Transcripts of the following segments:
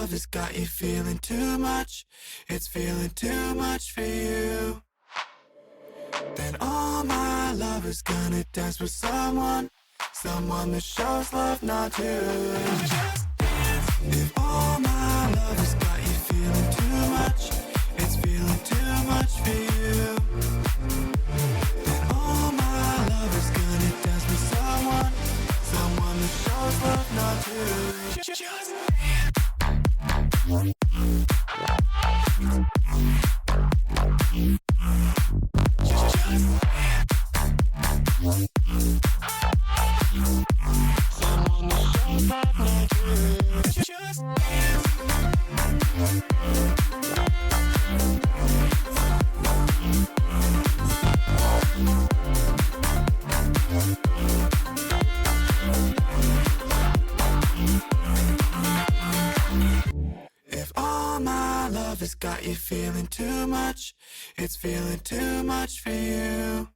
love has got you feeling too much, it's feeling too much for you, then all my love is gonna dance with someone that shows love, not you. If all my love has got you feeling too much, it's feeling too much for you, then all my love is gonna dance with someone that shows love, not you. Just if all my love has got you feeling too much, it's feeling too much for you,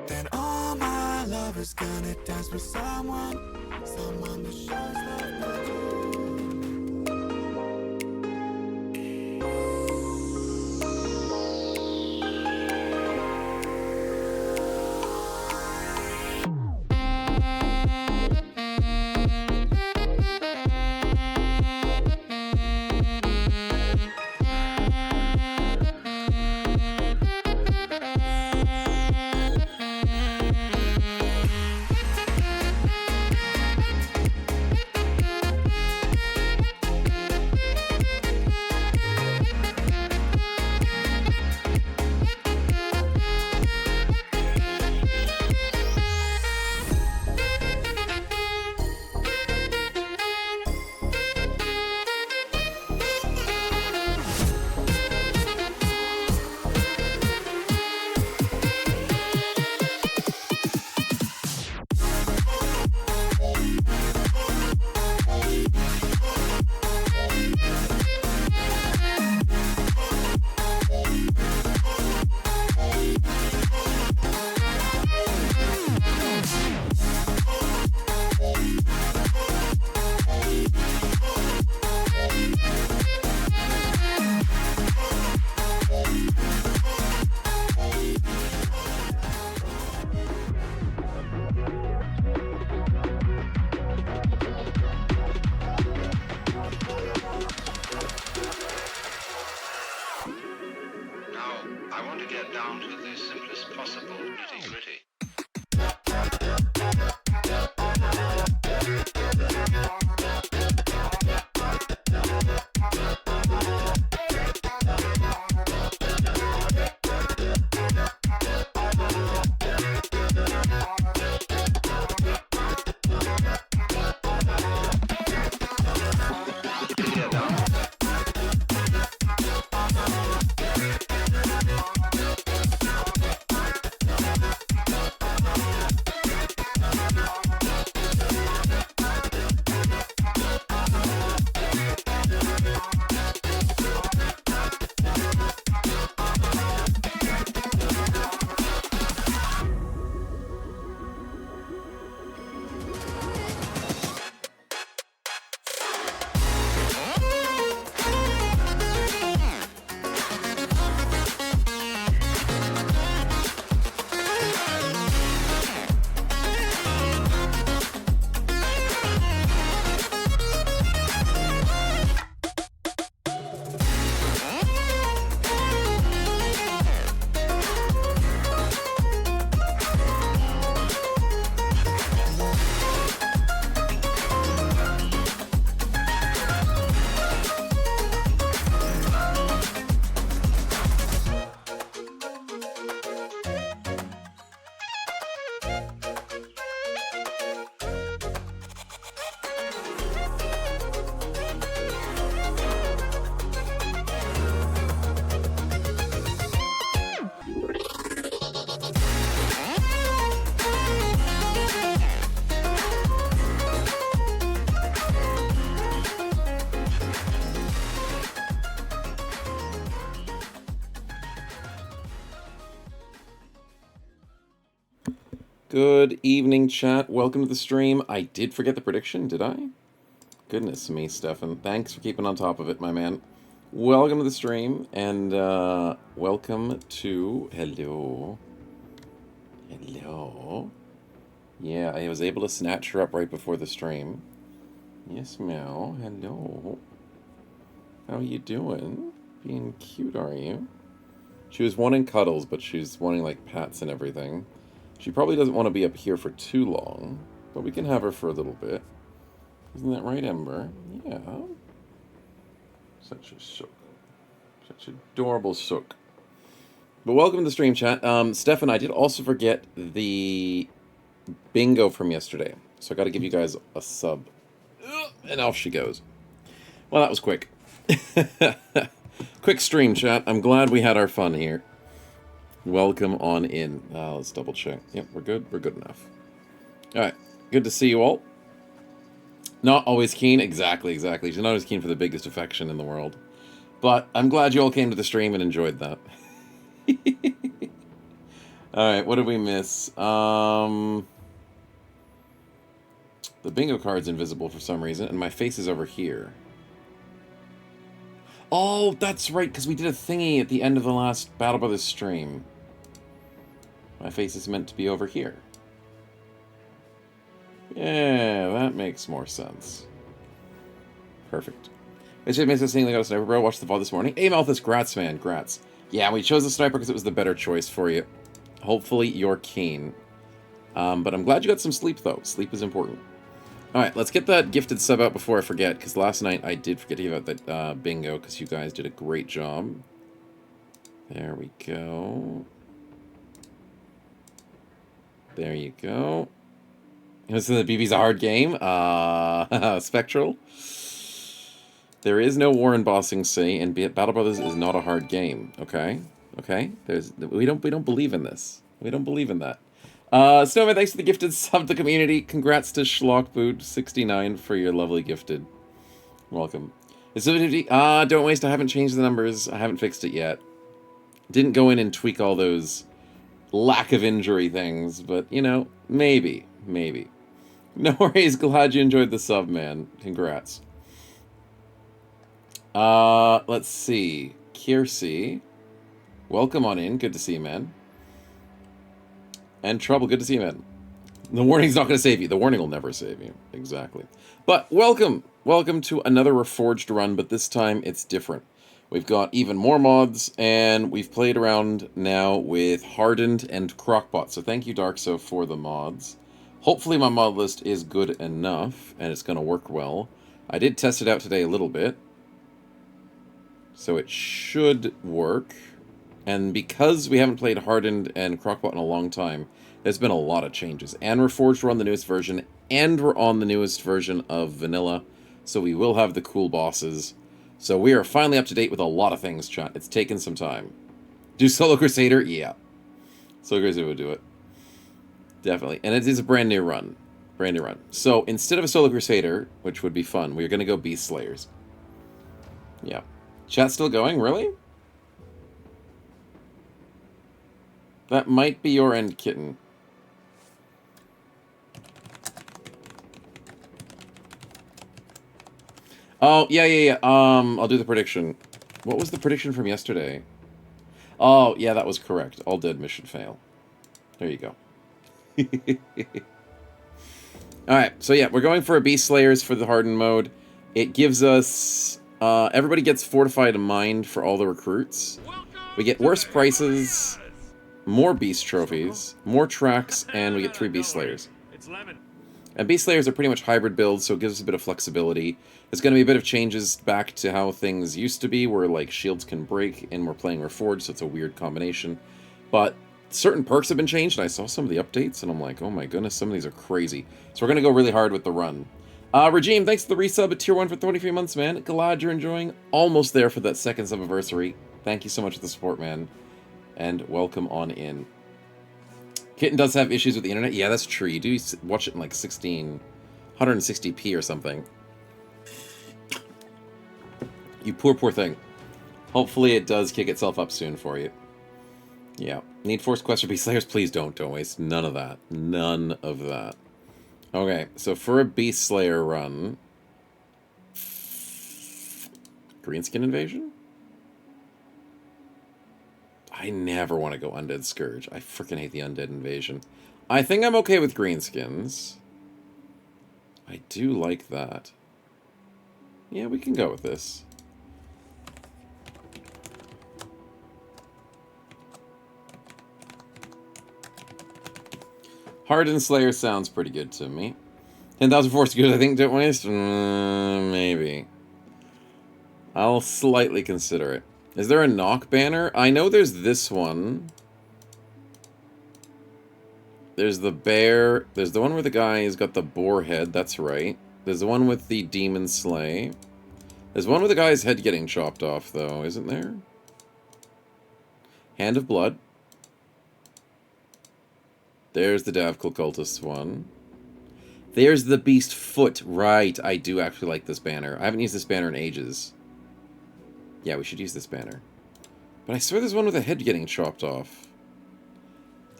then all my love is gonna dance with someone that shows love, not you. I want to get down to the simplest possible nitty-gritty. Good evening, chat. Welcome to the stream. I did forget the prediction, did I? Goodness me, Stefan. Thanks for keeping on top of it, my man. Welcome to the stream, and welcome to... Hello. Hello. Yeah, I was able to snatch her up right before the stream. Yes, meow. Hello. How you doing? Being cute, are you? She was wanting cuddles, but she's wanting, like, pats and everything. She probably doesn't want to be up here for too long, but we can have her for a little bit. Isn't that right, Ember? Yeah. Such a shook. Such adorable shook. But welcome to the stream, chat. Stefan, I did also forget the bingo from yesterday, so I got to give you guys a sub. And off she goes. Well, that was quick. Quick stream, chat. I'm glad we had our fun here. Welcome on in. Let's double check. Yep, we're good. We're good enough. All right. Good to see you all. Not always keen. Exactly. She's not always keen for the biggest affection in the world. But I'm glad you all came to the stream and enjoyed that. Alright, what did we miss? The bingo card's invisible for some reason, and my face is over here. Oh, that's right, because we did a thingy at the end of the last Battle Brothers stream. My face is meant to be over here. Yeah, that makes more sense. Perfect. It's just makes us think they got a sniper, bro. Watched the VOD this morning. Hey, Malthus, grats, man, grats. Yeah, we chose the sniper because it was the better choice for you. Hopefully, you're keen. But I'm glad you got some sleep, though. Sleep is important. Alright, let's get that gifted sub out before I forget, because last night I did forget to give out that bingo, because you guys did a great job. There we go. There you go. Listen, the BB's a hard game. Spectral. There is no war in Bossing Sea, and Battle Brothers is not a hard game. Okay, okay. We don't believe in this. We don't believe in that. Snowman, thanks for the gifted sub to the community. Congrats to Schlockboot69 for your lovely gifted. Welcome. It's 50. Don't waste. I haven't changed the numbers. I haven't fixed it yet. Didn't go in and tweak all those lack of injury things, but you know, maybe. No worries. Glad you enjoyed the sub, man. Congrats. Let's see. Kiersey. Welcome on in. Good to see you, man. And Trouble. Good to see you, man. The warning's not going to save you. The warning will never save you. Exactly. But welcome. Welcome to another Reforged run, but this time it's different. We've got even more mods, and we've played around now with Hardened and Crockpot. So thank you, Darkso, for the mods. Hopefully my mod list is good enough, and it's going to work well. I did test it out today a little bit. So it should work. And because we haven't played Hardened and Crockpot in a long time, there's been a lot of changes. And Reforged, we're on the newest version, and we're on the newest version of Vanilla. So we will have the cool bosses. So we are finally up to date with a lot of things, chat. It's taken some time. Do Solo Crusader? Yeah. Solo Crusader would do it. Definitely. And it is a brand new run. Brand new run. So instead of a Solo Crusader, which would be fun, we're going to go Beast Slayers. Yeah. Chat's still going? Really? That might be your end, kitten. Oh, yeah. I'll do the prediction. What was the prediction from yesterday? Oh, yeah, that was correct. All dead mission fail. There you go. Alright, so yeah, we're going for a Beast Slayers for the Hardened mode. It gives us... everybody gets Fortified Mind for all the recruits. We get worse prices, more Beast Trophies, more tracks, and we get 3 Beast Slayers. And Beast Slayers are pretty much hybrid builds, so it gives us a bit of flexibility. There's going to be a bit of changes back to how things used to be, where like shields can break, and we're playing Reforged, so it's a weird combination. But certain perks have been changed, and I saw some of the updates, and I'm like, oh my goodness, some of these are crazy. So we're going to go really hard with the run. Regime, thanks for the resub at Tier 1 for 23 months, man. Glad you're enjoying. Almost there for that second sub-anniversary. Thank you so much for the support, man. And welcome on in. Kitten does have issues with the internet. Yeah, that's true. You do watch it in like 160p or something. You poor thing. Hopefully it does kick itself up soon for you. Yeah. Need Force Quest for Beast Slayers? Please don't waste none of that. None of that. Okay, so for a Beast Slayer run, Greenskin Invasion? I never want to go Undead Scourge. I freaking hate the Undead Invasion. I think I'm okay with Greenskins. I do like that. Yeah, we can go with this. Hardened Slayers sounds pretty good to me. 10,000 force good, I think, don't waste? Maybe. I'll slightly consider it. Is there a knock banner? I know there's this one. There's the bear. There's the one where the guy has got the boar head. That's right. There's the one with the demon slay. There's one with the guy's head getting chopped off, though, isn't there? Hand of Blood. There's the Davkul Cultist one. There's the Beast Foot. Right, I do actually like this banner. I haven't used this banner in ages. Yeah, we should use this banner. But I swear there's one with a head getting chopped off.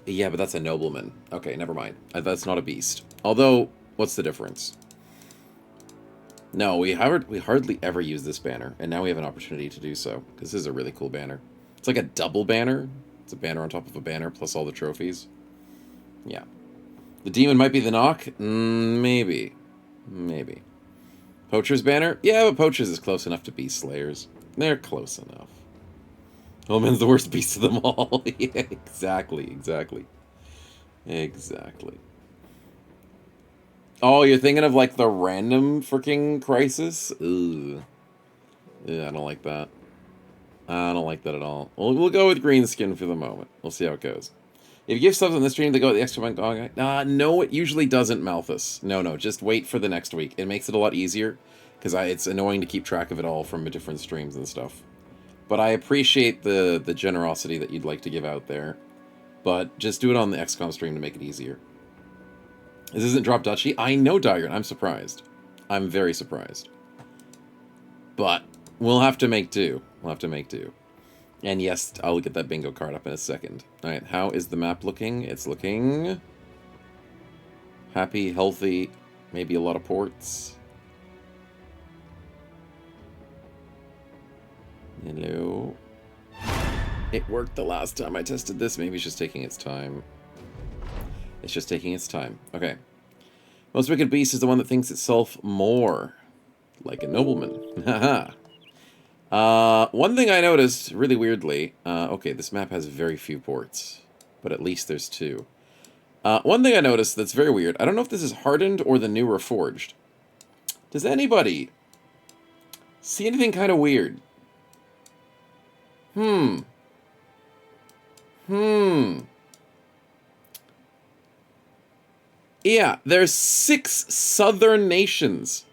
Yeah, but that's a nobleman. Okay, never mind. That's not a beast. Although, what's the difference? No, we hardly ever use this banner, and now we have an opportunity to do so, because this is a really cool banner. It's like a double banner. It's a banner on top of a banner, plus all the trophies. Yeah. The demon might be the knock? Maybe. Maybe. Poacher's banner? Yeah, but Poacher's is close enough to Beast Slayers. They're close enough. Omen's the worst beast of them all. Yeah, exactly. Oh, you're thinking of, like, the random freaking crisis? Ugh. Yeah, I don't like that. I don't like that at all. We'll go with Greenskin for the moment. We'll see how it goes. If you give subs on this stream, they go at the extra one. No, it usually doesn't, Malthus. No, just wait for the next week. It makes it a lot easier, because it's annoying to keep track of it all from different streams and stuff. But I appreciate the generosity that you'd like to give out there. But just do it on the XCOM stream to make it easier. This isn't Drop Duchy. I know, Diagron. I'm surprised. I'm very surprised. But we'll have to make do. And yes, I'll get that bingo card up in a second. Alright, how is the map looking? It's looking happy, healthy, maybe a lot of ports. Hello. It worked the last time I tested this. Maybe it's just taking its time. It's just taking its time. Okay. Most wicked beast is the one that thinks itself more like a nobleman. Haha. One thing I noticed, really weirdly, okay, this map has very few ports, but at least there's two. One thing I noticed that's very weird, I don't know if this is Hardened or the new Reforged. Does anybody see anything kind of weird? Yeah, there's 6 southern nations.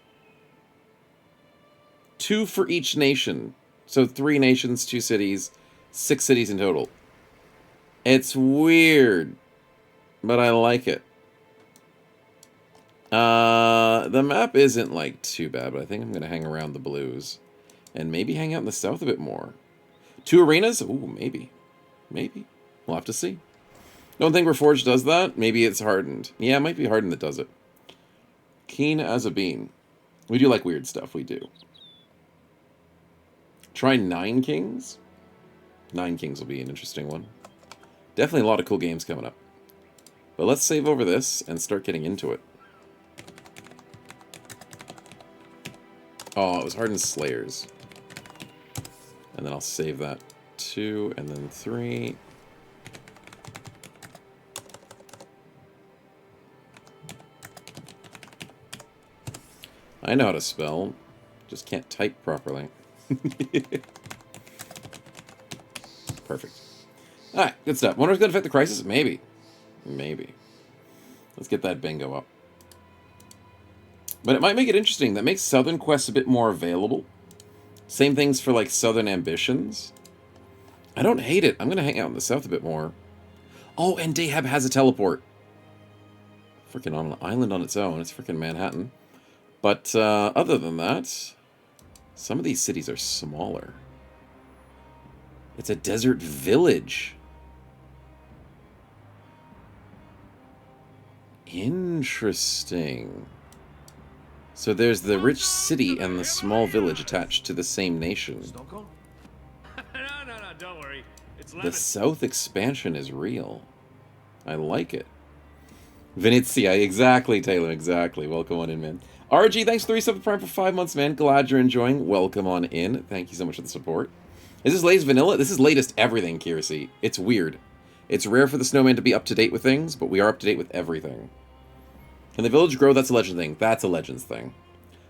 2 for each nation. So 3 nations, 2 cities, 6 cities in total. It's weird, but I like it. The map isn't, like, too bad, but I think I'm going to hang around the blues. And maybe hang out in the south a bit more. 2 arenas? Ooh, maybe. Maybe. We'll have to see. Don't think Reforged does that? Maybe it's Hardened. Yeah, it might be Hardened that does it. Keen as a bean. We do like weird stuff, we do. Try 9 Kings? 9 Kings will be an interesting one. Definitely a lot of cool games coming up. But let's save over this and start getting into it. Oh, it was Hardened Slayers. And then I'll save that 2 and then 3. I know how to spell, just can't type properly. Perfect. Alright, good stuff. Wonder if it's going to affect the crisis? Maybe. Maybe. Let's get that bingo up. But it might make it interesting. That makes Southern quests a bit more available. Same things for, like, Southern ambitions. I don't hate it. I'm going to hang out in the south a bit more. Oh, and Dahab has a teleport. Freaking on an island on its own. It's freaking Manhattan. But other than that, some of these cities are smaller. It's a desert village. Interesting. So there's the rich city and the small village attached to the same nation. Stockholm? No, don't worry. It's The lemon. south expansion is real. I like it. Venezia, exactly, Taylor, exactly. Welcome on in, man. RG, thanks for 3 subs prime for 5 months, man. Glad you're enjoying. Welcome on in. Thank you so much for the support. Is this latest vanilla? This is latest everything, Kiersey. It's weird. It's rare for the snowman to be up to date with things, but we are up to date with everything. Can the village grow? That's a legend thing. That's a legends thing.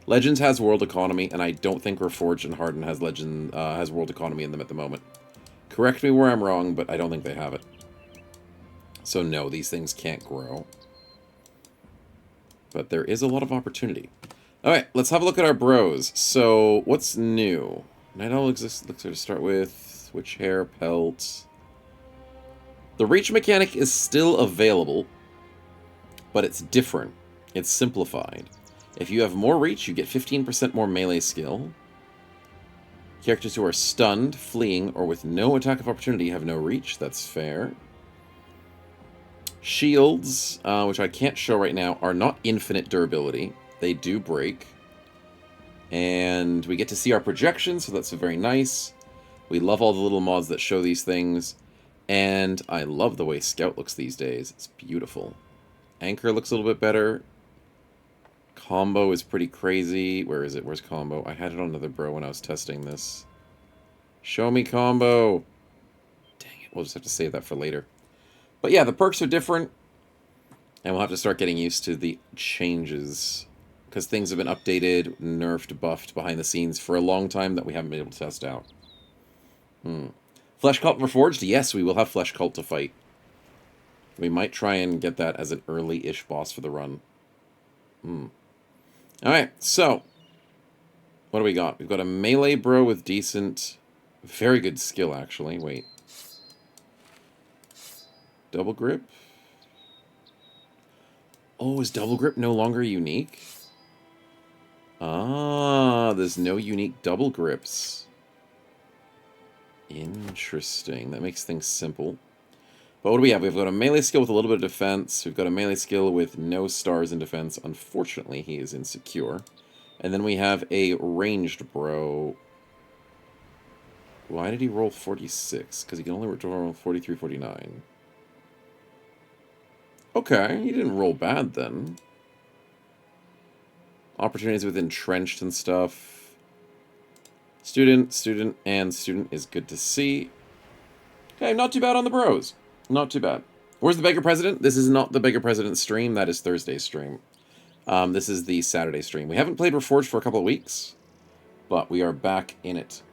Legends has world economy, and I don't think Reforged and Hardened has world economy in them at the moment. Correct me where I'm wrong, but I don't think they have it. So no, these things can't grow. But there is a lot of opportunity. Alright, let's have a look at our bros. So, what's new? Night Owl exists, looks to start with. Witch Hair, Pelt. The reach mechanic is still available, but it's different. It's simplified. If you have more reach, you get 15% more melee skill. Characters who are stunned, fleeing, or with no attack of opportunity have no reach. That's fair. Shields, which I can't show right now, are not infinite durability. They do break. And we get to see our projections, so that's very nice. We love all the little mods that show these things. And I love the way Scout looks these days. It's beautiful. Anchor looks a little bit better. Combo is pretty crazy. Where is it? Where's combo? I had it on another bro when I was testing this. Show me combo. Dang it. We'll just have to save that for later. But yeah, the perks are different. And we'll have to start getting used to the changes. Because things have been updated, nerfed, buffed behind the scenes for a long time that we haven't been able to test out. Flesh Cult Reforged? Yes, we will have Flesh Cult to fight. We might try and get that as an early-ish boss for the run. Alright, so. What do we got? We've got a melee bro with decent... Very good skill, actually. Wait. Double grip? Oh, is double grip no longer unique? Ah, there's no unique double grips. Interesting. That makes things simple. But what do we have? We've got a melee skill with a little bit of defense. We've got a melee skill with no stars in defense. Unfortunately, he is insecure. And then we have a ranged bro. Why did he roll 46? Because he can only roll 43, 49. Okay, he didn't roll bad then. Opportunities with entrenched and stuff. Student is good to see. Okay, not too bad on the bros. Not too bad. Where's the Beggar President? This is not the Beggar President stream. That is Thursday's stream. This is the Saturday stream. We haven't played Reforged for a couple of weeks, but we are back in it.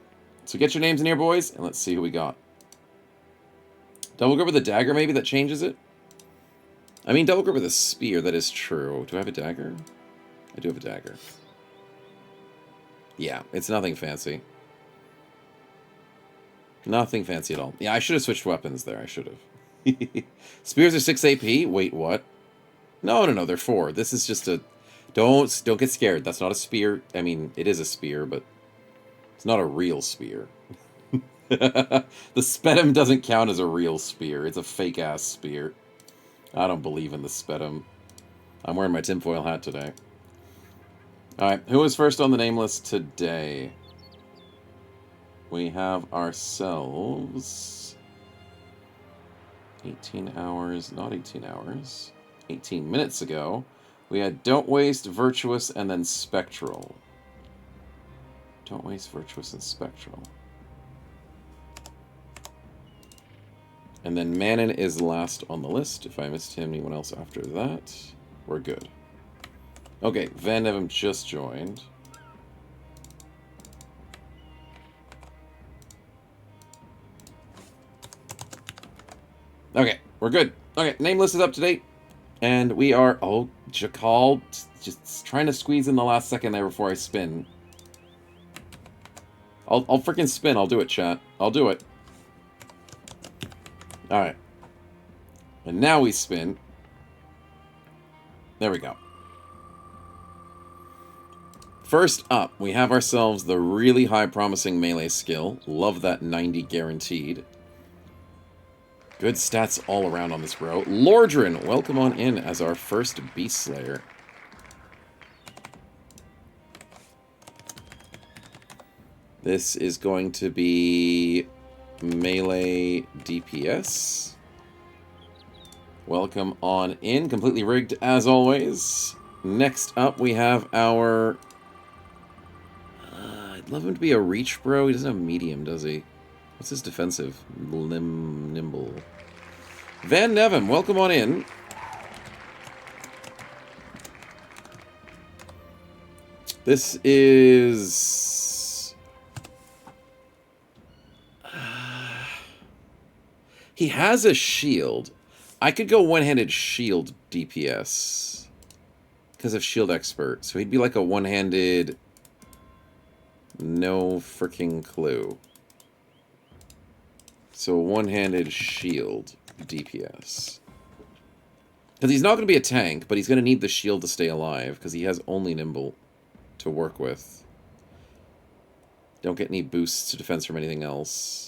So get your names in here, boys, and let's see who we got. Double grip with a dagger, maybe, that changes it? I mean, double grip with a spear, that is true. Do I have a dagger? I do have a dagger. Yeah, it's nothing fancy. Nothing fancy at all. Yeah, I should have switched weapons there. I should have. Spears are 6 AP? Wait, what? No, they're 4. This is just a... Don't get scared. That's not a spear. I mean, it is a spear, but it's not a real spear. The Spedum doesn't count as a real spear. It's a fake-ass spear. I don't believe in the Spedum. I'm wearing my tinfoil hat today. Alright, who is first on the name list today? We have ourselves... 18 hours, not 18 hours. 18 minutes ago, we had Don't Waste, Virtuous, and then Spectral. Don't Waste, Virtuous, and Spectral. And then Manon is last on the list. If I missed him, anyone else after that, we're good. Okay, Van Nevem just joined. Okay, we're good. Okay, name list is up to date. And we are... Oh, Jakal, just trying to squeeze in the last second there before I spin. I'll freaking spin. I'll do it, chat. I'll do it. Alright. And now we spin. There we go. First up, we have ourselves the really high-promising melee skill. Love that 90 guaranteed. Good stats all around on this bro. Lordrin, welcome on in as our first Beast Slayer. This is going to be melee DPS. Welcome on in. Completely rigged as always. Next up, we have our... I'd love him to be a reach bro. He doesn't have medium, does he? What's his defensive? Nimble. Van Nevin, welcome on in. This is... he has a shield. I could go one-handed shield DPS. Because of shield expert. So he'd be like a one-handed... no freaking clue. So one-handed shield DPS. Because he's not going to be a tank, but he's going to need the shield to stay alive. Because he has only nimble to work with. Don't get any boosts to defense from anything else.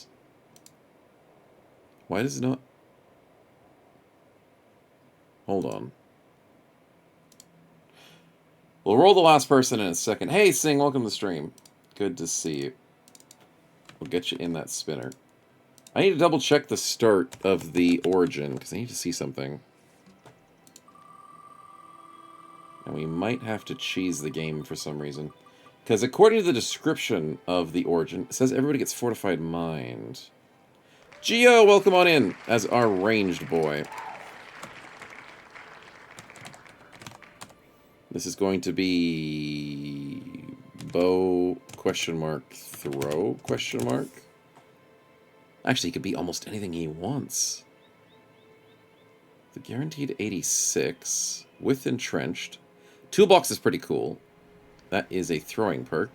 Why does it not... hold on. We'll roll the last person in a second. Hey, Sing, welcome to the stream. Good to see you. We'll get you in that spinner. I need to double check the start of the origin, because I need to see something. And we might have to cheese the game for some reason. Because according to the description of the origin, it says everybody gets fortified mind. Geo, welcome on in as our ranged boy. This is going to be bow question mark throw question mark. Actually, he could be almost anything he wants. The guaranteed 86 with entrenched. Toolbox is pretty cool. That is a throwing perk.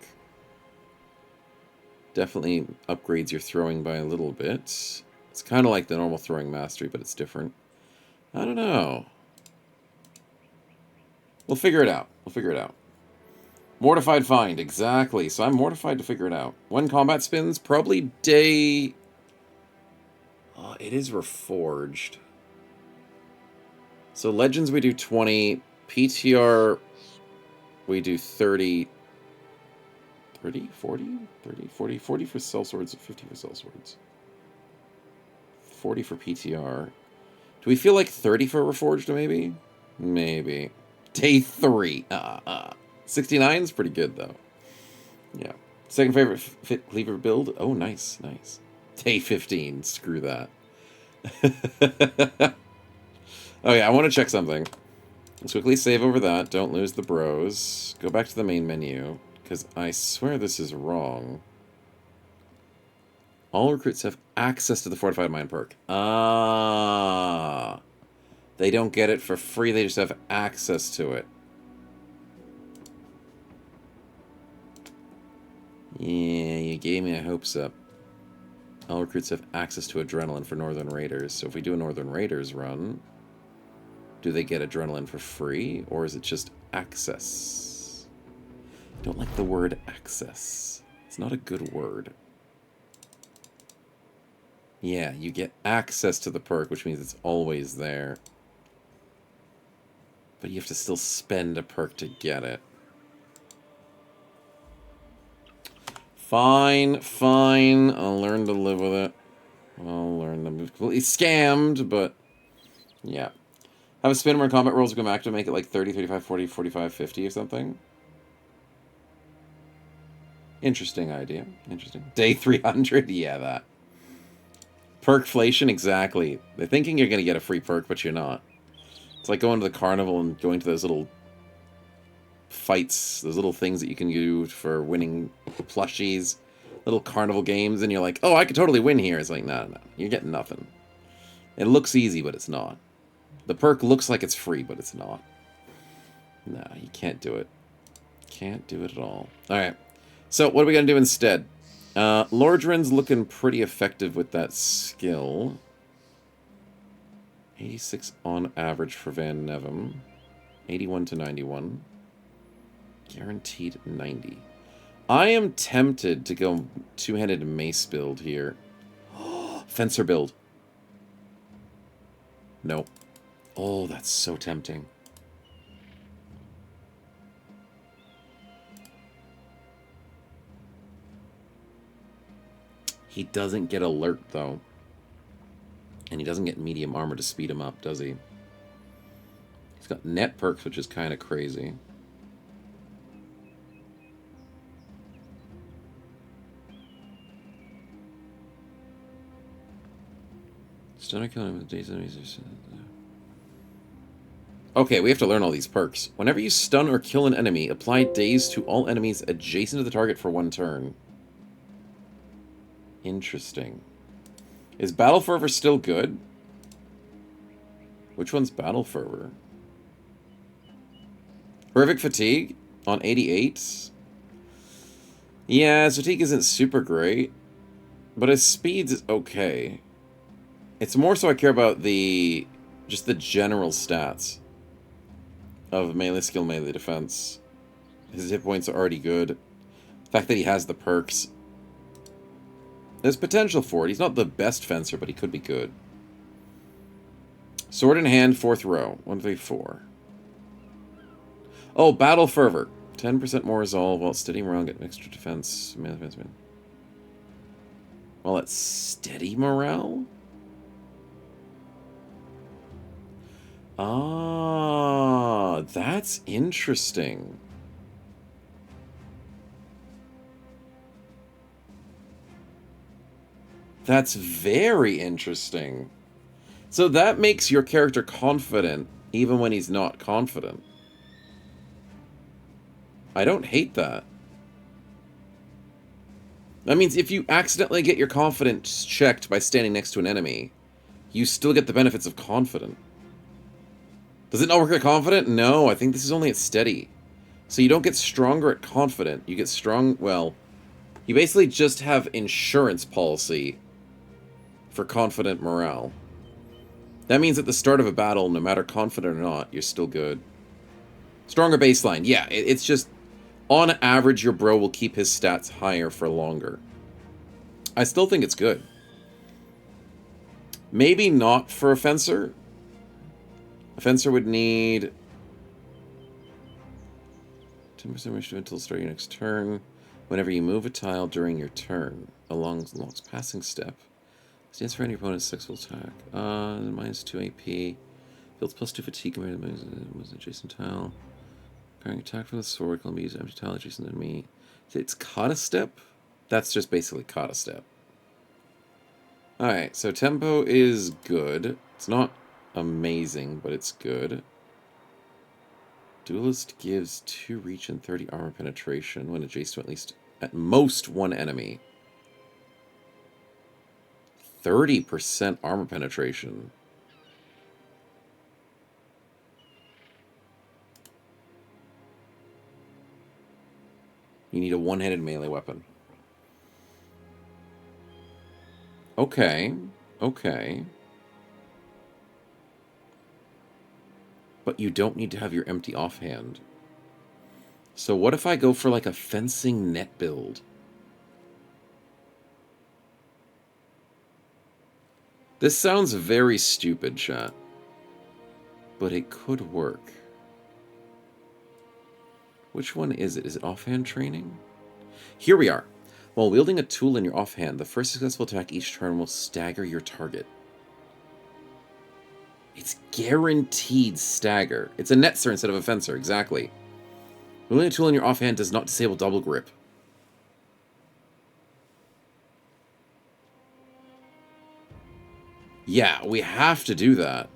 Definitely upgrades your throwing by a little bit. It's kind of like the normal throwing mastery, but it's different. I don't know. We'll figure it out. We'll figure it out. Mortified find, exactly. So I'm mortified to figure it out. When combat spins, probably day... oh, it is Reforged. So Legends we do 20. PTR we do 30. 30? 40? 30? 40? 40 for sellswords, 50 for sellswords. 40 for PTR. Do we feel like 30 for Reforged, maybe? Maybe. Day 3. 69 is pretty good, though. Yeah. Second favorite fit cleaver build? Oh, nice, nice. Day 15. Screw that. Oh, yeah, I want to check something. Let's quickly save over that. Don't lose the bros. Go back to the main menu, because I swear this is wrong. All recruits have access to the Fortified Mind perk. Ah. They don't get it for free, they just have access to it. Yeah, you gave me a hopes up. All recruits have access to adrenaline for Northern Raiders. So if we do a Northern Raiders run, do they get adrenaline for free? Or is it just access? I don't like the word access. It's not a good word. Yeah, you get access to the perk, which means it's always there. But you have to still spend a perk to get it. Fine, fine. I'll learn to live with it. I'll learn to be completely scammed, but yeah. Have a spin where combat rolls become active, make it like 30, 35, 40, 45, 50 or something. Interesting idea. Interesting. Day 300? Yeah, that. Perkflation, exactly. They're thinking you're going to get a free perk, but you're not. It's like going to the carnival and going to those little fights, those little things that you can do for winning plushies, little carnival games, and you're like, oh, I could totally win here. It's like, no, no, you're getting nothing. It looks easy, but it's not. The perk looks like it's free, but it's not. No, you can't do it. Can't do it at all. Alright, so what are we going to do instead? Lordrin's looking pretty effective with that skill. 86 on average for Van Nevem. 81 to 91. Guaranteed 90. I am tempted to go two-handed mace build here. Fencer build. No. Oh, that's so tempting. He doesn't get alert, though. And he doesn't get medium armor to speed him up, does he? He's got net perks, which is kind of crazy. Stunner killing him with days enemies. Okay, we have to learn all these perks. Whenever you stun or kill an enemy, apply daze to all enemies adjacent to the target for 1 turn. Interesting. Is Battle Fervor still good? Which one's Battle Fervor? Horrific Fatigue on 88. Yeah, his fatigue isn't super great, but his speed is okay. It's more so I care about just the general stats of melee skill, melee defense. His hit points are already good. The fact that he has the perks. There's potential for it. He's not the best fencer, but he could be good. Sword in hand, 4th row. 1, 3, 4. Oh, Battle Fervor. 10% more resolve while steady morale, get extra defense. Melee defense, man. Well, it's steady morale? Ah, that's interesting. That's very interesting. So that makes your character confident even when he's not confident. I don't hate that. That means if you accidentally get your confidence checked by standing next to an enemy, you still get the benefits of confident. Does it not work at confident? No, I think this is only at steady. So you don't get stronger at confident. You get strong, well, you basically just have insurance policy for confident morale. That means at the start of a battle, no matter confident or not, you're still good. Stronger baseline. Yeah, it's just, on average, your bro will keep his stats higher for longer. I still think it's good. Maybe not for a fencer. A fencer would need 10% wish to until start your next turn. Whenever you move a tile during your turn, along passing step, stands for any opponent's successful attack. Minus 2 AP. Builds plus 2 fatigue compared to the adjacent tile. Carrying attack from the sword can be used empty tile adjacent to me. It's Kata step? That's just basically Kata step. Alright, so tempo is good. It's not amazing, but it's good. Duelist gives 2 reach and 30 armor penetration when adjacent to at least, at most, 1 enemy. 30% armor penetration. You need a one-handed melee weapon. Okay. Okay. But you don't need to have your empty offhand. So what if I go for like a fencing net build? This sounds very stupid, chat. But it could work. Which one is it? Is it offhand training? Here we are. While wielding a tool in your offhand, the first successful attack each turn will stagger your target. It's guaranteed stagger. It's a netzer instead of a fencer, exactly. Wielding a tool in your offhand does not disable double grip. Yeah, we have to do that.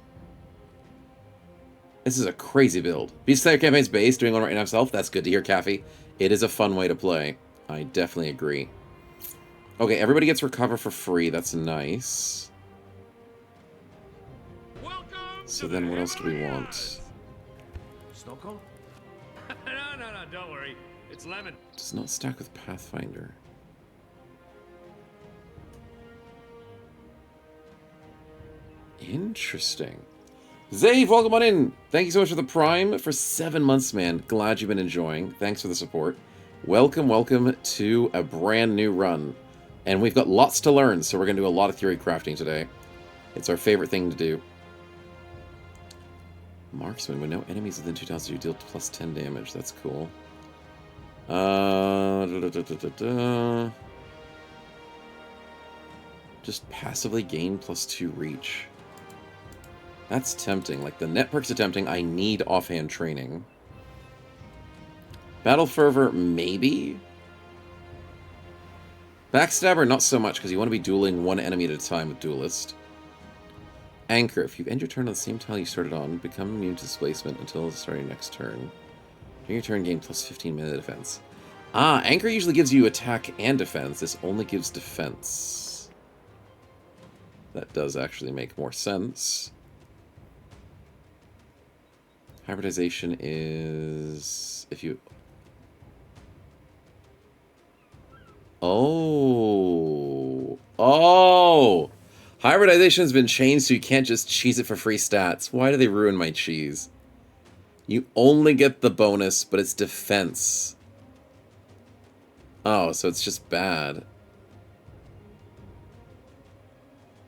This is a crazy build. Beast Slayer campaign's base, doing one right now himself. That's good to hear, Caffey. It is a fun way to play. I definitely agree. Okay, everybody gets recover for free. That's nice. So then what else do we want? Snow cone? No, don't worry. It's lemon. Does not stack with Pathfinder. Interesting. Zave, welcome on in. Thank you so much for the Prime for 7 months, man. Glad you've been enjoying. Thanks for the support. Welcome, welcome to a brand new run. And we've got lots to learn, so we're going to do a lot of theory crafting today. It's our favorite thing to do. Marksman, when no enemies within 2,000, you deal plus 10 damage. That's cool. Just passively gain +2 reach. That's tempting. Like, the net perks are tempting. I need offhand training. Battle Fervor, maybe? Backstabber, not so much, because you want to be dueling one enemy at a time with Duelist. Anchor, if you end your turn on the same tile you started on, become immune to displacement until the start of your next turn. During your turn, gain +15 melee defense. Ah, Anchor usually gives you attack and defense. This only gives defense. That does actually make more sense. Hybridization is... if you... Oh! Oh! Hybridization has been changed so you can't just cheese it for free stats. Why do they ruin my cheese? You only get the bonus, but it's defense. Oh, so it's just bad.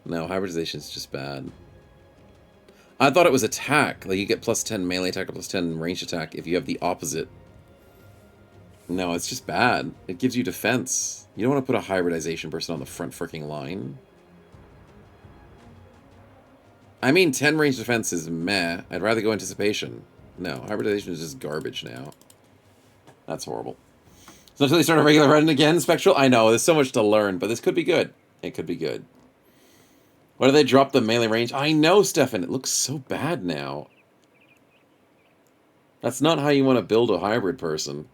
No, hybridization is just bad. I thought it was attack. Like, you get +10 melee attack or +10 ranged attack if you have the opposite. No, it's just bad. It gives you defense. You don't want to put a hybridization person on the front freaking line. I mean, 10 ranged defense is meh. I'd rather go anticipation. No, hybridization is just garbage now. That's horrible. So until they start a regular run again, Spectral? I know, there's so much to learn, but this could be good. It could be good. Why do they drop the melee range? I know, Stefan. It looks so bad now. That's not how you want to build a hybrid person.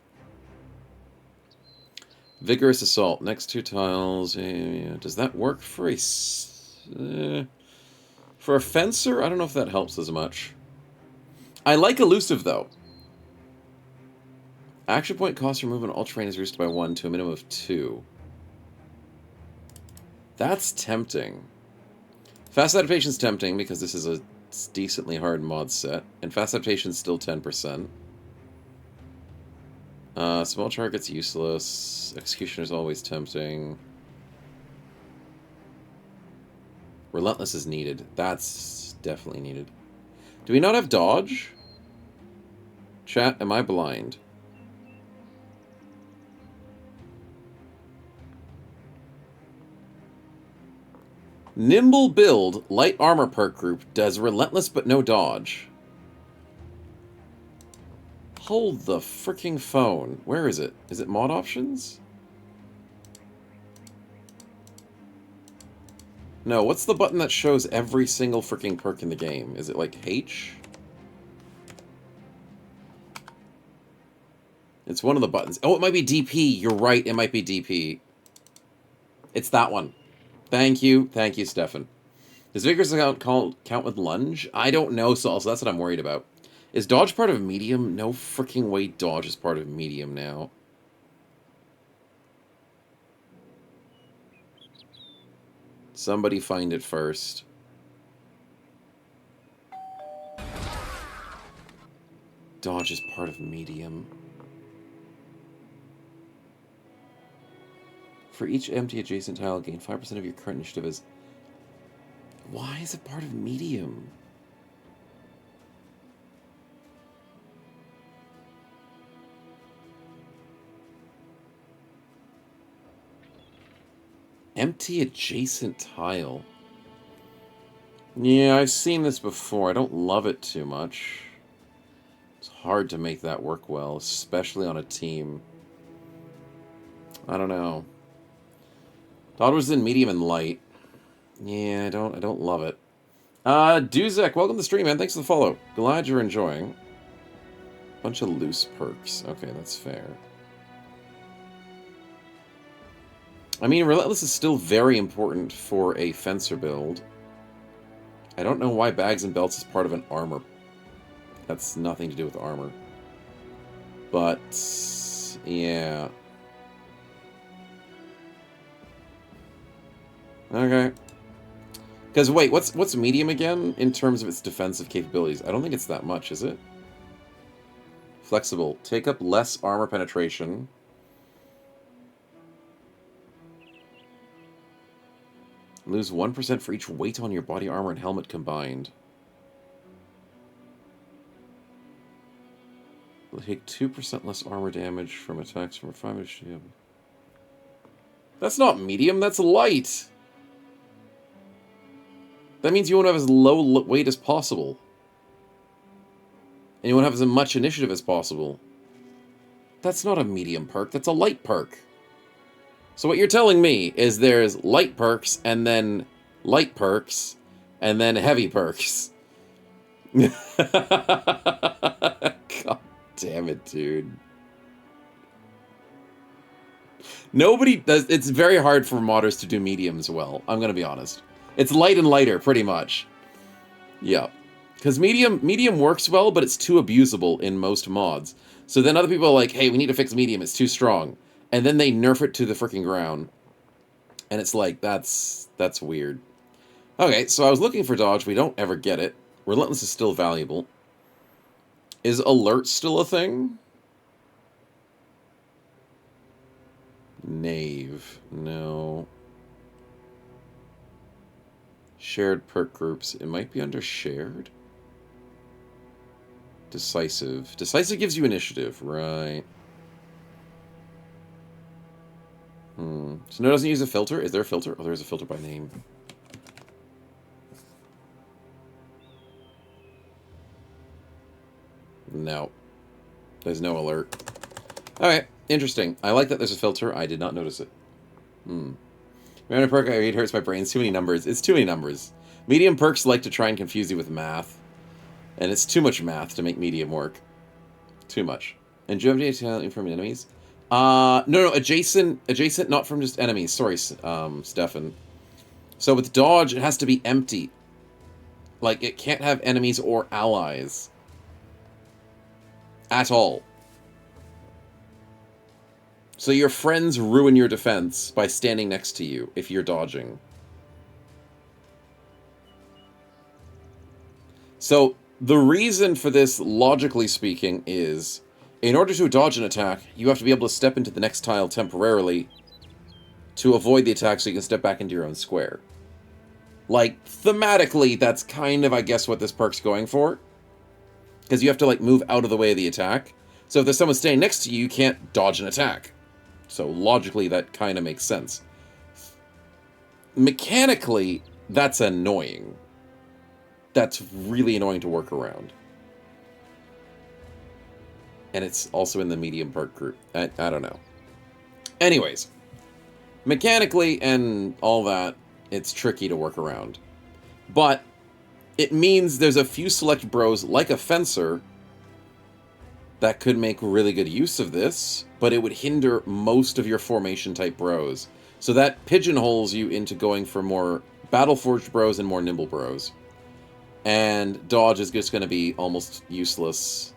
Vigorous Assault. Next 2 tiles. Does that work for a... for a Fencer? I don't know if that helps as much. I like Elusive, though. Action point cost for movement all terrain is reduced by 1 to a minimum of 2. That's tempting. Fast adaptation is tempting because this is a decently hard mod set. And fast adaptation is still 10%. Small target's useless. Executioner is always tempting. Relentless is needed. That's definitely needed. Do we not have dodge? Chat, am I blind? Nimble build, light armor perk group, does relentless but no dodge. Hold the freaking phone. Where is it? Is it mod options? No, what's the button that shows every single freaking perk in the game? Is it like H? It's one of the buttons. Oh, it might be DP. You're right, it might be DP. It's that one. Thank you, Stefan. Does Vigorous count with lunge? I don't know, Saul, so that's what I'm worried about. Is dodge part of medium? No freaking way dodge is part of medium now. Somebody find it first. Dodge is part of medium. For each empty adjacent tile, gain 5% of your current initiative as... Why is it part of medium? Empty adjacent tile. Yeah, I've seen this before. I don't love it too much. It's hard to make that work well, especially on a team. I don't know. Thought it was in medium and light. Yeah, I don't love it. Duzek, welcome to the stream, man. Thanks for the follow. Glad you're enjoying. Bunch of loose perks. Okay, that's fair. I mean, Relentless is still very important for a Fencer build. I don't know why Bags and Belts is part of an armor. That's nothing to do with armor. But, yeah. Okay. Because, wait, what's medium again in terms of its defensive capabilities? I don't think it's that much, is it? Flexible. Take up less armor penetration. Lose 1% for each weight on your body armor and helmet combined. Will take 2% less armor damage from attacks from a 5 initiative. That's not medium, that's light! That means you want to have as low weight as possible. And you want to have as much initiative as possible. That's not a medium perk, that's a light perk. So what you're telling me is there's light perks, and then light perks, and then heavy perks. God damn it, dude. Nobody does. It's very hard for modders to do mediums well, I'm gonna be honest. It's light and lighter, pretty much. Yeah. Because medium works well, but it's too abusable in most mods. So then other people are like, hey, we need to fix medium, it's too strong. And then they nerf it to the freaking ground. And it's like, that's weird. Okay, so I was looking for dodge. We don't ever get it. Relentless is still valuable. Is alert still a thing? Knave. No. Shared perk groups. It might be under shared. Decisive. Decisive gives you initiative, right? So no, it doesn't use a filter. Is there a filter? Oh, there's a filter by name. No. There's no alert. Okay, interesting. I like that there's a filter. I did not notice it. Random perk I read hurts my brain. It's too many numbers. It's too many numbers. Medium perks like to try and confuse you with math. And it's too much math to make medium work. Too much. And do you have any talent from enemies? No, adjacent, not from just enemies. Sorry, Stefan. So with dodge, it has to be empty. Like, it can't have enemies or allies. At all. So your friends ruin your defense by standing next to you if you're dodging. So the reason for this, logically speaking, is in order to dodge an attack, you have to be able to step into the next tile temporarily to avoid the attack so you can step back into your own square. Like, thematically, that's kind of, I guess, what this perk's going for. Because you have to, like, move out of the way of the attack. So if there's someone standing next to you, you can't dodge an attack. So logically, that kind of makes sense. Mechanically, that's annoying. That's really annoying to work around. And it's also in the medium perk group. I don't know. Anyways. Mechanically and all that, it's tricky to work around. But it means there's a few select bros, like a fencer, that could make really good use of this, but it would hinder most of your formation-type bros. So that pigeonholes you into going for more battle-forged bros and more nimble bros. And dodge is just going to be almost useless.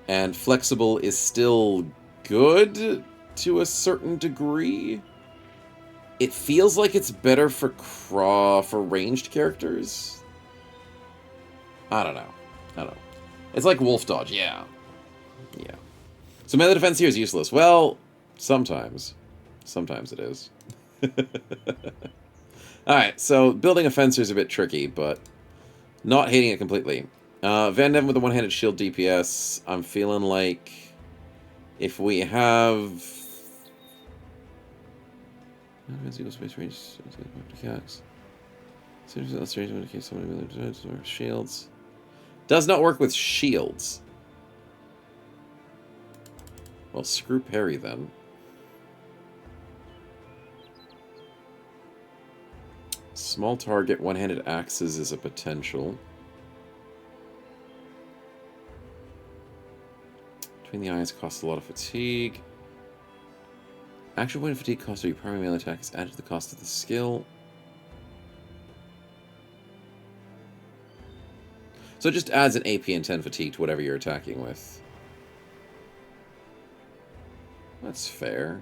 And flexible is still good to a certain degree. It feels like it's better for ranged characters. I don't know. It's like wolf dodge, yeah. Yeah. So melee defense here is useless. Well, sometimes. Sometimes it is. Alright, so building a fencer is a bit tricky, but not hating it completely. Van Devin with a one-handed shield DPS. I'm feeling like if we have... space range, shields. Does not work with shields. Well, screw parry then. Small target, one-handed axes is a potential. Between the eyes costs a lot of fatigue. Actual point of fatigue cost of your primary melee attack is added to the cost of the skill. So it just adds an AP and 10 fatigue to whatever you're attacking with. That's fair.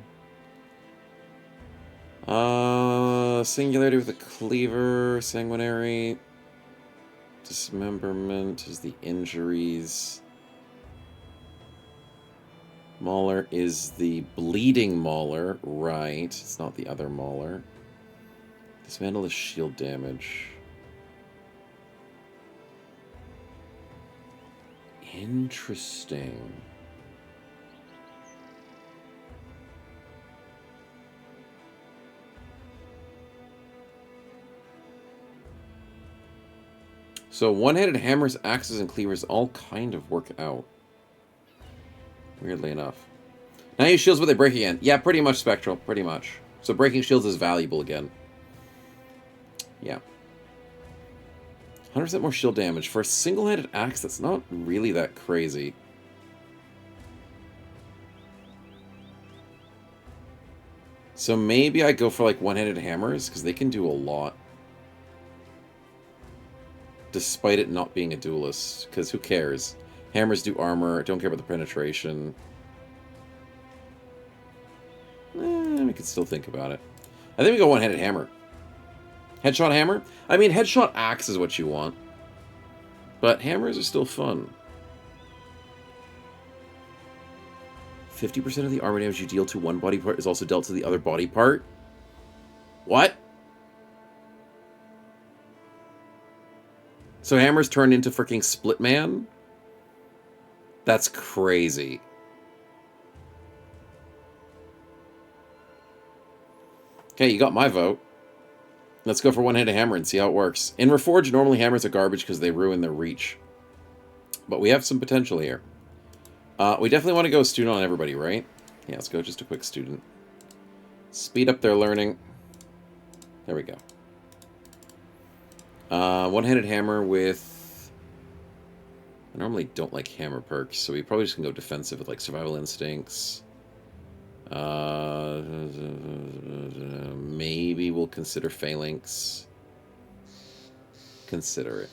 Singularity with a cleaver, sanguinary. Dismemberment is the injuries. Mauler is the bleeding Mauler, right. It's not the other Mauler. Dismantle is shield damage. Interesting. So one-handed hammers, axes, and cleavers all kind of work out. Weirdly enough. Now use shields, but they break again. Yeah, pretty much, Spectral. Pretty much. So breaking shields is valuable again. Yeah. 100% more shield damage. For a single-handed axe, that's not really that crazy. So maybe I go for, like, one-handed hammers, because they can do a lot. Despite it not being a duelist. Because who cares? Hammers do armor. Don't care about the penetration. We could still think about it. I think we go one-handed hammer. Headshot hammer? I mean, headshot axe is what you want. But hammers are still fun. 50% of the armor damage you deal to one body part is also dealt to the other body part? What? So hammers turn into freaking Split Man? That's crazy. Okay, you got my vote. Let's go for one-handed hammer and see how it works. In Reforged, normally hammers are garbage because they ruin their reach. But we have some potential here. We definitely want to go student on everybody, right? Yeah, let's go just a quick student. Speed up their learning. There we go. One-handed hammer with... I normally don't like hammer perks, so we probably just can go defensive with like survival instincts. Maybe we'll consider phalanx. Consider it.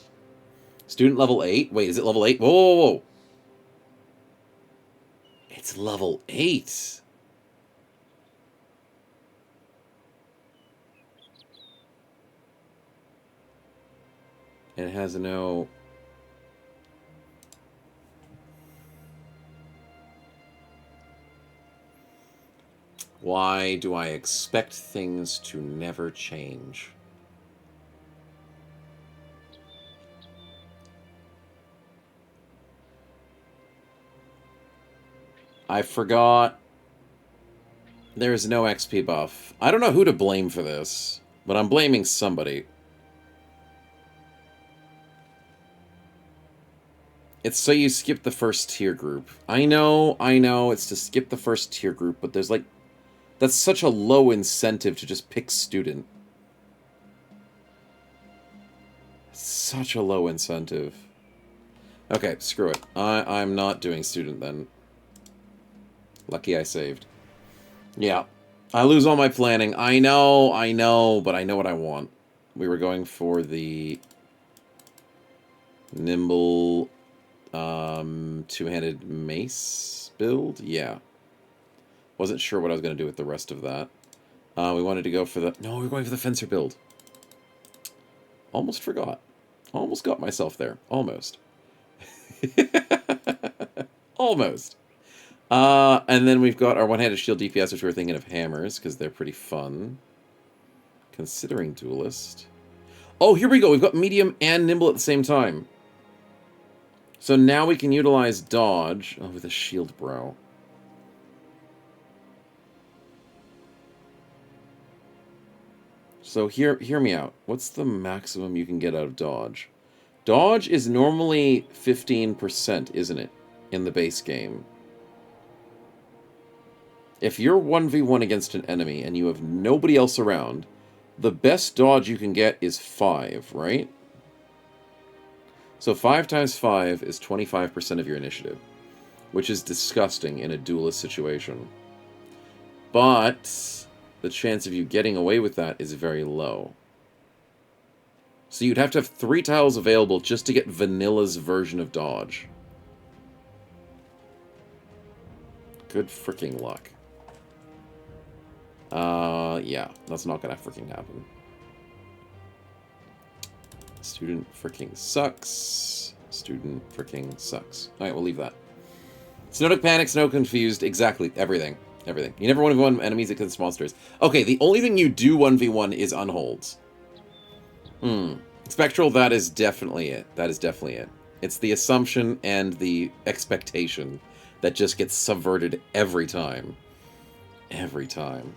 Student level 8? Wait, is it level 8? Whoa, whoa, whoa. It's level 8. And it has no... Why do I expect things to never change? I forgot. There's no XP buff. I don't know who to blame for this, but I'm blaming somebody. It's so you skip the first tier group. I know, it's to skip the first tier group, but there's like... That's such a low incentive to just pick student. Such a low incentive. Okay, screw it. I'm not doing student then. Lucky I saved. Yeah. I lose all my planning. I know, but I know what I want. We were going for the... Nimble... two-handed mace build? Yeah. Wasn't sure what I was going to do with the rest of that. We wanted to go for the... No, we were going for the fencer build. Almost forgot. Almost got myself there. Almost. Almost. And then we've got our one-handed shield DPS, which we were thinking of hammers, because they're pretty fun. Considering duelist. Oh, here we go. We've got medium and nimble at the same time. So now we can utilize dodge. Oh, with a shield brow. So hear me out. What's the maximum you can get out of dodge? Dodge is normally 15%, isn't it? In the base game. If you're 1v1 against an enemy and you have nobody else around, the best dodge you can get is 5, right? So 5 times 5 is 25% of your initiative, which is disgusting in a duelist situation. But the chance of you getting away with that is very low. So you'd have to have 3 tiles available just to get Vanilla's version of dodge. Good freaking luck. Yeah, that's not gonna freaking happen. Student freaking sucks. Student freaking sucks. Alright, we'll leave that. Snowduck panic, snow confused. Exactly. Everything. Everything. You never 1v1 enemies against monsters. Okay, the only thing you do 1v1 is unholds. Spectral, that is definitely it. That is definitely it. It's the assumption and the expectation that just gets subverted every time. Every time.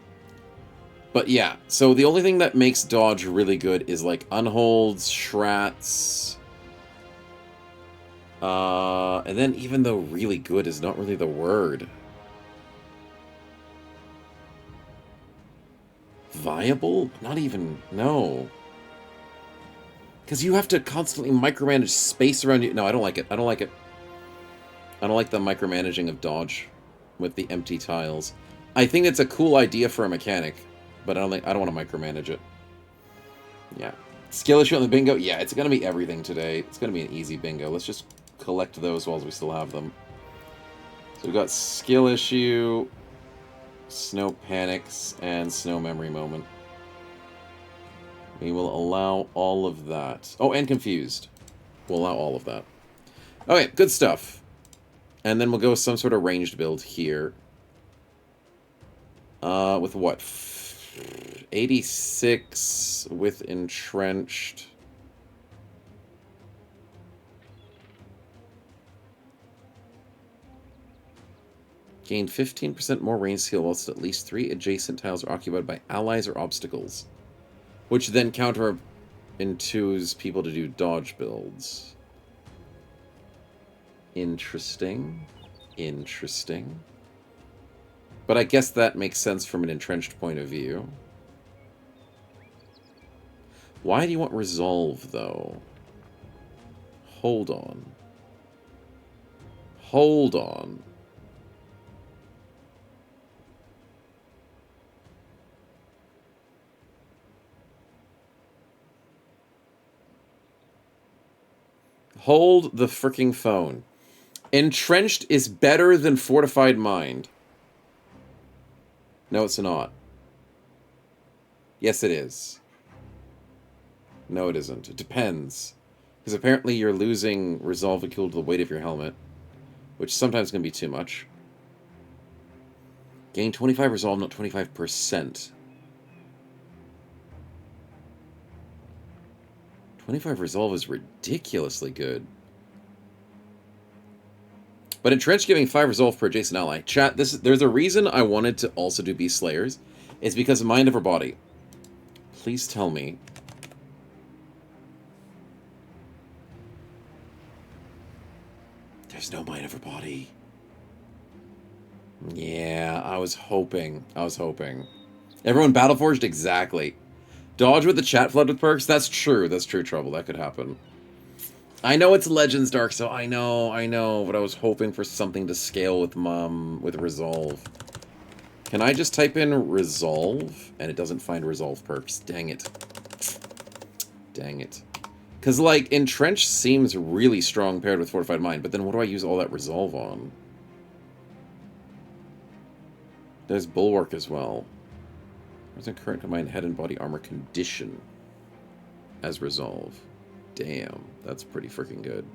But yeah, so the only thing that makes dodge really good is like unholds, shrats, And then even though really good is not really the word. Viable? Not even, no. Because you have to constantly micromanage space around you. No, I don't like it. I don't like it. I don't like the micromanaging of dodge with the empty tiles. I think it's a cool idea for a mechanic, but I don't want to micromanage it. Yeah. Skill issue on the bingo? Yeah, it's going to be everything today. It's going to be an easy bingo. Let's just collect those while we still have them. So we've got skill issue, snow panics, and snow memory moment. We will allow all of that. Oh, and confused. We'll allow all of that. Okay, good stuff. And then we'll go with some sort of ranged build here. With what? 86 with entrenched. Gain 15% more range skill whilst at least 3 adjacent tiles are occupied by allies or obstacles. Which then counterintuits people to do dodge builds. Interesting. Interesting. But I guess that makes sense from an entrenched point of view. Why do you want resolve, though? Hold on. Hold on. Hold the freaking phone. Entrenched is better than Fortified Mind. No, it's not. Yes, it is. No, it isn't. It depends. Because apparently you're losing resolve equal to the weight of your helmet. Which sometimes can be too much. Gain 25 resolve, not 25%. 25 resolve is ridiculously good. But entrenched giving 5 resolve per adjacent ally. Chat, there's a reason I wanted to also do Beast Slayers. It's because of Mind Over Body. Please tell me. There's no Mind Over Body. Yeah, I was hoping. I was hoping. Everyone Battleforged? Exactly. Dodge with the chat flood with perks? That's true. That's true, Trouble. That could happen. I know it's Legends Dark, so I know, but I was hoping for something to scale with with Resolve. Can I just type in Resolve? And it doesn't find Resolve perks. Dang it. Dang it. Because, like, Entrenched seems really strong paired with Fortified Mind, but then what do I use all that Resolve on? There's Bulwark as well. There's a current combined head and body armor condition as Resolve. Damn, that's pretty freaking good.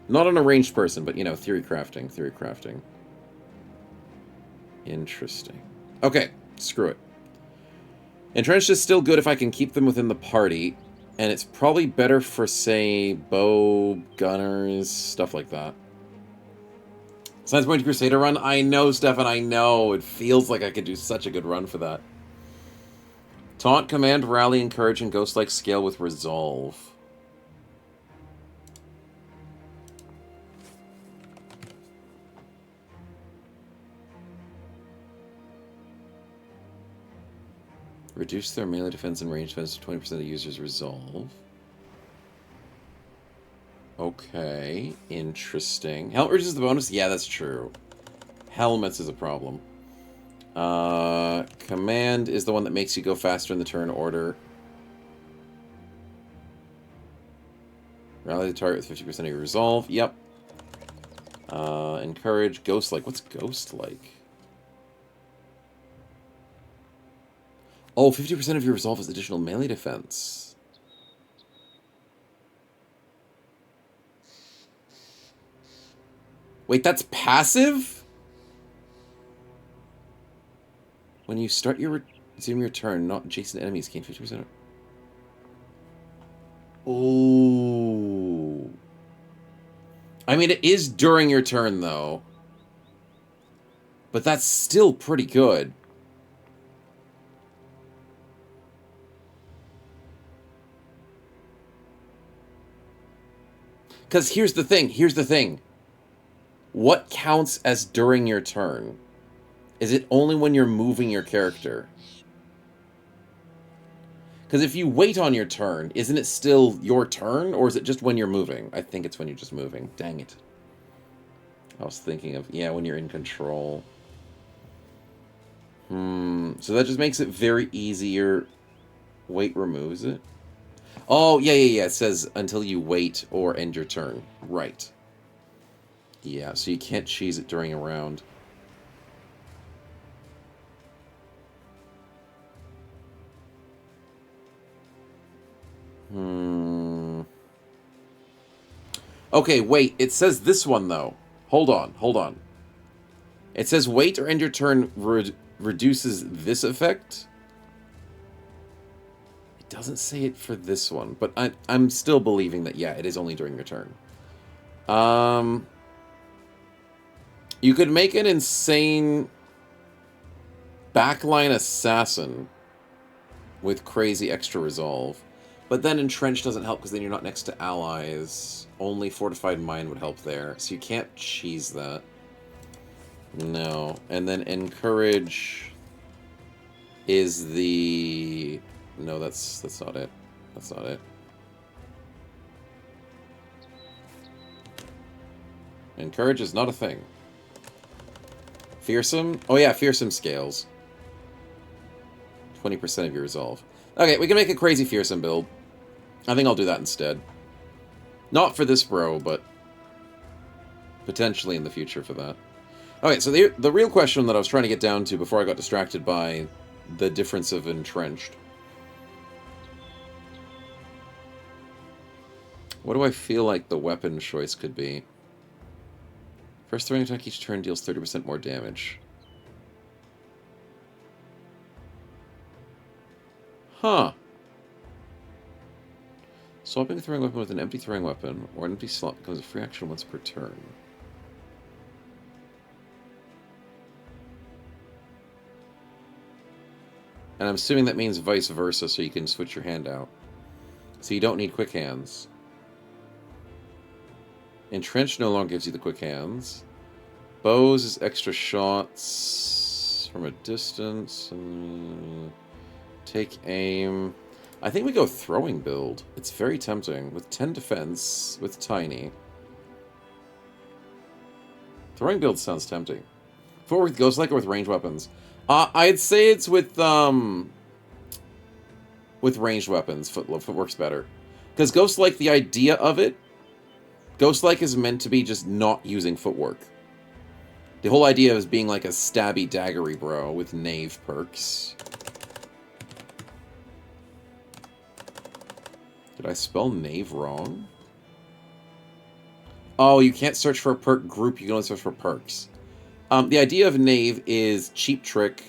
Not on a ranged person, but, you know, theory crafting. Interesting. Okay, screw it. Entrenched is still good if I can keep them within the party, and it's probably better for, say, bow, gunners, stuff like that. Science Point Crusader run? I know, Stefan, I know. It feels like I could do such a good run for that. Taunt, Command, Rally, Encourage, and Ghost-like scale with Resolve. Reduce their melee defense and range defense to 20% of the user's Resolve. Okay, interesting. Helmet reduces the bonus? Yeah, that's true. Helmets is a problem. Command is the one that makes you go faster in the turn order. Rally the target with 50% of your resolve. Yep. Encourage. Ghost-like. What's Ghost-like? Oh, 50% of your resolve is additional melee defense. Wait, that's passive? When you start resume your turn, not adjacent enemies gain 50%. Oh. I mean, it is during your turn, though. But that's still pretty good. Because here's the thing. What counts as during your turn? Is it only when you're moving your character? Because if you wait on your turn, isn't it still your turn? Or is it just when you're moving? I think it's when you're just moving. Dang it. I was thinking of, yeah, when you're in control. So that just makes it very easier. Wait removes it. Oh, yeah. It says until you wait or end your turn. Right. Yeah, so you can't cheese it during a round. Okay, wait. It says this one, though. Hold on. It says wait or end your turn reduces this effect. It doesn't say it for this one, but I'm still believing that, yeah, it is only during your turn. You could make an insane backline assassin with crazy extra resolve. But then Entrenched doesn't help because then you're not next to allies. Only Fortified Mind would help there. So you can't cheese that. No. And then Encourage is the... No, that's not it. That's not it. Encourage is not a thing. Fearsome? Oh yeah, Fearsome scales. 20% of your resolve. Okay, we can make a crazy Fearsome build. I think I'll do that instead. Not for this bro, but potentially in the future for that. Okay, so the real question that I was trying to get down to before I got distracted by the difference of Entrenched. What do I feel like the weapon choice could be? First throwing attack each turn deals 30% more damage. Huh. Swapping a throwing weapon with an empty throwing weapon, or an empty slot becomes a free action once per turn. And I'm assuming that means vice versa, so you can switch your hand out. So you don't need quick hands. Entrenched no longer gives you the quick hands. Bows is extra shots from a distance. Take aim. I think we go throwing build. It's very tempting. With 10 defense, with tiny. Throwing build sounds tempting. Footwork with Ghostlike or with ranged weapons? I'd say it's with ranged weapons. Footwork's better. Because Ghostlike, the idea of it, Ghostlike is meant to be just not using footwork. The whole idea is being like a stabby, daggery bro with knave perks. Did I spell knave wrong? Oh, you can't search for a perk group, you can only search for perks. The idea of knave is cheap trick,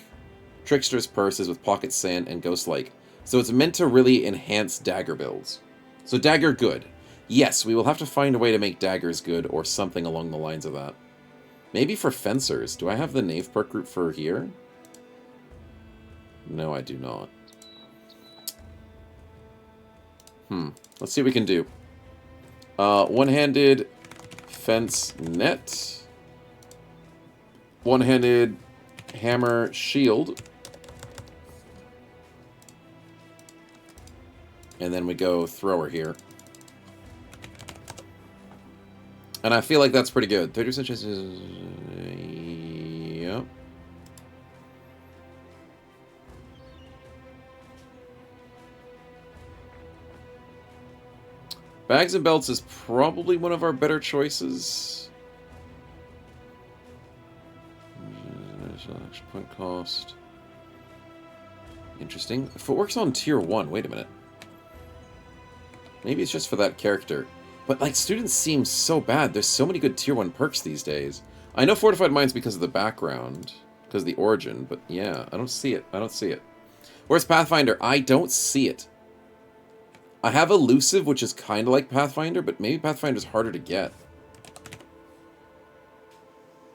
trickster's purses with pocket sand, and ghostlike. So it's meant to really enhance dagger builds. So dagger good. Yes, we will have to find a way to make daggers good or something along the lines of that. Maybe for fencers. Do I have the knave perk group for here? No, I do not. Let's see what we can do. One-handed fence net. One-handed hammer shield. And then we go thrower here. And I feel like that's pretty good. 30% chances. Yep. Bags and belts is probably one of our better choices. Action point cost. Interesting. Footwork's on tier 1. Wait a minute. Maybe it's just for that character. But, like, students seem so bad. There's so many good tier 1 perks these days. I know Fortified Mind's because of the background. Because of the origin. But, yeah, I don't see it. I don't see it. Where's Pathfinder? I don't see it. I have Elusive, which is kind of like Pathfinder, but maybe Pathfinder's harder to get.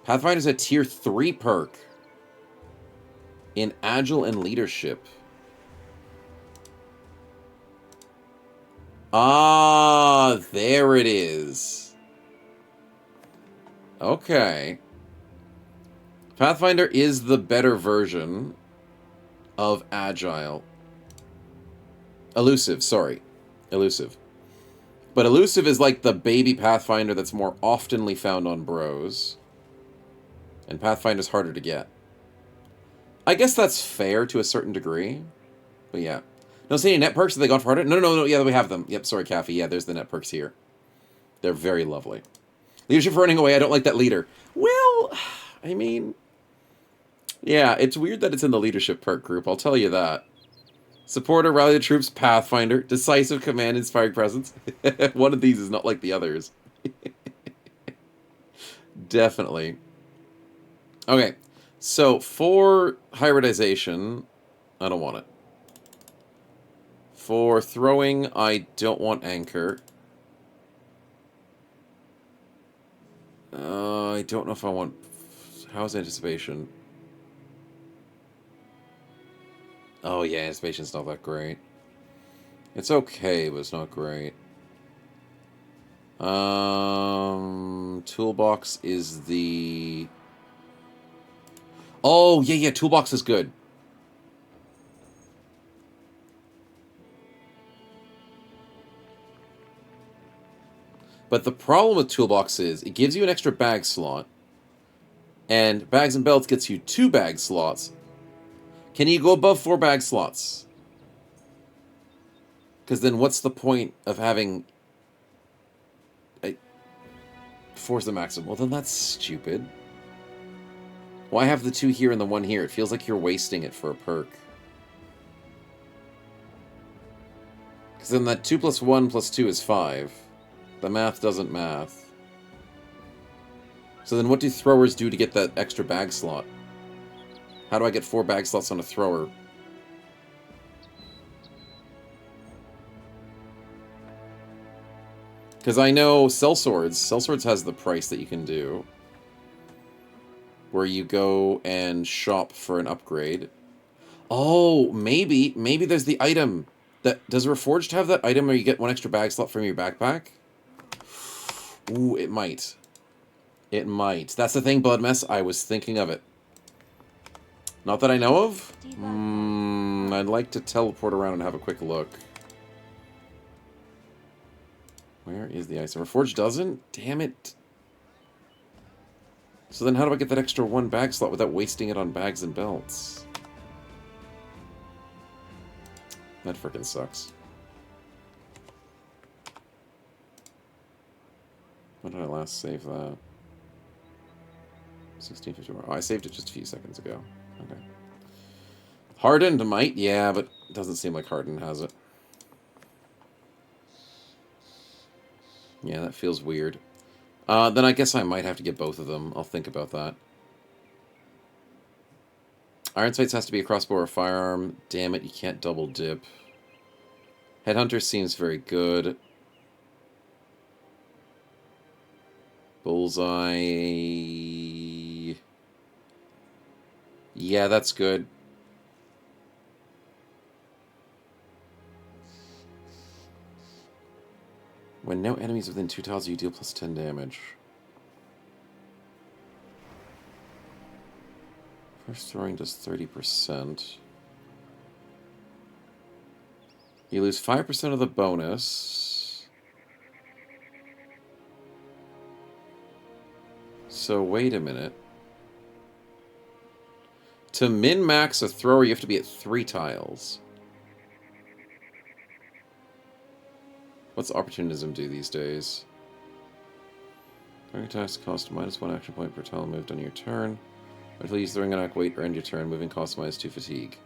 Pathfinder's a tier 3 perk. In Agile and Leadership. Ah, there it is. Okay. Pathfinder is the better version of Agile. Elusive, sorry. Elusive. But Elusive is like the baby Pathfinder that's more oftenly found on bros. And Pathfinder's harder to get. I guess that's fair to a certain degree. But yeah. No, see any net perks that they got for harder? No, yeah, we have them. Yep, sorry, Kathy. Yeah, there's the net perks here. They're very lovely. Leadership for running away. I don't like that leader. Well, I mean... Yeah, it's weird that it's in the leadership perk group, I'll tell you that. Supporter, rally the troops, Pathfinder, decisive command, inspiring presence. One of these is not like the others. Definitely. Okay, so for hybridization, I don't want it. For throwing, I don't want anchor. I don't know if I want... How's anticipation? Oh yeah, anticipation's not that great. It's okay, but it's not great. Toolbox is the... Oh, yeah, toolbox is good. But the problem with toolbox is it gives you an extra bag slot, and bags and belts gets you 2 bag slots. Can you go above 4 bag slots? Because then what's the point of having... 4's the maximum. Well, then that's stupid. Why have the 2 here and the 1 here? It feels like you're wasting it for a perk. Because then that 2 plus 1 plus 2 is 5. The math doesn't math. So then what do throwers do to get that extra bag slot? How do I get 4 bag slots on a thrower? Because I know Sellswords has the price that you can do. Where you go and shop for an upgrade. Oh, maybe there's the item. Does Reforged have that item where you get 1 extra bag slot from your backpack? Ooh, it might. It might. That's the thing, Bloodmess. I was thinking of it. Not that I know of. I'd like to teleport around and have a quick look. Where is the item? Reforged doesn't? Damn it. So then how do I get that extra 1 bag slot without wasting it on bags and belts? That frickin' sucks. When did I last save that? 16:51. Oh, I saved it just a few seconds ago. Okay. Hardened might, yeah, but it doesn't seem like Hardened has it. Yeah, that feels weird. Then I guess I might have to get both of them. I'll think about that. Iron Sights has to be a crossbow or a firearm. Damn it, you can't double dip. Headhunter seems very good. Bullseye... Yeah, that's good. When no enemies within 2 tiles, you deal plus 10 damage. First throwing does 30%. You lose 5% of the bonus. So wait a minute. To min-max a thrower, you have to be at 3 tiles. What's opportunism do these days? Target attacks cost -1 action point per tile moved on your turn. Until you use the ring on act, wait or end your turn. Moving cost -2 fatigue.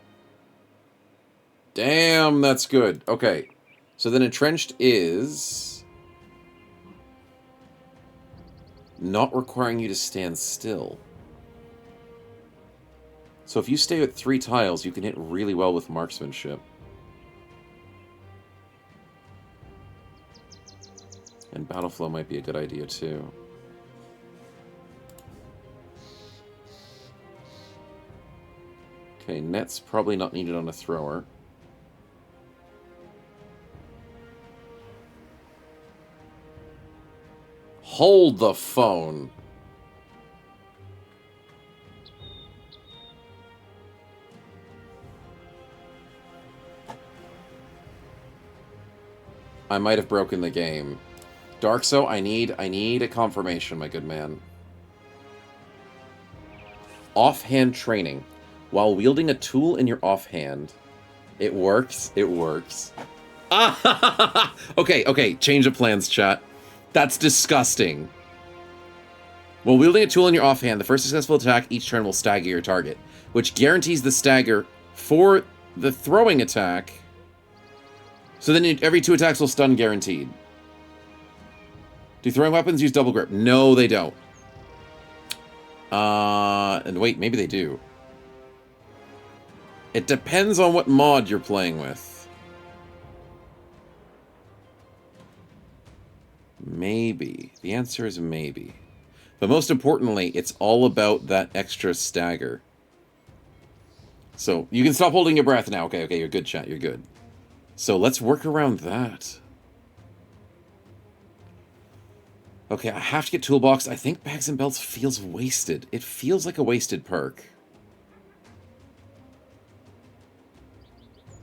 Damn, that's good. Okay. So then entrenched is... not requiring you to stand still. So if you stay at 3 tiles, you can hit really well with marksmanship. And battle flow might be a good idea too. Okay, net's probably not needed on a thrower. Hold the phone. I might have broken the game. Darkso, I need a confirmation, my good man. Offhand training. While wielding a tool in your offhand. It works. It works. Ah, okay. Change of plans, chat. That's disgusting. While wielding a tool in your offhand, the first successful attack each turn will stagger your target, which guarantees the stagger for the throwing attack. So then every 2 attacks will stun guaranteed. Do throwing weapons use double grip? No, they don't. And wait, maybe they do. It depends on what mod you're playing with. Maybe. The answer is maybe. But most importantly, it's all about that extra stagger. So, you can stop holding your breath now. Okay, you're good, chat. You're good. So, let's work around that. Okay, I have to get toolbox. I think bags and belts feels wasted. It feels like a wasted perk.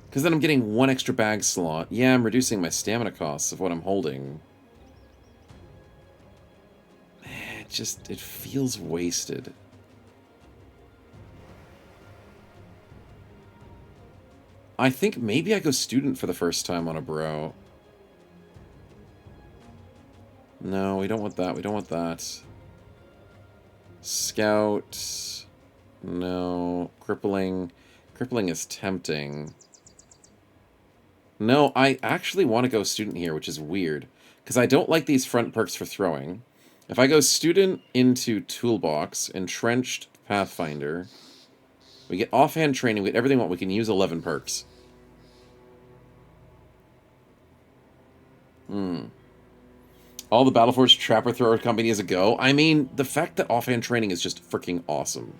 Because then I'm getting 1 extra bag slot. Yeah, I'm reducing my stamina costs of what I'm holding. It feels wasted. I think maybe I go student for the first time on a bro. No, we don't want that. We don't want that. Scout. No. Crippling. Crippling is tempting. No, I actually want to go student here, which is weird. Because I don't like these front perks for throwing. If I go student into toolbox, entrenched pathfinder, we get offhand training, we get everything we want. We can use 11 perks. All the Battleforge Trapper Thrower Company is a go. I mean, the fact that offhand training is just freaking awesome.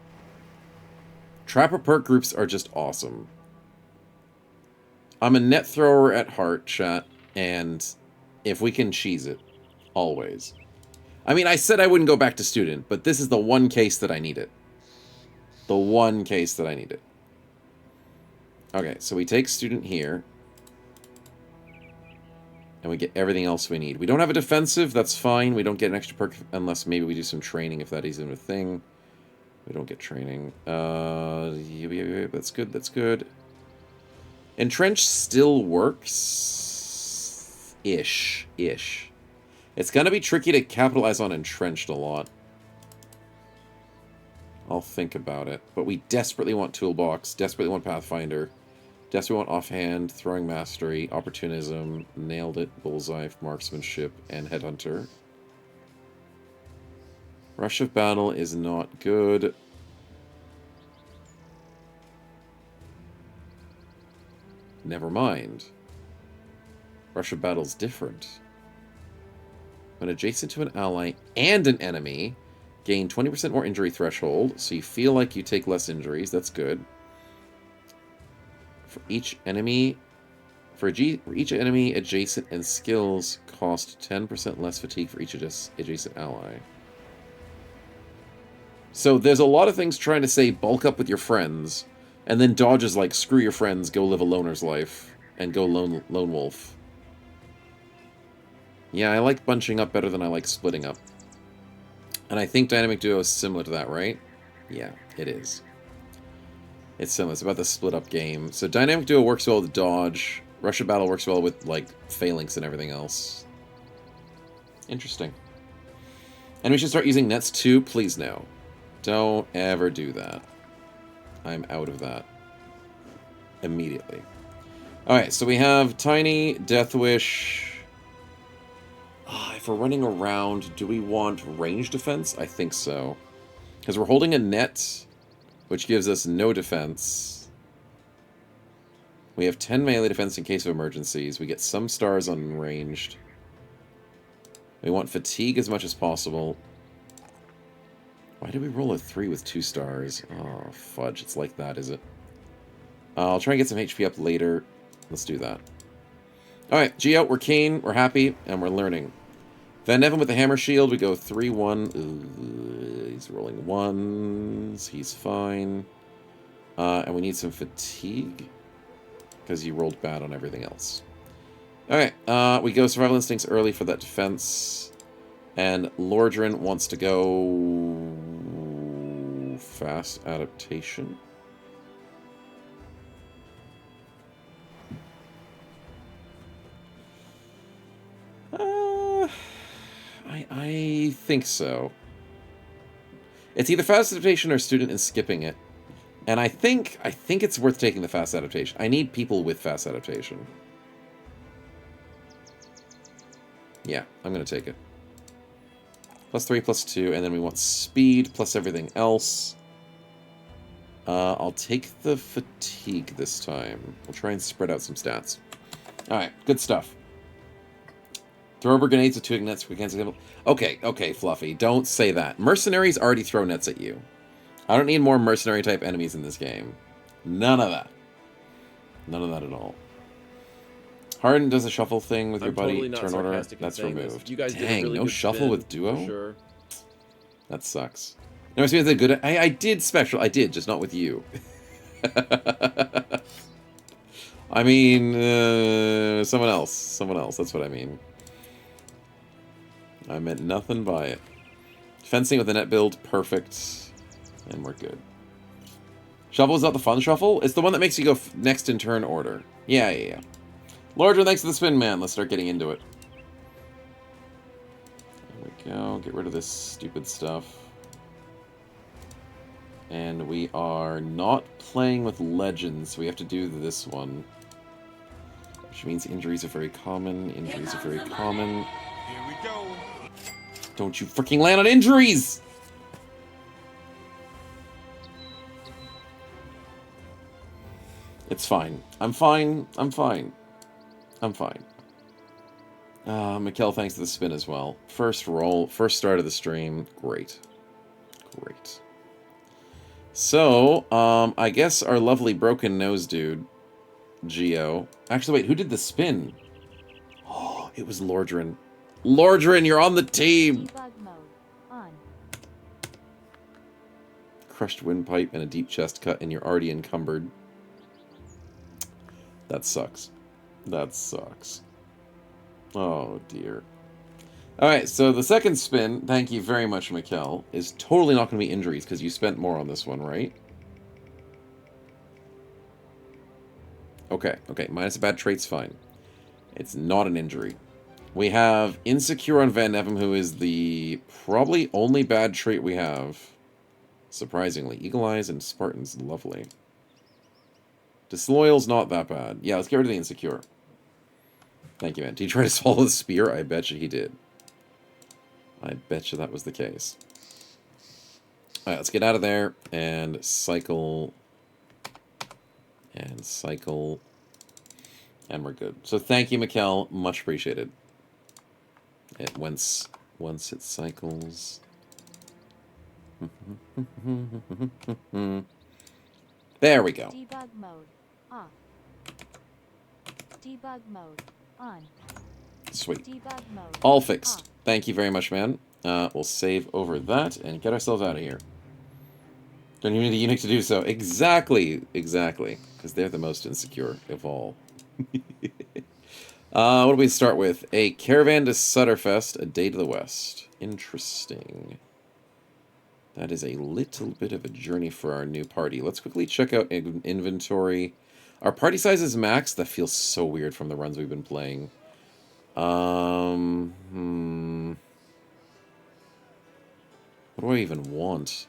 Trapper perk groups are just awesome. I'm a net thrower at heart, chat, and if we can cheese it, always. I mean, I said I wouldn't go back to student, but this is the one case that I need it. The one case that I need it. Okay, so we take student here. And we get everything else we need. We don't have a defensive, that's fine. We don't get an extra perk unless maybe we do some training, if that isn't a thing. We don't get training. That's good, that's good. Entrench still works. Ish. It's gonna be tricky to capitalize on entrenched a lot. I'll think about it. But we desperately want toolbox, desperately want pathfinder, desperately want offhand, throwing mastery, opportunism, nailed it, bullseye, marksmanship, and headhunter. Rush of battle is not good. Never mind. Rush of battle is different. When adjacent to an ally and an enemy, gain 20% more injury threshold, so you feel like you take less injuries. That's good. For each enemy, adjacent and skills cost 10% less fatigue for each adjacent ally. So there's a lot of things trying to say bulk up with your friends, and then Dodge is like, screw your friends, go live a loner's life, and go lone wolf. Yeah, I like bunching up better than I like splitting up. And I think Dynamic Duo is similar to that, right? Yeah, it is. It's similar. It's about the split up game. So Dynamic Duo works well with Dodge. Rush of Battle works well with, like, Phalanx and everything else. Interesting. And we should start using nets too? Please no. Don't ever do that. I'm out of that. Immediately. Alright, so we have Tiny, Death Wish. If we're running around, do we want range defense? I think so. Because we're holding a net, which gives us no defense. We have 10 melee defense in case of emergencies. We get some stars on ranged. We want fatigue as much as possible. Why did we roll a 3 with 2 stars? Oh, fudge. It's like that, is it? I'll try and get some HP up later. Let's do that. Alright, G out. We're keen, we're happy, and we're learning. Van Neven with the hammer shield. We go 3-1. He's rolling ones. He's fine. And we need some fatigue. Because he rolled bad on everything else. Alright, we go Survival Instincts early for that defense. And Lordran wants to go... Fast Adaptation. I think so. It's either Fast Adaptation or Student and skipping it. And I think it's worth taking the Fast Adaptation. I need people with Fast Adaptation. Yeah, I'm going to take it. +3, +2, and then we want speed plus everything else. I'll take the fatigue this time. We'll try and spread out some stats. Alright, good stuff. Throw over grenades with 2 ignites. We can't see them. Okay, Fluffy. Don't say that. Mercenaries already throw nets at you. I don't need more mercenary-type enemies in this game. None of that. None of that at all. Harden does a shuffle thing with your buddy. Totally not Turn order. sarcastic in That's saying removed. this. You guys did a Dang, really no good shuffle spin, with duo? for sure. That sucks. No, it's because they're good. I did special. I did, just not with you. I mean, someone else. Someone else. That's what I mean. I meant nothing by it. Fencing with a net build, perfect. And we're good. Shuffle is not the fun shuffle? It's the one that makes you go next in turn order. Yeah. Lordra, thanks for the spin, man. Let's start getting into it. There we go. Get rid of this stupid stuff. And we are not playing with legends, so we have to do this one. Which means injuries are very common. Injuries are very common. Here we go. Don't you freaking land on injuries! It's fine. I'm fine. I'm fine. I'm fine. Mikkel, thanks for the spin as well. First roll. First start of the stream. Great. Great. So, I guess our lovely broken nose dude, Geo. Actually, wait, who did the spin? Oh, it was Lordran. Lordran, you're on the team! Debug mode on. Crushed windpipe and a deep chest cut, and you're already encumbered. That sucks. That sucks. Oh, dear. Alright, so the second spin, thank you very much, Mikkel, is totally not going to be injuries, because you spent more on this one, right? Okay, minus a bad trait's fine. It's not an injury. We have Insecure on Van Neven, who is the probably only bad trait we have. Surprisingly. Eagle Eyes and Spartan's lovely. Disloyal's not that bad. Yeah, let's get rid of the Insecure. Thank you, man. Did he try to swallow the spear? I bet you he did. I bet you that was the case. Alright, let's get out of there and cycle. And cycle. And we're good. So thank you, Mikkel. Much appreciated. Once it cycles. There we go. Debug mode off. Debug mode on. Sweet. Debug mode All fixed. off. Thank you very much, man. We'll save over that and get ourselves out of here. Don't even need a eunuch to do so. Exactly. Because they're the most insecure of all. What do we start with? A caravan to Sutterfest, a day to the west. Interesting. That is a little bit of a journey for our new party. Let's quickly check out inventory. Our party size is max. That feels so weird from the runs we've been playing. What do I even want?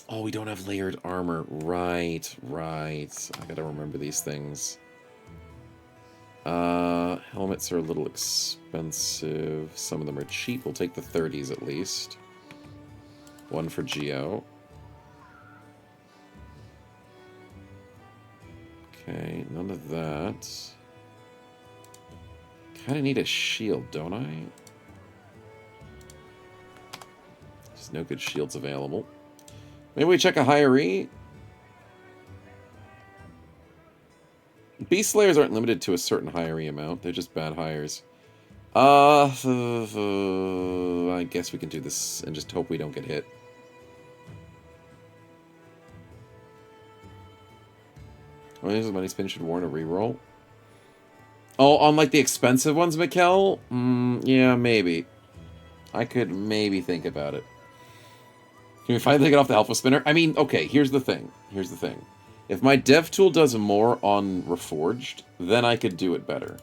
Oh, we don't have layered armor. Right. I gotta remember these things. Helmets are a little expensive. Some of them are cheap. We'll take the 30s at least. One for Geo. Okay, none of that. Kinda need a shield, don't I? There's no good shields available. Maybe we check a hiree? Beast Slayers aren't limited to a certain hiree amount. They're just bad hires. I guess we can do this and just hope we don't get hit. When is the money spin should warrant a reroll? Oh, on like the expensive ones, Mikkel? Yeah, maybe. I could maybe think about it. Can we finally get off the Alpha Spinner? I mean, okay, here's the thing. Here's the thing. If my dev tool does more on Reforged, then I could do it better.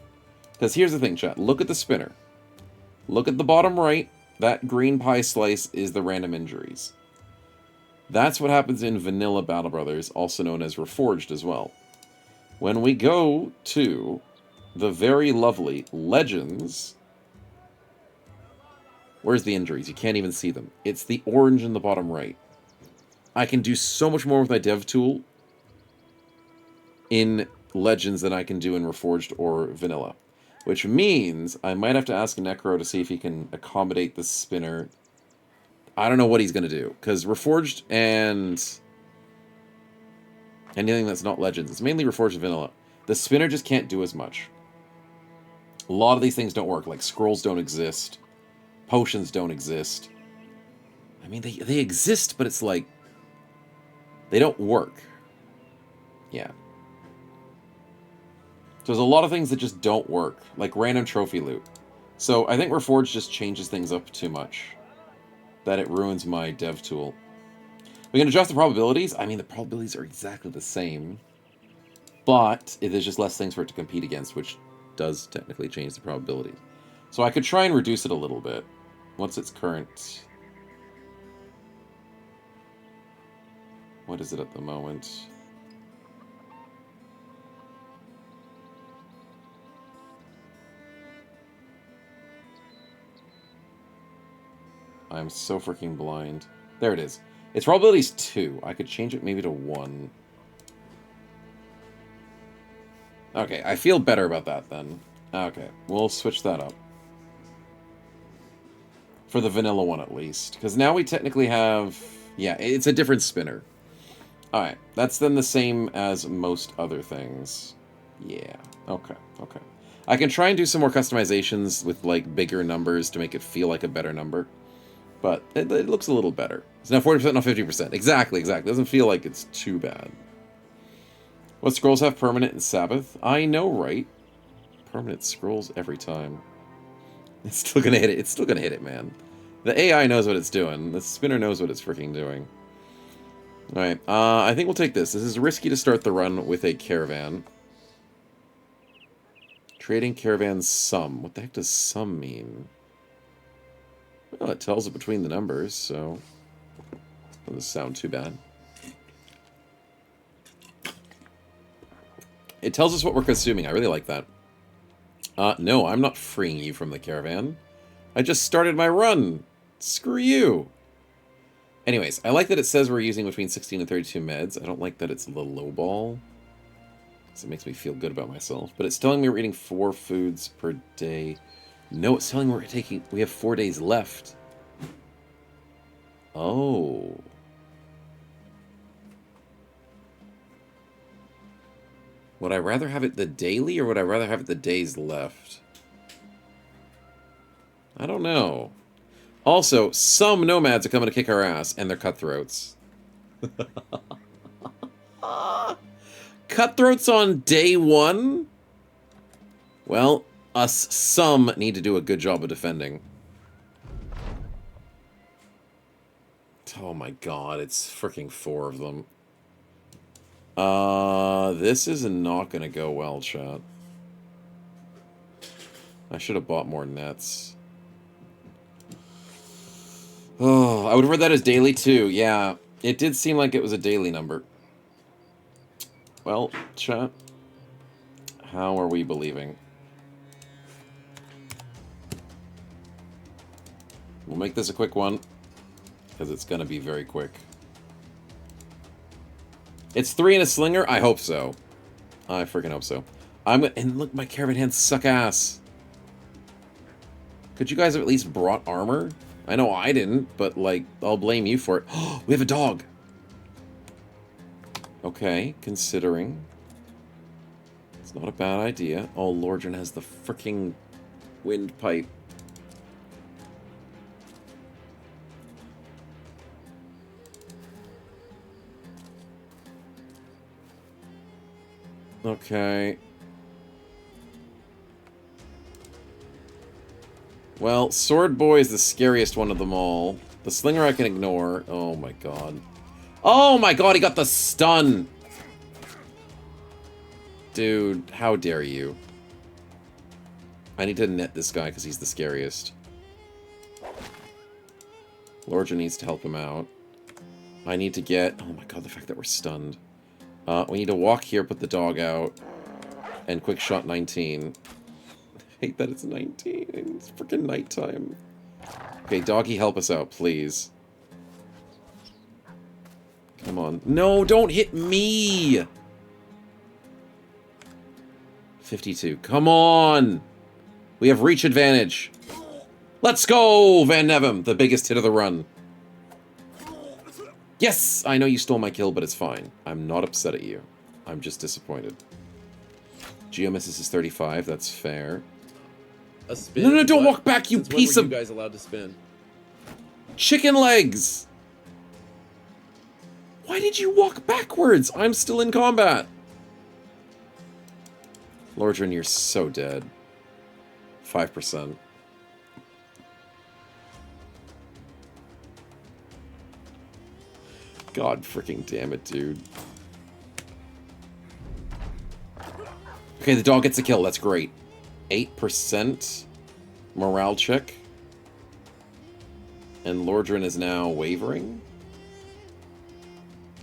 Because here's the thing, chat. Look at the spinner. Look at the bottom right. That green pie slice is the random injuries. That's what happens in Vanilla Battle Brothers, also known as Reforged as well. When we go to the very lovely Legends, where's the injuries? You can't even see them. It's the orange in the bottom right. I can do so much more with my dev tool in Legends than I can do in Reforged or Vanilla. Which means I might have to ask Necro to see if he can accommodate the spinner. I don't know what he's going to do. Because Reforged and anything that's not Legends, it's mainly Reforged and Vanilla. The spinner just can't do as much. A lot of these things don't work. Like scrolls don't exist. Potions don't exist. I mean, they exist, but it's like they don't work. Yeah. So there's a lot of things that just don't work, like random trophy loot. So I think Reforged just changes things up too much, that it ruins my dev tool. We can adjust the probabilities. I mean, the probabilities are exactly the same, but there's just less things for it to compete against, which does technically change the probability. So I could try and reduce it a little bit. What's its current? What is it at the moment? I'm so freaking blind. There it is. Its probability is 2. I could change it maybe to 1. Okay, I feel better about that then. Okay, we'll switch that up. For the vanilla one at least. Because now we technically have... Yeah, it's a different spinner. Alright, that's then the same as most other things. Yeah, okay, okay. I can try and do some more customizations with like bigger numbers to make it feel like a better number. But it looks a little better. It's now 40%, not 50%. Exactly, exactly. It doesn't feel like it's too bad. What scrolls have permanent and Sabbath? I know, right? Permanent scrolls every time. It's still gonna hit it. It's still gonna hit it, man. The AI knows what it's doing. The spinner knows what it's freaking doing. Alright, I think we'll take this. This is risky to start the run with a Caravan. Trading Caravan sum. What the heck does sum mean? Well, it tells it between the numbers, so... Doesn't sound too bad. It tells us what we're consuming. I really like that. No, I'm not freeing you from the Caravan. I just started my run. Screw you. Anyways, I like that it says we're using between 16 and 32 meds. I don't like that it's the low ball, because it makes me feel good about myself. But it's telling me we're eating 4 foods per day. No, it's telling me we have 4 days left. Oh. Would I rather have it the daily, or would I rather have it the days left? I don't know. Also, some nomads are coming to kick our ass, and they're cutthroats. Cutthroats on day 1? Well, us some need to do a good job of defending. Oh my god, it's freaking 4 of them. This is not gonna go well, chat. I should have bought more nets. Oh, I would have read that as daily too. Yeah, it did seem like it was a daily number. Well, chat, how are we believing? We'll make this a quick one, because it's going to be very quick. It's 3 and a slinger? I hope so. I freaking hope so. And look, my Caravan hands suck ass. Could you guys have at least brought armor? I know I didn't, but, like, I'll blame you for it. Oh, we have a dog! Okay, considering. It's not a bad idea. Oh, Lordran has the freaking Windpipe. Okay. Well, Sword Boy is the scariest one of them all. The Slinger I can ignore. Oh my god. Oh my god, he got the stun! Dude, how dare you. I need to net this guy because he's the scariest. Lordra needs to help him out. I need to get... Oh my god, the fact that we're stunned. We need to walk here, put the dog out, and quick shot 19. I hate that it's 19. It's freaking nighttime. Okay, doggy, help us out, please. Come on. No, don't hit me! 52. Come on! We have reach advantage. Let's go, Van Nevem, the biggest hit of the run. Yes! I know you stole my kill, but it's fine. I'm not upset at you. I'm just disappointed. Geo misses his 35, that's fair. A spin? No, don't What? walk back, you Since piece when of... were you guys allowed to spin? Chicken legs! Why did you walk backwards? I'm still in combat. Lordran, you're so dead. 5%. God freaking damn it, dude. Okay, the dog gets a kill. That's great. 8% morale check. And Lordran is now wavering.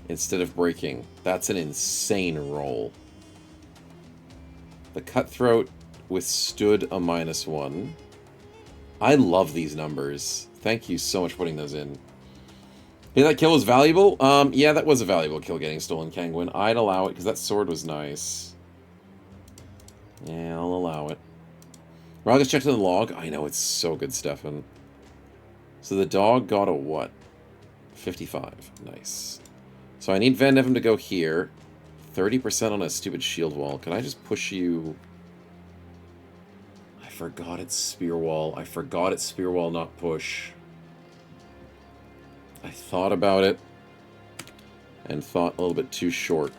Instead of breaking. That's an insane roll. The Cutthroat withstood a -1. I love these numbers. Thank you so much for putting those in. Hey, that kill was valuable? Yeah, that was a valuable kill getting stolen, Kangwin. I'd allow it, because that sword was nice. Yeah, I'll allow it. Well, I'll just check to the log. I know, it's so good, Stefan. So the dog got a what? 55. Nice. So I need Van Nevem to go here. 30% on a stupid shield wall. Can I just push you... I forgot it's spear wall. I forgot it's spear wall, not push. I thought about it. And thought a little bit too short.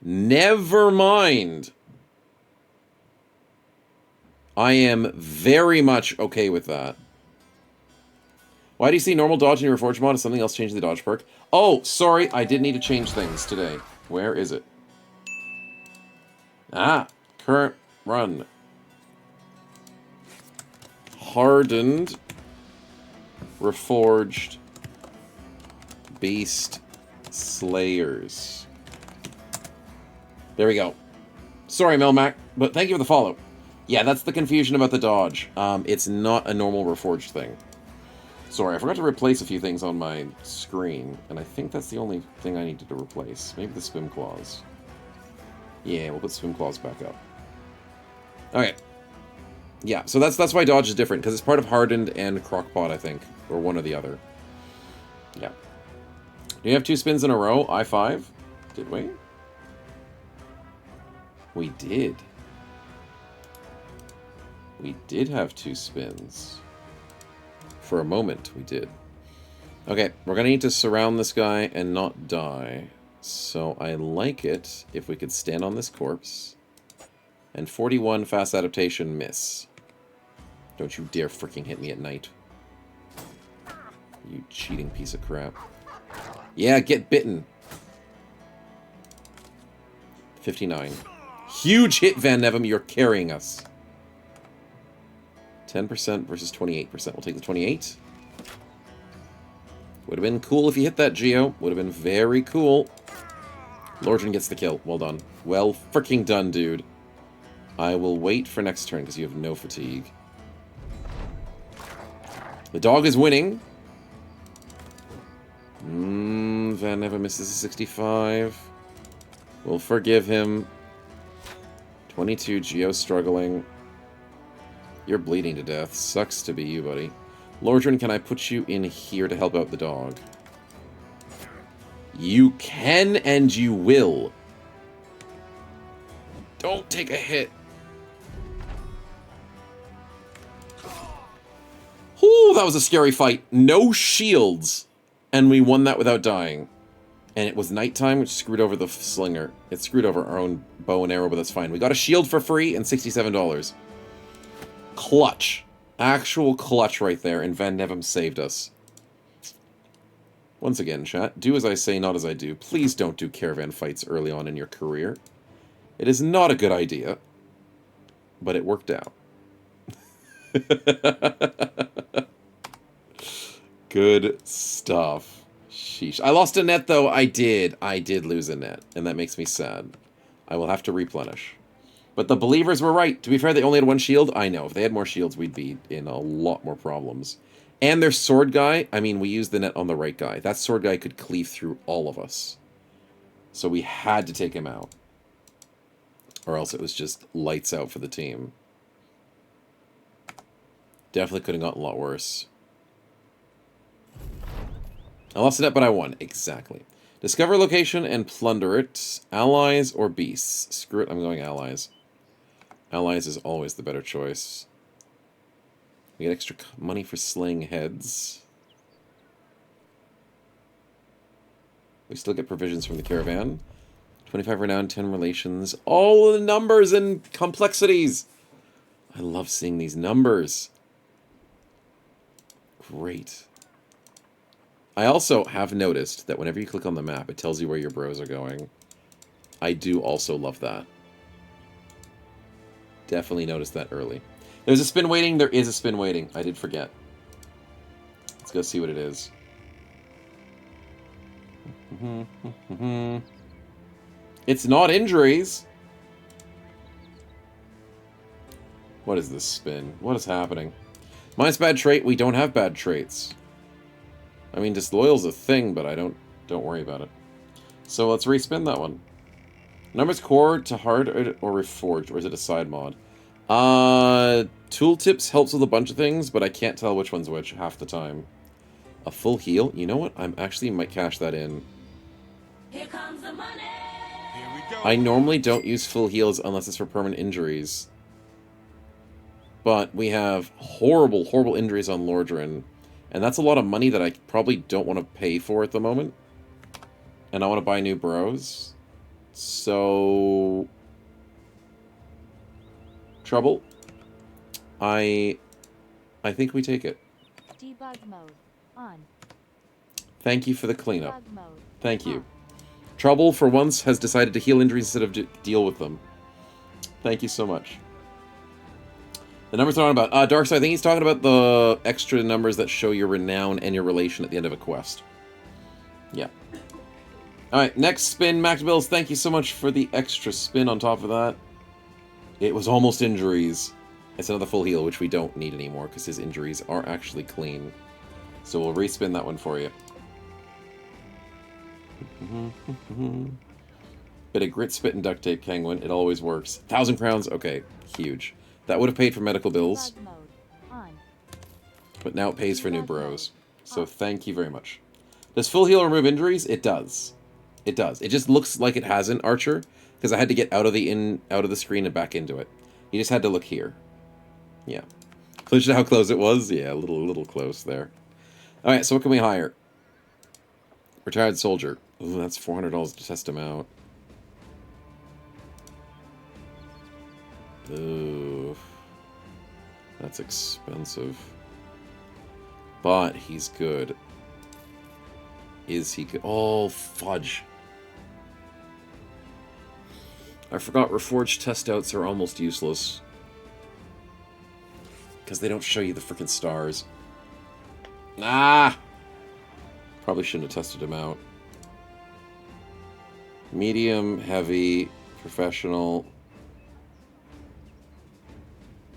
Never mind. I am very much okay with that. Why do you see normal dodge in your Reforged mod? Is something else changing the dodge perk? Oh, sorry, I did need to change things today. Where is it? Ah, current run. Hardened, Reforged, Beast, Slayers. There we go. Sorry, Melmac, but thank you for the follow. Yeah, that's the confusion about the dodge. It's not a normal Reforged thing. Sorry, I forgot to replace a few things on my screen, and I think that's the only thing I needed to replace. Maybe the swim claws. Yeah, we'll put swim claws back up. Okay. Yeah, so that's why dodge is different, because it's part of Hardened and Crockpot, I think. Or one or the other. Yeah. Do you have 2 spins in a row? I5? Did we? We did. We did have 2 spins. For a moment, we did. Okay, we're gonna need to surround this guy and not die. So I like it if we could stand on this corpse. And 41 fast adaptation miss. Don't you dare freaking hit me at night. You cheating piece of crap. Yeah, get bitten. 59. Huge hit, Van Nevem. You're carrying us. 10% versus 28%. We'll take the 28. Would have been cool if you hit that, Geo. Would have been very cool. Lordran gets the kill. Well done. Well freaking done, dude. I will wait for next turn because you have no fatigue. The dog is winning. Van Nevem misses a 65. We'll forgive him. 22, Geo struggling. You're bleeding to death. Sucks to be you, buddy. Lordran, can I put you in here to help out the dog? You can and you will. Don't take a hit. Ooh, that was a scary fight. No shields. And we won that without dying. And it was nighttime, which screwed over the slinger. It screwed over our own bow and arrow, but that's fine. We got a shield for free and $67. Clutch. Actual clutch right there, and Van Nevem saved us. Once again, chat, do as I say, not as I do. Please don't do caravan fights early on in your career. It is not a good idea, but it worked out. Good stuff. Sheesh. I lost a net, though. I did. I did lose a net, and that makes me sad. I will have to replenish. But the believers were right. To be fair, they only had one shield. I know. If they had more shields, we'd be in a lot more problems. And their sword guy, I mean, we used the net on the right guy. That sword guy could cleave through all of us. So we had to take him out. Or else it was just lights out for the team. Definitely could have gotten a lot worse. I lost a net, but I won. Exactly. Discover location and plunder it. Allies or beasts? Screw it, I'm going allies. Allies is always the better choice. We get extra money for slaying heads. We still get provisions from the caravan. 25 renown, 10 relations. All the numbers and complexities. I love seeing these numbers. Great. I also have noticed that whenever you click on the map, it tells you where your bros are going. I do also love that. Definitely noticed that early. There's a spin waiting. There is a spin waiting. I did forget. Let's go see what it is. It's not injuries. What is this spin? What is happening? Minus bad trait. We don't have bad traits. I mean, disloyal's a thing, but don't worry about it. So let's respin that one. Numbers core to hard or reforged, or is it a side mod? Tooltips helps with a bunch of things, but I can't tell which one's which half the time. A full heal? You know what? I'm actually might cash that in. Here comes the money. Here we go. I normally don't use full heals unless it's for permanent injuries. But we have horrible, horrible injuries on Lordran. And that's a lot of money that I probably don't want to pay for at the moment. And I want to buy new bros. So... Trouble. I think we take it. Debug mode on. Thank you for the cleanup. Debug mode. Thank you. off. Trouble, for once, has decided to heal injuries instead of deal with them. Thank you so much. The numbers they're on about. Darkside, I think he's talking about the extra numbers that show your renown and your relation at the end of a quest. Yeah. Alright, next spin. Max Bills, thank you so much for the extra spin on top of that. It was almost injuries. It's another full heal, which we don't need anymore, because his injuries are actually clean. So we'll respin that one for you. Bit of grit, spit, and duct tape, Penguin. It always works. 1,000 crowns? Okay, huge. That would have paid for medical bills, Debug mode on. but now it pays for new bros. So thank you very much. Does full heal remove injuries? It does. It does. It just looks like it hasn't, Archer, because I had to get out of the screen and back into it. You just had to look here. Yeah. Flinched at how close it was? Yeah, a little close there. Alright, so what can we hire? Retired soldier. Ooh, that's $400 to test him out. Ooh. That's expensive. But he's good. Is he good? Oh, fudge. I forgot Reforged test outs are almost useless. Because they don't show you the freaking stars. Ah! Probably shouldn't have tested him out. Medium, heavy, professional.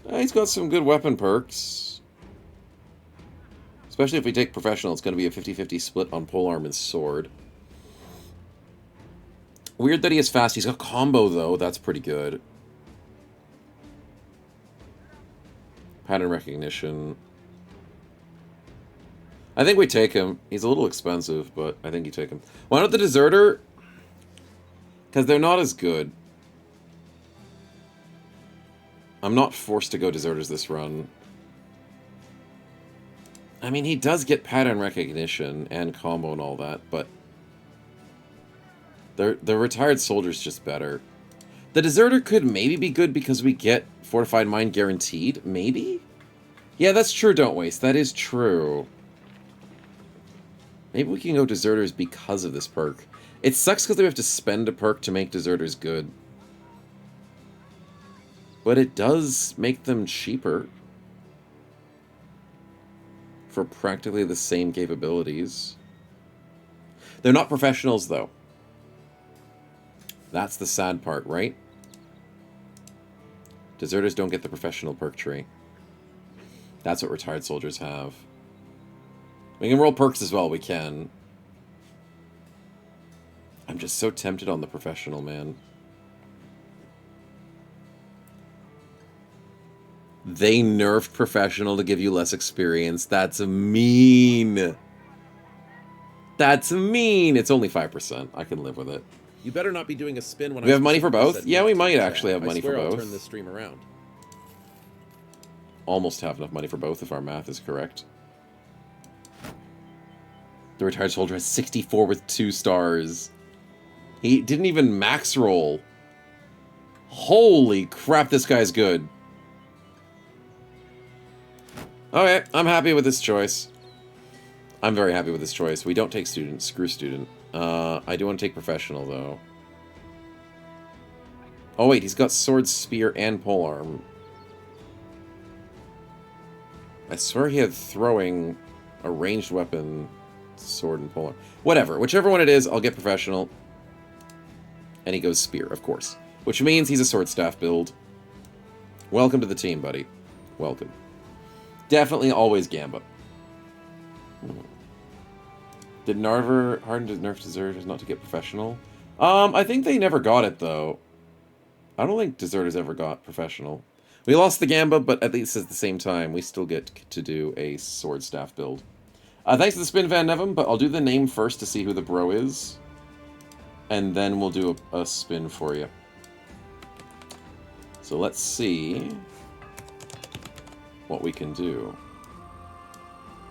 He's got some good weapon perks. Especially if we take professional, it's going to be a 50-50 split on polearm and sword. Weird that he is fast. He's got combo, though. That's pretty good. Pattern recognition. I think we take him. He's a little expensive, but I think you take him. Why not the Deserter? Because they're not as good. I'm not forced to go Deserters this run. I mean, he does get pattern recognition and combo and all that, but the Retired Soldier's just better. The Deserter could maybe be good because we get Fortified Mind guaranteed, maybe? Yeah, that's true, Don't Waste. That is true. Maybe we can go Deserters because of this perk. It sucks because we have to spend a perk to make Deserters good. But it does make them cheaper. For practically the same capabilities. They're not professionals, though. That's the sad part, right? Deserters don't get the professional perk tree. That's what Retired Soldiers have. We can roll perks as well, we can. I'm just so tempted on the professional, man. They nerfed professional to give you less experience. That's mean. That's mean. It's only 5%. I can live with it. You better not be doing a spin when We have money for both? Yeah, we might actually have money for I'll both. turn this stream around. Almost have enough money for both if our math is correct. The Retired Soldier has 64 with 2 stars. He didn't even max roll. Holy crap, this guy's good. Okay, I'm happy with this choice. I'm very happy with this choice. We don't take student. Screw student. I do want to take professional, though. Oh, wait, he's got sword, spear, and polearm. I swear he had throwing, a ranged weapon, sword, and polearm. Whatever. Whichever one it is, I'll get professional. And he goes spear, of course. Which means he's a sword staff build. Welcome to the team, buddy. Welcome. Definitely always Gamba. Did Hardened nerf Deserters not to get professional? I think they never got it, though. I don't think Deserters ever got professional. We lost the Gamba, but at least at the same time, we still get to do a sword staff build. Thanks to the spin, Van Nevem, but I'll do the name first to see who the bro is. And then we'll do a spin for you. So let's see what we can do.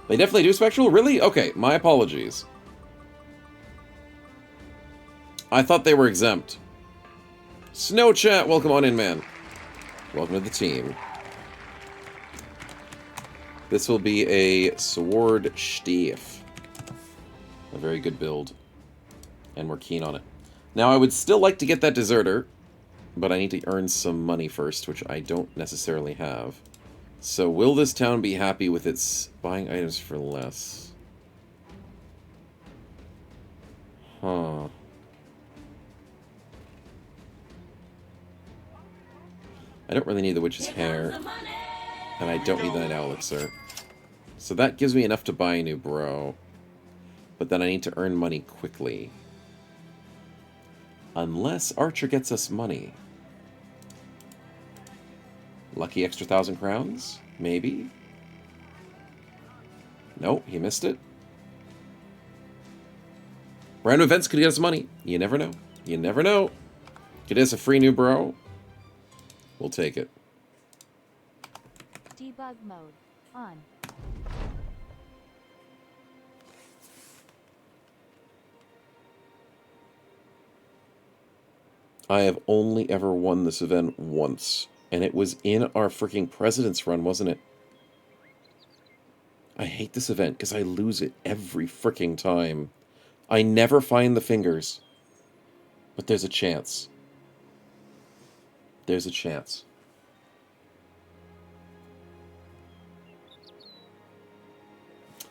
They definitely do Spectral? Really? Okay, my apologies. I thought they were exempt. Snow Chat, welcome on in, man. Welcome to the team. This will be a Sword Staff. A very good build. And we're keen on it. Now, I would still like to get that Deserter, but I need to earn some money first, which I don't necessarily have. So, will this town be happy with its buying items for less? Huh. I don't really need the Witch's Hair. And I don't need the Night Owl Elixir. So that gives me enough to buy a new bro. But then I need to earn money quickly. Unless Archer gets us money. Lucky extra 1,000 crowns? Maybe? Nope, he missed it. Random events could get us money. You never know. You never know. Get us a free new bro. We'll take it. Debug mode on. I have only ever won this event once. And it was in our freaking President's Run, wasn't it? I hate this event because I lose it every freaking time. I never find the fingers. But there's a chance. There's a chance.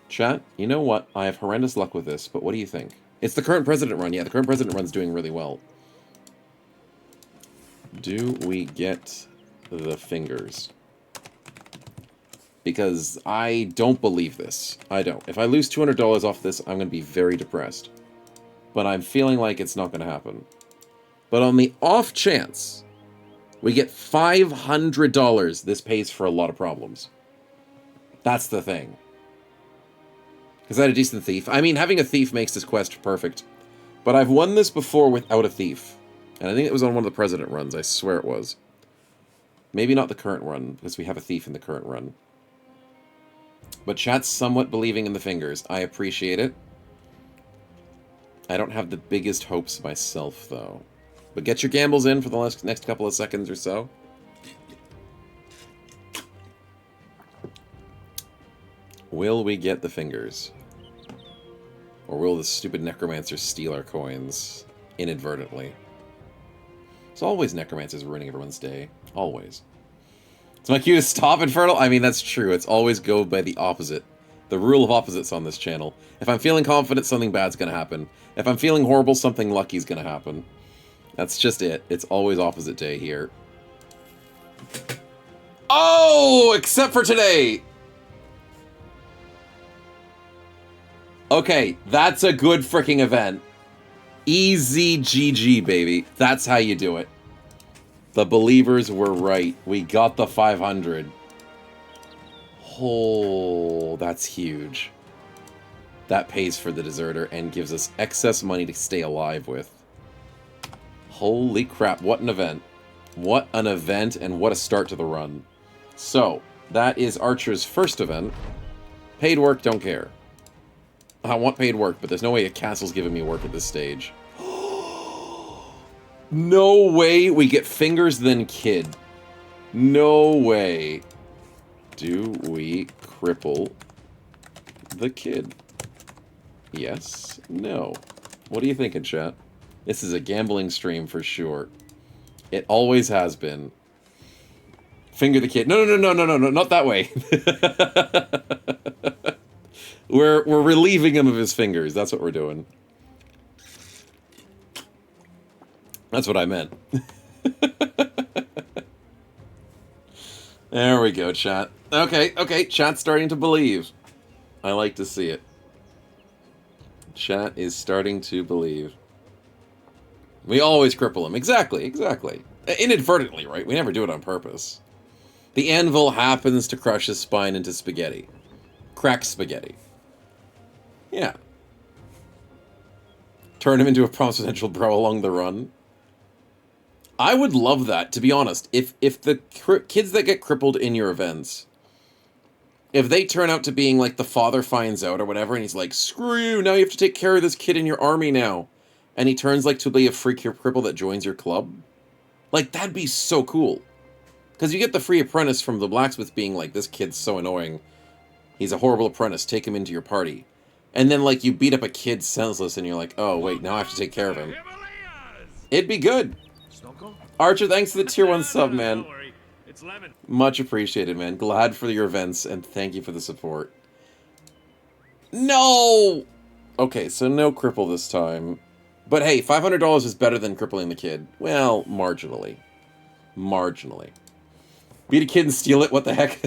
Chat, you know what? I have horrendous luck with this, but what do you think? It's the current President Run. Yeah, the current President Run's doing really well. Do we get the fingers? Because I don't believe this. I don't. If I lose $200 off this, I'm going to be very depressed. But I'm feeling like it's not going to happen. But on the off chance we get $500, this pays for a lot of problems. That's the thing. Is that a decent thief? I mean, having a thief makes this quest perfect. But I've won this before without a thief. And I think it was on one of the President runs. I swear it was. Maybe not the current run, because we have a thief in the current run. But chat's somewhat believing in the fingers. I appreciate it. I don't have the biggest hopes myself, though. But get your gambles in for the next couple of seconds or so. Will we get the fingers? Or will the stupid necromancer steal our coins inadvertently? It's always necromancers ruining everyone's day. Always. It's my cue to stop, Infernal? I mean, that's true. It's always go by the opposite. The rule of opposites on this channel. If I'm feeling confident, something bad's gonna happen. If I'm feeling horrible, something lucky's gonna happen. That's just it. It's always opposite day here. Oh! Except for today! Okay, that's a good freaking event. Easy GG, baby. That's how you do it. The believers were right. We got the 500. Oh, that's huge. That pays for the deserter and gives us excess money to stay alive with. Holy crap, what an event. What an event and what a start to the run. So, that is Archer's first event. Paid work, don't care. I want paid work, but there's no way a castle's giving me work at this stage. No way we get fingers then kid. No way do we cripple the kid. Yes? No. What are you thinking, chat? This is a gambling stream for sure. It always has been. Finger the kid. No, not that way. We're relieving him of his fingers. That's what we're doing. That's what I meant. There we go, chat. Okay, chat's starting to believe. I like to see it. Chat is starting to believe. We always cripple him. Exactly. Inadvertently, right? We never do it on purpose. The anvil happens to crush his spine into spaghetti. Crack spaghetti. Yeah. Turn him into a presidential bro along the run. I would love that, to be honest. If the kids that get crippled in your events, if they turn out to being like the father finds out or whatever, and he's like, screw you, now you have to take care of this kid in your army now. And he turns like to be a free cripple that joins your club. Like, that'd be so cool. Because you get the free apprentice from the blacksmith being like, this kid's so annoying. He's a horrible apprentice, take him into your party. And then like you beat up a kid senseless and you're like, oh wait, now I have to take care of him. It'd be good. Archer, thanks for the tier 1 sub, man. It's lemon. Much appreciated, man. Glad for your events, and thank you for the support. No! Okay, so no cripple this time. But hey, $500 is better than crippling the kid. Well, marginally. Marginally. Beat a kid and steal it? What the heck?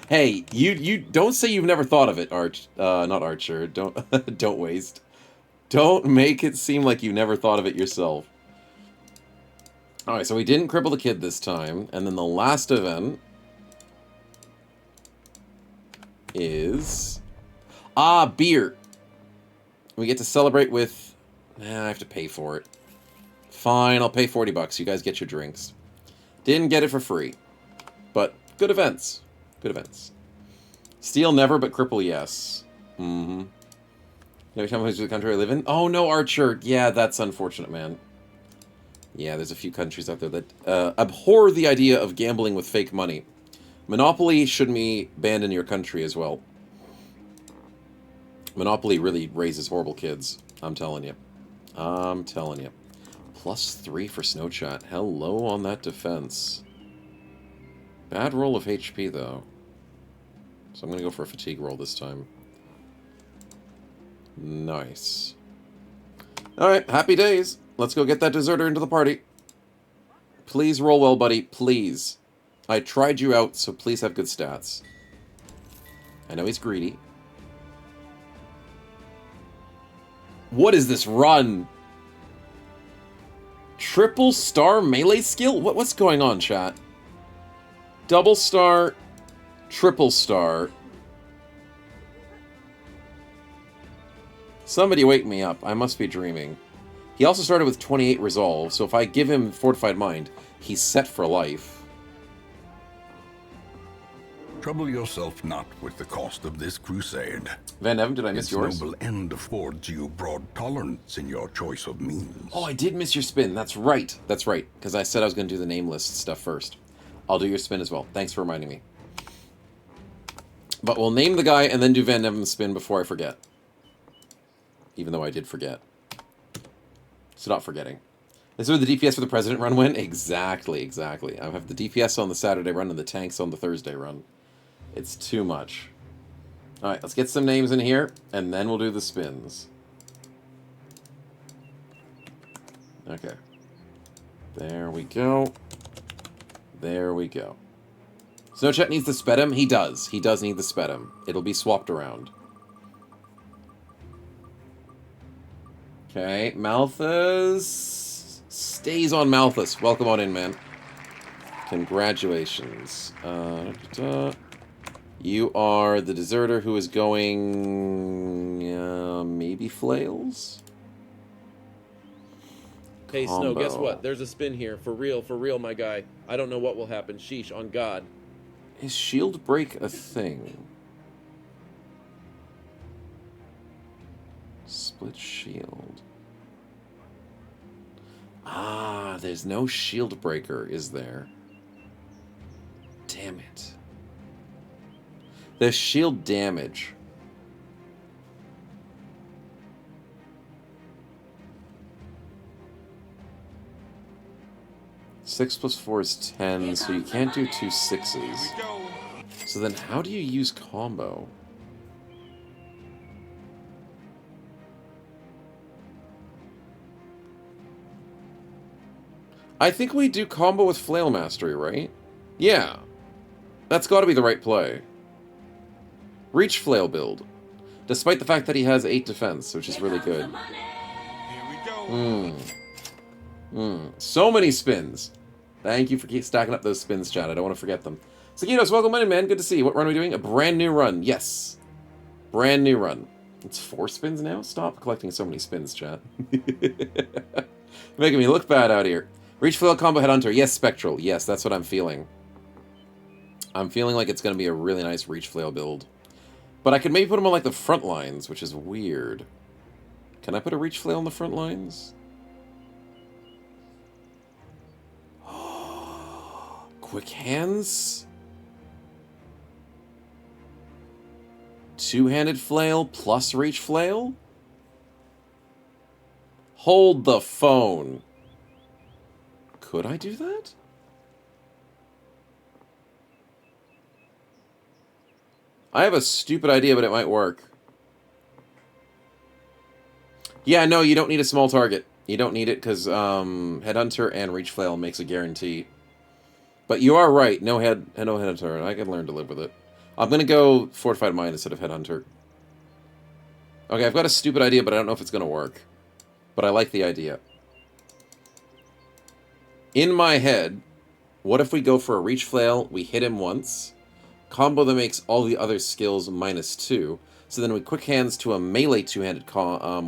Hey, you don't say you've never thought of it, not Archer. Don't, don't waste. Don't make it seem like you never thought of it yourself. Alright, so we didn't cripple the kid this time. And then the last event is... beer. We get to celebrate with... I have to pay for it. Fine, I'll pay 40 bucks. You guys get your drinks. Didn't get it for free. But good events. Good events. Steal never, but cripple yes. Mm-hmm. Every time I visit the country I live in? Oh no, Archer. Yeah, that's unfortunate, man. Yeah, there's a few countries out there that abhor the idea of gambling with fake money. Monopoly shouldn't be banned in your country as well. Monopoly really raises horrible kids. I'm telling you. I'm telling you. +3 for Snowchat. Hello on that defense. Bad roll of HP, though. So I'm going to go for a fatigue roll this time. Nice. Alright, happy days. Let's go get that deserter into the party. Please roll well, buddy. Please. I tried you out, so please have good stats. I know he's greedy. What is this run? Triple star melee skill? What's going on, chat? Double star, triple star. Somebody wake me up. I must be dreaming. He also started with 28 resolve, so if I give him Fortified Mind, he's set for life. Trouble yourself not with the cost of this crusade. Van Evan, did I miss Its yours? noble end affords you broad tolerance in your choice of means. Oh, I did miss your spin. That's right. That's right. Because I said I was going to do the name list stuff first. I'll do your spin as well. Thanks for reminding me. But we'll name the guy and then do Van Evan's spin before I forget. Even though I did forget. So not forgetting. This is where the DPS for the President run went? Exactly, exactly. I have the DPS on the Saturday run and the tanks on the Thursday run. It's too much. Alright, let's get some names in here, and then we'll do the spins. Okay. There we go. There we go. Snowchat needs the Spedum? He does. He does need the Spedum. It'll be swapped around. Okay, Malthus stays on Malthus. Welcome on in, man. Congratulations. You are the deserter who is going... maybe Flails? Hey, Snow, guess Combo. what? There's a spin here. For real, my guy. I don't know what will happen. Sheesh, on God. Is shield break a thing? Split shield. Ah, there's no shield breaker, is there? Damn it. There's shield damage. Six plus 4 is 10, so you can't do 2 6s. So then how do you use combo? I think we do combo with Flail Mastery, right? Yeah. That's got to be the right play. Reach Flail build. Despite the fact that he has 8 defense, which is really good. So many spins. Thank you for stacking up those spins, chat. I don't want to forget them. Sakinos, welcome in, man. Good to see you. What run are we doing? A brand new run. Yes. Brand new run. It's 4 spins now? Stop collecting so many spins, chat. Making me look bad out here. Reach Flail combo Headhunter. Yes, Spectral. Yes, that's what I'm feeling. I'm feeling like it's going to be a really nice Reach Flail build. But I could maybe put him on like the front lines, which is weird. Can I put a Reach Flail on the front lines? Quick hands? Two-handed flail plus Reach Flail? Hold the phone. Could I do that? I have a stupid idea, but it might work. Yeah, no, you don't need a small target. You don't need it because Headhunter and Reach Flail makes a guarantee. But you are right. No Headhunter, and I can learn to live with it. I'm going to go Fortified Mind instead of Headhunter. Okay, I've got a stupid idea, but I don't know if it's going to work. But I like the idea. In my head, what if we go for a Reach Flail, we hit him once, combo that makes all the other skills -2, so then we quick hands to a melee two-handed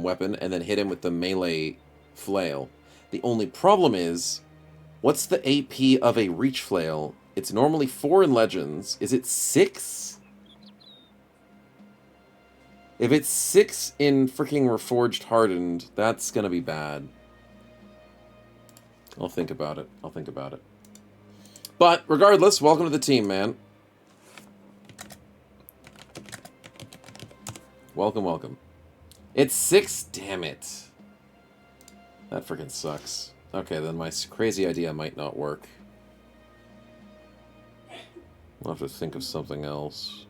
weapon, and then hit him with the melee flail. The only problem is, what's the AP of a Reach Flail? It's normally 4 in Legends. Is it 6? If it's 6 in freaking Reforged Hardened, that's gonna be bad. I'll think about it. I'll think about it. But, regardless, welcome to the team, man. Welcome, welcome. It's 6? Damn it. That freaking sucks. Okay, then my crazy idea might not work. I'll have to think of something else.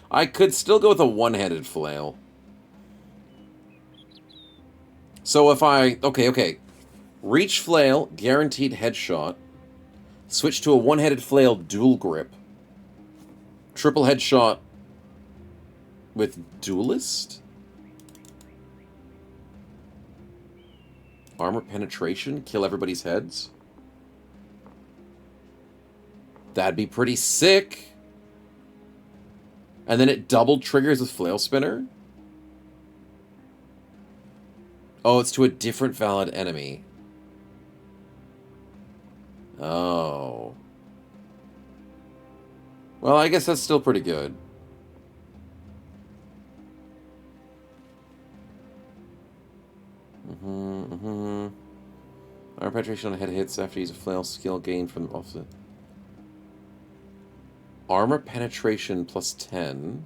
I could still go with a one-handed flail. So if I... Okay. Reach Flail, guaranteed headshot. Switch to a one-handed flail dual grip. Triple headshot with duelist? Armor penetration? Kill everybody's heads? That'd be pretty sick. And then it double triggers with Flail Spinner? Oh, it's to a different valid enemy. Oh. Well, I guess that's still pretty good. Armor penetration on head hits after you use a flail skill gained from offset. Armor penetration plus 10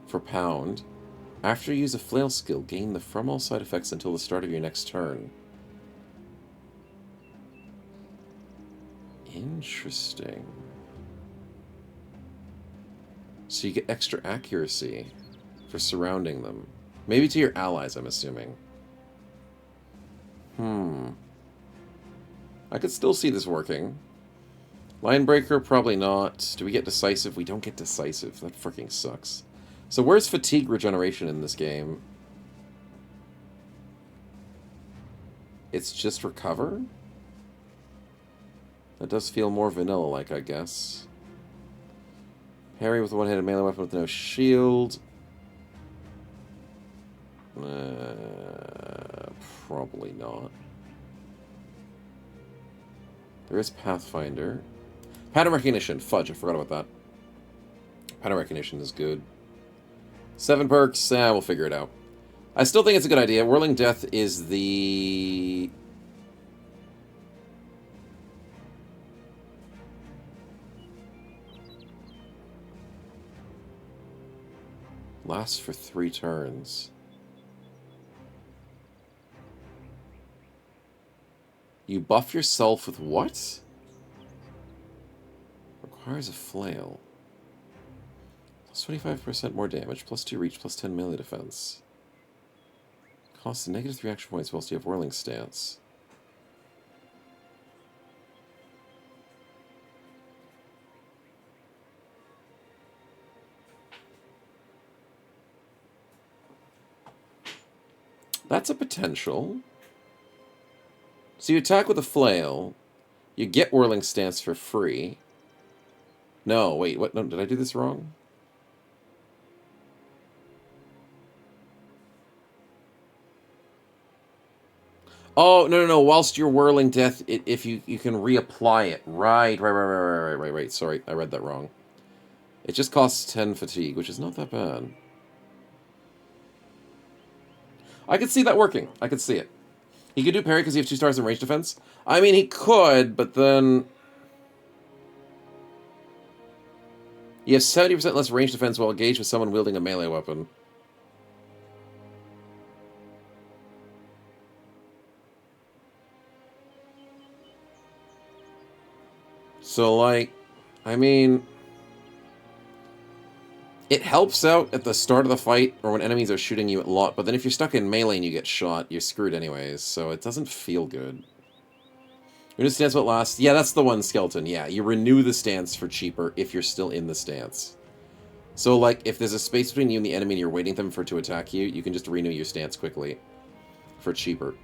for pound. After you use a flail skill, gain the from all side effects until the start of your next turn. Interesting. So you get extra accuracy for surrounding them. Maybe to your allies, I'm assuming. I could still see this working. Linebreaker, probably not. Do we get decisive? We don't get decisive. That freaking sucks. So where's fatigue regeneration in this game? It's just recover? That does feel more vanilla-like, I guess. Parry with a one-handed melee weapon with no shield. Probably not. There is Pathfinder. Pattern recognition. Fudge, I forgot about that. Pattern recognition is good. 7 perks. We'll figure it out. I still think it's a good idea. Whirling Death is the... lasts for 3 turns. You buff yourself with what? Requires a flail. Plus 25% more damage, plus 2 reach, plus 10 melee defense. Costs negative 3 action points whilst you have whirling stance. That's a potential. So you attack with a flail. You get whirling stance for free. No, wait, what? No, did I do this wrong? Oh, no. Whilst you're whirling death, if you can reapply it. Right. Sorry, I read that wrong. It just costs 10 fatigue, which is not that bad. I could see that working. I could see it. He could do parry because you have 2 stars in range defense. I mean, he could, but then... you have 70% less range defense while engaged with someone wielding a melee weapon. So, like, I mean... it helps out at the start of the fight or when enemies are shooting you a lot, but then if you're stuck in melee and you get shot, you're screwed anyways, so it doesn't feel good. Renew stance what lasts. Yeah, that's the one, Skeleton. Yeah, you renew the stance for cheaper if you're still in the stance. So, like, if there's a space between you and the enemy and you're waiting them to attack you, you can just renew your stance quickly for cheaper.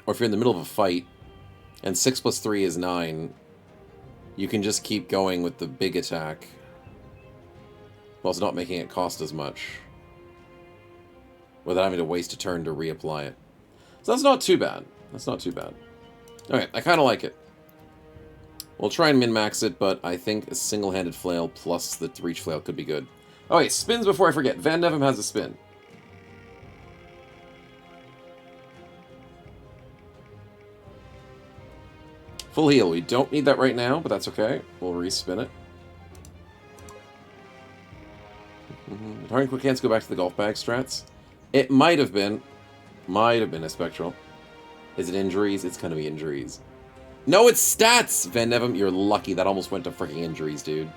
Or if you're in the middle of a fight and 6 plus 3 is 9, you can just keep going with the big attack whilst not making it cost as much without having to waste a turn to reapply it. So that's not too bad. That's not too bad. Okay, I kind of like it. We'll try and min-max it, but I think a single-handed flail plus the reach flail could be good. Okay, spins before I forget. Van Nevem has a spin. Full heal. We don't need that right now, but that's okay. We'll respin it. Hard and quick hands go back to the golf bag strats. It might have been a spectral. Is it injuries? It's gonna be injuries. No, it's stats! Van Nevem, you're lucky. That almost went to freaking injuries, dude.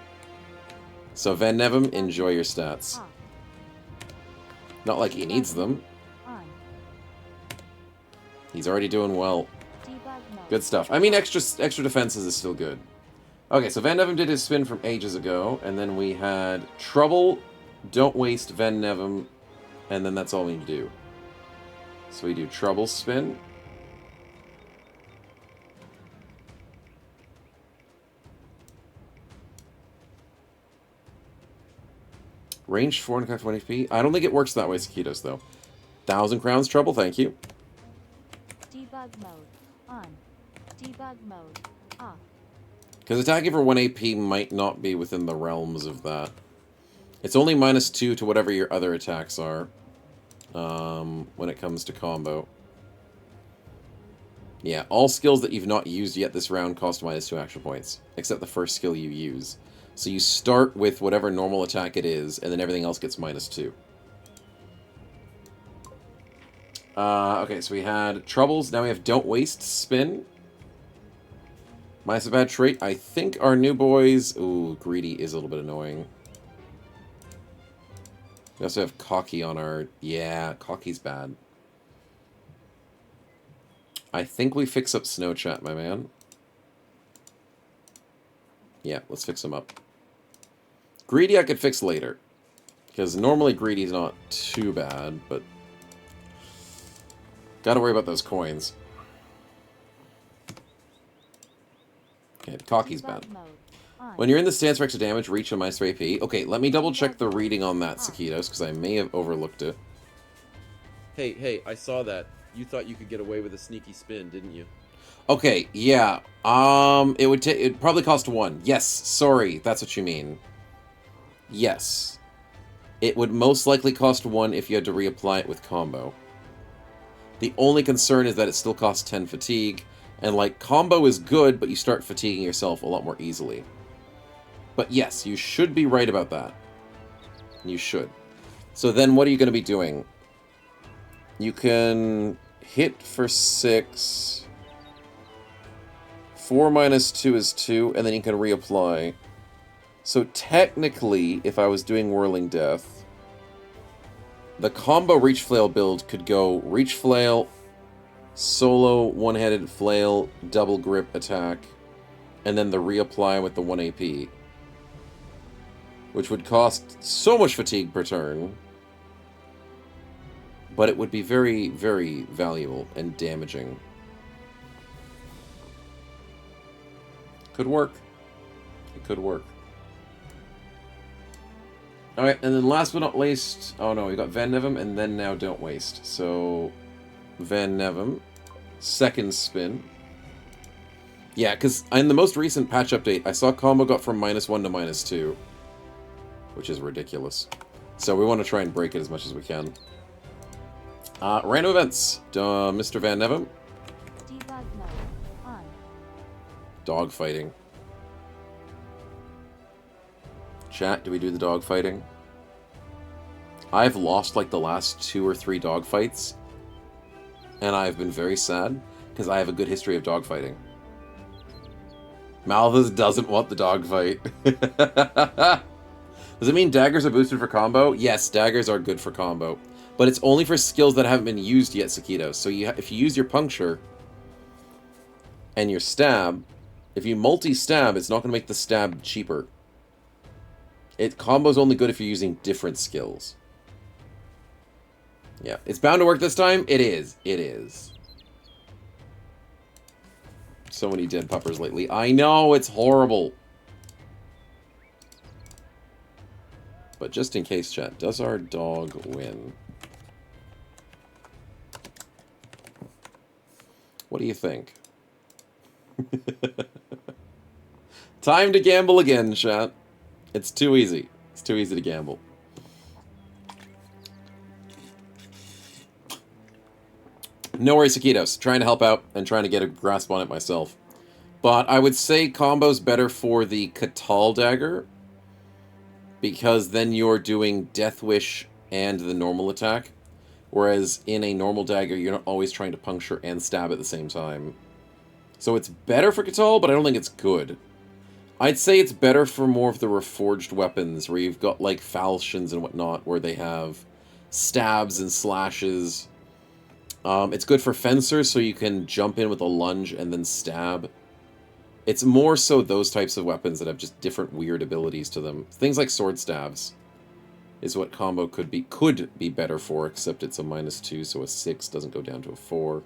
So Van Nevem, enjoy your stats. Not like he needs them. He's already doing well. Good stuff. I mean, extra defenses is still good. Okay, so Van Nevem did his spin from ages ago, and then we had Trouble, Don't Waste Van Nevem, and then that's all we need to do. So we do Trouble spin. Range 4 and craft 1 HP. I don't think it works that way, Sakitos, though. 1,000 crowns, Trouble, thank you. Debug mode. On. Debug mode. Off. Because attacking for 1 AP might not be within the realms of that. It's only -2 to whatever your other attacks are. When it comes to combo. Yeah, all skills that you've not used yet this round cost -2 action points. Except the first skill you use. So you start with whatever normal attack it is, and then everything else gets -2. Okay, so we had Troubles. Now we have Don't Waste Spin. Minus a bad trait. I think our new boys... Ooh, Greedy is a little bit annoying. We also have Cocky on our... Yeah, Cocky's bad. I think we fix up Snow Chat, my man. Yeah, let's fix him up. Greedy I could fix later. Because normally Greedy's not too bad, but... Gotta worry about those coins. Okay, Cocky's bad. When you're in the stance for extra damage, reach a -3 AP. Okay, let me double check the reading on that, Sakitos, because I may have overlooked it. Hey, I saw that. You thought you could get away with a sneaky spin, didn't you? Okay, yeah. It'd probably cost 1. Yes, sorry, that's what you mean. Yes. It would most likely cost 1 if you had to reapply it with combo. The only concern is that it still costs 10 fatigue, and like, combo is good, but you start fatiguing yourself a lot more easily. But yes, you should be right about that. You should. So then what are you going to be doing? You can hit for 6. 4 -2 is 2, and then you can reapply. So technically, if I was doing Whirling Death, the combo Reach Flail build could go Reach Flail, solo one-handed flail, double grip attack, and then the reapply with the 1 AP. Which would cost so much fatigue per turn. But it would be very, very valuable and damaging. Could work. It could work. Alright, and then last but not least... Oh no, we got Van Nevem and then now Don't Waste. So, Van Nevem. Second spin. Yeah, because in the most recent patch update, I saw combo got from -1 to -2. Which is ridiculous. So we want to try and break it as much as we can. Random events. Mr. Van Nevem. Debug mode. On. Dogfighting. Chat, do we do the dogfighting? I've lost like the last 2 or 3 dogfights. And I've been very sad, because I have a good history of dogfighting. Malthus doesn't want the dogfight. Does it mean daggers are boosted for combo? Yes, daggers are good for combo. But it's only for skills that haven't been used yet, Sakitos. So if you use your puncture and your stab, if you multi-stab, it's not going to make the stab cheaper. Combo's only good if you're using different skills. Yeah, it's bound to work this time. It is. It is. So many dead puppers lately. I know, it's horrible. But just in case, chat, does our dog win? What do you think? Time to gamble again, chat. It's too easy. It's too easy to gamble. No worries, Sakitos. Trying to help out and trying to get a grasp on it myself. But I would say combo's better for the Catal Dagger, because then you're doing Death Wish and the normal attack. Whereas in a normal dagger, you're not always trying to puncture and stab at the same time. So it's better for Catal, but I don't think it's good. I'd say it's better for more of the Reforged weapons, where you've got, like, falchions and whatnot, where they have stabs and slashes. It's good for fencers, so you can jump in with a lunge and then stab. It's more so those types of weapons that have just different weird abilities to them. Things like sword stabs is what combo could be better for, except it's a -2, so a 6 doesn't go down to a 4.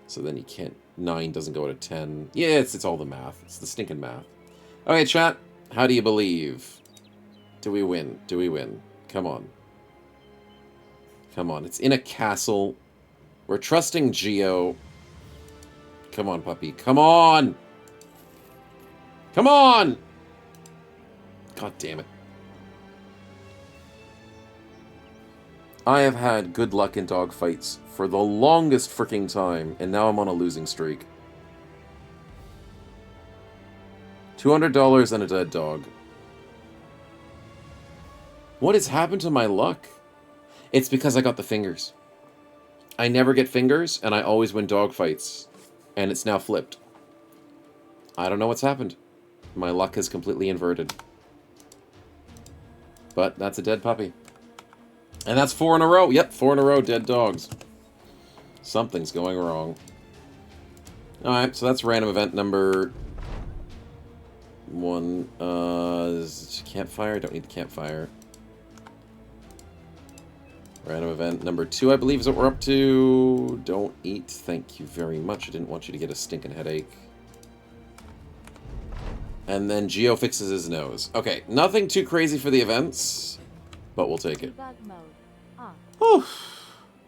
So then you can't... 9 doesn't go to 10. Yeah, it's all the math. It's the stinking math. Okay, chat. How do you believe? Do we win? Do we win? Come on. Come on. It's in a castle. We're trusting Geo. Come on, puppy. Come on! Come on! God damn it. I have had good luck in dogfights for the longest freaking time, and now I'm on a losing streak. $200 and a dead dog. What has happened to my luck? It's because I got the fingers. I never get fingers, and I always win dogfights. And it's now flipped. I don't know what's happened. My luck has completely inverted. But that's a dead puppy. And that's 4 in a row. Yep, 4 in a row, dead dogs. Something's going wrong. Alright, so that's random event number 1. Campfire? Don't need the campfire. Random event number 2, I believe, is what we're up to. Don't eat. Thank you very much. I didn't want you to get a stinking headache. And then Geo fixes his nose. Okay, nothing too crazy for the events, but we'll take it. Debug mode. Off. Whew.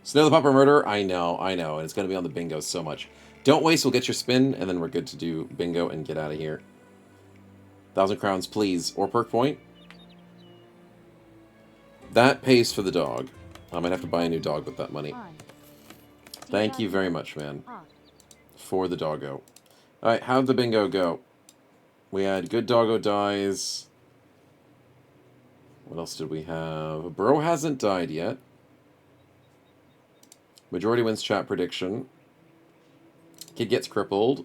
Snow the Pupper Murder? I know, and it's going to be on the bingo so much. Don't waste, we'll get your spin, and then we're good to do bingo and get out of here. 1,000 crowns, please. Or perk point. That pays for the dog. I might have to buy a new dog with that money. On. Thank you Debug very mode. much, man. Off. For the doggo. Alright, how'd the bingo go? We had good doggo dies. What else did we have? Bro hasn't died yet. Majority wins chat prediction. Kid gets crippled.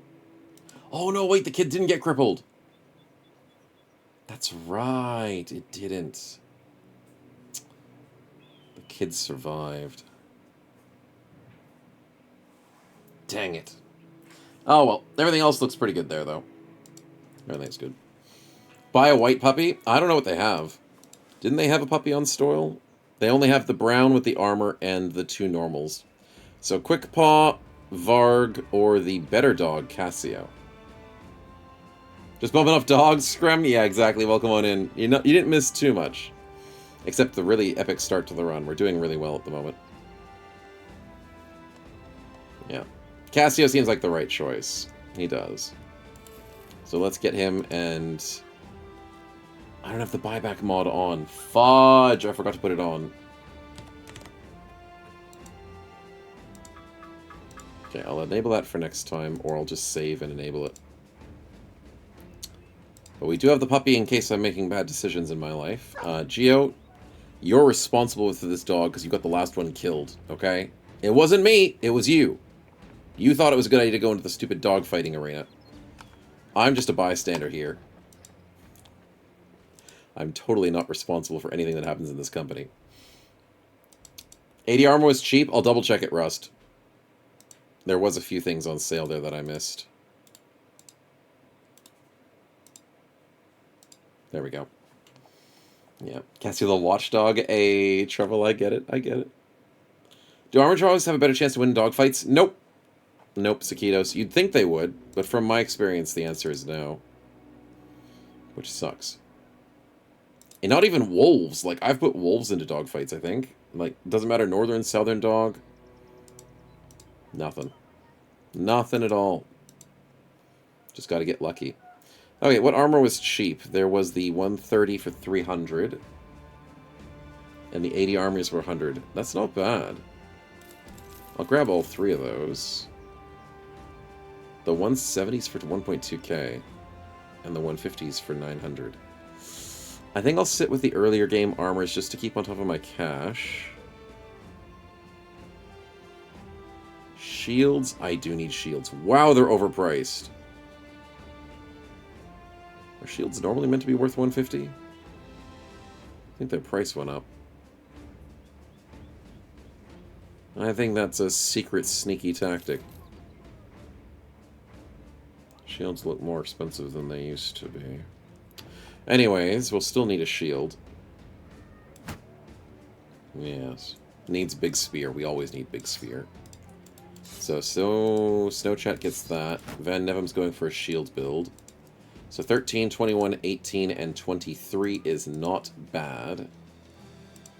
Oh no, wait, the kid didn't get crippled. That's right, it didn't. The kid survived. Dang it. Oh well, everything else looks pretty good there though. Everything's good. Buy a white puppy? I don't know what they have. Didn't they have a puppy on Stoil? They only have the brown with the armor and the 2 normals. So Quick Paw, Varg, or the better dog, Cassio. Just bumping off dogs, Scrum? Yeah, exactly. Welcome on in. You didn't miss too much. Except the really epic start to the run. We're doing really well at the moment. Yeah. Cassio seems like the right choice. He does. So let's get him, and I don't have the buyback mod on. Fudge! I forgot to put it on. Okay, I'll enable that for next time, or I'll just save and enable it. But we do have the puppy in case I'm making bad decisions in my life. Geo, you're responsible for this dog because you got the last one killed, okay? It wasn't me, it was you. You thought it was a good idea to go into the stupid dog fighting arena. I'm just a bystander here. I'm totally not responsible for anything that happens in this company. 80 armor was cheap. I'll double check it, Rust. There was a few things on sale there that I missed. There we go. Yeah. Cassio the Watchdog. A Trouble, I get it. I get it. Do armor dogs have a better chance to win dogfights? Nope. Nope, Sakitos. You'd think they would, but from my experience, the answer is no. Which sucks. And not even wolves. Like, I've put wolves into dogfights, I think. Like, doesn't matter, northern, southern dog. Nothing. Nothing at all. Just gotta get lucky. Okay, what armor was cheap? There was the 130 for 300. And the 80 armors were 100. That's not bad. I'll grab all 3 of those. The 170s for 1.2k. And the 150s for 900. I think I'll sit with the earlier game armors just to keep on top of my cash. Shields? I do need shields. Wow, they're overpriced. Are shields normally meant to be worth 150? I think their price went up. I think that's a secret sneaky tactic. Shields look more expensive than they used to be. Anyways, we'll still need a shield. Yes. Needs big spear. We always need big spear. So Snowchat gets that. Van Nevem's going for a shield build. So 13, 21, 18, and 23 is not bad.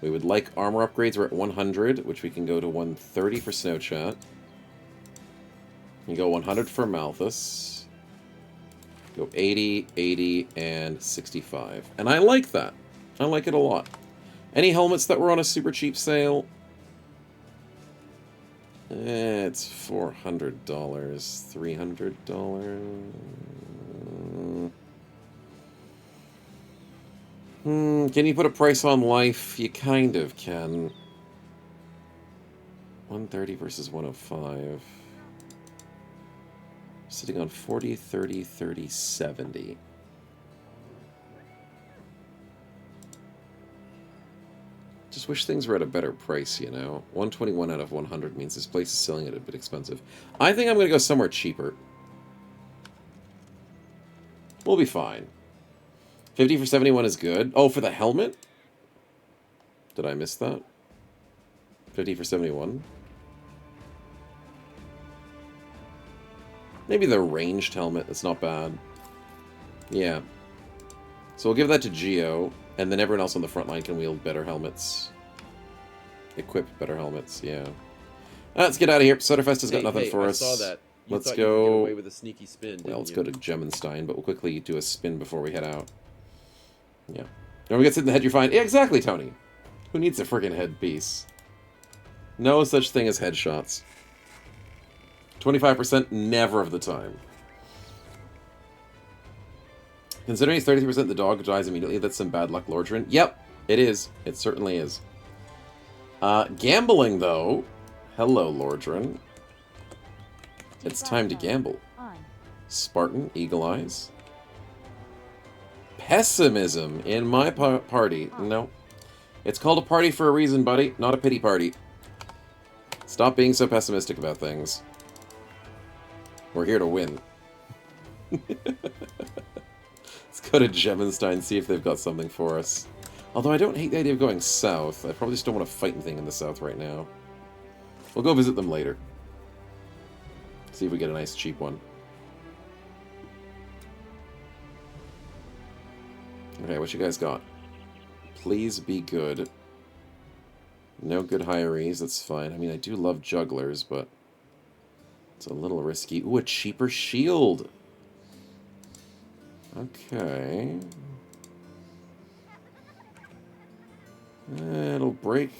We would like armor upgrades. We're at 100, which we can go to 130 for Snow Chat. We go 100 for Malthus. Go 80, 80, and 65. And I like that. I like it a lot. Any helmets that were on a super cheap sale? It's $400. $300. Can you put a price on life? You kind of can. 130 versus 105. Sitting on 40, 30, 30, 70. Just wish things were at a better price, you know? 121 out of 100 means this place is selling it a bit expensive. I think I'm going to go somewhere cheaper. We'll be fine. 50 for 71 is good. Oh, for the helmet? Did I miss that? 50 for 71. Maybe the ranged helmet. That's not bad. Yeah. So we'll give that to Geo, and then everyone else on the front line can wield better helmets. Equip better helmets, yeah. Let's get out of here. Sutterfest has got nothing for us. I saw that. You let's thought go. You could get away with a sneaky spin, didn't Well, let's you? go to Gemenstein, but we'll quickly do a spin before we head out. Yeah. Don't forget to hit the head you're fine. Yeah, exactly, Tony. Who needs a friggin' headpiece? No such thing as headshots. 25% never of the time. Considering it's 33% the dog dies immediately, that's some bad luck, Lordrin. Yep, it is. It certainly is. Gambling, though. Hello, Lordrin. It's time to gamble. On. Spartan, Eagle Eyes. Pessimism in my party. No. It's called a party for a reason, buddy. Not a pity party. Stop being so pessimistic about things. We're here to win. Let's go to Gemenstein, see if they've got something for us. Although I don't hate the idea of going south. I probably just don't want to fight anything in the south right now. We'll go visit them later. See if we get a nice cheap one. Okay, what you guys got? Please be good. No good hirees, that's fine. I mean, I do love jugglers, but it's a little risky. Ooh, a cheaper shield. Okay. It'll break.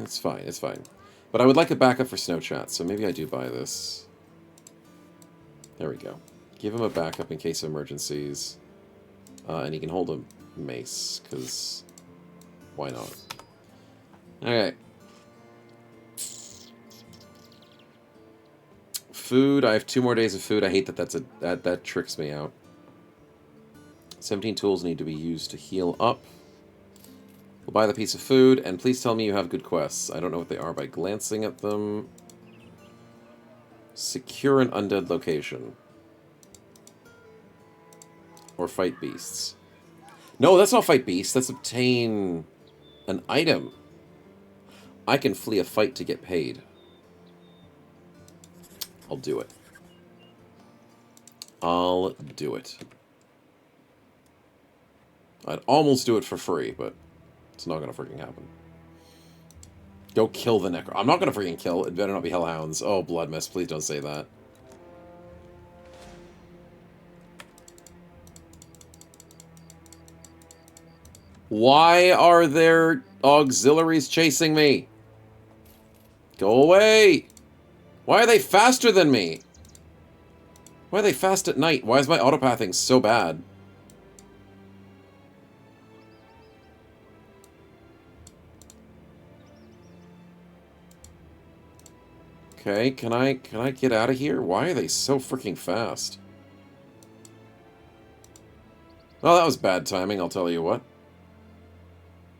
It's fine, it's fine. But I would like a backup for Snow Chat, so maybe I do buy this. There we go. Give him a backup in case of emergencies. And he can hold a mace, because why not? Okay. Food. I have 2 more days of food. I hate that that tricks me out. 17 tools need to be used to heal up. We'll buy the piece of food, and please tell me you have good quests. I don't know what they are by glancing at them. Secure an undead location. Or fight beasts. No, that's not fight beasts. That's obtain an item. I can flee a fight to get paid. I'll do it. I'll do it. I'd almost do it for free, but it's not gonna freaking happen. Go kill the Necro. I'm not gonna freaking kill. It better not be Hellhounds. Oh, Blood Mist. Please don't say that. Why are there auxiliaries chasing me? Go away! Why are they faster than me? Why are they fast at night? Why is my autopathing so bad? Okay, can I get out of here? Why are they so freaking fast? Well, that was bad timing, I'll tell you what.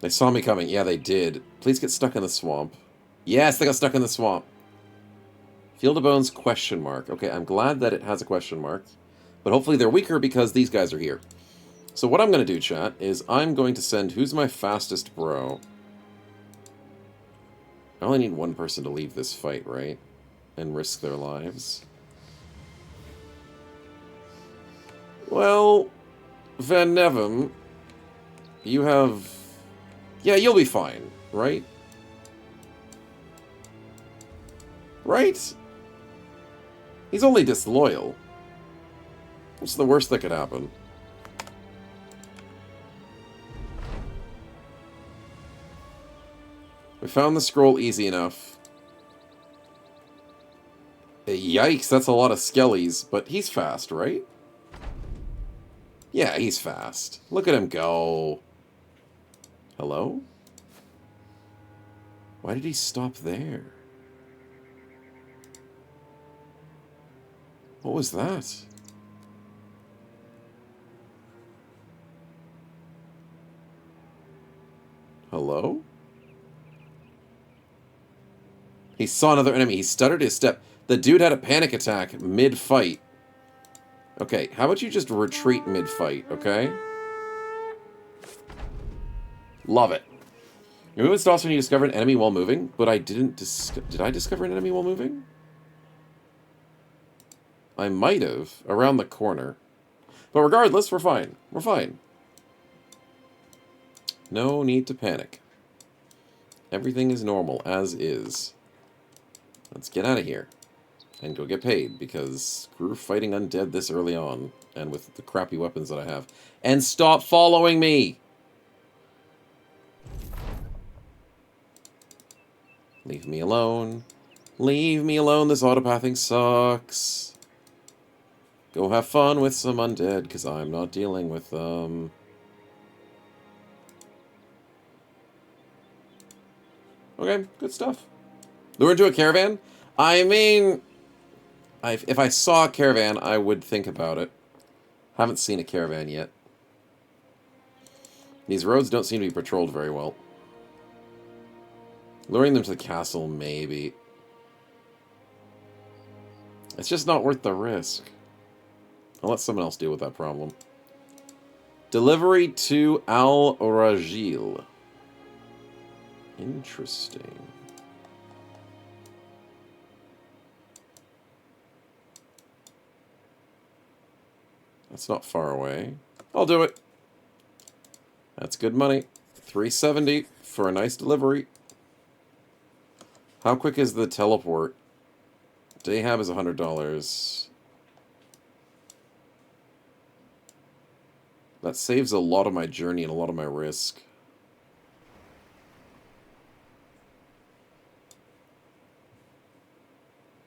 They saw me coming. Yeah, they did. Please get stuck in the swamp. Yes, they got stuck in the swamp. Field of Bones, question mark. Okay, I'm glad that it has a question mark. But hopefully they're weaker because these guys are here. So what I'm going to do, chat, is I'm going to send... Who's my fastest bro? I only need one person to leave this fight, right? And risk their lives. Well, Van Nevem, you have Yeah, you'll be fine, right? Right? He's only disloyal. What's the worst that could happen? We found the scroll easy enough. Yikes, that's a lot of skellies, but he's fast, right? Yeah, he's fast. Look at him go. Hello? Why did he stop there? What was that? Hello? He saw another enemy. He stuttered his step. The dude had a panic attack mid-fight. Okay, how about you just retreat mid-fight, okay? Love it. Your movement stops when you discover an enemy while moving, but I didn't did I discover an enemy while moving? I might have. Around the corner. But regardless, we're fine. We're fine. No need to panic. Everything is normal, as is. Let's get out of here. And go get paid, because screw fighting undead this early on. And with the crappy weapons that I have. And stop following me! Leave me alone. Leave me alone, this autopathing sucks. Go have fun with some undead, because I'm not dealing with them. Okay, good stuff. Lure into a caravan? I mean, if I saw a caravan, I would think about it. Haven't seen a caravan yet. These roads don't seem to be patrolled very well. Luring them to the castle, maybe. It's just not worth the risk. I'll let someone else deal with that problem. Delivery to Al-Rajil. Interesting. That's not far away. I'll do it. That's good money. $370 for a nice delivery. How quick is the teleport? Dayhab is $100. That saves a lot of my journey and a lot of my risk.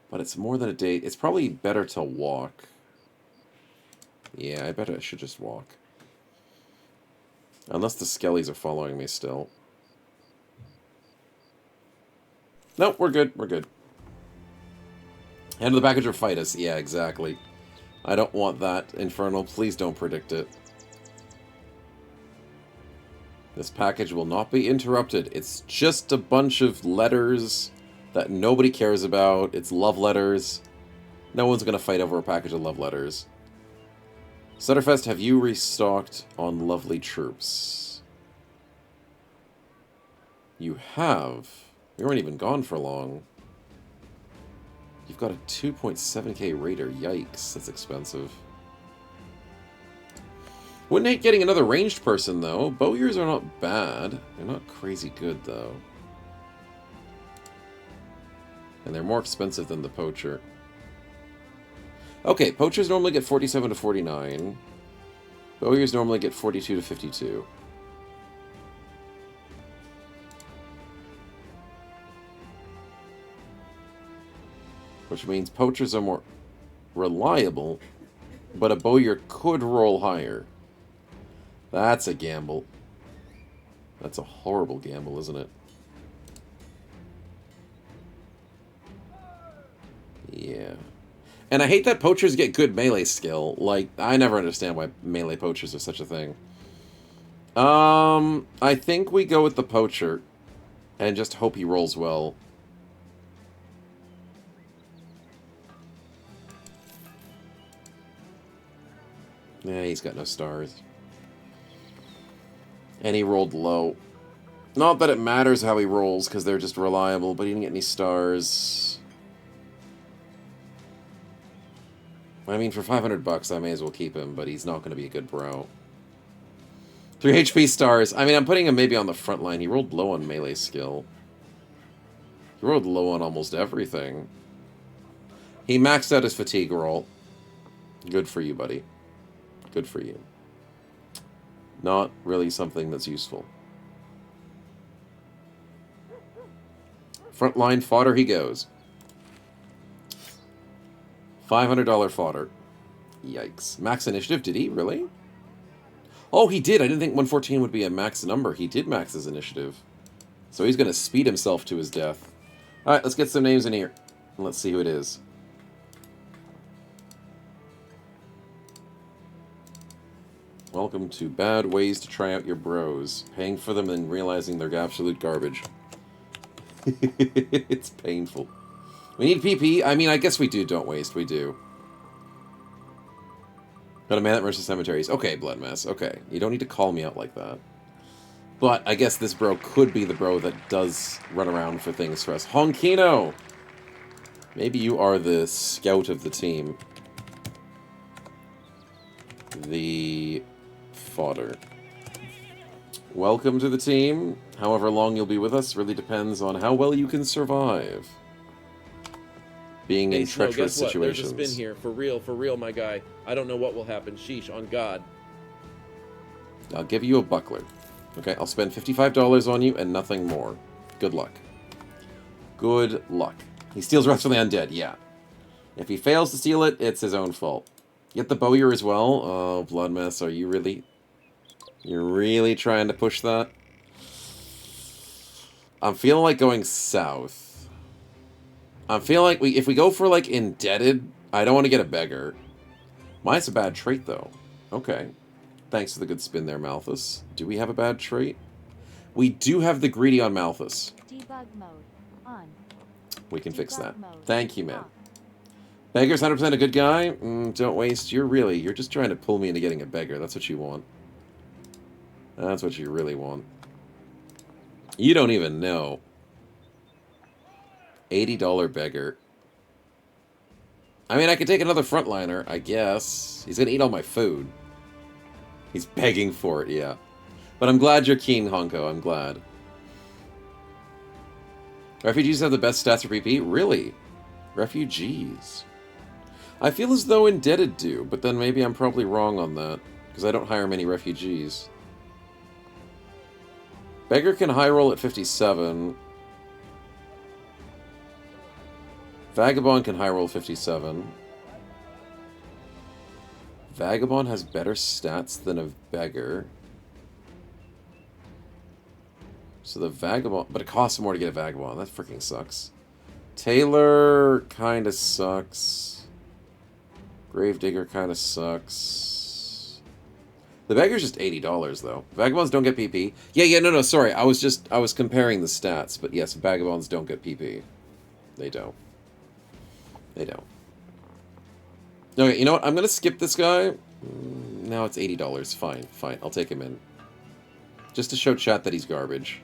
But it's more than a day. It's probably better to walk. Yeah, I bet I should just walk. Unless the skellies are following me still. No, we're good. We're good. Hand of the package or fight us. Yeah, exactly. I don't want that. Infernal, please don't predict it. This package will not be interrupted. It's just a bunch of letters that nobody cares about. It's love letters. No one's going to fight over a package of love letters. Sutterfest, have you restocked on lovely troops? You have. We weren't even gone for long. You've got a 2.7k raider. Yikes, that's expensive. Wouldn't hate getting another ranged person, though. Bowyers are not bad. They're not crazy good, though. And they're more expensive than the poacher. Okay, poachers normally get 47 to 49. Bowyers normally get 42 to 52. Which means poachers are more reliable, but a bowyer could roll higher. That's a gamble. That's a horrible gamble, isn't it? Yeah. And I hate that poachers get good melee skill. Like, I never understand why melee poachers are such a thing. I think we go with the poacher and just hope he rolls well. Yeah, he's got no stars. And he rolled low. Not that it matters how he rolls, because they're just reliable, but he didn't get any stars. I mean, for $500, I may as well keep him, but he's not going to be a good bro. 3 HP stars. I mean, I'm putting him maybe on the front line. He rolled low on melee skill. He rolled low on almost everything. He maxed out his fatigue roll. Good for you, buddy. Good for you. Not really something that's useful. Frontline fodder he goes. $500 fodder. Yikes. Max initiative, did he? Really? Oh, he did. I didn't think 114 would be a max number. He did max his initiative. So he's going to speed himself to his death. Alright, let's get some names in here. Let's see who it is. Welcome to bad ways to try out your bros. Paying for them and realizing they're absolute garbage. It's painful. We need PP. I mean, I guess we do. Don't waste. We do. Got a man that merges cemeteries. Okay, blood mess. Okay. You don't need to call me out like that. But I guess this bro could be the bro that does run around for things for us. Honkino! Maybe you are the scout of the team. The fodder. Welcome to the team. However long you'll be with us really depends on how well you can survive. Being in treacherous situations. There's a spin here. For real, my guy. I don't know what will happen. Sheesh, on God. I'll give you a buckler. Okay, I'll spend $55 on you and nothing more. Good luck. Good luck. He steals rest from the undead, yeah. If he fails to steal it, it's his own fault. Get the bowyer as well. Oh, blood mess, are you really... You're really trying to push that? I'm feeling like going south. I'm feeling like if we go for, like, indebted, I don't want to get a beggar. Mine's a bad trait, though. Okay. Thanks for the good spin there, Malthus. Do we have a bad trait? We do have the greedy on Malthus. Debug mode on. We can fix that. Mode Thank you, man. off. Beggar's 100% a good guy? Don't waste. You're just trying to pull me into getting a beggar. That's what you want. That's what you really want. You don't even know. $80 beggar. I mean, I could take another frontliner, I guess. He's gonna eat all my food. He's begging for it, yeah. But I'm glad you're keen, Honko. I'm glad. Refugees have the best stats for PP? Really? Refugees. I feel as though indebted do, but then maybe I'm probably wrong on that. Because I don't hire many refugees. Beggar can high roll at 57. Vagabond can high roll 57. Vagabond has better stats than a beggar. So the Vagabond... But it costs more to get a Vagabond. That freaking sucks. Taylor kind of sucks. Gravedigger kind of sucks. The Beggar's just $80, though. Vagabonds don't get PP. Yeah, no, sorry. I was comparing the stats. But yes, Vagabonds don't get PP. They don't. They don't. Okay, you know what? I'm going to skip this guy. Now it's $80. Fine. I'll take him in. Just to show chat that he's garbage.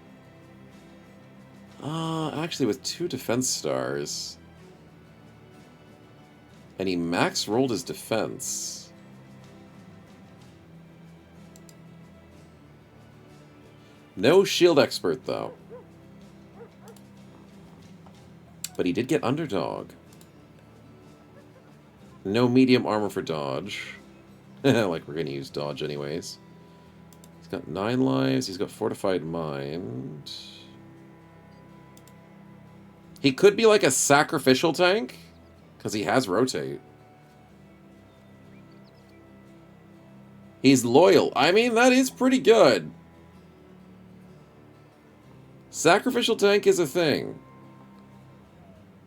Actually, with 2 defense stars. And he max rolled his defense. No shield expert, though. But he did get underdog. No medium armor for dodge. Like, we're going to use dodge anyways. He's got 9 lives. He's got fortified mind. He could be like a sacrificial tank. Because he has rotate. He's loyal. I mean, that is pretty good. Sacrificial tank is a thing.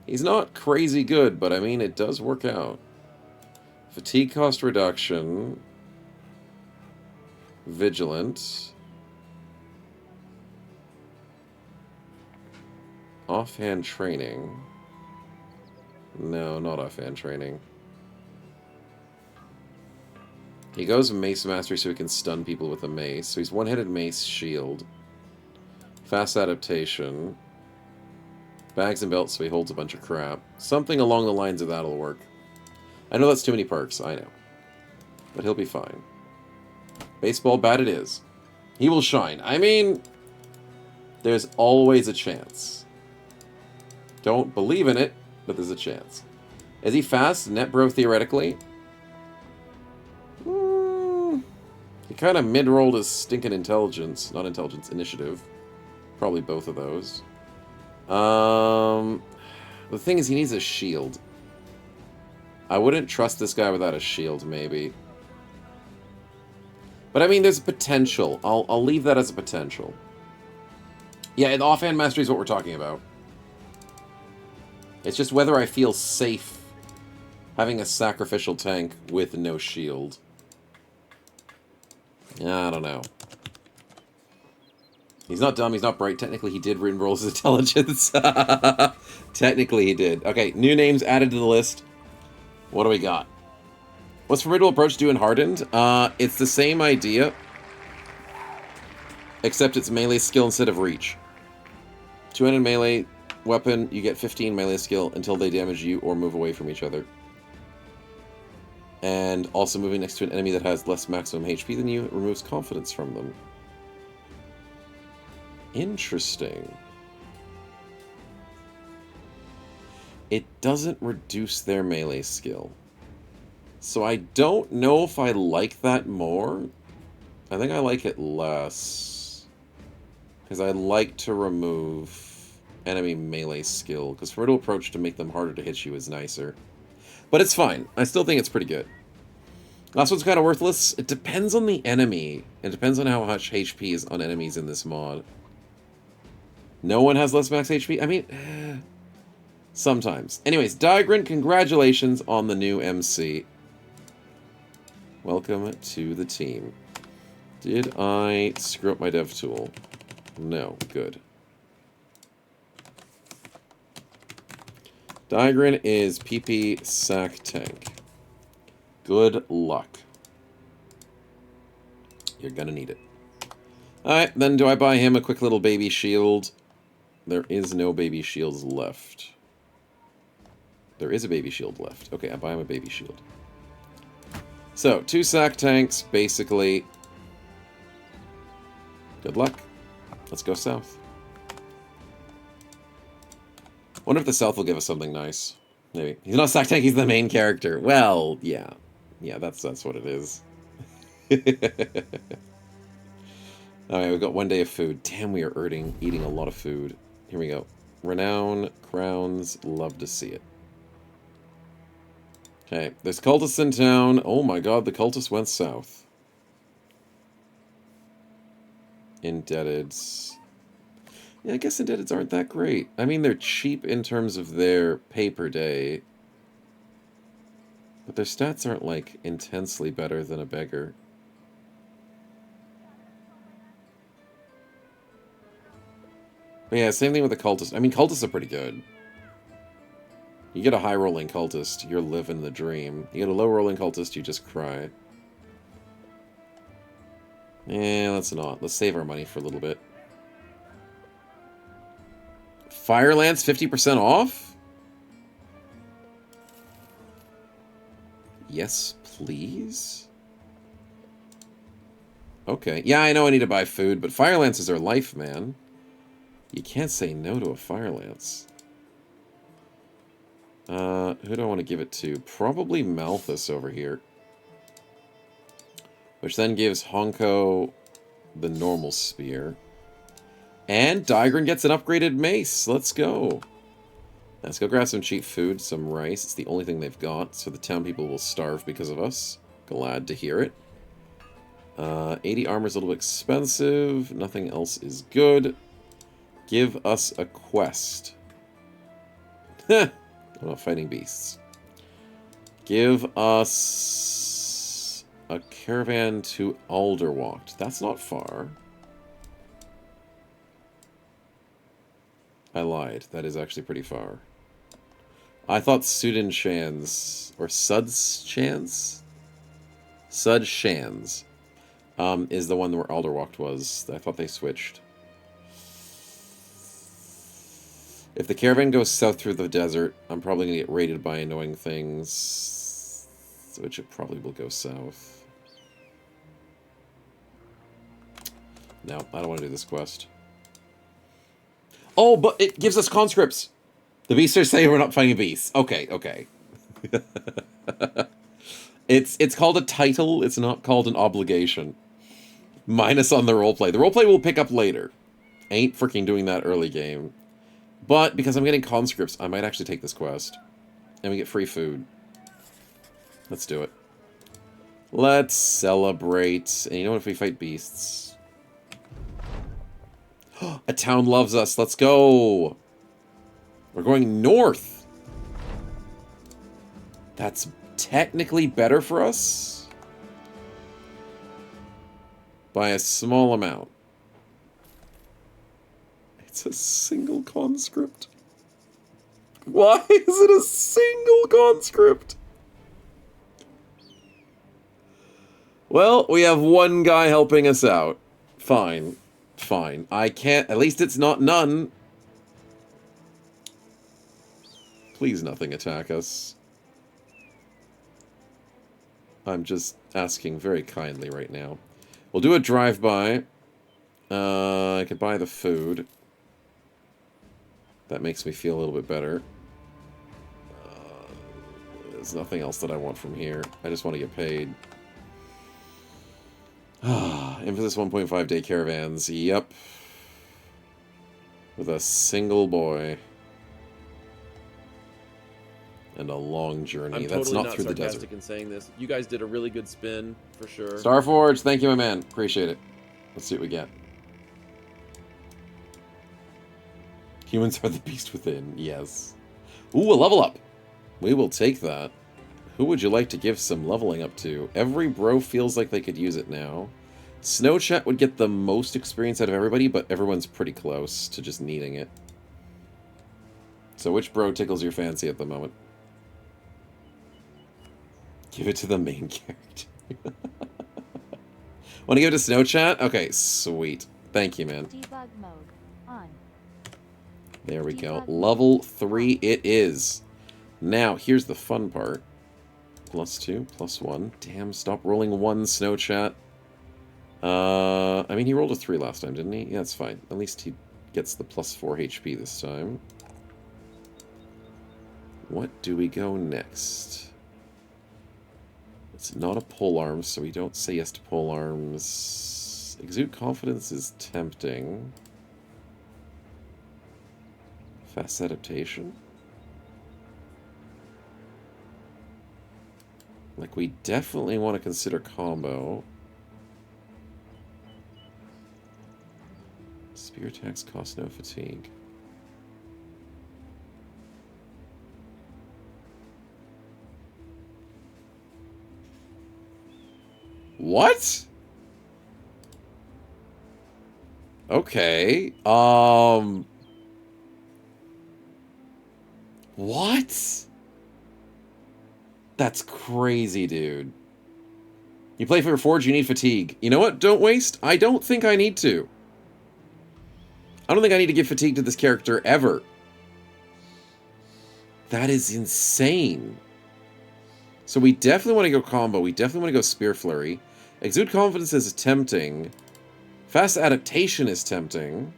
He's not crazy good, but I mean, it does work out. Fatigue cost reduction. Vigilant. Offhand training. No, not offhand training. He goes Mace Mastery so he can stun people with a mace. So he's one-handed mace shield. Fast adaptation. Bags and belts so he holds a bunch of crap. Something along the lines of that'll work. I know that's too many perks, I know. But he'll be fine. Baseball bat it is. He will shine. I mean, there's always a chance. Don't believe in it, but there's a chance. Is he fast? Net bro, theoretically? He kind of mid-rolled his stinking intelligence. Not intelligence, initiative. Probably both of those. The thing is, he needs a shield. I wouldn't trust this guy without a shield, maybe. But I mean, there's a potential. I'll leave that as a potential. Yeah, the offhand mastery is what we're talking about. It's just whether I feel safe having a sacrificial tank with no shield. I don't know. He's not dumb, he's not bright. Technically, he did roll his intelligence. Technically, he did. Okay, new names added to the list. What do we got? What's Formidable Approach do in Hardened? It's the same idea, except it's melee skill instead of reach. 200 melee weapon, you get 15 melee skill until they damage you or move away from each other. And also moving next to an enemy that has less maximum HP than you, it removes confidence from them. Interesting. It doesn't reduce their melee skill. So I don't know if I like that more. I think I like it less. Because I like to remove enemy melee skill. Because Formidable Approach to make them harder to hit you is nicer. But it's fine. I still think it's pretty good. Last one's kind of worthless. It depends on the enemy. It depends on how much HP is on enemies in this mod. No one has less max HP? I mean, sometimes. Anyways, Diagrin, congratulations on the new MC. Welcome to the team. Did I screw up my dev tool? No. Good. Diagrin is PP Sack Tank. Good luck. You're gonna need it. Alright, then do I buy him a quick little baby shield? There is no baby shields left. There is a baby shield left. Okay, I buy him a baby shield. So, 2 sack tanks, basically. Good luck. Let's go south. Wonder if the south will give us something nice. Maybe. He's not a sack tank, he's the main character. Well, yeah. Yeah, that's what it is. Alright, we've got 1 day of food. Damn, we are eating a lot of food. Here we go. Renown, crowns, love to see it. Okay, there's cultists in town. Oh my god, the cultists went south. Indebteds. Yeah, I guess indebteds aren't that great. I mean, they're cheap in terms of their pay per day. But their stats aren't, like, intensely better than a beggar. But yeah, same thing with the cultists. I mean, cultists are pretty good. You get a high-rolling cultist, you're living the dream. You get a low-rolling cultist, you just cry. Eh, let's not. Let's save our money for a little bit. Firelance 50% off? Yes, please? Okay. Yeah, I know I need to buy food, but Firelances are life, man. You can't say no to a Firelance. Who do I want to give it to? Probably Malthus over here. Which then gives Honko the normal spear. And Diagrin gets an upgraded mace. Let's go. Let's go grab some cheap food, some rice. It's the only thing they've got, so the town people will starve because of us. Glad to hear it. 80 armor is a little bit expensive. Nothing else is good. Give us a quest. Heh. I'm not fighting beasts. Give us a caravan to Alderwalked. That's not far. I lied. That is actually pretty far. I thought Sudin Shans, or Suds Shans? Sud Shans, is the one where Alderwalked was. I thought they switched. If the caravan goes south through the desert, I'm probably going to get raided by annoying things, which it probably will go south. No, I don't want to do this quest. Oh, but it gives us conscripts. The beasts are saying we're not fighting beasts. Okay, okay. It's called a title. It's not called an obligation. Minus on the roleplay. The roleplay will pick up later. Ain't freaking doing that early game. But because I'm getting conscripts, I might actually take this quest. And we get free food. Let's do it. Let's celebrate. And you know what, if we fight beasts? A town loves us. Let's go. We're going north. That's technically better for us. By a small amount. It's a single conscript. Why is it a single conscript? Well, we have one guy helping us out. Fine. Fine. I can't... At least it's not none. Please nothing attack us. I'm just asking very kindly right now. We'll do a drive-by. I could buy the food. That makes me feel a little bit better. There's nothing else that I want from here. I just want to get paid. Emphasis 1.5 day caravans. Yep. With a single boy. And a long journey. I'm That's totally not through the desert. sarcastic in saying this. You guys did a really good spin, for sure. Starforge, thank you, my man. Appreciate it. Let's see what we get. Humans are the beast within. Yes. Ooh, a level up. We will take that. Who would you like to give some leveling up to? Every bro feels like they could use it now. Snowchat would get the most experience out of everybody, but everyone's pretty close to just needing it. So which bro tickles your fancy at the moment? Give it to the main character. Want to give it to Snowchat? Okay, sweet. Thank you, man. Debug mode on. There we go. Level 3 it is. Now, here's the fun part. +2, +1. Damn, stop rolling 1, Snowchat. I mean, he rolled a 3 last time, didn't he? Yeah, that's fine. At least he gets the +4 HP this time. What do we go next? It's not a polearm, so we don't say yes to polearms. Exude confidence is tempting. Fast adaptation? Like, we definitely want to consider combo. Spear attacks cost no fatigue. What? Okay. What? That's crazy, dude. You play for Reforged, you need fatigue. You know what? Don't waste. I don't think I need to. I don't think I need to give fatigue to this character ever. That is insane. So we definitely want to go combo. We definitely want to go Spear Flurry. Exude Confidence is tempting. Fast Adaptation is tempting.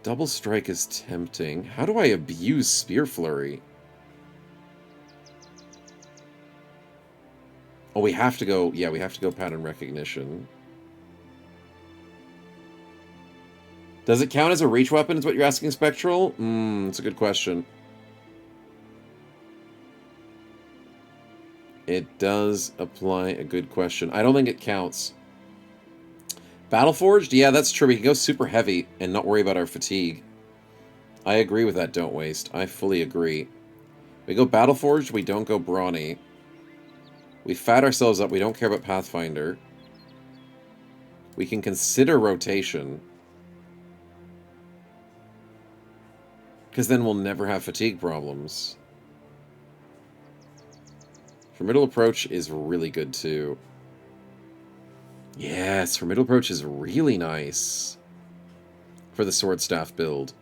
Double Strike is tempting. How do I abuse Spear Flurry? Oh, we have to go... Yeah, we have to go Pattern Recognition. Does it count as a reach weapon, is what you're asking, Spectral? That's a good question. It does apply a good question. I don't think it counts. Battleforged? Yeah, that's true. We can go super heavy and not worry about our fatigue. I agree with that, don't waste. I fully agree. We go Battleforged, we don't go Brawny. We fat ourselves up, we don't care about Pathfinder. We can consider rotation. Because then we'll never have fatigue problems. Formidable Approach is really good too. Yes, Formidable Approach is really nice for the Sword Staff build.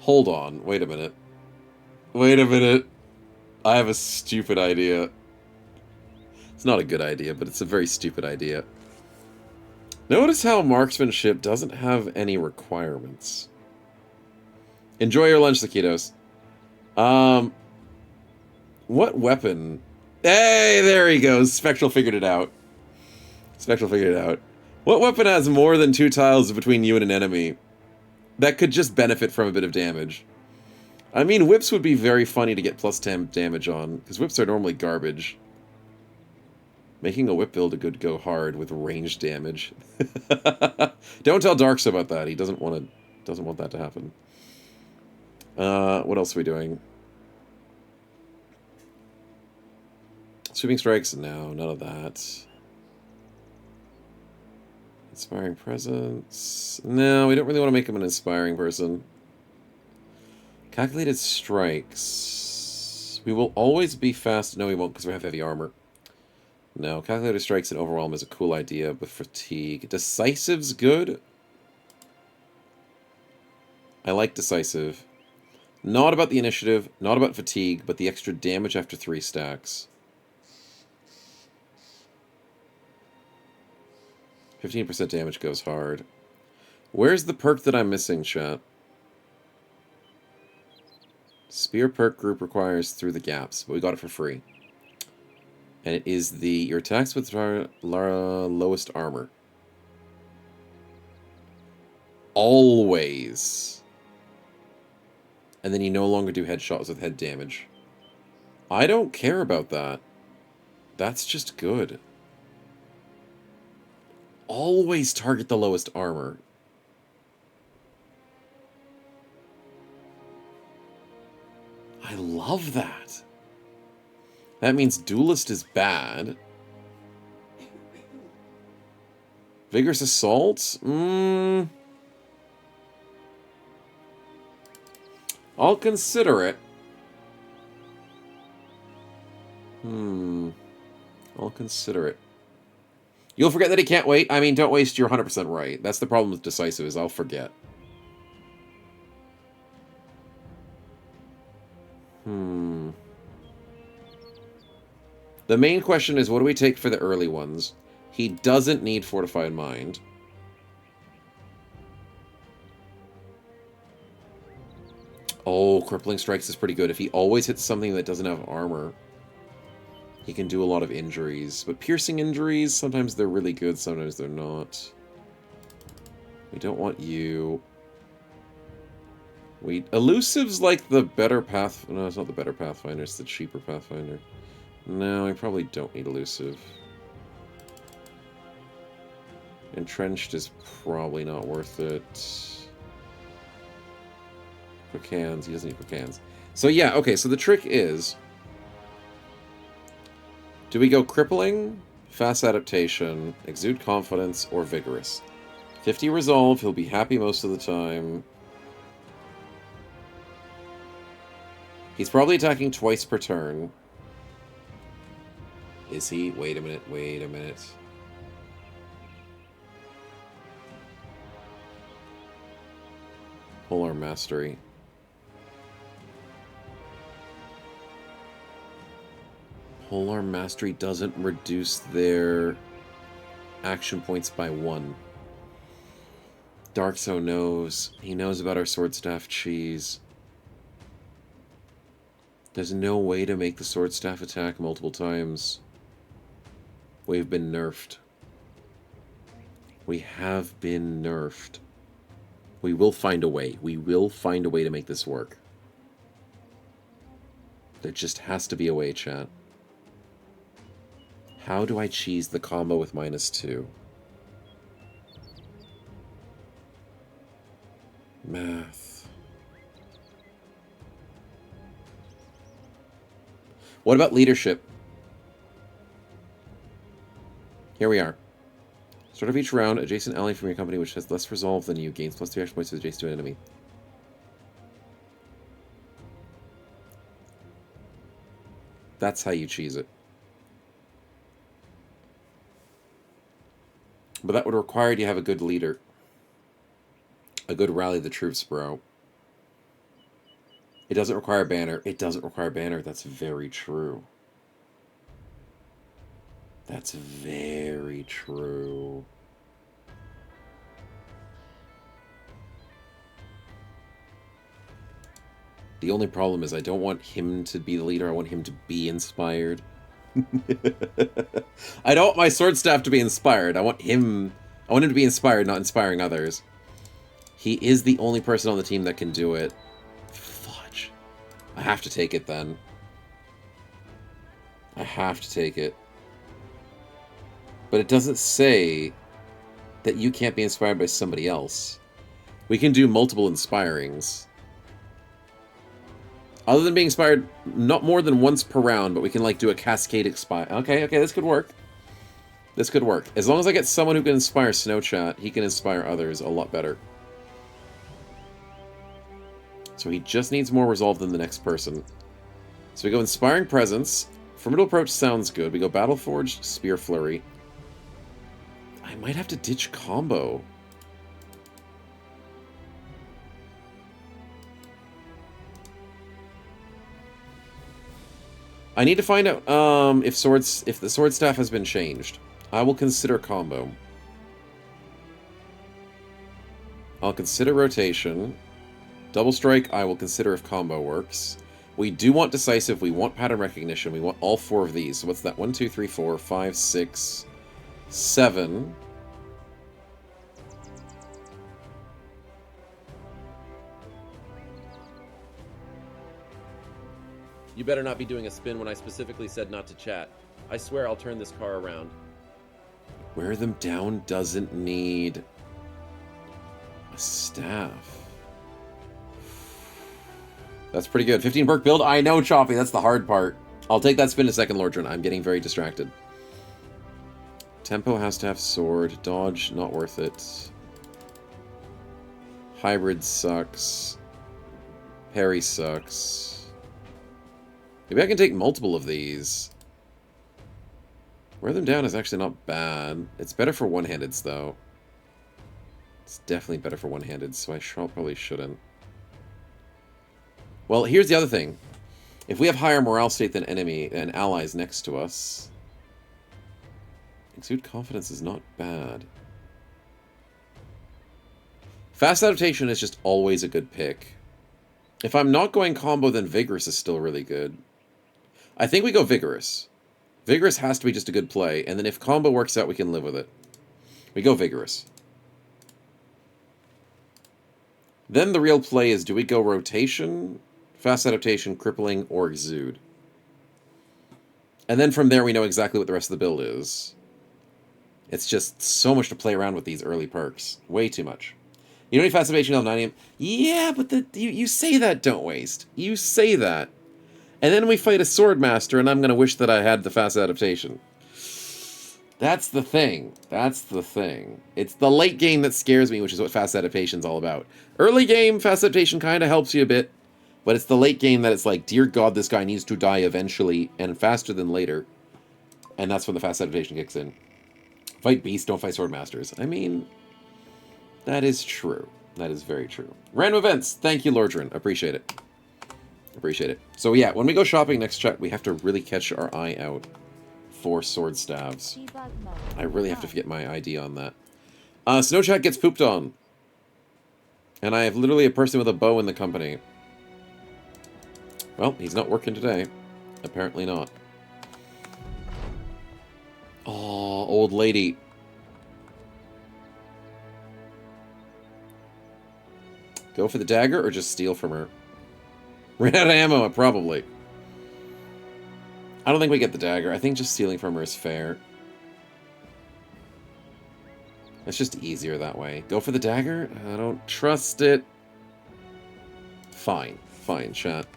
Hold on. Wait a minute. Wait a minute. I have a stupid idea. It's not a good idea, but it's a very stupid idea. Notice how marksmanship doesn't have any requirements. Enjoy your lunch, Taquitos. What weapon? Hey, there he goes. Spectral figured it out. Spectral figured it out. What weapon has more than 2 tiles between you and an enemy that could just benefit from a bit of damage? I mean, whips would be very funny to get plus 10 damage on, because whips are normally garbage. Making a whip build a good go hard with range damage. Don't tell Darks about that. He doesn't want that to happen. What else are we doing? Sweeping strikes? No, none of that. Inspiring presence? No, we don't really want to make him an inspiring person. Calculated strikes. We will always be fast. No, we won't, because we have heavy armor. No, calculated strikes and overwhelm is a cool idea, but fatigue. Decisive's good. I like decisive. Not about the initiative, not about fatigue, but the extra damage after 3 stacks. 15% damage goes hard. Where's the perk that I'm missing, chat? Spear perk group requires through the gaps, but we got it for free. And it is your attacks with lowest armor. Always. And then you no longer do headshots with head damage. I don't care about that. That's just good. Always target the lowest armor. I love that. That means Duelist is bad. Vigorous Assault? I'll consider it. I'll consider it. You'll forget that he can't wait. I mean, don't waste your 100% right. That's the problem with Decisive, is I'll forget. The main question is, what do we take for the early ones? He doesn't need Fortified Mind. Oh, Crippling Strikes is pretty good. If he always hits something that doesn't have armor, he can do a lot of injuries. But piercing injuries, sometimes they're really good, sometimes they're not. We don't want you. Elusive's like the better path... No, it's not the better Pathfinder, it's the cheaper Pathfinder. No, I probably don't need Elusive. Entrenched is probably not worth it. Quick hands, he doesn't need quick hands. So yeah, okay, so the trick is... Do we go crippling, fast adaptation, exude confidence, or vigorous? 50 resolve, he'll be happy most of the time. He's probably attacking twice per turn. Is he? Wait a minute, wait a minute. Polearm Mastery. Polearm Mastery doesn't reduce their action points by 1. Darkso knows. He knows about our Sword Staff cheese. There's no way to make the Sword Staff attack multiple times. We've been nerfed. We have been nerfed. We will find a way. We will find a way to make this work. There just has to be a way, chat. How do I cheese the combo with -2? Math. What about leadership? Here we are. Start of each round, adjacent ally from your company which has less resolve than you gains +3 action points adjacent to an enemy. That's how you cheese it. But that would require you to have a good leader. A good rally the troops, bro. It doesn't require banner. It doesn't require banner. That's very true. That's very true. The only problem is I don't want him to be the leader. I want him to be inspired. I don't want my sword staff to be inspired. I want him to be inspired, not inspiring others. He is the only person on the team that can do it. Fudge. I have to take it then. I have to take it. But it doesn't say that you can't be inspired by somebody else. We can do multiple inspirings. Other than being inspired not more than once per round, but we can like do a cascade expire. Okay, this could work. This could work. As long as I get someone who can inspire Snowchat, he can inspire others a lot better. So he just needs more resolve than the next person. So we go Inspiring Presence. Formidable Approach sounds good. We go Battleforged, Spear Flurry. I might have to ditch combo. I need to find out if the sword staff has been changed. I will consider combo. I'll consider rotation. Double strike, I will consider if combo works. We do want decisive, we want pattern recognition, we want all 4 of these. So what's that? 1, 2, 3, 4, 5, 6, 7. You better not be doing a spin when I specifically said not to chat. I swear I'll turn this car around. Wear them down doesn't need a staff. That's pretty good. 15 perk build? I know, Choppy. That's the hard part. I'll take that spin a second, Lordran. I'm getting very distracted. Tempo has to have sword. Dodge, not worth it. Hybrid sucks. Parry sucks. Maybe I can take multiple of these. Wear them down is actually not bad. It's better for one-handeds, though. It's definitely better for one-handeds, so I probably shouldn't. Well, here's the other thing. If we have higher morale state than enemy and allies next to us, Exude Confidence is not bad. Fast Adaptation is just always a good pick. If I'm not going combo, then Vigorous is still really good. I think we go Vigorous. Vigorous has to be just a good play, and then if combo works out, we can live with it. We go Vigorous. Then the real play is, do we go Rotation, Fast Adaptation, Crippling, or Exude? And then from there, we know exactly what the rest of the build is. It's just so much to play around with these early perks. Way too much. You don't need Fast Adaptation until 9 AM? Yeah, but you say that, don't waste. You say that. And then we fight a Swordmaster, and I'm going to wish that I had the Fast Adaptation. That's the thing. That's the thing. It's the late game that scares me, which is what Fast Adaptation's all about. Early game, Fast Adaptation kind of helps you a bit, but it's the late game that it's like, dear God, this guy needs to die eventually, and faster than later. And that's when the Fast Adaptation kicks in. Fight beasts, don't fight Swordmasters. I mean, that is true. That is very true. Random events. Thank you, Lordran. Appreciate it. Appreciate it. So yeah, when we go shopping next chat, we have to really catch our eye out for sword staves. I really have to get my ID on that. Snowchat gets pooped on. And I have literally a person with a bow in the company. Well, he's not working today. Apparently not. Oh, old lady. Go for the dagger or just steal from her? Ran out of ammo, probably. I don't think we get the dagger. I think just stealing from her is fair. It's just easier that way. Go for the dagger? I don't trust it. Fine. Fine, chat.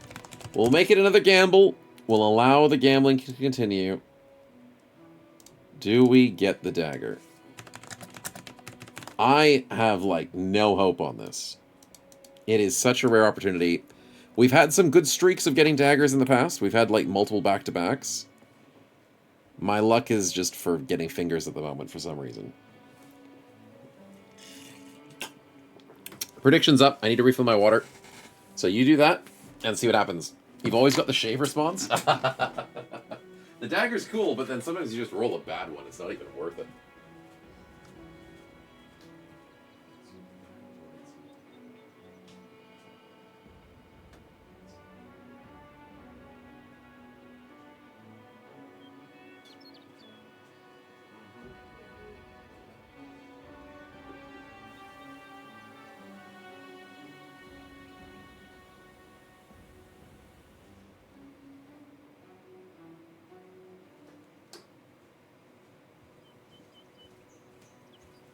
We'll make it another gamble. We'll allow the gambling to continue. Do we get the dagger? I have, like, no hope on this. It is such a rare opportunity. We've had some good streaks of getting daggers in the past. We've had, like, multiple back-to-backs. My luck is just for getting fingers at the moment for some reason. Predictions up. I need to refill my water. So you do that. and see what happens. You've always got the shave response. The dagger's cool, but then sometimes you just roll a bad one. It's not even worth it.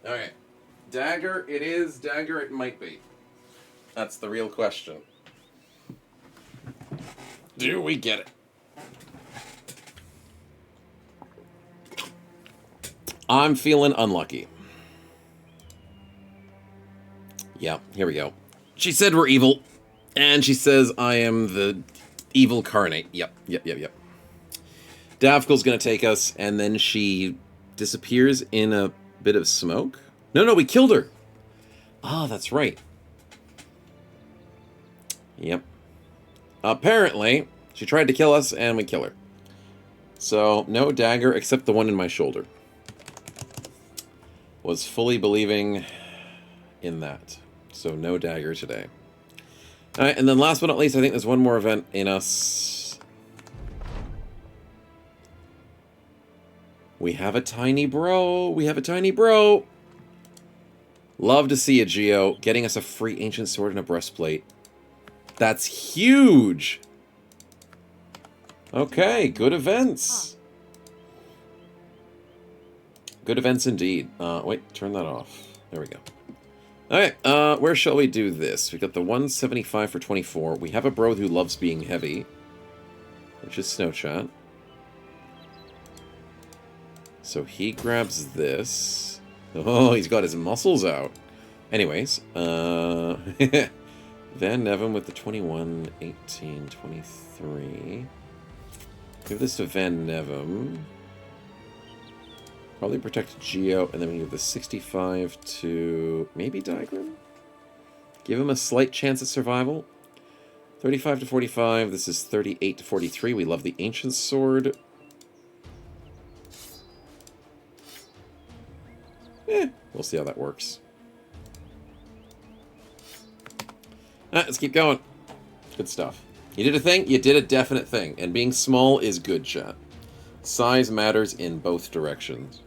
Alright. Dagger it is, dagger it might be. That's the real question. Do we get it? I'm feeling unlucky. Yeah, here we go. She said we're evil. And she says I am the evil carnate. Yep. Davkul's gonna take us, and then she disappears in a bit of smoke? No, we killed her! Ah, that's right. Yep. Apparently, she tried to kill us, and we kill her. So, no dagger except the one in my shoulder. Was fully believing in that. So, no dagger today. Alright, and then last but not least, I think there's one more event in us. We have a tiny bro. Love to see a Geo getting us a free ancient sword and a breastplate. That's huge. Okay, good events. Good events indeed. Wait, turn that off. There we go. Alright, where shall we do this? We got the 175 for 24. We have a bro who loves being heavy, which is Snowchat. So he grabs this. Oh, he's got his muscles out. Anyways, Van Nevin with the 21, 18, 23. Give this to Van Nevin. Probably protect Geo, and then we give the 65 to maybe Diagram? Give him a slight chance at survival. 35 to 45. This is 38 to 43. We love the Ancient Sword. We'll see how that works. Let's keep going. Good stuff. You did a thing, you did a definite thing. And being small is good, chat. Size matters in both directions.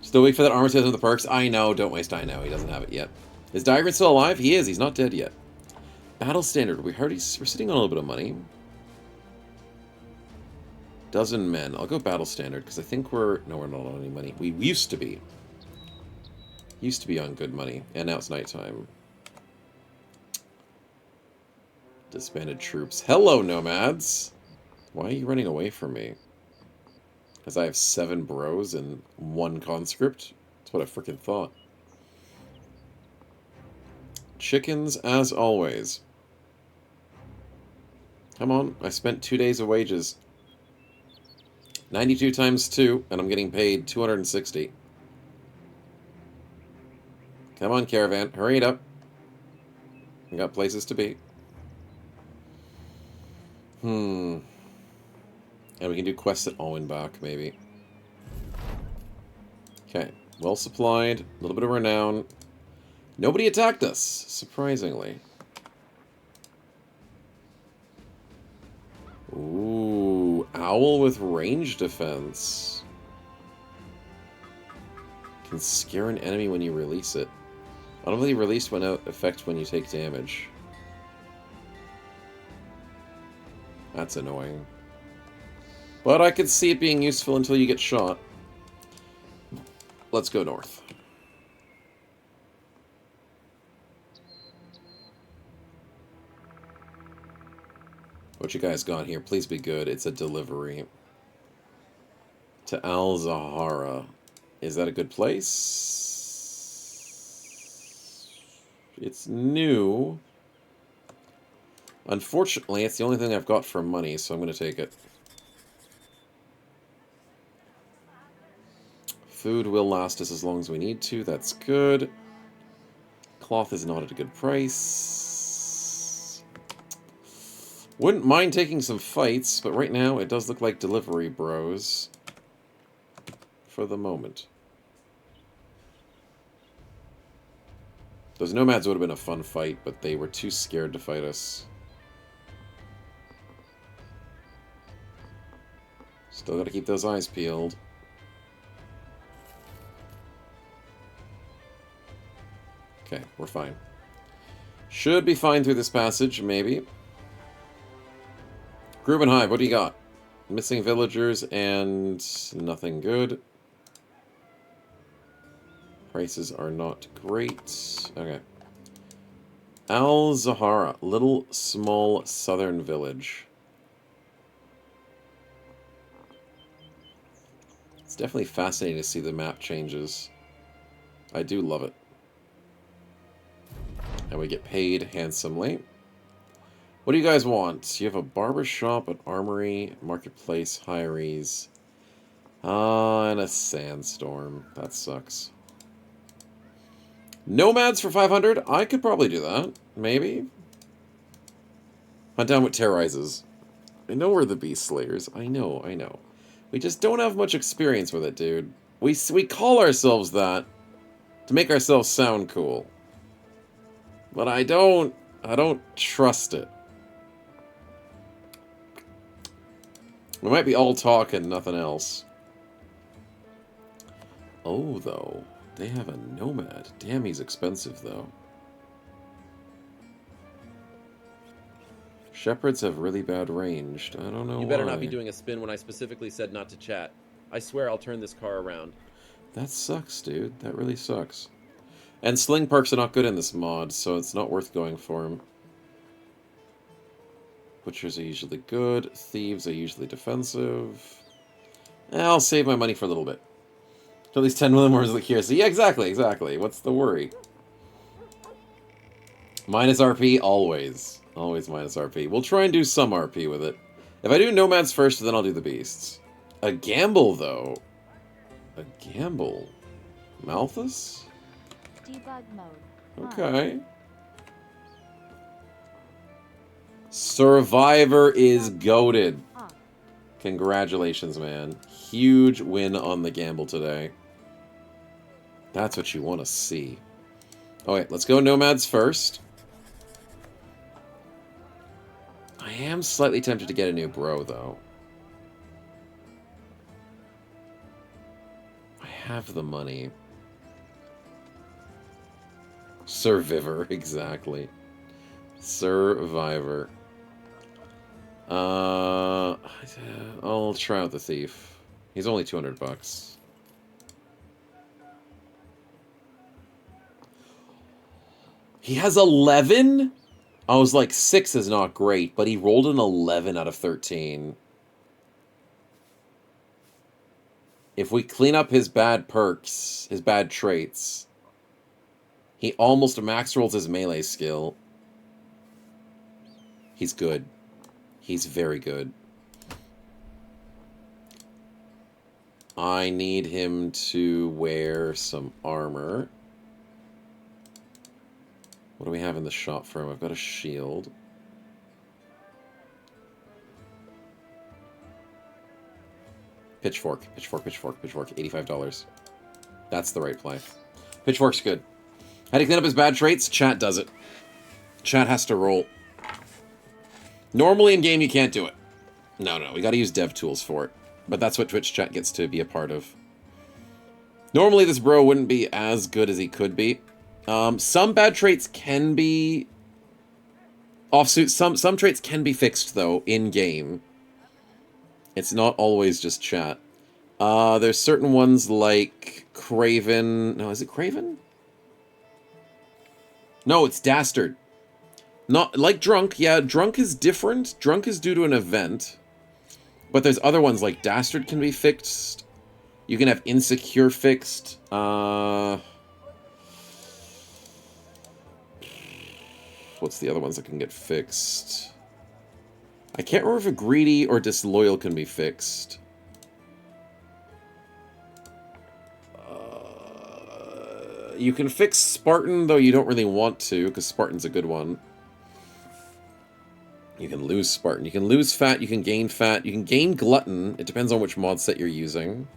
Still wait for that armor set with the perks? I know, don't waste I know. He doesn't have it yet. Is Diagram still alive? He is, he's not dead yet. Battle Standard, we're sitting on a little bit of money. Dozen men. I'll go Battle Standard, because I think we're not on any money. We used to be. Used to be on good money, and now it's nighttime. Disbanded troops. Hello, nomads! Why are you running away from me? Because I have 7 bros and 1 conscript? That's what I freaking thought. Chickens, as always. Come on, I spent 2 days of wages. 92 times 2, and I'm getting paid 260. Come on, Caravan, hurry it up. We got places to be. And we can do quests at Alwynbach, maybe. Okay, well supplied, a little bit of renown. Nobody attacked us, surprisingly. Ooh, owl with range defense. Can scare an enemy when you release it. Automatically released when out effect when you take damage. That's annoying. But I could see it being useful until you get shot. Let's go north. What you guys got here? Please be good. It's a delivery. To Al Zahara. Is that a good place? It's new. Unfortunately, it's the only thing I've got for money, so I'm going to take it. Food will last us as long as we need to. That's good. Cloth is not at a good price. Wouldn't mind taking some fights, but right now it does look like delivery bros. For the moment. Those nomads would have been a fun fight, but they were too scared to fight us. Still gotta keep those eyes peeled. Okay, we're fine. Should be fine through this passage, maybe. Gruben Hive, what do you got? Missing villagers and nothing good. Prices are not great. Okay. Al-Zahara, little small southern village. It's definitely fascinating to see the map changes. I do love it. And we get paid handsomely. What do you guys want? You have a barber shop, an armory, marketplace, hirees. And a sandstorm. That sucks. Nomads for 500? I could probably do that. Maybe. Hunt down what terrorizes. I know we're the Beast Slayers. I know, I know. We just don't have much experience with it, dude. We call ourselves that to make ourselves sound cool. But I don't trust it. We might be all talk and nothing else. Oh, though. They have a nomad. Damn, he's expensive, though. Shepherds have really bad ranged. I don't know You better why. not be doing a spin when I specifically said not to chat. I swear I'll turn this car around. That sucks, dude. That really sucks. And sling perks are not good in this mod, so it's not worth going for him. Butchers are usually good. Thieves are usually defensive. I'll save my money for a little bit. At least 10 million more is like here. So yeah, exactly. What's the worry? Minus RP, always. Always minus RP. We'll try and do some RP with it. If I do nomads first, then I'll do the beasts. A gamble, though. A gamble. Malthus? Debug mode. Okay. Survivor is goated. Congratulations, man. Huge win on the gamble today. That's what you want to see. Alright, let's go nomads first. I am slightly tempted to get a new bro, though. I have the money. Survivor, exactly. Survivor. I'll try out the thief. He's only 200 bucks. He has 11? I was like, 6 is not great, but he rolled an 11 out of 13. If we clean up his bad perks, his bad traits, he almost max rolls his melee skill. He's good. He's very good. I need him to wear some armor. What do we have in the shop for him? I've got a shield. Pitchfork, $85. That's the right play. Pitchfork's good. How do you clean up his bad traits? Chat does it. Chat has to roll. Normally in game you can't do it. No, we gotta use dev tools for it. But that's what Twitch chat gets to be a part of. Normally this bro wouldn't be as good as he could be. Some bad traits can be offsuit. Some traits can be fixed though in game. It's not always just chat. There's certain ones like Craven. No, is it Craven? No, it's Dastard. Not like Drunk. Yeah, Drunk is different. Drunk is due to an event. But there's other ones like Dastard can be fixed. You can have Insecure fixed. What's the other ones that can get fixed? I can't remember if a Greedy or Disloyal can be fixed. You can fix Spartan, though you don't really want to, because Spartan's a good one. You can lose Spartan. You can lose fat. You can gain fat. You can gain glutton. It depends on which mod set you're using.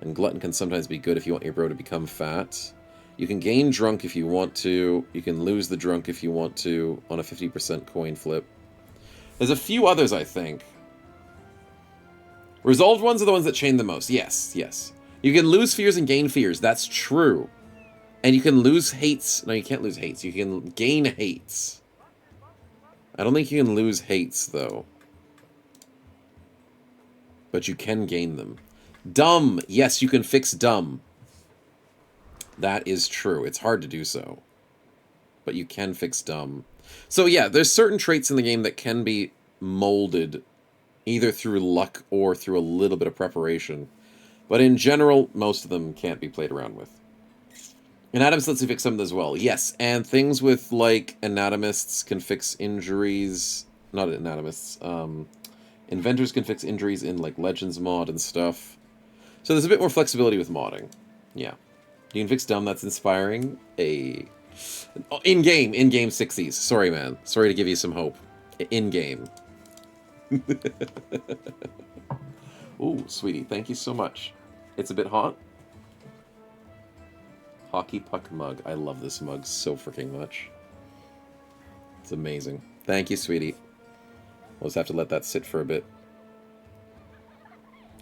And glutton can sometimes be good if you want your bro to become fat. You can gain drunk if you want to. You can lose the drunk if you want to on a 50% coin flip. There's a few others, I think. Resolved ones are the ones that chain the most. Yes, yes. You can lose fears and gain fears. That's true. And you can lose hates. No, you can't lose hates. You can gain hates. I don't think you can lose hates, though. But you can gain them. Dumb. Yes, you can fix dumb. That is true. It's hard to do so. But you can fix dumb. So yeah, there's certain traits in the game that can be molded either through luck or through a little bit of preparation. But in general, most of them can't be played around with. Anatomists lets you fix them as well. Yes, and things with, like, anatomists can fix injuries. Not anatomists. Inventors can fix injuries in, like, Legends mod and stuff. So there's a bit more flexibility with modding. Yeah. You can fix dumb, that's inspiring. In-game 60s. Sorry, man. Sorry to give you some hope. In-game. Ooh, sweetie, thank you so much. It's a bit hot. Hockey puck mug. I love this mug so freaking much. It's amazing. Thank you, sweetie. We'll just have to let that sit for a bit.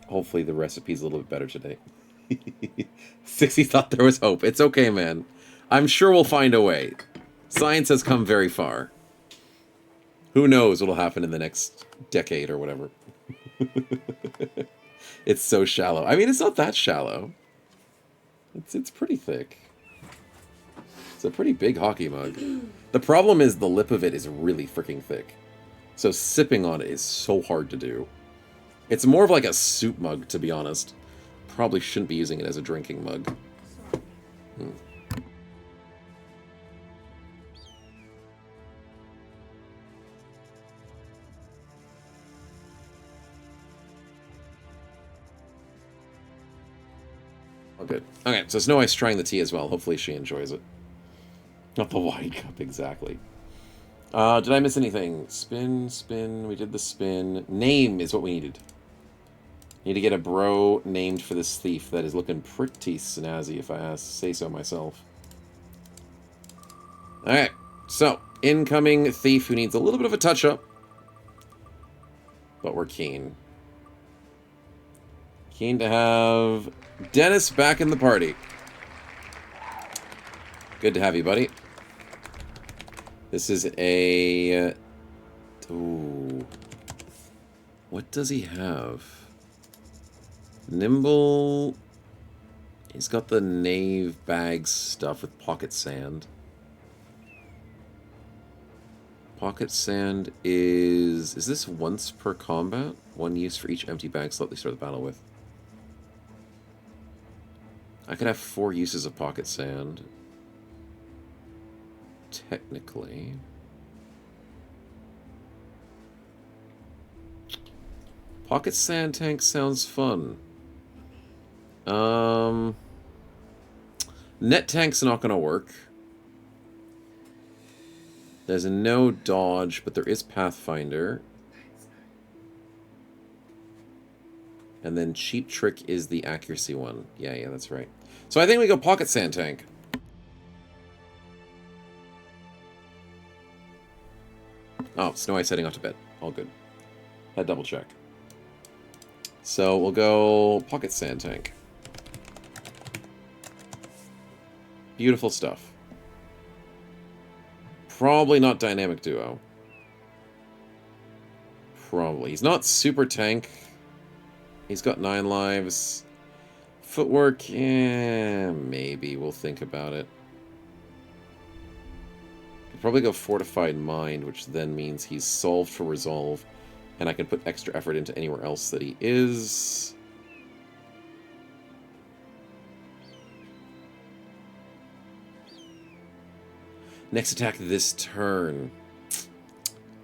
Hopefully the recipe's a little bit better today. 60 thought there was hope. It's okay, man. I'm sure we'll find a way. Science has come very far. Who knows what'll happen in the next decade or whatever. It's so shallow. I mean, it's not that shallow. It's pretty thick. It's a pretty big hockey mug. The problem is the lip of it is really freaking thick. So sipping on it is so hard to do. It's more of like a soup mug, to be honest. Probably shouldn't be using it as a drinking mug. Oh, good. Okay, so Snow Ice trying the tea as well. Hopefully she enjoys it. Not the wide cup, exactly. Did I miss anything? Spin, spin. We did the spin. Name is what we needed. Need to get a bro named for this thief that is looking pretty snazzy, if I say so myself. Alright, so, incoming thief who needs a little bit of a touch-up. But we're keen. Keen to have Dennis back in the party. Good to have you, buddy. This is a... Ooh. What does he have? Nimble... He's got the Knave bag stuff with pocket sand. Pocket sand is... Is this once per combat? One use for each empty bag slot they start the battle with. I could have 4 uses of pocket sand. Technically. Pocket sand tank sounds fun. Net tank's not gonna work. There's no dodge, but there is Pathfinder. And then Cheap Trick is the accuracy one. Yeah, that's right. So I think we go Pocket Sand Tank. Oh, Snow Ice heading off to bed. All good. Had double check. So we'll go Pocket Sand Tank. Beautiful stuff. Probably not Dynamic Duo. Probably. He's not super tank. He's got 9 lives. Footwork, maybe. We'll think about it. Could probably go Fortified Mind, which then means he's solved for resolve. And I can put extra effort into anywhere else that he is. Next attack this turn.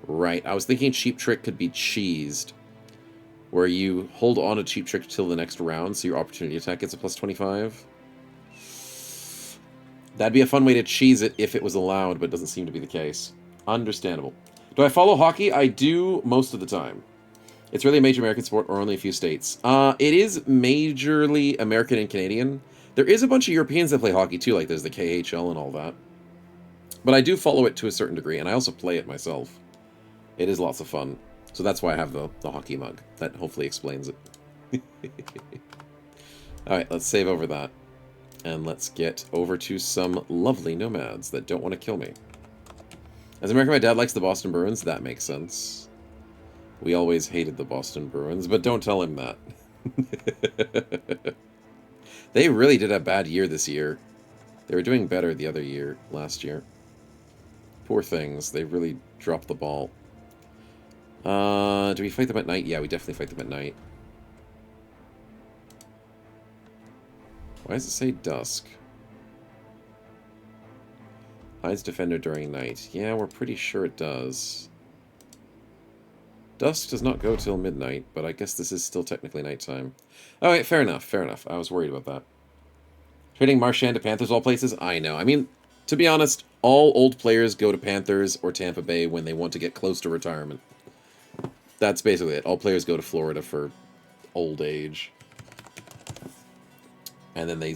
Right, I was thinking Cheap Trick could be cheesed. Where you hold on to Cheap Trick till the next round, so your opportunity attack gets a plus 25. That'd be a fun way to cheese it if it was allowed, but it doesn't seem to be the case. Understandable. Do I follow hockey? I do most of the time. It's really a major American sport or only a few states? It is majorly American and Canadian. There is a bunch of Europeans that play hockey too, like there's the KHL and all that. But I do follow it to a certain degree, and I also play it myself. It is lots of fun. So that's why I have the hockey mug. That hopefully explains it. Alright, let's save over that. And let's get over to some lovely nomads that don't want to kill me. As American, my dad likes the Boston Bruins. That makes sense. We always hated the Boston Bruins, but don't tell him that. They really did a bad year this year. They were doing better the other year, last year. Poor things. They really dropped the ball. Do we fight them at night? Yeah, we definitely fight them at night. Why does it say dusk? Hides defender during night. Yeah, we're pretty sure it does. Dusk does not go till midnight, but I guess this is still technically nighttime. Alright, fair enough, fair enough. I was worried about that. Trading Marchand to Panthers all places? I know. I mean, to be honest, all old players go to Panthers or Tampa Bay when they want to get close to retirement. That's basically it. All players go to Florida for old age. And then they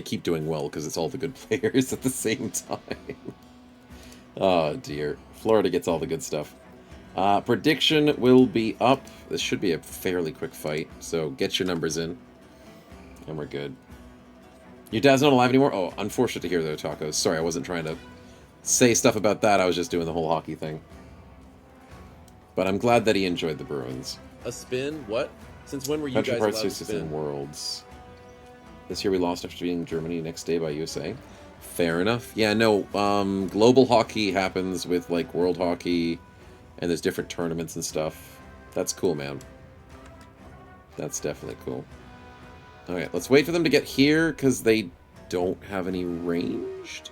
keep doing well because it's all the good players at the same time. Oh dear. Florida gets all the good stuff. Prediction will be up. This should be a fairly quick fight, so get your numbers in. And we're good. Your dad's not alive anymore? Oh, unfortunate to hear though, Tacos. Sorry, I wasn't trying to say stuff about that. I was just doing the whole hockey thing. But I'm glad that he enjoyed the Bruins. A spin? What? Since when were you Country guys Parts allowed to 16 spin? Worlds. This year we lost after beating Germany next day by USA. Fair enough. Yeah, no, global hockey happens with, like, world hockey, and there's different tournaments and stuff. That's cool, man. That's definitely cool. Alright, let's wait for them to get here, because they don't have any ranged?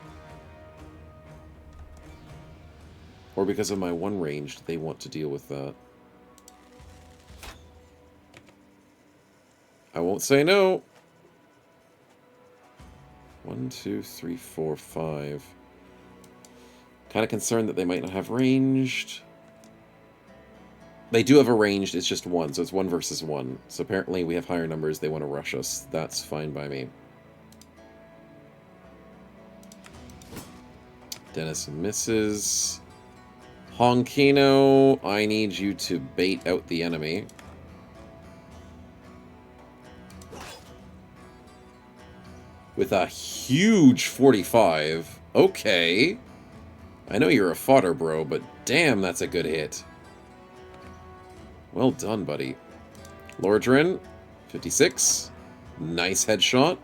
Or because of my one ranged, they want to deal with that. I won't say no. 1, 2, 3, 4, 5. Kind of concerned that they might not have ranged. They do have a ranged, it's just one, so it's 1 versus 1. So apparently we have higher numbers, they want to rush us. That's fine by me. Dennis misses. Honkino, I need you to bait out the enemy. With a huge 45. Okay. I know you're a fodder, bro, but damn, that's a good hit. Well done, buddy. Lordrin, 56. Nice headshot.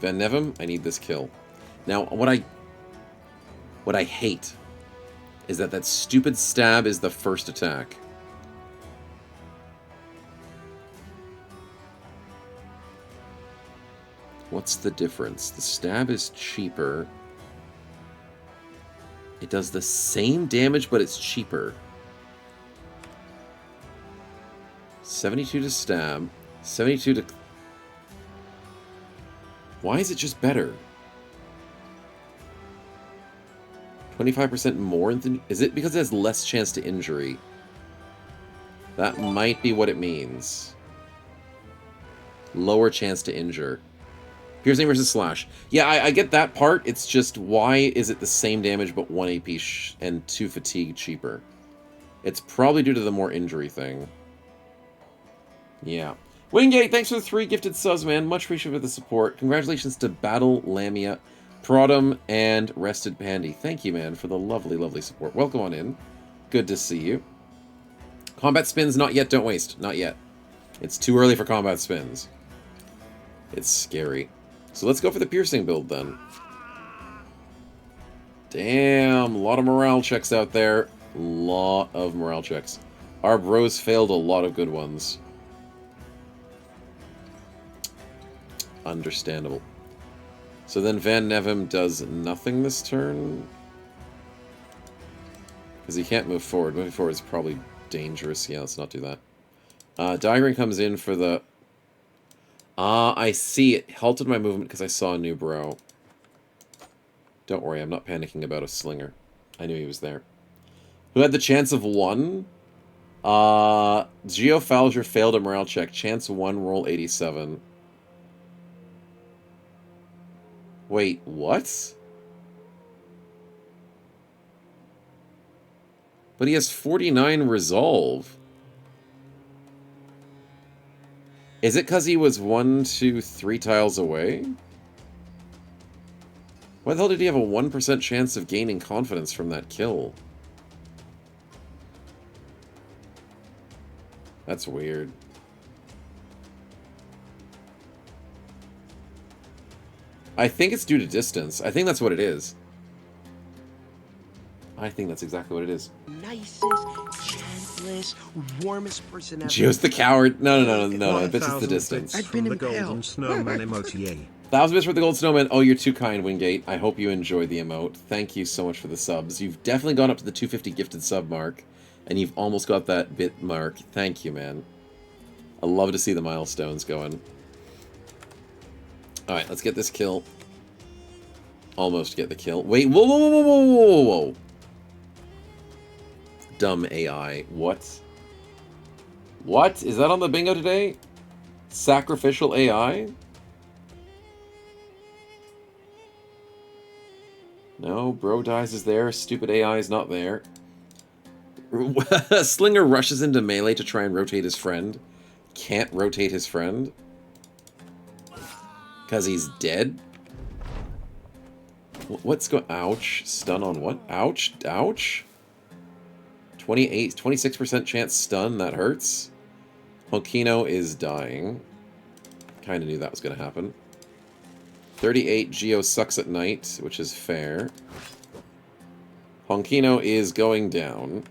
Van Nevem, I need this kill. Now, what I hate is that stupid stab is the first attack. What's the difference? The stab is cheaper. It does the same damage, but it's cheaper. 72 to stab. 72 to... Why is it just better? 25% more than... Is it because it has less chance to injury? That might be what it means. Lower chance to injure. Piercing versus slash. Yeah, I get that part. It's just, why is it the same damage but 1 AP and 2 fatigue cheaper? It's probably due to the more injury thing. Yeah. Wingate, thanks for the 3 gifted subs, man. Much appreciated for the support. Congratulations to Battle Lamia, Produm, and Rested Pandy. Thank you, man, for the lovely, lovely support. Welcome on in. Good to see you. Combat spins, not yet. Don't waste. Not yet. It's too early for combat spins. It's scary. So let's go for the piercing build, then. Damn, a lot of morale checks out there. Lot of morale checks. Our bros failed a lot of good ones. Understandable. So then Van Nevem does nothing this turn. Because he can't move forward. Moving forward is probably dangerous. Yeah, let's not do that. Diagram comes in for the... I see. It halted my movement because I saw a new bro. Don't worry, I'm not panicking about a slinger. I knew he was there. Who had the chance of 1? Geo Falger failed a morale check. Chance 1, roll 87. Wait, what? But he has 49 resolve. Is it because he was 1, 2, 3 tiles away? Why the hell did he have a 1% chance of gaining confidence from that kill? That's weird. I think it's due to distance. I think that's what it is. I think that's exactly what it is. Nicest, gentlest, warmest person ever. Geo's the coward. No. I bet it's the distance. I've been the in golden hell. snowman emoji. 1,000 bits for the gold snowman. Oh, you're too kind, Wingate. I hope you enjoyed the emote. Thank you so much for the subs. You've definitely gone up to the 250 gifted sub mark, and you've almost got that bit mark. Thank you, man. I love to see the milestones going. Alright, let's get this kill. Almost get the kill. Wait, whoa. Dumb AI. What? What? Is that on the bingo today? Sacrificial AI? No, Bro Dies is there. Stupid AI is not there. Slinger rushes into melee to try and rotate his friend. Can't rotate his friend. Because he's dead? What's going... Ouch. Stun on what? Ouch. Ouch. 26% chance stun. That hurts. Honkino is dying. Kind of knew that was going to happen. 38, Geo sucks at night, which is fair. Honkino is going down.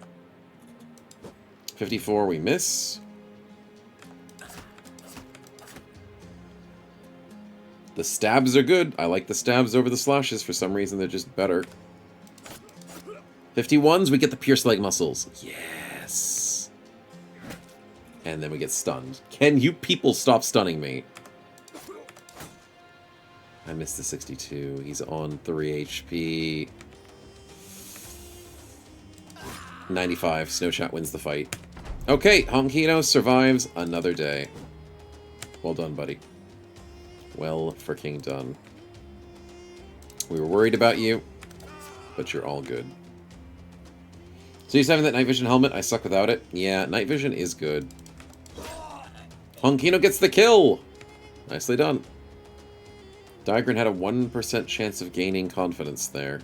54, we miss. The stabs are good. I like the stabs over the slashes. For some reason, they're just better. 51s, we get the pierce leg muscles. Yes. And then we get stunned. Can you people stop stunning me? I missed the 62. He's on 3 HP. 95. Snowchat wins the fight. Okay, Honkino survives another day. Well done, buddy. Well freaking done. We were worried about you, but you're all good. So you're having that night vision helmet? I suck without it. Yeah, night vision is good. Honkino gets the kill! Nicely done. Digran had a 1% chance of gaining confidence there.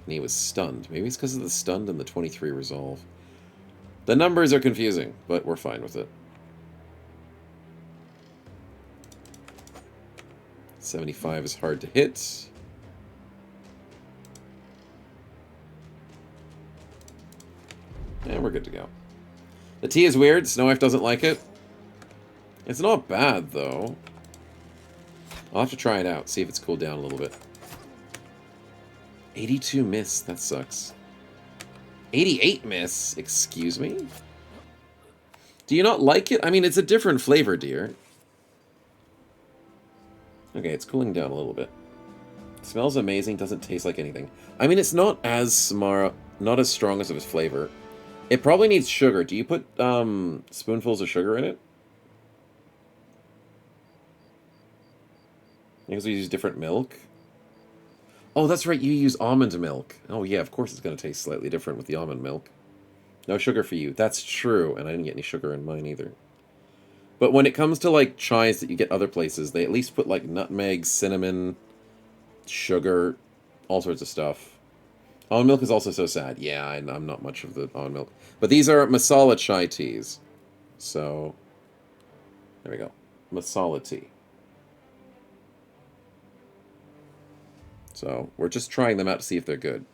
And he was stunned. Maybe it's because of the stunned and the 23 resolve. The numbers are confusing, but we're fine with it. 75 is hard to hit. And we're good to go. The tea is weird. Snowife doesn't like it. It's not bad, though. I'll have to try it out, see if it's cooled down a little bit. 82 miss. That sucks. 88 miss. Excuse me? Do you not like it? I mean, it's a different flavor, dear. Okay, it's cooling down a little bit. It smells amazing, doesn't taste like anything. I mean, it's not as not as strong as of its flavor. It probably needs sugar. Do you put spoonfuls of sugar in it? Because we use different milk. Oh, that's right, you use almond milk. Oh yeah, of course it's going to taste slightly different with the almond milk. No sugar for you. That's true, and I didn't get any sugar in mine either. But when it comes to, like, chais that you get other places, they at least put, like, nutmeg, cinnamon, sugar, all sorts of stuff. Almond milk is also so sad. Yeah, I'm not much of the almond milk. But these are masala chai teas. So, there we go. Masala tea. So, we're just trying them out to see if they're good.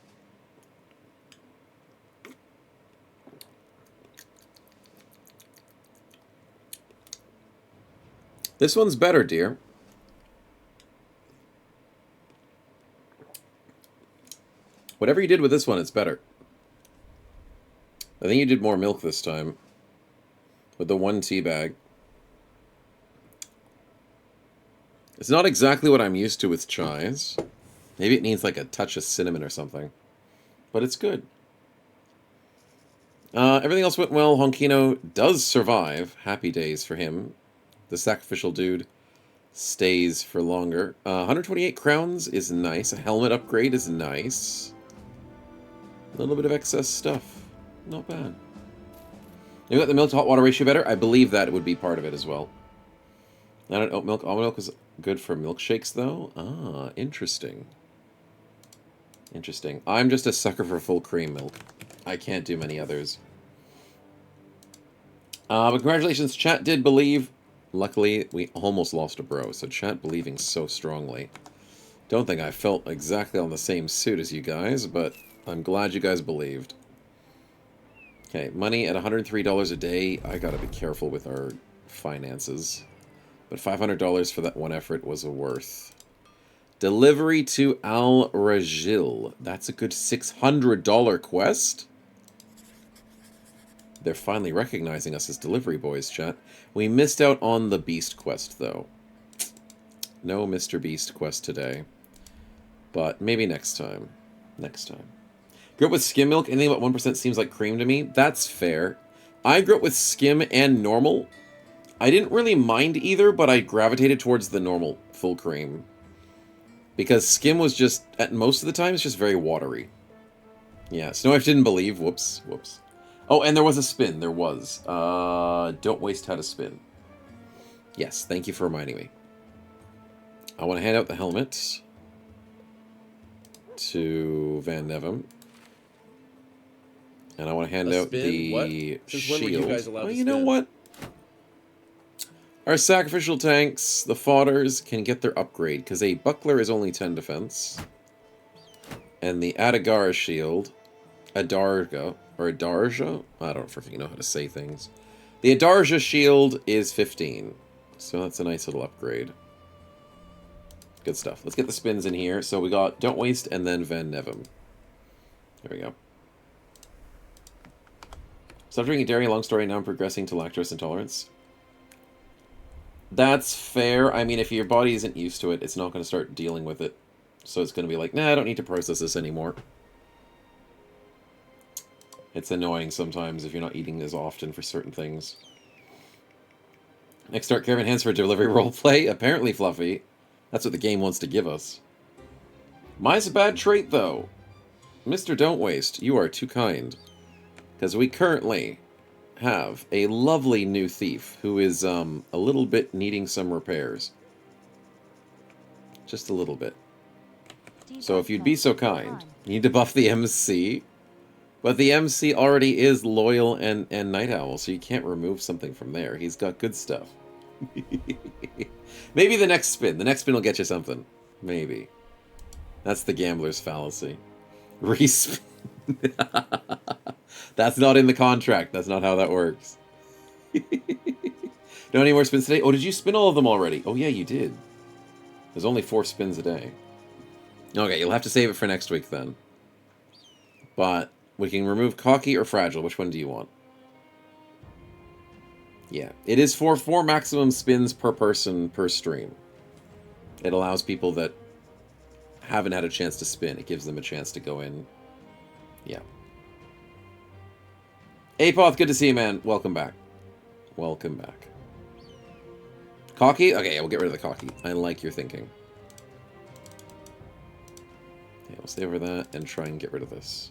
This one's better, dear. Whatever you did with this one, it's better. I think you did more milk this time. With the 1 tea bag. It's not exactly what I'm used to with chais. Maybe it needs like a touch of cinnamon or something. But it's good. Everything else went well. Honkino does survive. Happy days for him. The sacrificial dude stays for longer. 128 crowns is nice. A helmet upgrade is nice. A little bit of excess stuff. Not bad. You got the milk to hot water ratio better? I believe that would be part of it as well. I don't know. Oat milk. Almond milk is good for milkshakes, though. Ah, interesting. Interesting. I'm just a sucker for full cream milk. I can't do many others. But congratulations, chat did believe. Luckily, we almost lost a bro, so chat believing so strongly. Don't think I felt exactly on the same suit as you guys, but I'm glad you guys believed. Okay, money at $103 a day. I gotta be careful with our finances. But $500 for that one effort was a worth. Delivery to Al Rajil. That's a good $600 quest. They're finally recognizing us as delivery boys, chat. We missed out on the Beast quest, though. No Mr. Beast quest today. But maybe next time. Next time. Grew up with skim milk. Anything about 1% seems like cream to me. That's fair. I grew up with skim and normal. I didn't really mind either, but I gravitated towards the normal full cream. Because skim was just, at most of the time, it's just very watery. Yeah, Snow didn't believe. Whoops, whoops. Oh, and there was a spin. There was. Don't waste how to spin. Yes, thank you for reminding me. I want to hand out the helmet to Van Nevem. And I want to hand out the Since shield. when were you guys allowed Well, to you know spin? what? Our sacrificial tanks, the fodders, can get their upgrade, because a buckler is only 10 defense. And the Adagara shield, Adarga, or Adarja? I don't freaking know how to say things. The Adarja shield is 15. So that's a nice little upgrade. Good stuff. Let's get the spins in here. So we got Don't Waste and then Van Nevem. There we go. Stop drinking dairy, long story, now I'm progressing to lactose intolerance. That's fair. I mean, if your body isn't used to it, it's not going to start dealing with it. So it's going to be like, nah, I don't need to process this anymore. It's annoying sometimes if you're not eating as often for certain things. Next start Caravan hands for delivery roleplay. Apparently, Fluffy. That's what the game wants to give us. Mine's a bad trait, though. Mr. Don't Waste, you are too kind. Because we currently have a lovely new thief who is a little bit needing some repairs. Just a little bit. So if you'd be so kind, you need to buff the MC. But the MC already is Loyal and Night Owl, so you can't remove something from there. He's got good stuff. Maybe the next spin. The next spin will get you something. Maybe. That's the gambler's fallacy. Respin. That's not in the contract. That's not how that works. Don't any more spins today? Oh, did you spin all of them already? Oh, yeah, you did. There's only 4 spins a day. Okay, you'll have to save it for next week then. But we can remove Cocky or Fragile. Which one do you want? Yeah, it is for 4 maximum spins per person per stream. It allows people that haven't had a chance to spin. It gives them a chance to go in. Yeah. Apoth, good to see you, man. Welcome back. Welcome back. Cocky? Okay, we'll get rid of the Cocky. I like your thinking. Okay, we'll stay over that and try and get rid of this.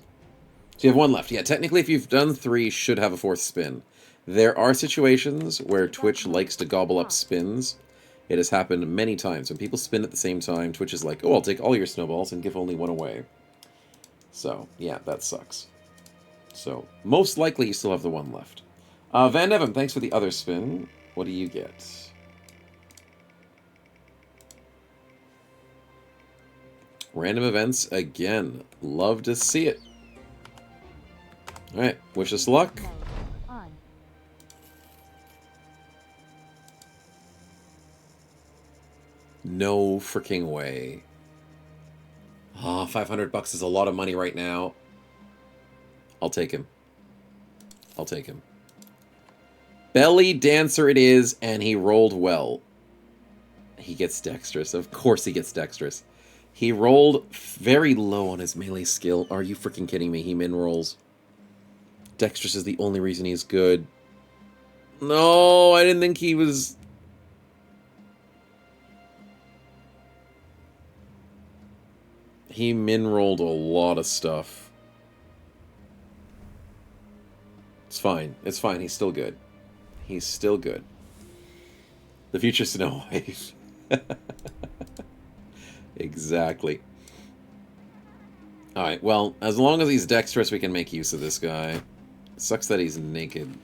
So you have 1 left. Yeah, technically if you've done 3, should have a 4th spin. There are situations where Twitch likes to gobble up spins. It has happened many times. When people spin at the same time, Twitch is like, oh, I'll take all your snowballs and give only 1 away. So, yeah, that sucks. So, most likely you still have the 1 left. Van Nevem, thanks for the other spin. What do you get? Random events again. Love to see it. Alright, wish us luck. On. No freaking way. Ah, $500 is a lot of money right now. I'll take him. I'll take him. Belly Dancer it is, and he rolled well. He gets dexterous. Of course he gets dexterous. He rolled very low on his melee skill. Are you freaking kidding me? He min rolls. Dexterous is the only reason he's good. No, I didn't think he was... He min rolled a lot of stuff. It's fine. It's fine. He's still good. He's still good. The future Snow White. Exactly. Alright, well, as long as he's dexterous, we can make use of this guy. Sucks that he's naked.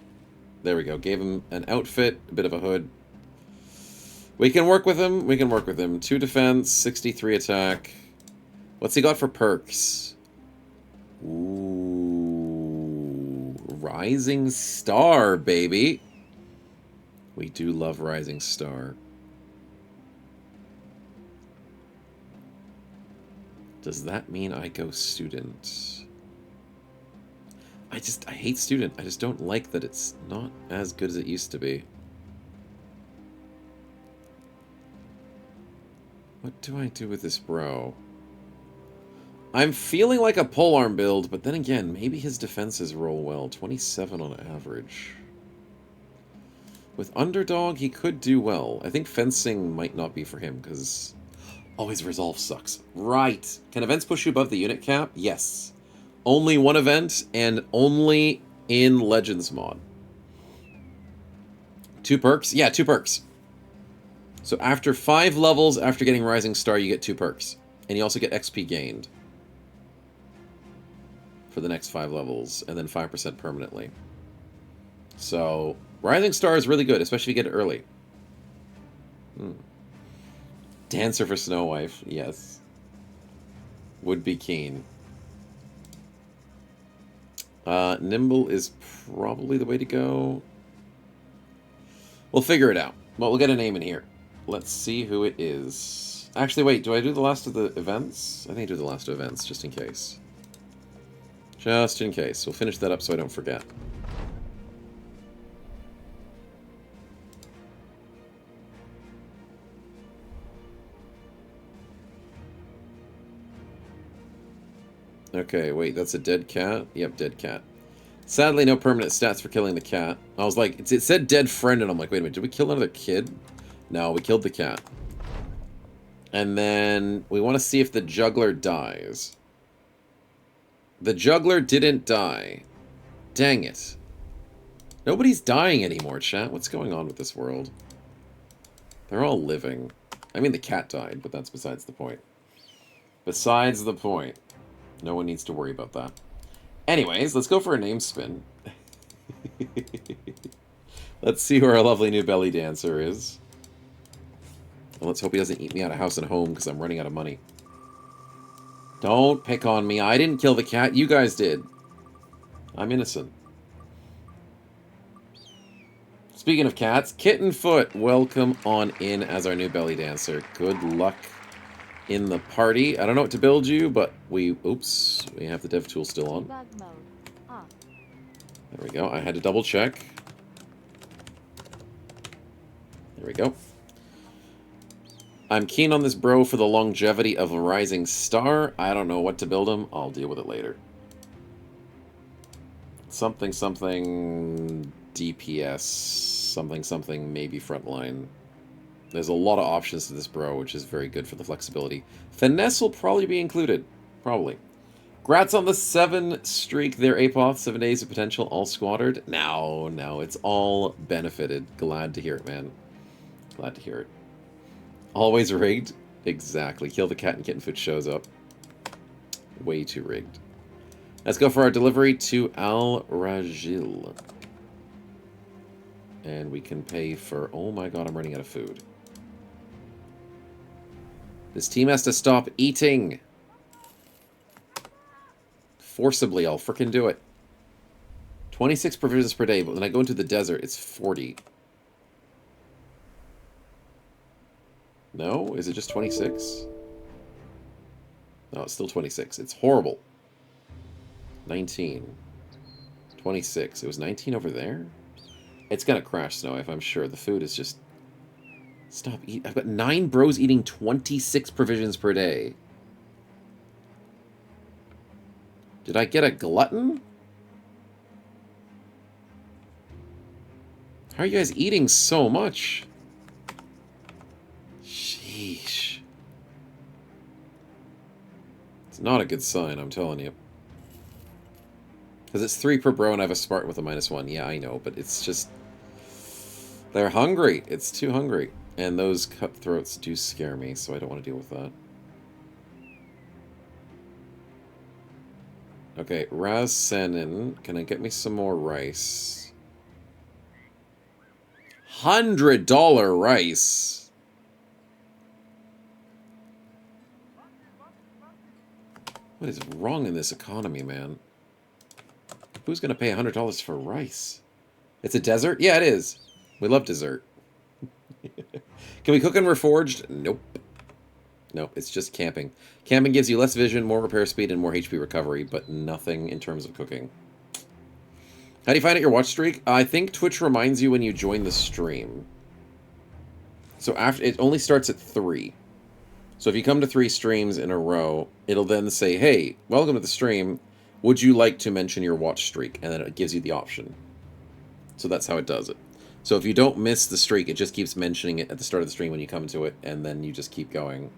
There we go. Gave him an outfit, a bit of a hood. We can work with him. We can work with him. 2 defense, 63 attack. What's he got for perks? Ooh. Rising Star, baby. We do love Rising Star. Does that mean I go student? I hate student. I just don't like that it's not as good as it used to be. What do I do with this bro? I'm feeling like a polearm build, but then again, maybe his defenses roll well. 27 on average. With underdog, he could do well. I think fencing might not be for him, because... Oh, his resolve sucks. Right. Can events push you above the unit cap? Yes. Only one event, and only in Legends mod. 2 perks? Yeah, 2 perks. So after 5 levels, after getting Rising Star, you get 2 perks. And you also get XP gained. For the next 5 levels, and then 5% permanently. So, Rising Star is really good, especially if you get it early. Dancer for Snow Wife, yes. Would be keen. Nimble is probably the way to go. We'll figure it out. Well, we'll get a name in here. Let's see who it is. Actually, wait, do I do the last of the events? I think I do the last of events, just in case. Just in case. We'll finish that up so I don't forget. Okay, wait, that's a dead cat? Yep, dead cat. Sadly, no permanent stats for killing the cat. I was like, it said dead friend, and I'm like, wait a minute, did we kill another kid? No, we killed the cat. And then we want to see if the juggler dies. The juggler didn't die. Dang it. Nobody's dying anymore, chat. What's going on with this world? They're all living. I mean, the cat died, but that's besides the point. Besides the point. No one needs to worry about that. Anyways, let's go for a name spin. Let's see who our lovely new belly dancer is. And let's hope he doesn't eat me out of house and home because I'm running out of money. Don't pick on me. I didn't kill the cat. You guys did. I'm innocent. Speaking of cats, Kittenfoot, welcome on in as our new belly dancer. Good luck in the party. I don't know what to build you, but we... Oops. We have the dev tool still on. Debug mode. Off. There we go. I had to double check. There we go. I'm keen on this bro for the longevity of a Rising Star. I don't know what to build him. I'll deal with it later. Something, something... DPS. Something, something, maybe frontline. There's a lot of options to this bro, which is very good for the flexibility. Finesse will probably be included. Probably. Grats on the 7 streak there, Apoth. 7 days of potential, all squattered. No, it's all benefited. Glad to hear it, man. Glad to hear it. Always rigged? Exactly. Kill the cat and Kittenfoot shows up. Way too rigged. Let's go for our delivery to Al Rajil. And we can pay for... Oh my god, I'm running out of food. This team has to stop eating. Forcibly, I'll frickin' do it. 26 provisions per day, but when I go into the desert, it's 40. No? Is it just 26? No, it's still 26. It's horrible. 19. 26. It was 19 over there? It's gonna crash, Snow, if I'm sure. The food is just... Stop eating. I've got 9 bros eating 26 provisions per day. Did I get a glutton? How are you guys eating so much? Sheesh. It's not a good sign, I'm telling you. Because it's 3 per bro and I have a Spartan with a -1. Yeah, I know, but it's just... They're hungry. It's too hungry. And those cutthroats do scare me, so I don't want to deal with that. Okay, Raz Senin. Can I get me some more rice? $100 rice! What is wrong in this economy, man? Who's going to pay $100 for rice? It's a desert? Yeah, it is. We love dessert. Can we cook in Reforged? Nope. Nope, it's just camping. Camping gives you less vision, more repair speed, and more HP recovery, but nothing in terms of cooking. How do you find out your watch streak? I think Twitch reminds you when you join the stream. So after it only starts at 3. So if you come to 3 streams in a row, it'll then say, hey, welcome to the stream. Would you like to mention your watch streak? And then it gives you the option. So that's how it does it. So if you don't miss the streak, it just keeps mentioning it at the start of the stream when you come to it, and then you just keep going.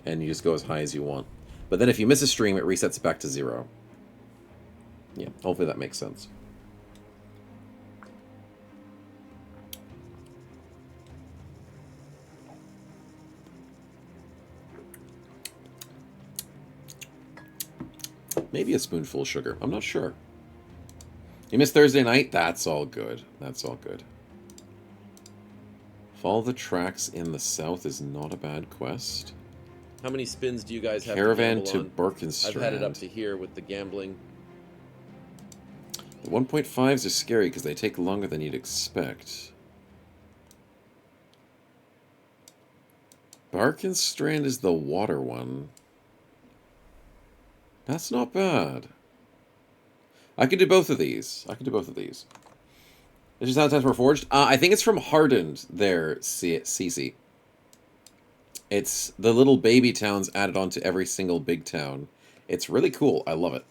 And you just go as high as you want. But then if you miss a stream, it resets it back to 0. Yeah, hopefully that makes sense. Maybe a spoonful of sugar. I'm not sure. You missed Thursday night? That's all good. That's all good. Follow the tracks in the south is not a bad quest. How many spins do you guys have Caravan to to gamble Perk and on? Strand. I've had it up to here with the gambling. The 1.5s are scary because they take longer than you'd expect. Bark and Strand is the water one. That's not bad. I could do both of these. I could do both of these. This is how times Reforged. I think it's from Hardened there, CC. It's the little baby towns added onto every single big town. It's really cool. I love it.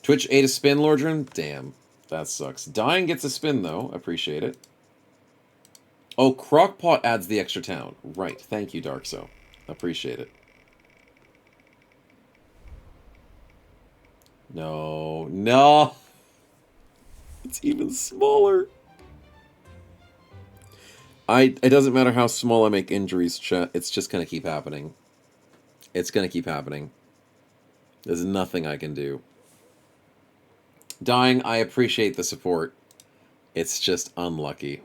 Twitch ate a spin, Lordran? Damn. That sucks. Dying gets a spin, though. Appreciate it. Oh, Crockpot adds the extra town. Right. Thank you, Darkso. Appreciate it. No. No. It's even smaller. It doesn't matter how small I make injuries, chat. It's just going to keep happening. It's going to keep happening. There's nothing I can do. Dying, I appreciate the support. It's just unlucky.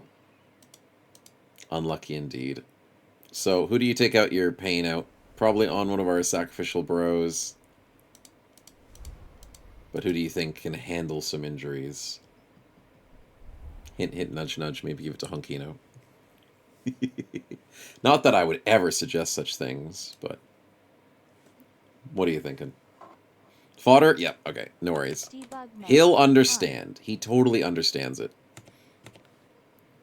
Unlucky indeed. So, who do you take out your pain out? Probably on one of our sacrificial bros. But who do you think can handle some injuries? Hint, hint, nudge, nudge. Maybe give it to Hunkino. Not that I would ever suggest such things, but... What are you thinking? Fodder? Yep, okay. No worries. He'll understand. He totally understands it.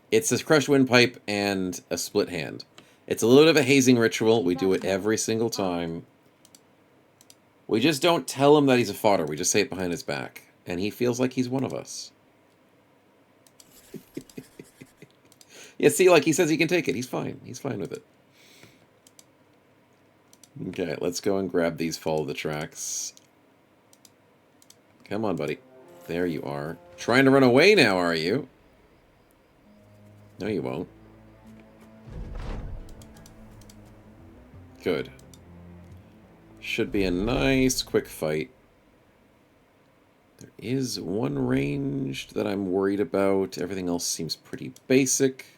It's a crushed windpipe and a split hand. It's a little bit of a hazing ritual. We do it every single time. We just don't tell him that he's a fodder. We just say it behind his back. And he feels like he's one of us. Yeah, see, like he says he can take it. He's fine. He's fine with it. Okay, let's go and grab these follow the tracks. Come on, buddy. There you are. Trying to run away now, are you? No, you won't. Good. Should be a nice, quick fight. There is one ranged that I'm worried about. Everything else seems pretty basic.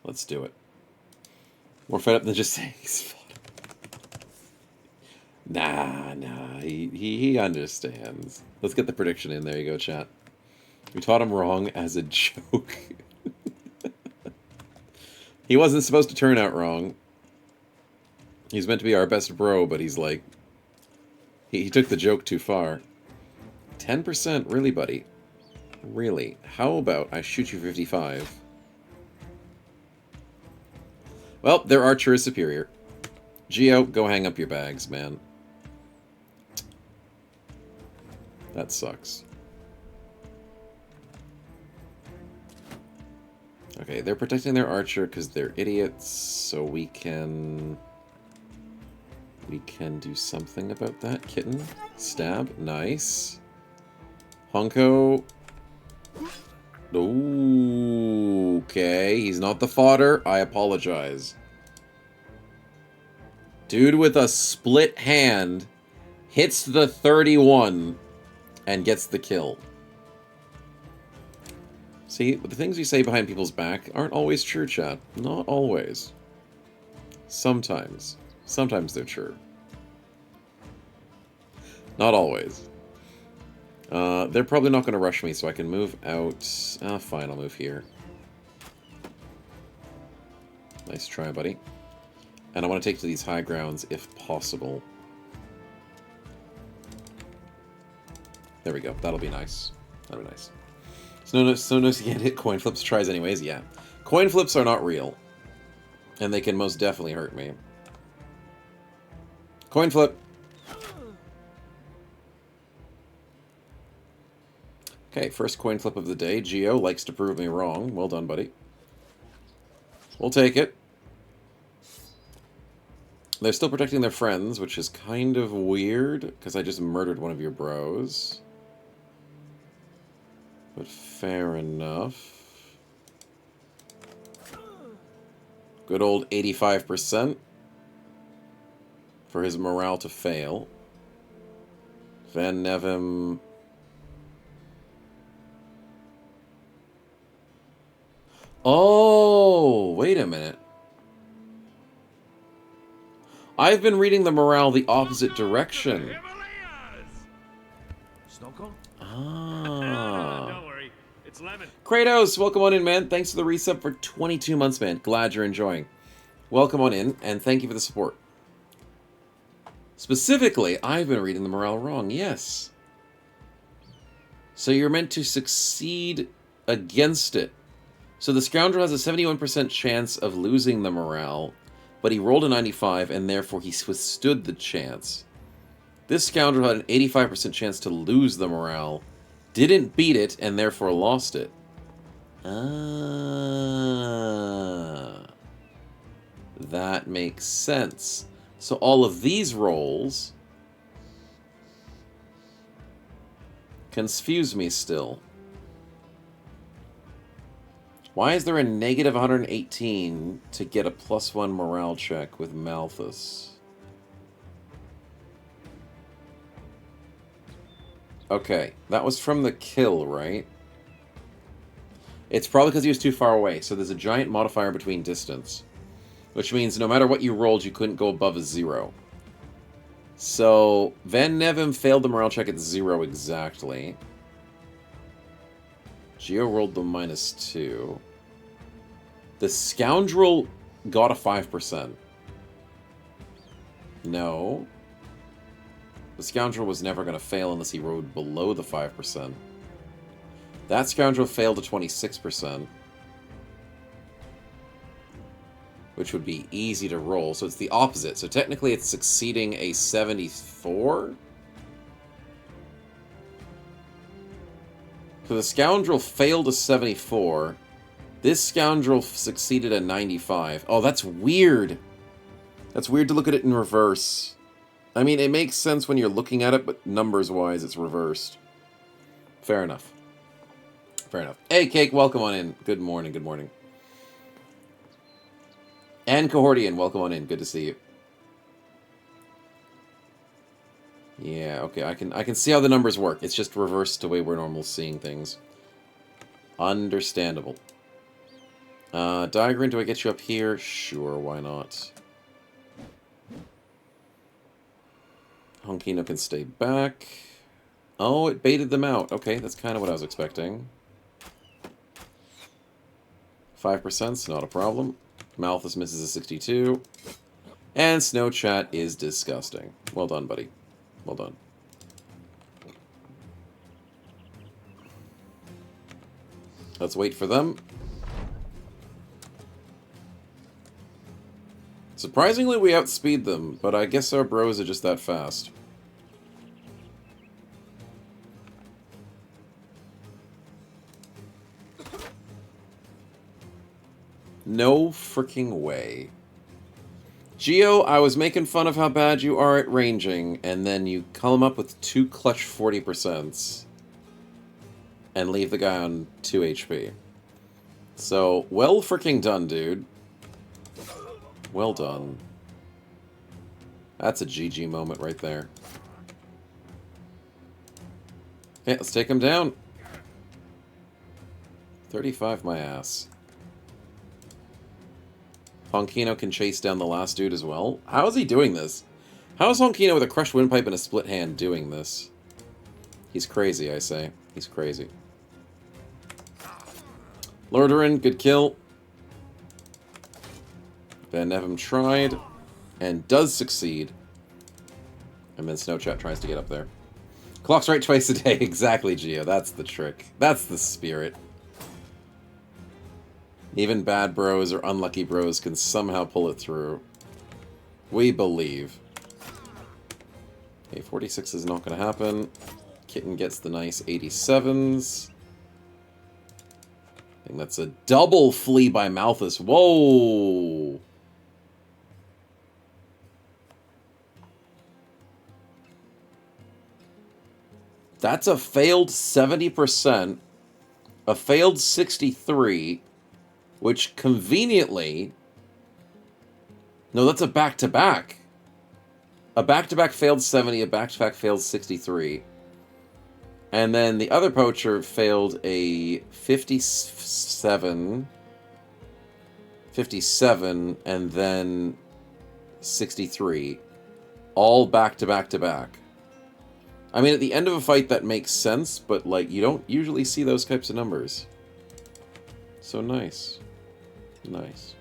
Let's do it. More fed up than just saying he's fodder. Nah, he understands. Let's get the prediction in. There you go, chat. We taught him wrong as a joke. He wasn't supposed to turn out wrong. He's meant to be our best bro, but he's like... He took the joke too far. 10%? Really, buddy? Really? How about I shoot you 55? Well, their archer is superior. Geo, go hang up your bags, man. That sucks. Okay, they're protecting their archer because they're idiots, so we can do something about that. Kitten. Stab. Nice. Honko. Okay, he's not the fodder. I apologize. Dude with a split hand hits the 31 and gets the kill. See, the things we say behind people's back aren't always true, chat. Not always. Sometimes. Sometimes they're true. Not always. They're probably not going to rush me, so I can move out. Fine, I'll move here. Nice try, buddy. And I want to take to these high grounds if possible. There we go. That'll be nice. That'll be nice. So notice you can't hit coin flips. Tries anyways, yeah. Coin flips are not real. And they can most definitely hurt me. Coin flip. Okay, first coin flip of the day. Geo likes to prove me wrong. Well done, buddy. We'll take it. They're still protecting their friends, which is kind of weird, because I just murdered one of your bros. But fair enough. Good old 85% for his morale to fail. Van Nevem... Oh, wait a minute. I've been reading the morale the opposite direction. Snow cone? Ah. Don't worry. It's lemon. Kratos, welcome on in, man. Thanks for the resub for 22 months, man. Glad you're enjoying. Welcome on in, and thank you for the support. Specifically, I've been reading the morale wrong, yes. So you're meant to succeed against it. So the scoundrel has a 71% chance of losing the morale, but he rolled a 95, and therefore he withstood the chance. This scoundrel had an 85% chance to lose the morale, didn't beat it, and therefore lost it. Ah. That makes sense. So all of these rolls confuse me still. Why is there a negative 118 to get a +1 morale check with Malthus? Okay, that was from the kill, right? It's probably because he was too far away, so there's a giant modifier between distance. Which means no matter what you rolled, you couldn't go above a 0. So, Van Nevem failed the morale check at 0 exactly. Geo rolled the -2. The scoundrel got a 5%. No. The scoundrel was never going to fail unless he rolled below the 5%. That scoundrel failed to 26%. Which would be easy to roll, so it's the opposite. So technically it's succeeding a 74? So the scoundrel failed a 74. This scoundrel succeeded a 95. Oh, that's weird. That's weird to look at it in reverse. I mean, it makes sense when you're looking at it, but numbers-wise, it's reversed. Fair enough. Fair enough. Hey, Cake, welcome on in. Good morning, good morning. And Cohortian, welcome on in. Good to see you. Yeah, okay, I can see how the numbers work. It's just reversed the way we're normal seeing things. Understandable. Diagram, do I get you up here? Sure, why not? Honkino can stay back. Oh, it baited them out. Okay, that's kind of what I was expecting. 5%'s not a problem. Malthus misses a 62. And Snow Chat is disgusting. Well done, buddy. Well done. Let's wait for them. Surprisingly, we outspeed them, but I guess our bros are just that fast. No freaking way. Geo, I was making fun of how bad you are at ranging, and then you come up with 2 clutch 40%s and leave the guy on 2 HP. So, well freaking done, dude. Well done. That's a GG moment right there. Okay, let's take him down. 35 my ass. Honkino can chase down the last dude as well. How is he doing this? How is Honkino with a crushed windpipe and a split hand doing this? He's crazy, I say. He's crazy. Lordarin, good kill. Van Nevim tried and does succeed. And then Snowchat tries to get up there. Clock's right twice a day. Exactly, Geo. That's the trick. That's the spirit. Even bad bros or unlucky bros can somehow pull it through. We believe. Okay, 46 is not going to happen. Kitten gets the nice 87s. I think that's a double flea by Malthus. Whoa! That's a failed 70%, a failed 63, which conveniently... No, that's a back-to-back. A back-to-back failed 70, a back-to-back failed 63. And then the other poacher failed a 57, and then 63. All back-to-back-to-back. I mean, at the end of a fight, that makes sense, but, like, you don't usually see those types of numbers. So nice. Nice.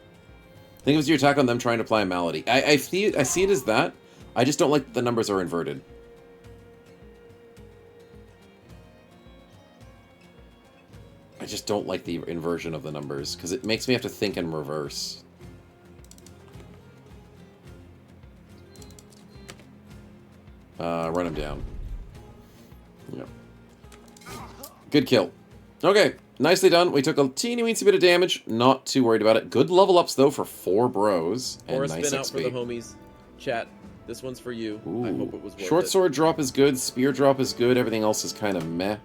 I think it was your attack on them trying to apply a malady. I see it as that. I just don't like that the numbers are inverted. I just don't like the inversion of the numbers, because it makes me have to think in reverse. Run him down. Yep. Good kill. Okay, nicely done. We took a teeny-weensy bit of damage. Not too worried about it. Good level ups, though, for 4 bros. And Or a nice spin out XP. for the homies. Chat, this one's for you. Ooh. I hope it was worth Short it. sword drop is good. Spear drop is good. Everything else is kind of meh.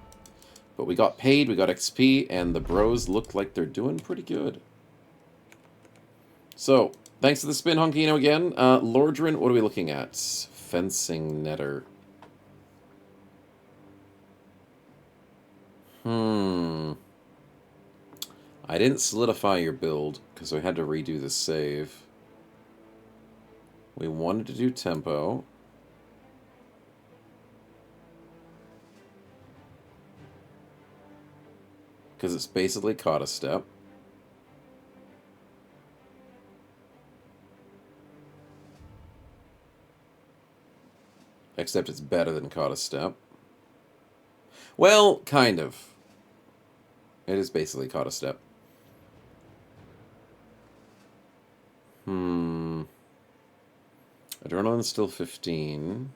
But we got paid, we got XP, and the bros look like they're doing pretty good. So, thanks to the spin, Honkino, again. Lordrin, what are we looking at? Fencing netter. I didn't solidify your build, because I had to redo the save. We wanted to do tempo. Because it's basically caught a step. Except it's better than caught a step. Well, kind of. It is basically caught a step. Adrenaline's still 15.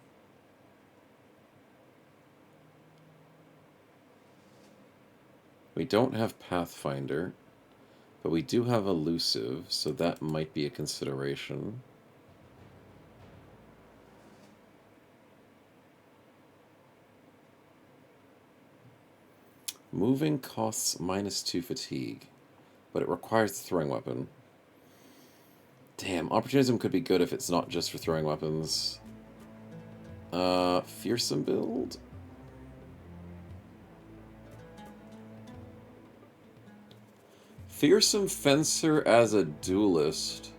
We don't have Pathfinder, but we do have Elusive, so that might be a consideration. Moving costs -2 fatigue, but it requires the throwing weapon. Damn, opportunism could be good if it's not just for throwing weapons. Fearsome build? Fearsome Fencer as a duelist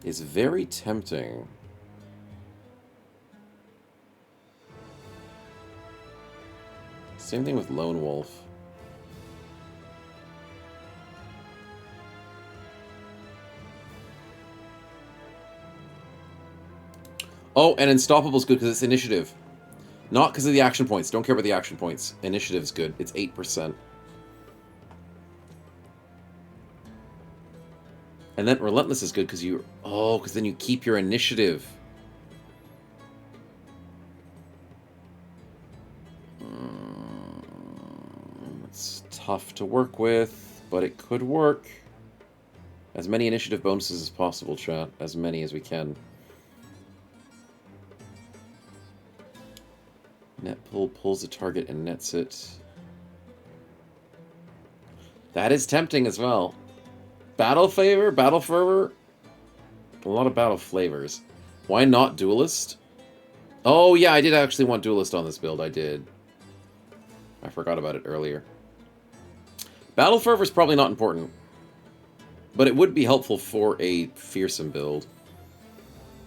is very tempting. Same thing with Lone Wolf. Oh, and Unstoppable's good because it's initiative. Not because of the action points. Don't care about the action points. Initiative's good. It's 8%. And then Relentless is good because you... Oh, because then you keep your initiative. It's tough to work with, but it could work. As many initiative bonuses as possible, chat. As many as we can. Net pull pulls the target and nets it. That is tempting as well. Battle flavor? Battle fervor? A lot of battle flavors. Why not duelist? Oh yeah, I did actually want duelist on this build. I did. I forgot about it earlier. Battle fervor is probably not important. But it would be helpful for a fearsome build.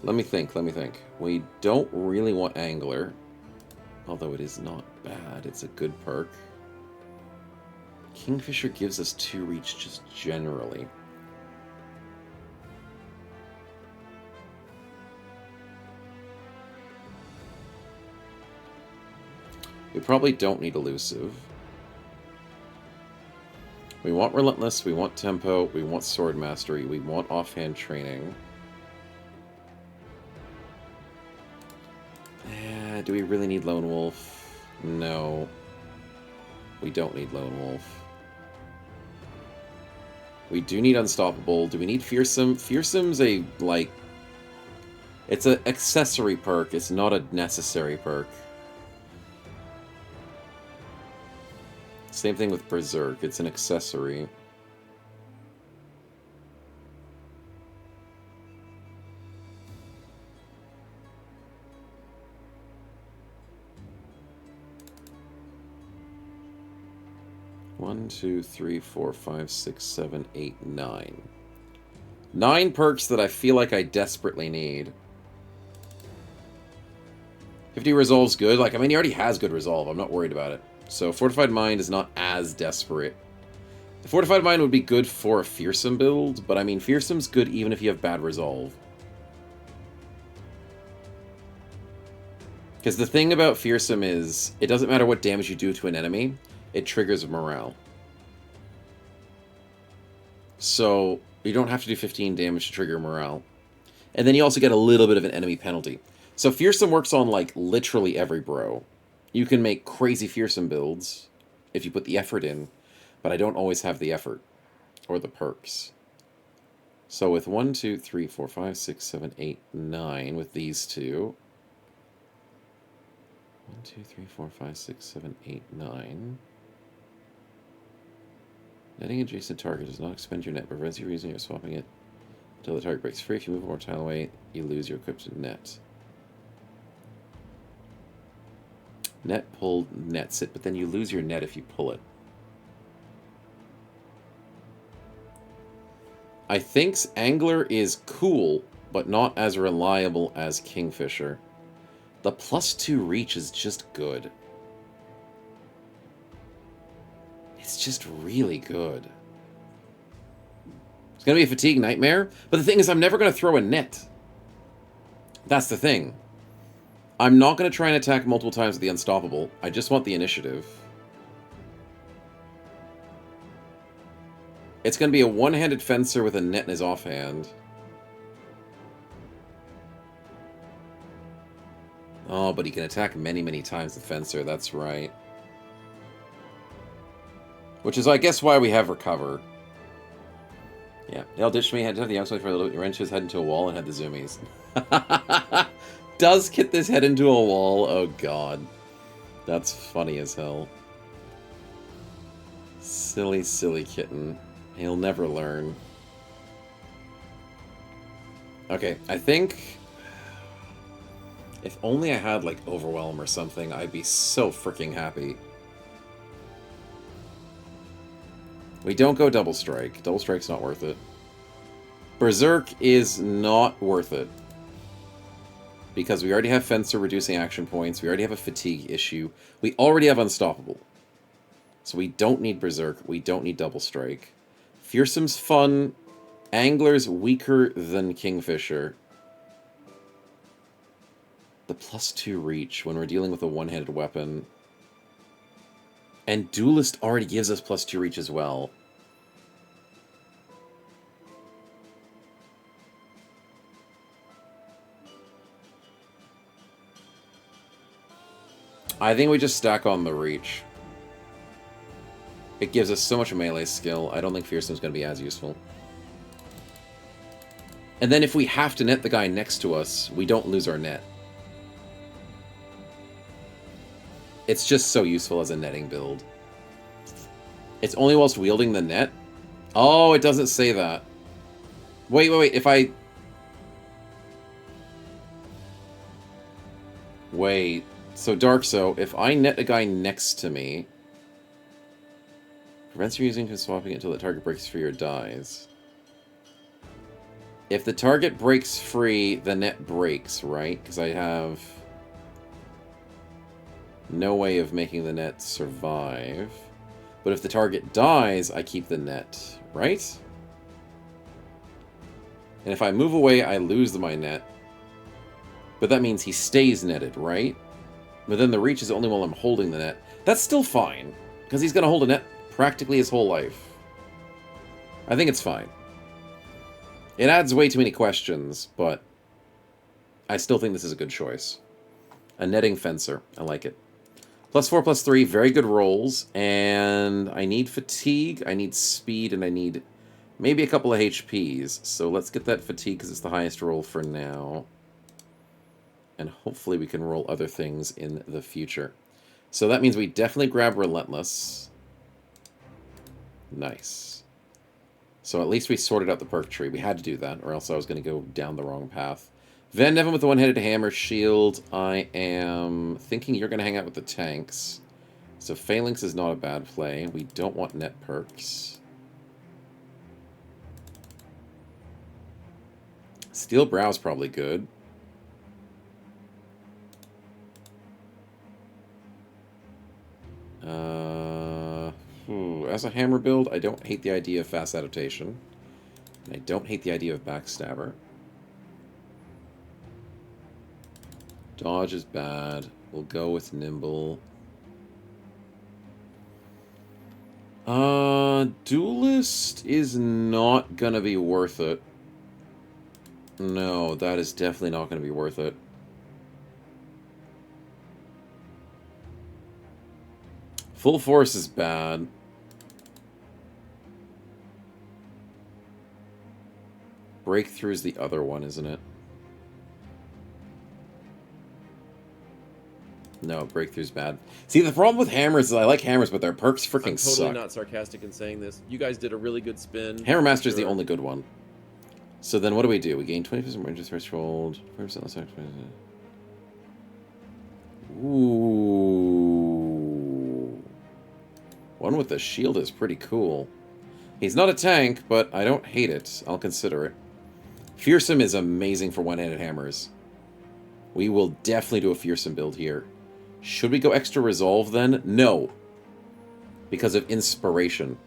Let me think, let me think. We don't really want angler. Although it is not bad. It's a good perk. Kingfisher gives us 2 reach just generally. We probably don't need elusive. We want relentless, we want tempo, we want sword mastery, we want offhand training. Do we really need lone wolf? No. We don't need lone wolf. We do need unstoppable. Do we need fearsome? Fearsome's a, like... It's an accessory perk. It's not a necessary perk. Same thing with berserk. It's an accessory. One, two, three, four, five, six, seven, eight, 9. 9 perks that I feel like I desperately need. 50 resolve's good. Like, I mean, he already has good resolve. I'm not worried about it. So, Fortified Mind is not as desperate. The Fortified Mind would be good for a fearsome build, but I mean, fearsome's good even if you have bad resolve. Because the thing about fearsome is, it doesn't matter what damage you do to an enemy, it triggers morale. So, you don't have to do 15 damage to trigger morale. And then you also get a little bit of an enemy penalty. So fearsome works on, like, literally every bro. You can make crazy fearsome builds if you put the effort in, but I don't always have the effort or the perks. So with 1, 2, 3, 4, 5, 6, 7, 8, 9, with these two. 1, 2, 3, 4, 5, 6, 7, 8, 9. Netting adjacent target does not expend your net, but prevents you from using it or swapping it until the target breaks free. If you move more tile away, you lose your equipped net. Net pulled nets it, but then you lose your net if you pull it. I think Angler is cool, but not as reliable as Kingfisher. The +2 reach is just good. It's just really good. It's going to be a fatigue nightmare, but the thing is I'm never going to throw a net. That's the thing. I'm not going to try and attack multiple times with the Unstoppable. I just want the initiative. It's going to be a one-handed fencer with a net in his offhand. Oh, but he can attack many, many times the fencer. That's right. Which is, I guess, why we have Recover. Yeah. They'll ditch me. Had to have the outside for a little bit. Wrench his head into a wall and had the zoomies. Does hit this head into a wall? Oh, God. That's funny as hell. Silly, silly kitten. He'll never learn. Okay, I think... if only I had, like, Overwhelm or something, I'd be so freaking happy. We don't go Double Strike. Double Strike's not worth it. Berserk is not worth it. Because we already have Fencer reducing action points. We already have a fatigue issue. We already have Unstoppable. So we don't need Berserk. We don't need Double Strike. Fearsome's fun. Angler's weaker than Kingfisher. The +2 reach when we're dealing with a one-handed weapon. And Duelist already gives us +2 reach as well. I think we just stack on the reach. It gives us so much melee skill. I don't think Fearsome's going to be as useful. And then if we have to net the guy next to us, we don't lose our net. It's just so useful as a netting build. It's only whilst wielding the net? Oh, it doesn't say that. Wait, wait, wait. If I... Wait. So, Darkso, if I net a guy next to me... Prevents you using him swapping it until the target breaks free or dies. If the target breaks free, the net breaks, right? Because I have no way of making the net survive. But if the target dies, I keep the net, right? And if I move away, I lose my net. But that means he stays netted, right? But then the reach is only while I'm holding the net. That's still fine, because he's going to hold a net practically his whole life. I think it's fine. It adds way too many questions, but I still think this is a good choice. A netting fencer. I like it. +4, +3, very good rolls. And I need fatigue, I need speed, and I need maybe a couple of HPs. So let's get that fatigue because it's the highest roll for now. And hopefully we can roll other things in the future. So that means we definitely grab Relentless. Nice. So at least we sorted out the perk tree. We had to do that, or else I was going to go down the wrong path. Van Neven with the one-headed hammer shield. I am thinking you're going to hang out with the tanks. So Phalanx is not a bad play. We don't want net perks. Steel Brow's probably good. As a hammer build, I don't hate the idea of fast adaptation. And I don't hate the idea of backstabber. Dodge is bad. We'll go with nimble. Duelist is not gonna be worth it. No, that is definitely not gonna be worth it. Full force is bad. Breakthrough is the other one, isn't it? No, breakthrough's bad. See, the problem with hammers is I like hammers, but their perks freaking suck. I'm totally not sarcastic in saying this. You guys did a really good spin. Hammer Master is the only good one. So then what do? We gain 20% more interest threshold. 40% less activation. Ooh. One with the shield is pretty cool. He's not a tank, but I don't hate it. I'll consider it. Fearsome is amazing for one-handed hammers. We will definitely do a Fearsome build here. Should we go extra resolve then? No. Because of inspiration.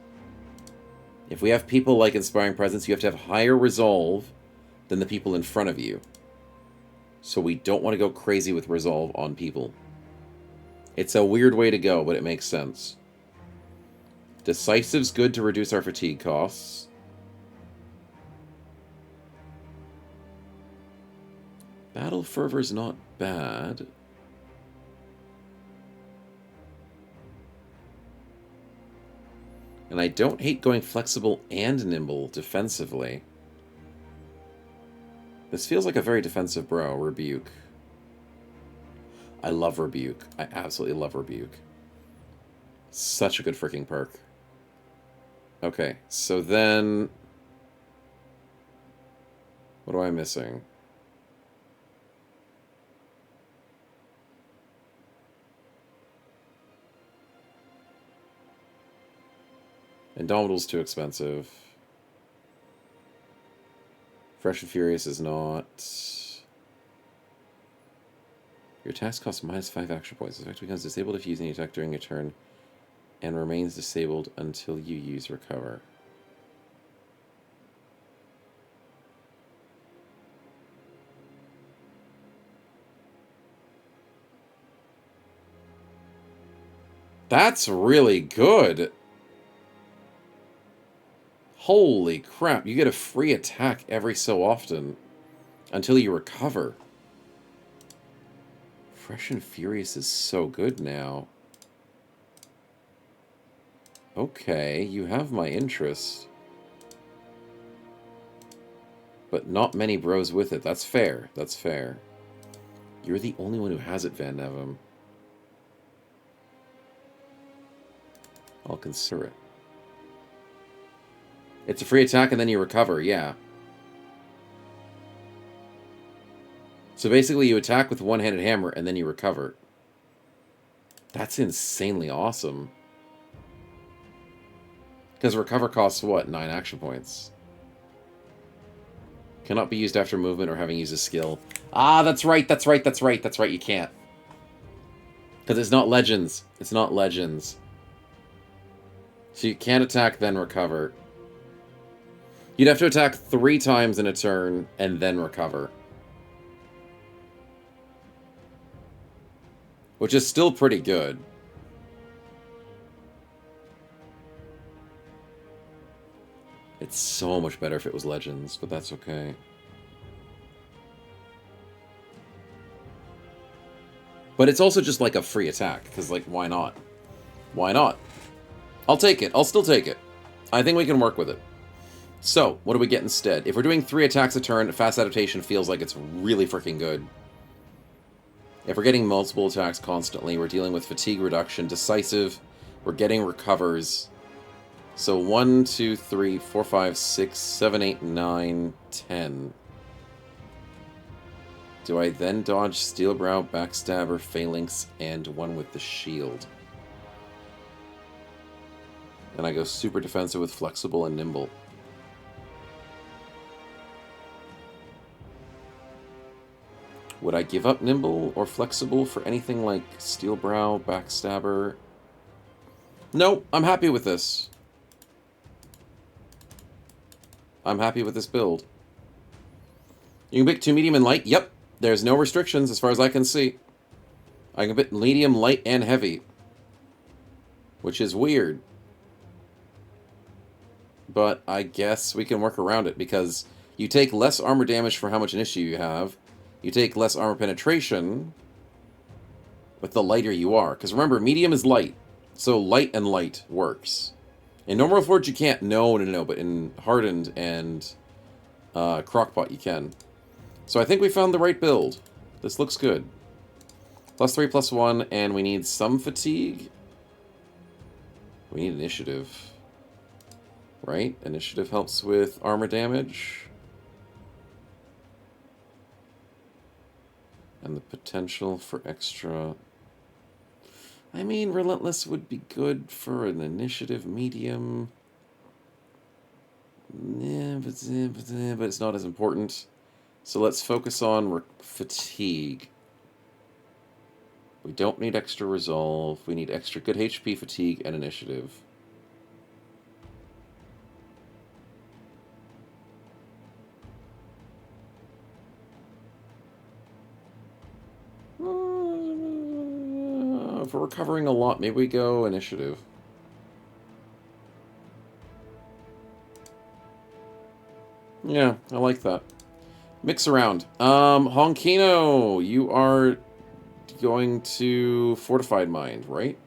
If we have people like Inspiring Presence, you have to have higher resolve than the people in front of you. So we don't want to go crazy with resolve on people. It's a weird way to go, but it makes sense. Decisive's good to reduce our fatigue costs. Battle Fervor's not bad. And I don't hate going flexible and nimble defensively. This feels like a very defensive bro, Rebuke. I love Rebuke. I absolutely love Rebuke. Such a good freaking perk. Okay, so then... What am I missing? Indomitable's too expensive. Fresh and Furious is not. Your attacks cost -5 action points. This effect becomes disabled if you use any attack during a turn and remains disabled until you use Recover. That's really good. Holy crap, you get a free attack every so often until you recover. Fresh and Furious is so good now. Okay, you have my interest. But not many bros with it. That's fair. That's fair. You're the only one who has it, Van Nevem. I'll consider it. It's a free attack and then you recover, yeah. So basically you attack with one-handed hammer and then you recover. That's insanely awesome. Because recover costs what? 9 action points. Cannot be used after movement or having used a skill. Ah, that's right, that's right, that's right, that's right, you can't. Because it's not Legends. It's not Legends. So you can't attack, then recover. You'd have to attack 3 times in a turn, and then recover. Which is still pretty good. It's so much better if it was Legends, but that's okay. But it's also just like a free attack, because, like, why not? Why not? I'll take it. I'll still take it. I think we can work with it. So, what do we get instead? If we're doing 3 attacks a turn, fast adaptation feels like it's really freaking good. If we're getting multiple attacks constantly, we're dealing with fatigue reduction, decisive, we're getting recovers. So 1, 2, 3, 4, 5, 6, 7, 8, 9, 10. Do I then dodge Steelbrow, Backstabber, Phalanx, and one with the shield? And I go super defensive with Flexible and Nimble. Would I give up Nimble or Flexible for anything like Steelbrow, Backstabber? Nope, I'm happy with this. I'm happy with this build. You can pick 2 medium and light? Yep. There's no restrictions as far as I can see. I can pick medium, light, and heavy. Which is weird. But I guess we can work around it because you take less armor damage for how much initiative you have. You take less armor penetration with the lighter you are. Because remember, medium is light. So light and light works. In normal Reforged you can't. No. But in Hardened and Crockpot you can. So I think we found the right build. This looks good. +3, +1, and we need some fatigue. We need initiative. Right? Initiative helps with armor damage. And the potential for extra... I mean, Relentless would be good for an initiative medium. Yeah, but it's not as important. So let's focus on fatigue. We don't need extra resolve. We need extra good HP, fatigue, and initiative. If we're recovering a lot, maybe we go initiative. Yeah, I like that. Mix around. Honkino, you are going to Fortified Mind, right?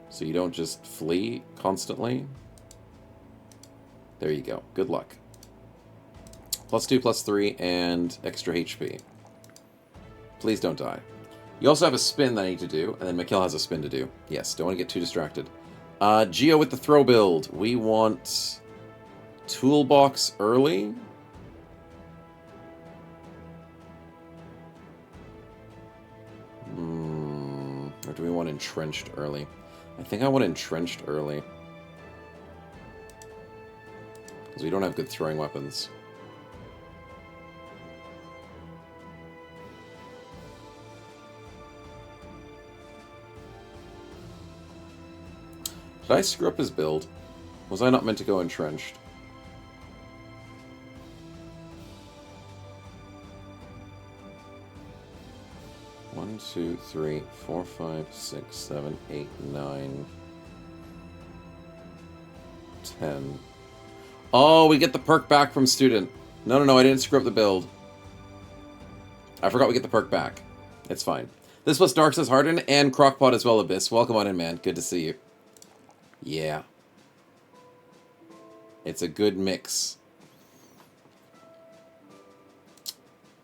So you don't just flee constantly. There you go. Good luck. +2, +3, and extra HP. Please don't die. You also have a spin that I need to do, and then Mikhail has a spin to do. Yes, don't want to get too distracted. Geo with the throw build. We want toolbox early. Or do we want entrenched early? I think I want entrenched early. Because we don't have good throwing weapons. Did I screw up his build? Was I not meant to go entrenched? One, 2, 3, 4, 5, 6, 7, 8, 9, 10. Oh, we get the perk back from student. No, I didn't screw up the build. I forgot we get the perk back. It's fine. This was Dark says Harden and Crockpot as well, Abyss. Welcome on in, man. Good to see you. Yeah. It's a good mix.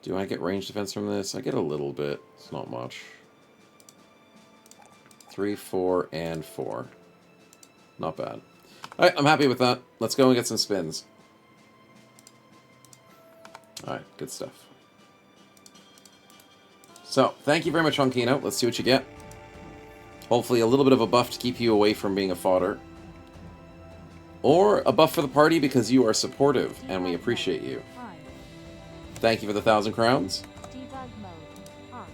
Do I get range defense from this? I get a little bit. It's not much. 3, 4, and 4. Not bad. Alright, I'm happy with that. Let's go and get some spins. Alright, good stuff. So, thank you very much, Honkino. Let's see what you get. Hopefully a little bit of a buff to keep you away from being a fodder. Or a buff for the party because you are supportive, and we appreciate you. On. Thank you for the 1,000 crowns. Debug mode. On.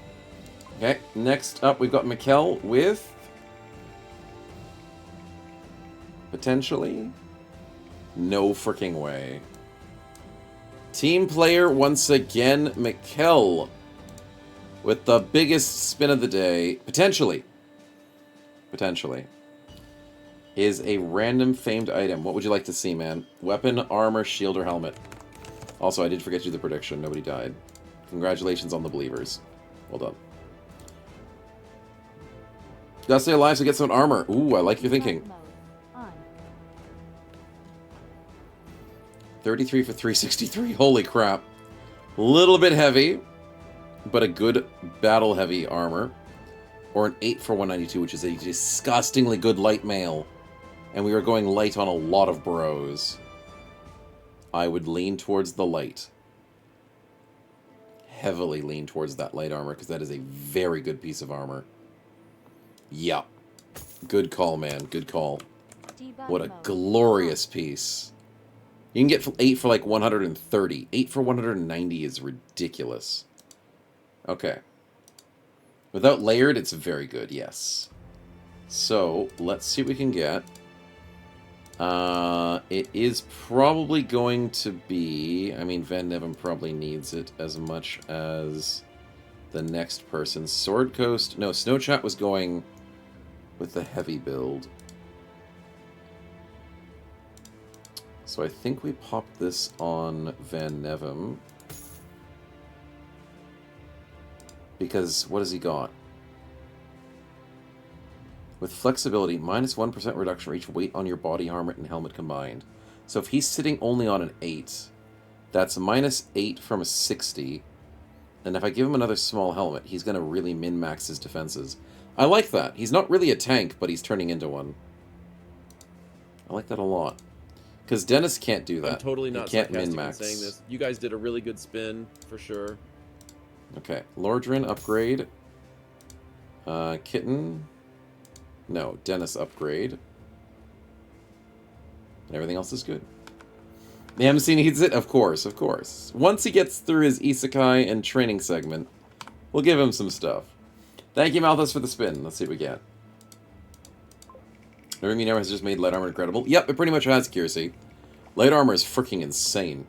Okay, next up we've got Mikkel with... potentially? No freaking way. Team player once again, Mikkel. With the biggest spin of the day, potentially, is a random famed item. What would you like to see, man? Weapon, armor, shield, or helmet? Also, I did forget to do the prediction. Nobody died. Congratulations on the believers. Well done. Gotta stay alive so get some armor. Ooh, I like your thinking. Mode. On. 33 for 363. Holy crap. Little bit heavy, but a good battle-heavy armor. Or an 8 for 192, which is a disgustingly good light mail. And we are going light on a lot of bros. I would lean towards the light. Heavily lean towards that light armor, because that is a very good piece of armor. Yeah. Good call, man. Good call. Debug What a mode. glorious piece. You can get 8 for like 130. 8 for 190 is ridiculous. Okay. Without layered, it's very good, yes. So, let's see what we can get. It is probably going to be... I mean, Van Neven probably needs it as much as the next person. Sword Coast... No, Snowchat was going with the heavy build. So I think we popped this on Van Neven. Because, what has he got? With flexibility, minus 1% reduction for each weight on your body, armor, and helmet combined. So if he's sitting only on an 8, that's minus 8 from a 60. And if I give him another small helmet, he's going to really min-max his defenses. I like that. He's not really a tank, but he's turning into one. I like that a lot. Because Dennis can't do that. I'm totally not he can't sarcastic in min-max. saying this. You guys did a really good spin, for sure. Okay, Lordrin upgrade. Kitten. No, Dennis upgrade. And everything else is good. The MC needs it? Of course, of course. Once he gets through his isekai and training segment, we'll give him some stuff. Thank you, Malthus, for the spin. Let's see what we get. Narumi Armor has just made light armor incredible. Yep, it pretty much has, Kiersey. Light armor is freaking insane.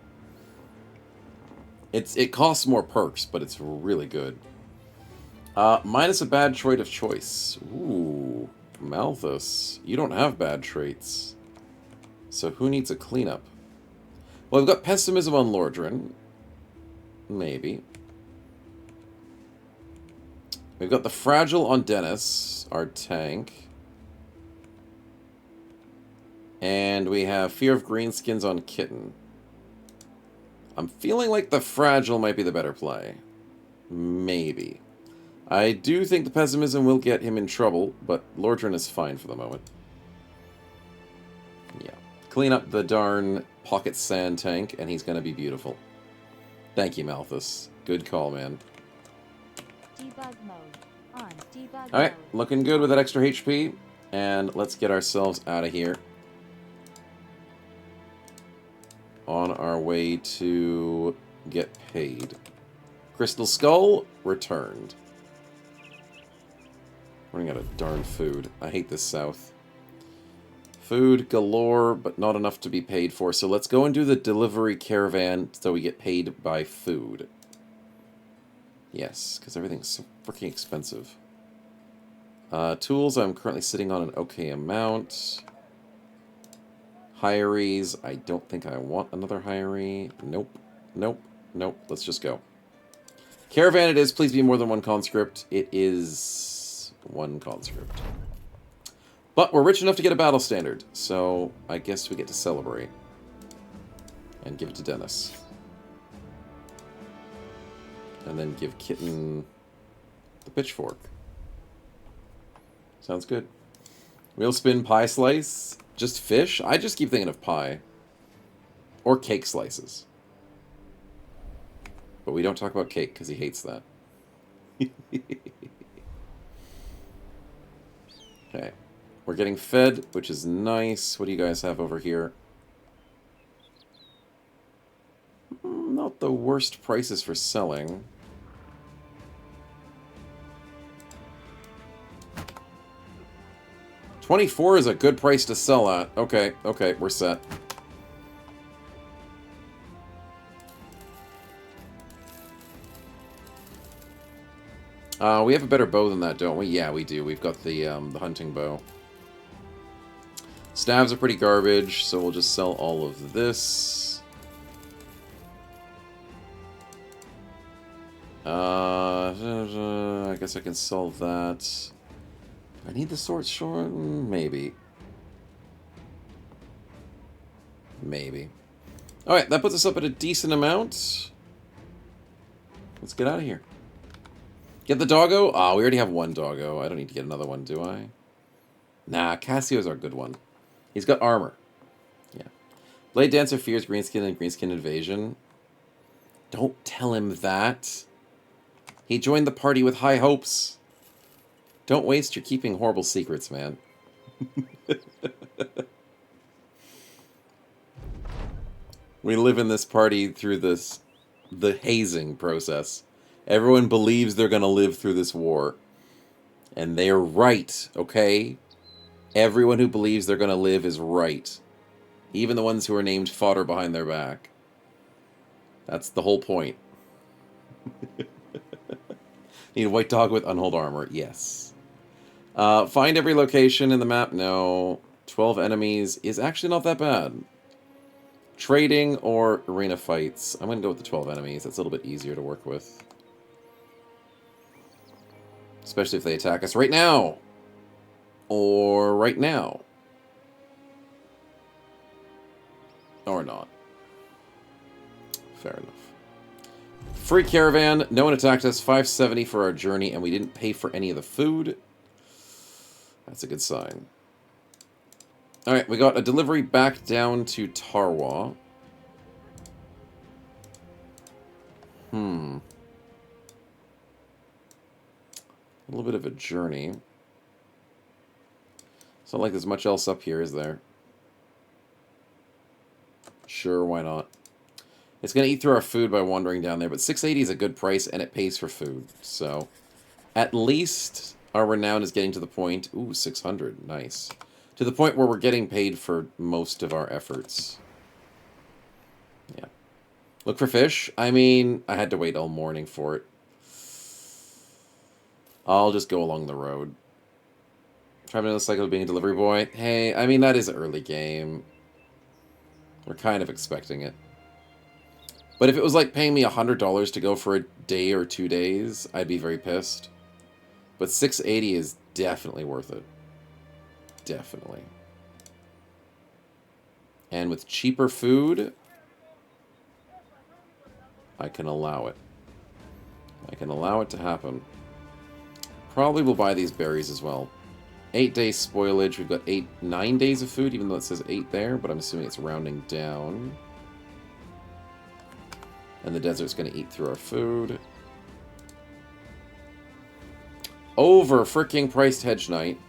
It costs more perks, but it's really good. Minus a bad trait of choice. Ooh, Malthus. You don't have bad traits. So who needs a cleanup? Well, we've got Pessimism on Lordrin. Maybe. We've got the Fragile on Dennis, our tank. And we have Fear of Greenskins on Kitten. I'm feeling like the Fragile might be the better play. Maybe. I do think the Pessimism will get him in trouble, but Lordrin is fine for the moment. Yeah. Clean up the darn Pocket Sand tank, and he's going to be beautiful. Thank you, Malthus. Good call, man. Debug mode. On. Debug Alright, mode. looking good with that extra HP. And let's get ourselves out of here. On our way to get paid. Crystal Skull returned. Running out of darn food. I hate this South. Food galore, but not enough to be paid for. So let's go and do the delivery caravan so we get paid by food. Yes, because everything's so freaking expensive. Tools, I'm currently sitting on an okay amount. Hirees, I don't think I want another hiree. Nope, nope, nope. Let's just go. Caravan it is. Please be more than one conscript. It is one conscript. But we're rich enough to get a battle standard, so I guess we get to celebrate. And give it to Dennis. And then give Kitten the pitchfork. Sounds good. Wheel spin, pie slice. Just fish? I just keep thinking of pie. Or cake slices. But we don't talk about cake because he hates that. Okay. We're getting fed, which is nice. What do you guys have over here? Not the worst prices for selling. $24 is a good price to sell at. Okay, okay, we're set. We have a better bow than that, don't we? Yeah, we do. We've got the hunting bow. Staves are pretty garbage, so we'll just sell all of this. I guess I can sell that. I need the sword short? Maybe. Maybe. Alright, that puts us up at a decent amount. Let's get out of here. Get the doggo? Ah, we already have one doggo. I don't need to get another one, do I? Nah, Cassio's our good one. He's got armor. Yeah. Blade Dancer fears greenskin and greenskin invasion. Don't tell him that. He joined the party with high hopes. Don't waste your keeping horrible secrets, man. We live in this party through the hazing process. Everyone believes they're going to live through this war. And they're right, okay? Everyone who believes they're going to live is right. Even the ones who are named fodder behind their back. That's the whole point. Need a white dog with unhold armor. Yes. Find every location in the map. No. 12 enemies is actually not that bad. Trading or arena fights. I'm going to go with the 12 enemies. That's a little bit easier to work with. Especially if they attack us right now. Or right now. Or not. Fair enough. Free Caravan. No one attacked us. 570 for our journey, and we didn't pay for any of the food. That's a good sign. Alright, we got a delivery back down to Tarwa. A little bit of a journey. It's not like there's much else up here, is there? Sure, why not? It's going to eat through our food by wandering down there, but 680 is a good price, and it pays for food. So, at least our renown is getting to the point... Ooh, 600. Nice. To the point where we're getting paid for most of our efforts. Yeah. Look for fish. I mean, I had to wait all morning for it. I'll just go along the road. Traveling the cycle of being a delivery boy. Hey, I mean, that is an early game. We're kind of expecting it. But if it was like paying me $100 to go for a day or 2 days, I'd be very pissed. But 680 is definitely worth it. Definitely. And with cheaper food, I can allow it. I can allow it to happen. Probably will buy these berries as well. 8 days spoilage. We've got 9 days of food, even though it says 8 there, but I'm assuming it's rounding down. And the desert's going to eat through our food. Over freaking priced Hedge Knight.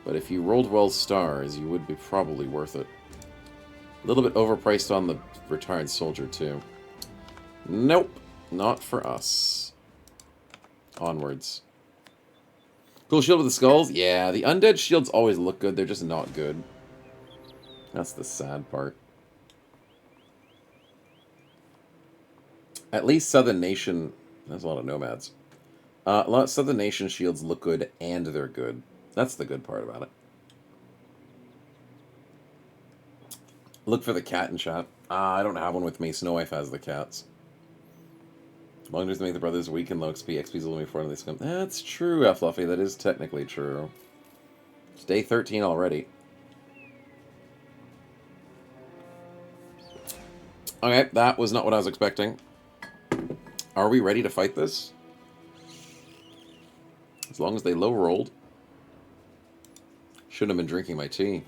But if you rolled well stars, you would be probably worth it. A little bit overpriced on the retired soldier, too. Nope. Not for us. Onwards. Cool shield with the skulls? Yeah, the undead shields always look good. They're just not good. That's the sad part. At least Southern Nation... There's a lot of nomads. A lot of Southern Nation shields look good, and they're good. That's the good part about it. Look for the cat in chat. I don't have one with me. Snowwife has the cats. Long days to make the brothers weak and low XP. XP's a little before they come. That's true, Fluffy. That is technically true. It's day 13 already. Okay, that was not what I was expecting. Are we ready to fight this? As long as they low rolled. Shouldn't have been drinking my tea.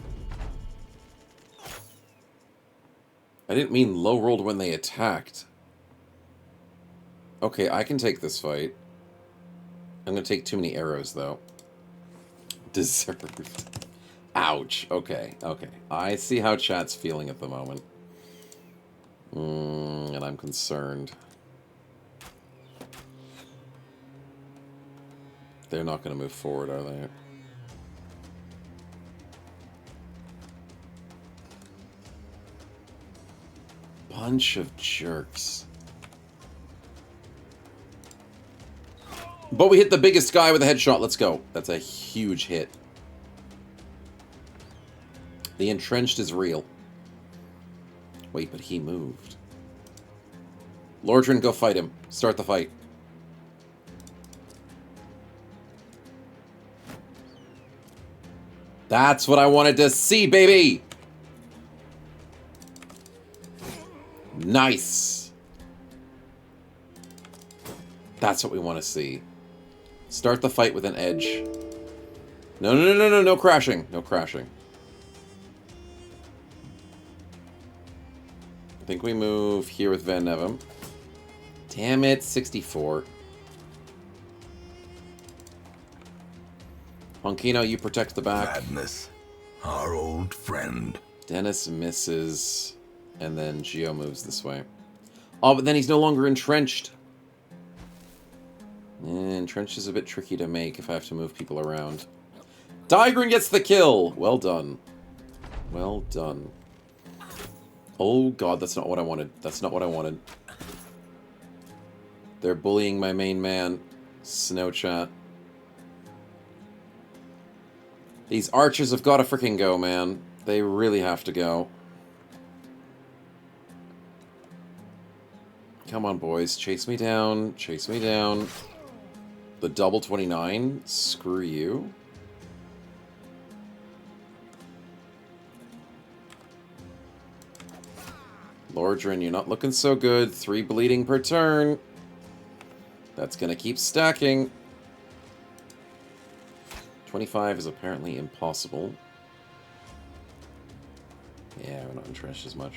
I didn't mean low rolled when they attacked. Okay, I can take this fight. I'm going to take too many arrows, though. Deserved. Ouch. Okay, okay. I see how chat's feeling at the moment. And I'm concerned. They're not going to move forward, are they? Bunch of jerks. But we hit the biggest guy with a headshot. Let's go. That's a huge hit. The entrenched is real. Wait, but he moved. Lordran, go fight him. Start the fight. That's what I wanted to see, baby! Nice! That's what we want to see. Start the fight with an edge. No, no, no, no, no, no crashing. No crashing. I think we move here with Van Nevem. Damn it, 64. Honkino, you protect the back. Madness, our old friend. Dennis misses, and then Geo moves this way. Oh, but then he's no longer entrenched. Entrenched is a bit tricky to make if I have to move people around. Digran gets the kill! Well done. Well done. Oh god, that's not what I wanted. That's not what I wanted. They're bullying my main man. Snow chat. These archers have got to freaking go, man. They really have to go. Come on, boys. Chase me down. Chase me down. The double 29? Screw you. Lordran, you're not looking so good. 3 bleeding per turn. That's gonna keep stacking. 25 is apparently impossible. Yeah, we're not entrenched as much.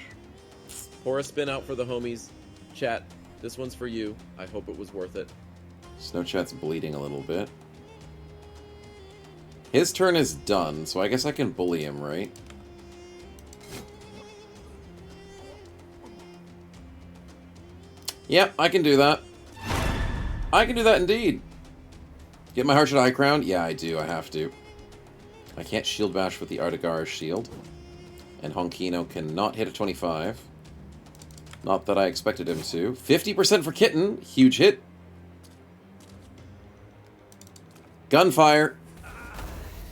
Pour a spin out for the homies. Chat, this one's for you. I hope it was worth it. Snowchat's bleeding a little bit. His turn is done, so I guess I can bully him, right? Yep, I can do that. I can do that indeed. Get my Heartshot High Crown? Yeah, I do. I have to. I can't Shield Bash with the Artigar shield. And Honkino cannot hit a 25. Not that I expected him to. 50% for Kitten. Huge hit. Gunfire.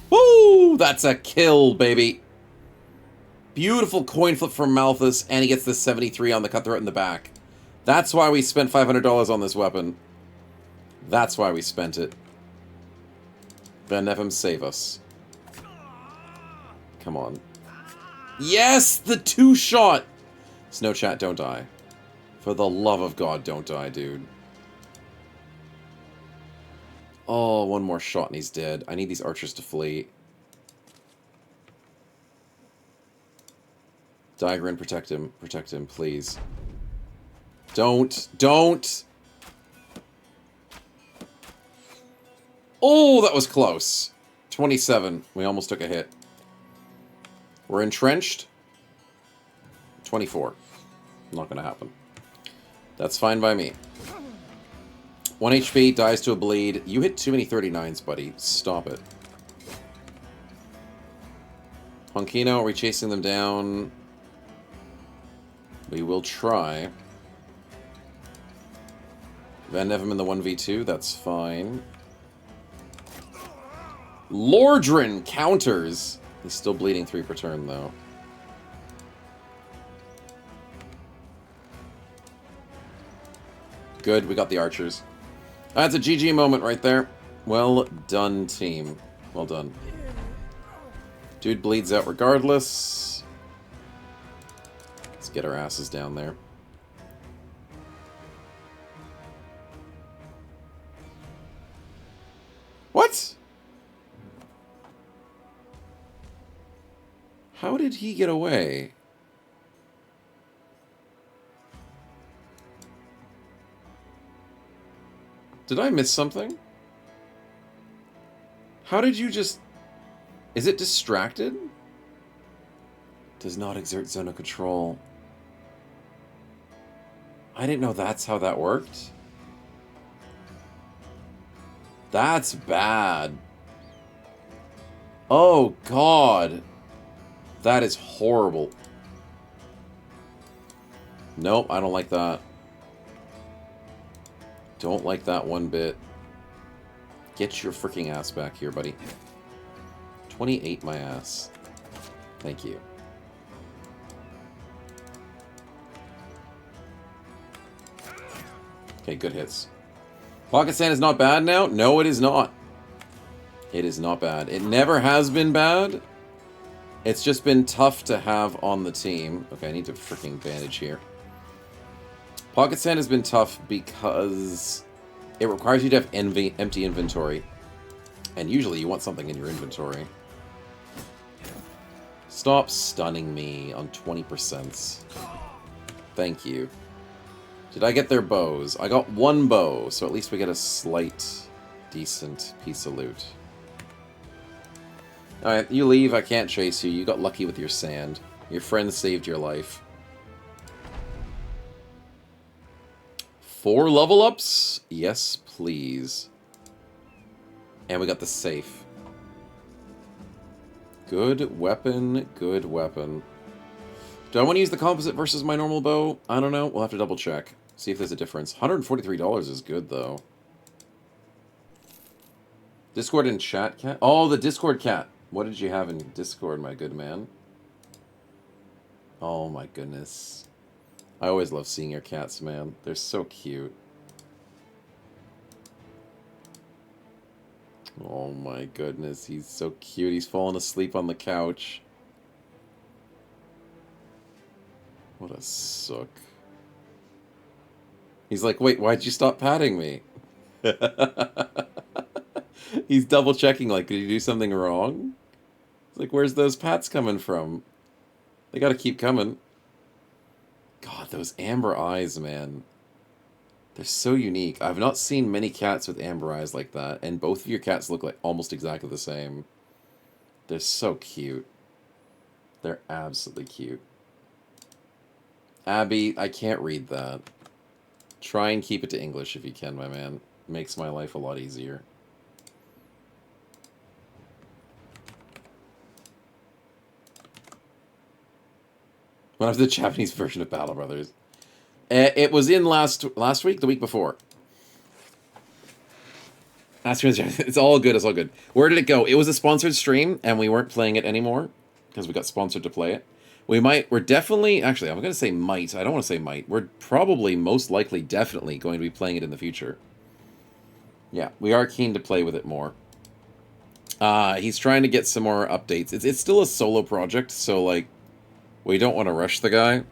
Woo! That's a kill, baby. Beautiful coin flip from Malthus, and he gets the 73 on the Cutthroat in the back. That's why we spent $500 on this weapon. That's why we spent it. Van Nevem, save us. Come on. Yes! The 2-shot! Snowchat, don't die. For the love of God, don't die, dude. Oh, one more shot and he's dead. I need these archers to flee. Digran, protect him. Protect him, please. Don't. Don't! Oh, that was close. 27. We almost took a hit. We're entrenched. 24. Not gonna happen. That's fine by me. 1 HP, dies to a bleed. You hit too many 39s, buddy. Stop it. Honkino, are we chasing them down? We will try. Van Nevem in the 1v2, that's fine. Lordran counters. He's still bleeding 3 per turn, though. Good, we got the archers. That's a GG moment right there. Well done, team. Well done. Dude bleeds out regardless. Let's get our asses down there. How did he get away? Did I miss something? How did you just... Is it distracted? Does not exert zone of control. I didn't know that's how that worked. That's bad. Oh, God. That is horrible. Nope, I don't like that. Don't like that one bit. Get your freaking ass back here, buddy. 28 my ass. Thank you. Okay, good hits. Pocket Sand is not bad now? No, it is not. It is not bad. It never has been bad. It's just been tough to have on the team. Okay, I need to freaking bandage here. Pocket Sand has been tough because it requires you to have empty inventory. And usually you want something in your inventory. Stop stunning me on 20%. Thank you. Did I get their bows? I got one bow, so at least we get a slight, decent piece of loot. Alright, you leave. I can't chase you. You got lucky with your sand. Your friend saved your life. 4 level ups? Yes, please. And we got the safe. Good weapon, good weapon. Do I want to use the composite versus my normal bow? I don't know. We'll have to double check. See if there's a difference. $143 is good, though. Discord and chat cat? Oh, the Discord cat. What did you have in Discord, my good man? Oh, my goodness. I always love seeing your cats, man. They're so cute. Oh, my goodness. He's so cute. He's falling asleep on the couch. What a sook. He's like, wait, why'd you stop patting me? He's double checking, like, did you do something wrong? It's like, where's those pats coming from? They gotta keep coming. God, those amber eyes, man. They're so unique. I've not seen many cats with amber eyes like that, and both of your cats look like almost exactly the same. They're so cute. They're absolutely cute. Abby, I can't read that. Try and keep it to English if you can, my man. Makes my life a lot easier. What was the Japanese version of Battle Brothers? It was in last week, the week before. It's all good, it's all good. Where did it go? It was a sponsored stream, and we weren't playing it anymore, because we got sponsored to play it. We're definitely, actually, I'm going to say might. I don't want to say might. We're probably, most likely, definitely going to be playing it in the future. Yeah, we are keen to play with it more. He's trying to get some more updates. It's still a solo project, so, like, we don't want to rush the guy.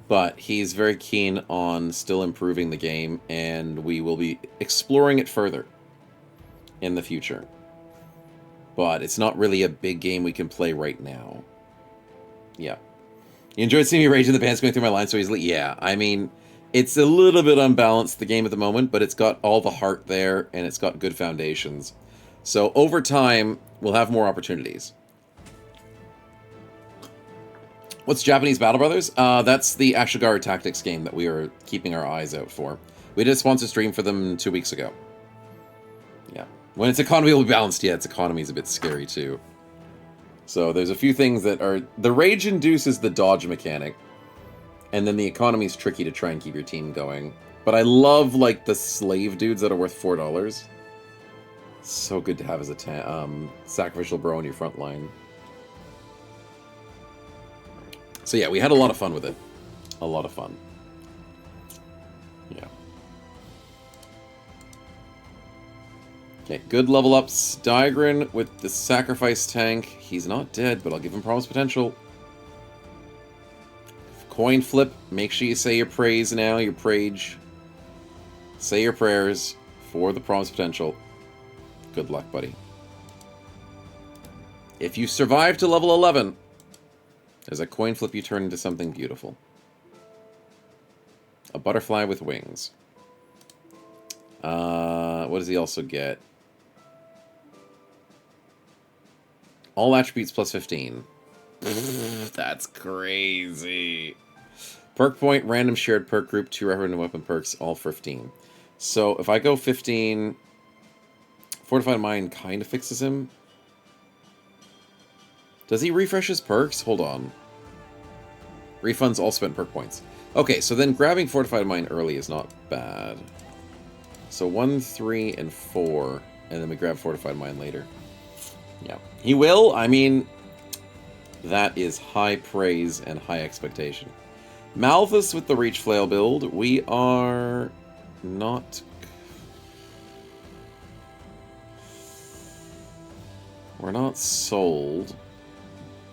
But he's very keen on still improving the game, and we will be exploring it further in the future. But it's not really a big game we can play right now. Yeah. You enjoyed seeing me rage in the pants going through my line so easily? Yeah, I mean, it's a little bit unbalanced, the game at the moment, but it's got all the heart there, and it's got good foundations. So over time, we'll have more opportunities. What's Japanese Battle Brothers? That's the Ashigaru Tactics game that we are keeping our eyes out for. We did a sponsor stream for them 2 weeks ago. Yeah. When its economy will be balanced, yeah, its economy is a bit scary too. So there's a few things that are... The rage induces the dodge mechanic. And then the economy's tricky to try and keep your team going. But I love, like, the slave dudes that are worth $4. So good to have as a sacrificial bro on your front line. So yeah, we had a lot of fun with it. A lot of fun. Yeah. Okay, good level ups. Diagrin with the sacrifice tank. He's not dead, but I'll give him promise potential. Coin flip. Make sure you say your praise now, your prage. Say your prayers for the promise potential. Good luck, buddy. If you survive to level 11, As a coin flip, you turn into something beautiful. A butterfly with wings. What does he also get? All attributes plus 15. That's crazy. Perk point, random shared perk group, 2 random weapon perks, all 15. So if I go 15, Fortified Mind kind of fixes him. Does he refresh his perks? Hold on. Refunds all spent perk points. Okay, so then grabbing Fortified Mind early is not bad. So 1, 3, and 4, and then we grab Fortified Mind later. Yeah. He will. I mean, that is high praise and high expectation. Malthus with the Reach Flail build. We are not... We're not sold,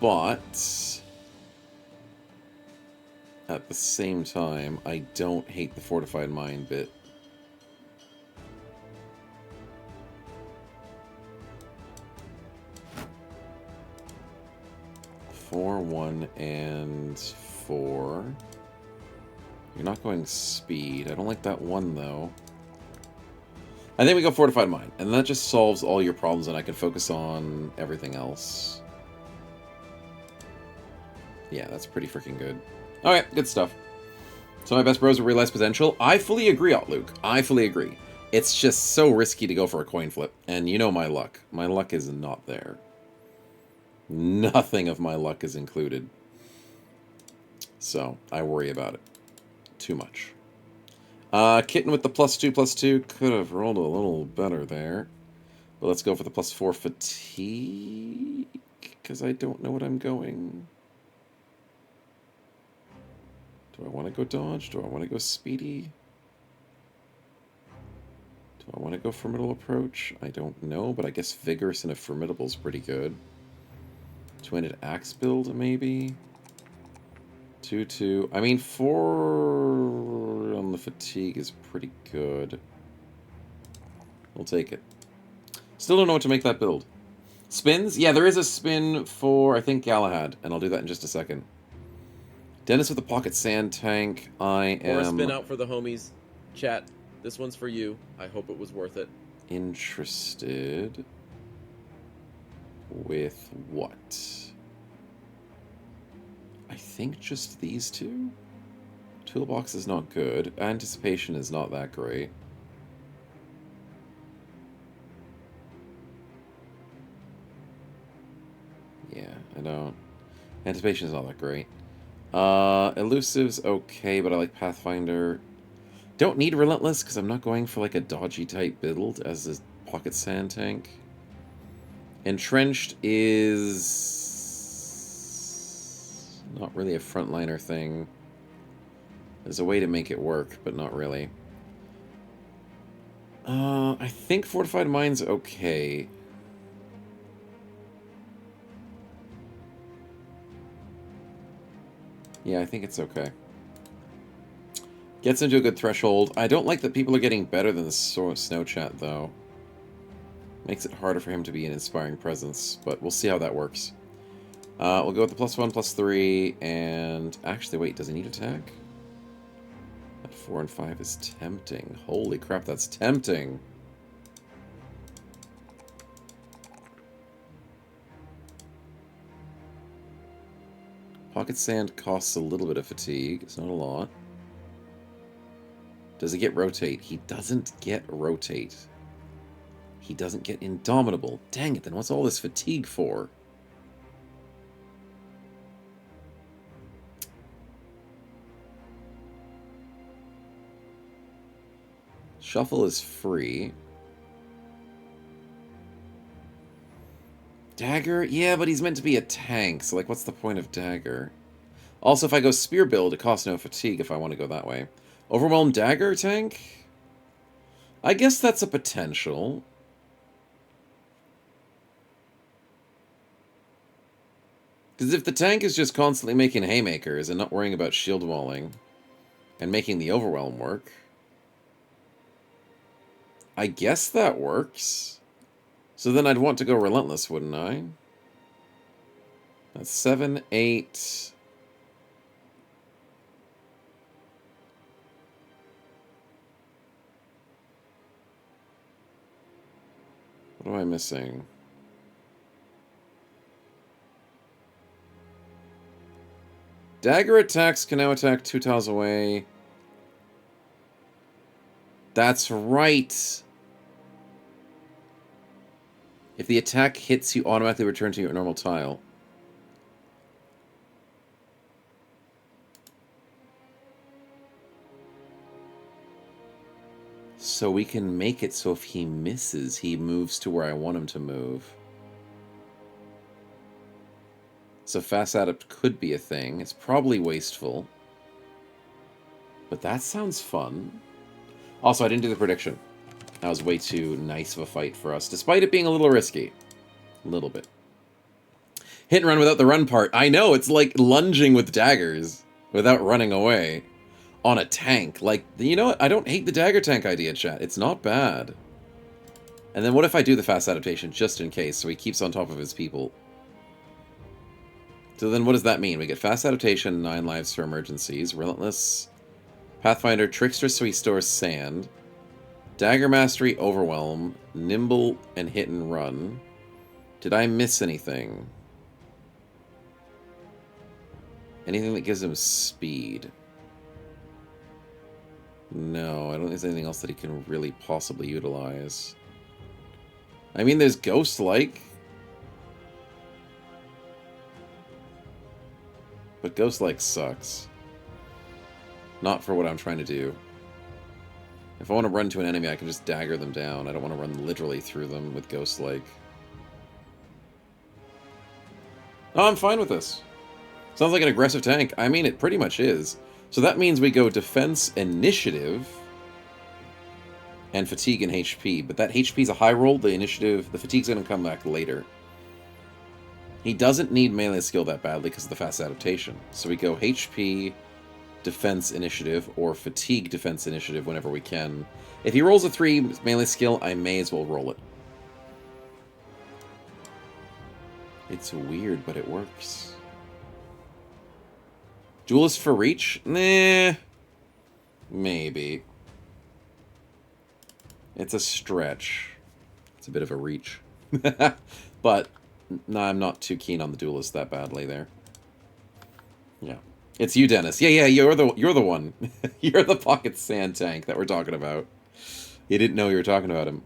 but at the same time, I don't hate the Fortified Mind bit. Four, 1, and 4. You're not going speed. I don't like that 1, though. I think we go Fortified Mind, and that just solves all your problems, and I can focus on everything else. Yeah, that's pretty freaking good. Alright, good stuff. So my best bros will realize potential. I fully agree, Luke. I fully agree. It's just so risky to go for a coin flip, and you know my luck. My luck is not there. Nothing of my luck is included. So, I worry about it. Too much. Kitten with the +2/+2 could have rolled a little better there. But let's go for the +4 fatigue, because I don't know what I'm going. Do I want to go dodge? Do I want to go speedy? Do I want to go formidable approach? I don't know, but I guess vigorous and a formidable is pretty good. Two-handed axe build, maybe? 2/2. I mean, 4 on the fatigue is pretty good. We'll take it. Still don't know what to make that build. Spins? Yeah, there is a spin for, I think, Galahad, and I'll do that in just a second. Dennis with the pocket sand tank. I am... Or a spin out for the homies. Chat, this one's for you. I hope it was worth it. Interested... with what? I think just these two? Toolbox is not good. Anticipation is not that great. Yeah, I don't... Anticipation is not that great. Elusive's okay, but I like Pathfinder. Don't need Relentless, because I'm not going for like a dodgy type build as a pocket sand tank. Entrenched is not really a frontliner thing. There's a way to make it work, but not really. I think Fortified Mind's okay. Yeah, I think it's okay. Gets into a good threshold. I don't like that people are getting better than the Snow Chat, though. Makes it harder for him to be an inspiring presence, but we'll see how that works. We'll go with the +1/+3, and... Actually, wait, does he need attack? That 4 and 5 is tempting. Holy crap, that's tempting! Pocket Sand costs a little bit of fatigue. It's not a lot. Does he get Rotate? He doesn't get Rotate. He doesn't get Indomitable. Dang it, then what's all this fatigue for? Shuffle is free. Dagger? Yeah, but he's meant to be a tank, so like what's the point of Dagger? Also, if I go Spear build, it costs no fatigue if I want to go that way. Overwhelmed Dagger tank? I guess that's a potential. Because if the tank is just constantly making haymakers and not worrying about shield walling and making the overwhelm work, I guess that works. So then I'd want to go Relentless, wouldn't I? That's 7, 8. What am I missing? Dagger attacks can now attack 2 tiles away. That's right. If the attack hits, you automatically return to your normal tile. So we can make it so if he misses, he moves to where I want him to move. So fast adapt could be a thing. It's probably wasteful. But that sounds fun. Also, I didn't do the prediction. That was way too nice of a fight for us, despite it being a little risky. A little bit. Hit and run without the run part. I know, it's like lunging with daggers without running away on a tank. Like, you know what? I don't hate the dagger tank idea, chat. It's not bad. And then what if I do the fast adaptation just in case, so he keeps on top of his people? So then what does that mean? We get fast adaptation, 9 lives for emergencies, relentless Pathfinder, trickster so he stores sand, dagger mastery, overwhelm, nimble, and hit and run. Did I miss anything? Anything that gives him speed? No, I don't think there's anything else that he can really possibly utilize. I mean, there's Ghost-like. But Ghost-like sucks. Not for what I'm trying to do. If I want to run to an enemy, I can just dagger them down. I don't want to run literally through them with Ghost-like. Oh, I'm fine with this. Sounds like an aggressive tank. I mean, it pretty much is. So that means we go defense, initiative, and fatigue and HP. But that HP is a high roll. The initiative, the fatigue's going to come back later. He doesn't need melee skill that badly because of the fast adaptation. So we go HP, defense initiative, or fatigue defense initiative whenever we can. If he rolls a 3 melee skill, I may as well roll it. It's weird, but it works. Duelist for reach? Nah. Maybe. It's a stretch. It's a bit of a reach. But no, I'm not too keen on the duelist that badly there. Yeah. It's you, Dennis. Yeah, you're the one. You're the pocket sand tank that we're talking about. You didn't know you were talking about him.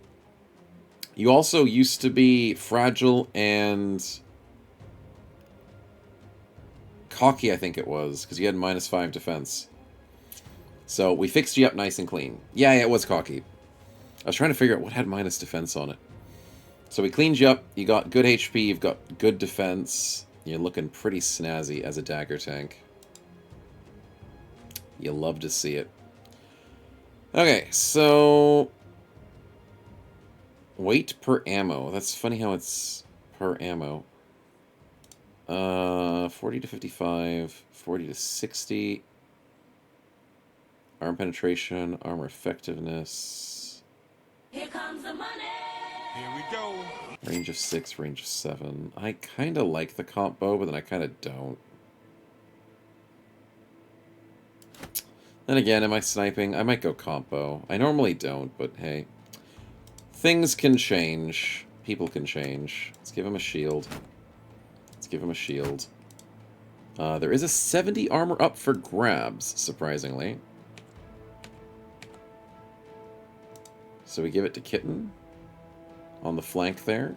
You also used to be fragile and cocky, I think it was, because you had -5 defense. So we fixed you up nice and clean. Yeah, it was cocky. I was trying to figure out what had minus defense on it. So we cleaned you up. You got good HP. You've got good defense. You're looking pretty snazzy as a dagger tank. You love to see it. Okay, so weight per ammo. That's funny how it's per ammo. 40 to 55, 40 to 60. Arm penetration, armor effectiveness. Here comes the money. Here we go. Range of 6, range of 7. I kind of like the comp bow, but then I kind of don't. Then again, am I sniping? I might go comp bow. I normally don't, but hey. Things can change. People can change. Let's give him a shield. Let's give him a shield. There is a 70 armor up for grabs, surprisingly. So we give it to Kitten. On the flank there.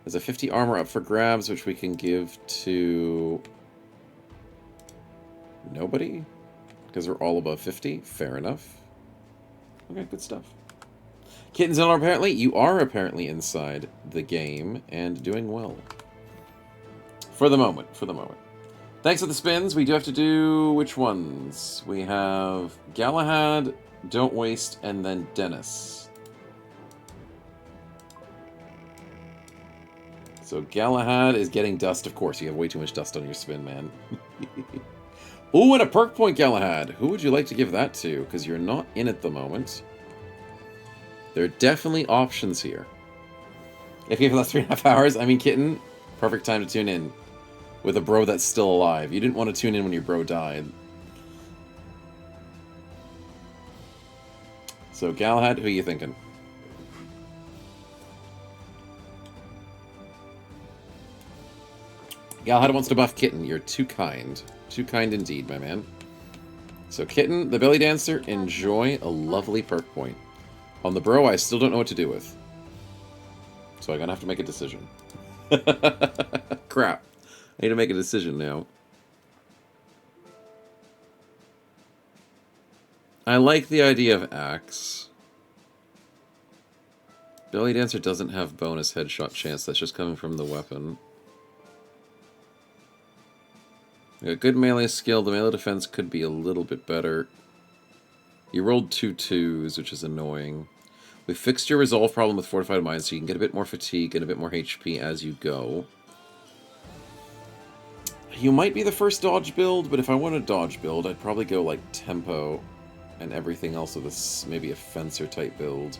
There's a 50 armor up for grabs, which we can give to nobody. Because we're all above 50. Fair enough. Okay, good stuff. Kitten's in apparently. You are apparently inside the game and doing well. For the moment. For the moment. Thanks for the spins. We do have to do which ones? We have Galahad, Don't Waste, and then Dennis. So Galahad is getting dust, of course. You have way too much dust on your spin, man. Ooh, and a perk point, Galahad. Who would you like to give that to? Because you're not in at the moment. There are definitely options here. If you have less 3.5 hours, I mean, Kitten, perfect time to tune in. with a bro that's still alive. You didn't want to tune in when your bro died. So, Galahad, who are you thinking? Galahad wants to buff Kitten. You're too kind. Too kind indeed, my man. So, Kitten, the belly dancer, enjoy a lovely perk point. On the bro, I still don't know what to do with. So I'm gonna have to make a decision. Crap. I need to make a decision now. I like the idea of axe. Belly dancer doesn't have bonus headshot chance. That's just coming from the weapon. A good melee skill. The melee defense could be a little bit better. You rolled 2 2s, which is annoying. We fixed your resolve problem with Fortified Mind, so you can get a bit more fatigue and a bit more HP as you go. You might be the first dodge build, but if I want a dodge build, I'd probably go like tempo and everything else with a, maybe a fencer type build.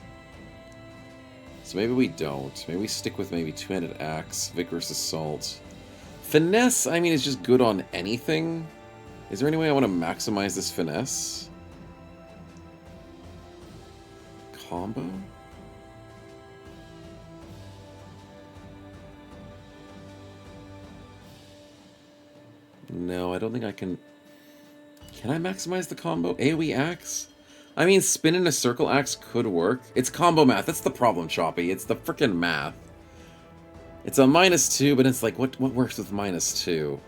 So maybe we don't. Maybe we stick with maybe two-handed axe, vigorous assault. Finesse, I mean, is just good on anything. Is there any way I want to maximize this finesse? Combo? No, I don't think I can... Can I maximize the combo? AoE axe? I mean, spin in a circle axe could work. It's combo math. That's the problem, Choppy. It's the frickin' math. It's a -2, but it's like, what works with -2?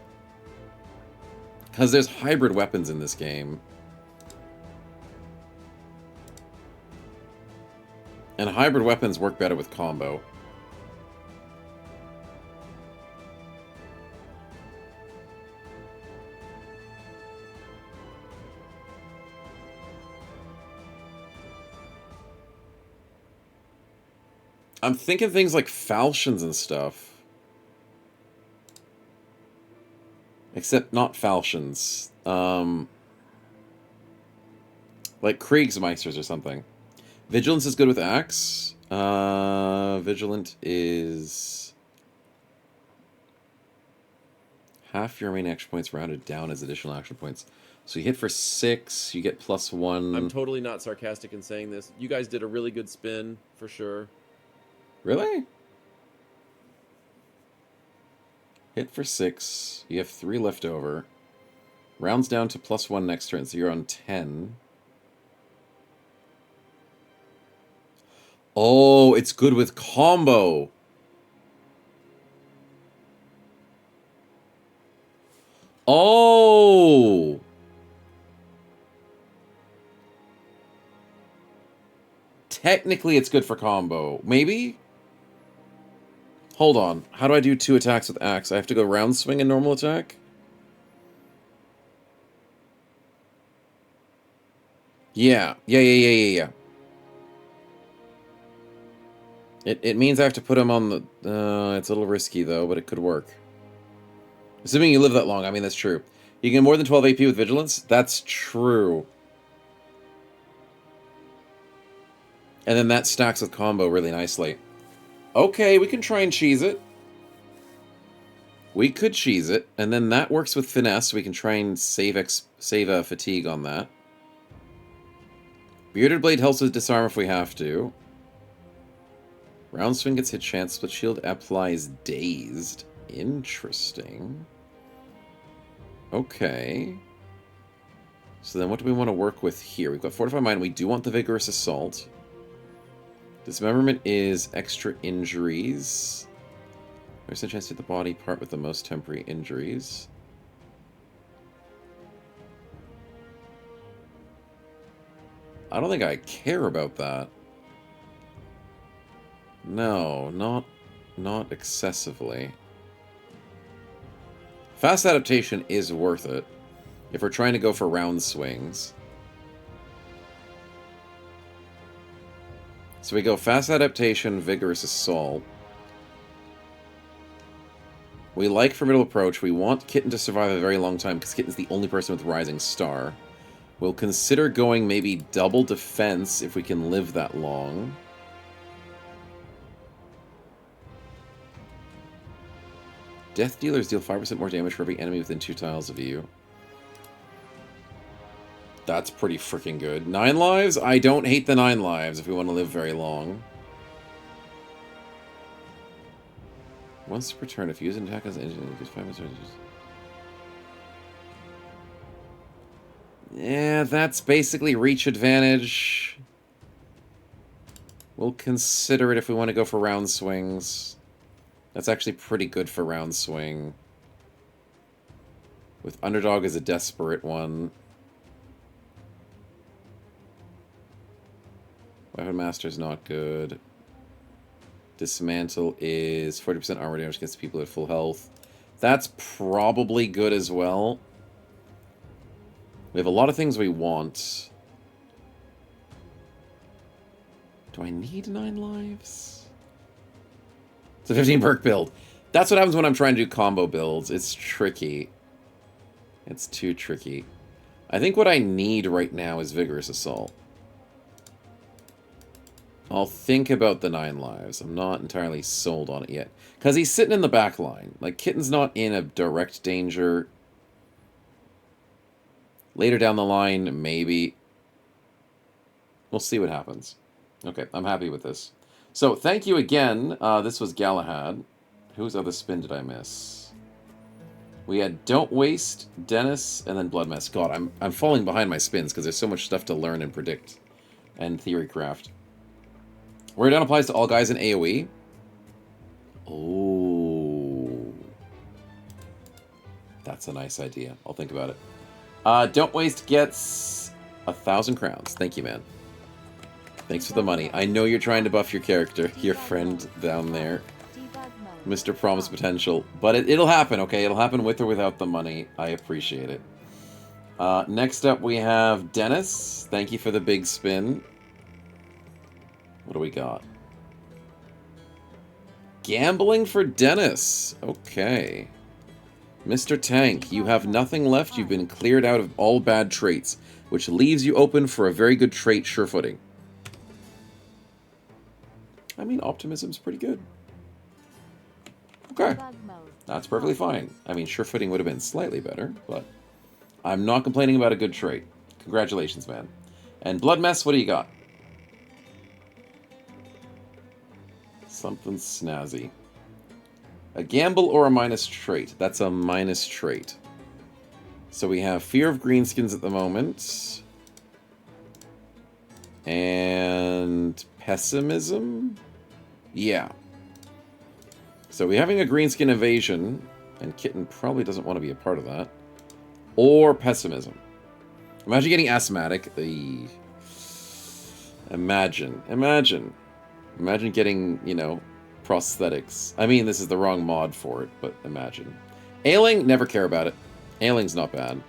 Because there's hybrid weapons in this game. And hybrid weapons work better with combo. I'm thinking things like falchions and stuff. Except not falchions. Like Kriegsmeisters or something. Vigilance is good with axe. Vigilant is... half your main action points rounded down as additional action points. So you hit for 6, you get +1. I'm totally not sarcastic in saying this. You guys did a really good spin, for sure. Really? Hit for 6. You have 3 left over. Rounds down to +1 next turn, so you're on 10. Oh, it's good with combo. Oh! Technically, it's good for combo. Maybe? Hold on. How do I do 2 attacks with axe? I have to go round swing and normal attack? Yeah. Yeah. It means I have to put him on the... it's a little risky, though, but it could work. Assuming you live that long. I mean, that's true. You get more than 12 AP with Vigilance? That's true. And then that stacks with combo really nicely. Okay, we can try and cheese it. We could cheese it, and then that works with finesse. We can try and save fatigue on that. Bearded Blade helps with disarm if we have to. Round swing gets hit chance, split shield applies dazed. Interesting. Okay. So then what do we want to work with here? We've got Fortified Mind. We do want the Vigorous Assault. Dismemberment is extra injuries. There's a chance to hit the body part with the most temporary injuries. I don't think I care about that. No, not excessively. Fast adaptation is worth it if we're trying to go for round swings. So we go fast adaptation, vigorous assault. We like formidable approach. We want Kitten to survive a very long time because Kitten's the only person with rising star. We'll consider going maybe double defense if we can live that long. Death dealers deal 5% more damage for every enemy within 2 tiles of you. That's pretty freaking good. 9 lives? I don't hate the 9 lives if we want to live very long. Once per turn, if you use an attack as an engine, it gives 5 minutes. Yeah, that's basically reach advantage. We'll consider it if we want to go for round swings. That's actually pretty good for round swing. With Underdog as a desperate one. Weapon Master's not good. Dismantle is 40% armor damage against people at full health. That's probably good as well. We have a lot of things we want. Do I need 9 lives? It's a 15 perk build. That's what happens when I'm trying to do combo builds. It's tricky. It's too tricky. I think what I need right now is Vigorous Assault. I'll think about the 9 lives. I'm not entirely sold on it yet. Because he's sitting in the back line. Like, Kitten's not in a direct danger. Later down the line, maybe. We'll see what happens. Okay, I'm happy with this. So, thank you again. This was Galahad. Whose other spin did I miss? We had Don't Waste, Dennis, and then Blood Mess. God, I'm falling behind my spins because there's so much stuff to learn and predict. And Theorycraft. Wear down applies to all guys in AoE. Oh. That's a nice idea. I'll think about it. Don't Waste gets 1,000 crowns. Thank you, man. Thanks for the money. I know you're trying to buff your character, your friend down there. Mr. Promise Potential. But it'll happen, okay? It'll happen with or without the money. I appreciate it. Next up, we have Dennis. Thank you for the big spin. What do we got? Gambling for Dennis. Okay. Mr. Tank, you have nothing left. You've been cleared out of all bad traits, which leaves you open for a very good trait, Surefooting. I mean, Optimism's pretty good. Okay. That's perfectly fine. I mean, Surefooting would have been slightly better, but I'm not complaining about a good trait. Congratulations, man. And Blood Mess, what do you got? Something snazzy. A gamble or a minus trait? That's a minus trait. So we have Fear of Greenskins at the moment. And Pessimism? Yeah. So we're having a Greenskin Evasion, and Kitten probably doesn't want to be a part of that. Or Pessimism. Imagine getting Asthmatic. Imagine getting, you know, prosthetics. I mean, this is the wrong mod for it, but imagine. Ailing, never care about it. Ailing's not bad.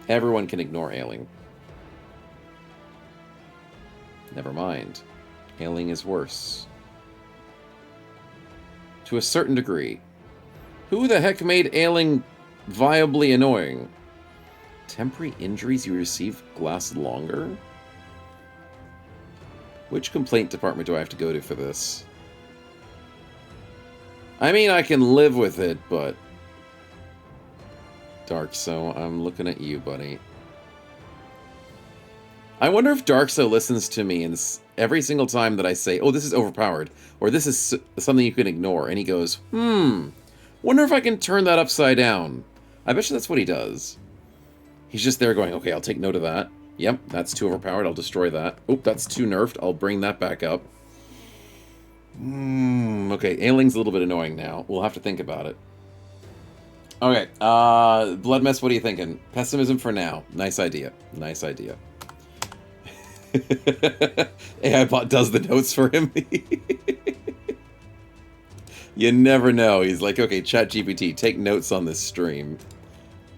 Everyone can ignore Ailing. Never mind. Ailing is worse. To a certain degree. Who the heck made Ailing viably annoying? Temporary injuries you receive last longer? Which complaint department do I have to go to for this? I mean, I can live with it, but... Darkso, I'm looking at you, buddy. I wonder if Darkso listens to me and every single time that I say, oh, this is overpowered, or this is something you can ignore, and he goes, wonder if I can turn that upside down. I bet you that's what he does. He's just there going, okay, I'll take note of that. Yep, that's too overpowered. I'll destroy that. Oop, that's too nerfed. I'll bring that back up. Okay, Ailing's a little bit annoying now. We'll have to think about it. Okay, Blood Mess, what are you thinking? Pessimism for now. Nice idea. Nice idea. AI bot does the notes for him. You never know. He's like, okay, ChatGPT, take notes on this stream.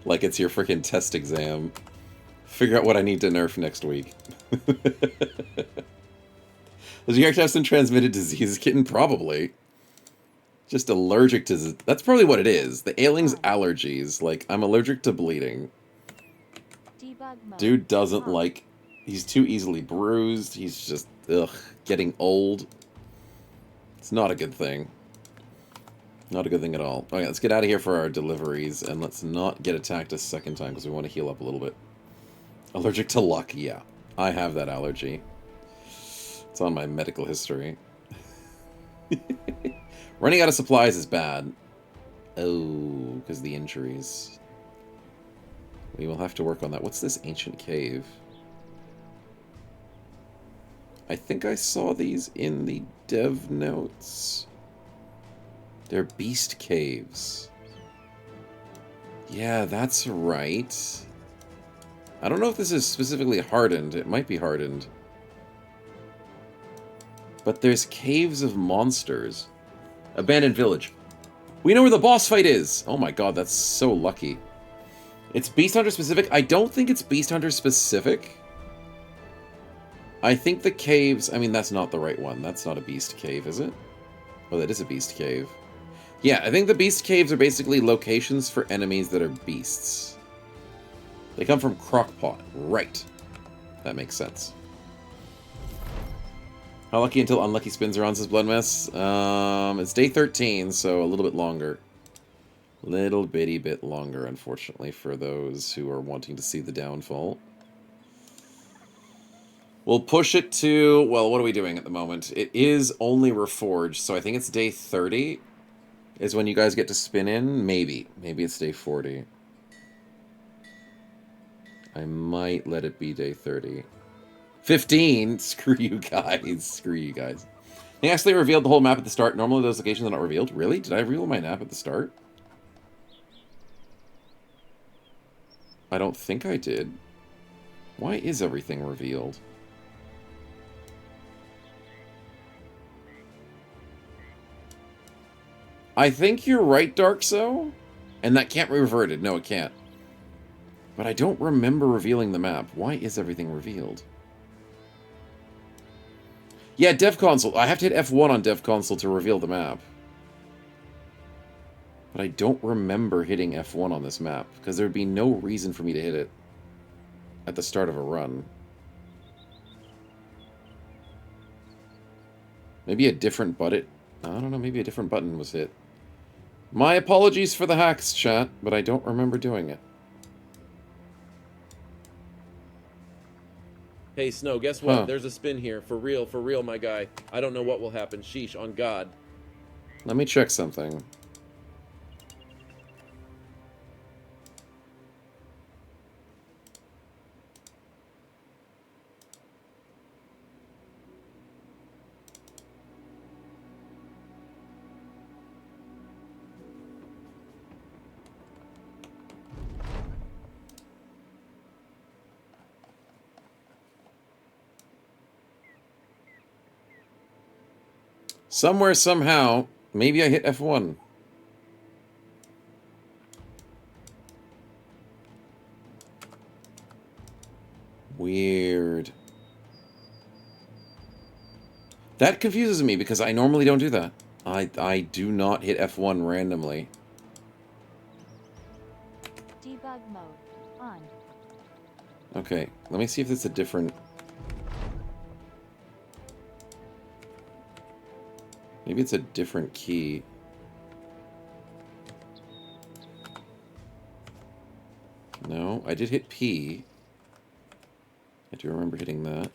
Like it's your freaking test exam. Figure out what I need to nerf next week. Does your character have some transmitted disease, Kitten? Probably. Just allergic to... That's probably what it is. The Ailing's allergies. Like, I'm allergic to bleeding. Dude doesn't like... He's too easily bruised. He's just, ugh, getting old. It's not a good thing. Not a good thing at all. Okay, let's get out of here for our deliveries, and let's not get attacked a second time, because we want to heal up a little bit. Allergic to luck, yeah. I have that allergy. It's on my medical history. Running out of supplies is bad. Oh, because of the injuries. We will have to work on that. What's this ancient cave? I think I saw these in the dev notes. They're beast caves. Yeah, that's right. I don't know if this is specifically hardened. It might be hardened. But there's caves of monsters. Abandoned village. We know where the boss fight is! Oh my god, that's so lucky. It's Beast Hunter specific? I don't think it's Beast Hunter specific. I think the caves... I mean, that's not the right one. That's not a beast cave, is it? Oh, that is a beast cave. Yeah, I think the beast caves are basically locations for enemies that are beasts. They come from Crockpot. Right. That makes sense. How lucky until unlucky spins are on, says Bloodmess. It's day 13, so a little bit longer. Little bitty bit longer, unfortunately, for those who are wanting to see the downfall. We'll push it to... Well, what are we doing at the moment? It is only Reforged, so I think it's day 30 is when you guys get to spin in. Maybe. Maybe it's day 40. I might let it be day 30. 15? Screw you guys. Screw you guys. They actually revealed the whole map at the start. Normally those locations are not revealed. Really? Did I reveal my map at the start? I don't think I did. Why is everything revealed? I think you're right, Darkso. And that can't be reverted. No, it can't. But I don't remember revealing the map. Why is everything revealed? Yeah, Dev Console. I have to hit F1 on Dev Console to reveal the map. But I don't remember hitting F1 on this map, because there would be no reason for me to hit it at the start of a run. Maybe a different button. I don't know, maybe a different button was hit. My apologies for the hacks, chat, but I don't remember doing it. Hey, Snow, guess what? Huh. There's a spin here. For real, my guy. I don't know what will happen. Sheesh, on God. Let me check something. Somewhere, somehow, maybe I hit F1. Weird. That confuses me because I normally don't do that. I do not hit F1 randomly. Debug mode on. Okay, let me see if it's a different... Maybe it's a different key. No, I did hit P. I do remember hitting that.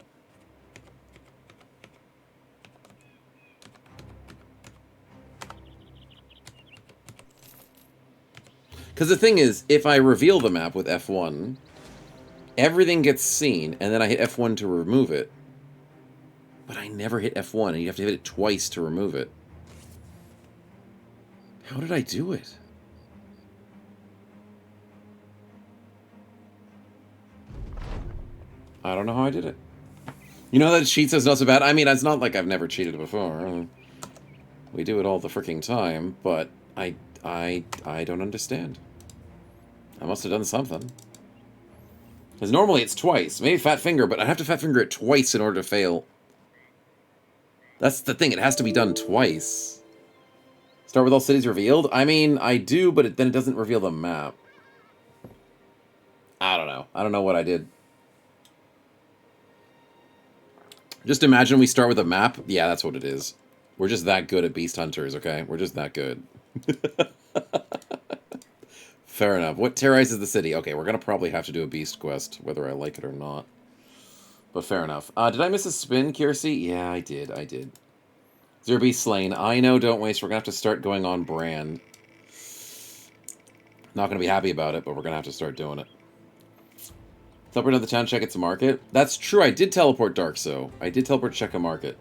Because the thing is, if I reveal the map with F1, everything gets seen, and then I hit F1 to remove it. But I never hit F1, and you have to hit it twice to remove it. How did I do it? I don't know how I did it. You know that cheat says not so bad? I mean, it's not like I've never cheated before. We do it all the freaking time, but I don't understand. I must have done something. Because normally it's twice. Maybe fat finger, but I have to fat finger it twice in order to fail. That's the thing, it has to be done twice. Start with all cities revealed? I mean, I do, but then it doesn't reveal the map. I don't know. I don't know what I did. Just imagine we start with a map. Yeah, that's what it is. We're just that good at Beast Hunters, okay? We're just that good. Fair enough. What terrorizes the city? Okay, we're gonna probably have to do a beast quest, whether I like it or not. But fair enough. Did I miss a spin, Kiersey? Yeah, I did. Zero beast slain. I know, don't waste. We're gonna have to start going on brand. Not gonna be happy about it, but we're gonna have to start doing it. Teleport to the town, check its market. That's true, I did teleport Dark, so I did teleport check a market.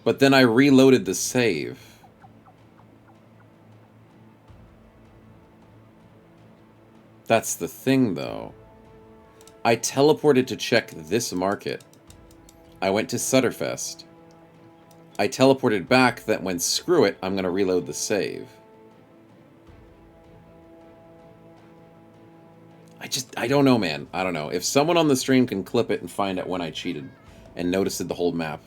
But then I reloaded the save. That's the thing, though. I teleported to check this market. I went to Sutterfest. I teleported back, that went, screw it, I'm gonna reload the save. I don't know, man. I don't know. If someone on the stream can clip it and find out when I cheated and noticed the whole map.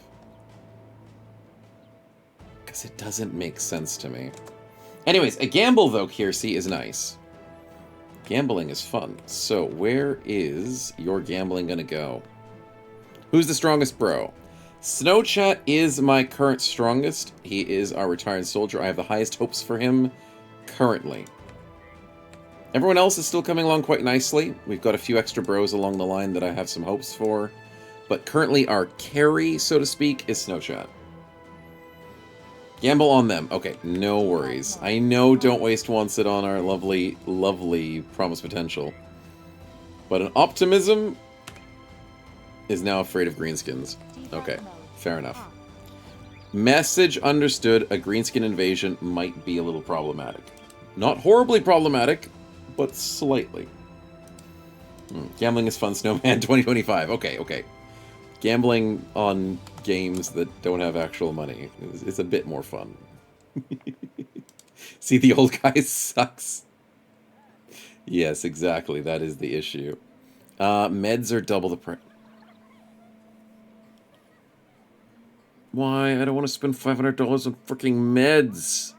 Because it doesn't make sense to me. Anyways, a gamble, though, Kiersey, is nice. Gambling is fun. So, where is your gambling gonna go? Who's the strongest bro? Snowchat is my current strongest. He is our retired soldier. I have the highest hopes for him currently. Everyone else is still coming along quite nicely. We've got a few extra bros along the line that I have some hopes for. But currently our carry, so to speak, is Snowchat. Gamble on them. Okay, no worries. I know Don't Waste wants it on our lovely, lovely Promise Potential. But an Optimism is now afraid of greenskins. Okay, fair enough. Message understood, a greenskin invasion might be a little problematic. Not horribly problematic, but slightly. Gambling is fun, Snowman 2025. Okay. Gambling on games that don't have actual money is a bit more fun. See, the old guy sucks. Yes, exactly. That is the issue. Meds are double the price. Why? I don't want to spend $500 on freaking meds.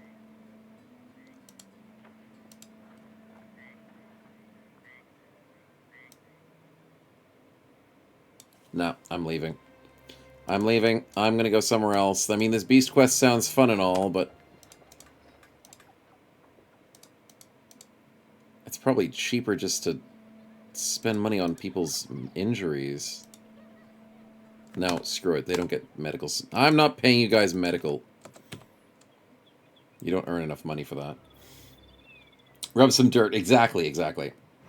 No, I'm leaving. I'm leaving. I'm gonna go somewhere else. I mean, this Beast Quest sounds fun and all, but it's probably cheaper just to spend money on people's injuries. No, screw it. They don't get medical. I'm not paying you guys medical. You don't earn enough money for that. Rub some dirt. Exactly.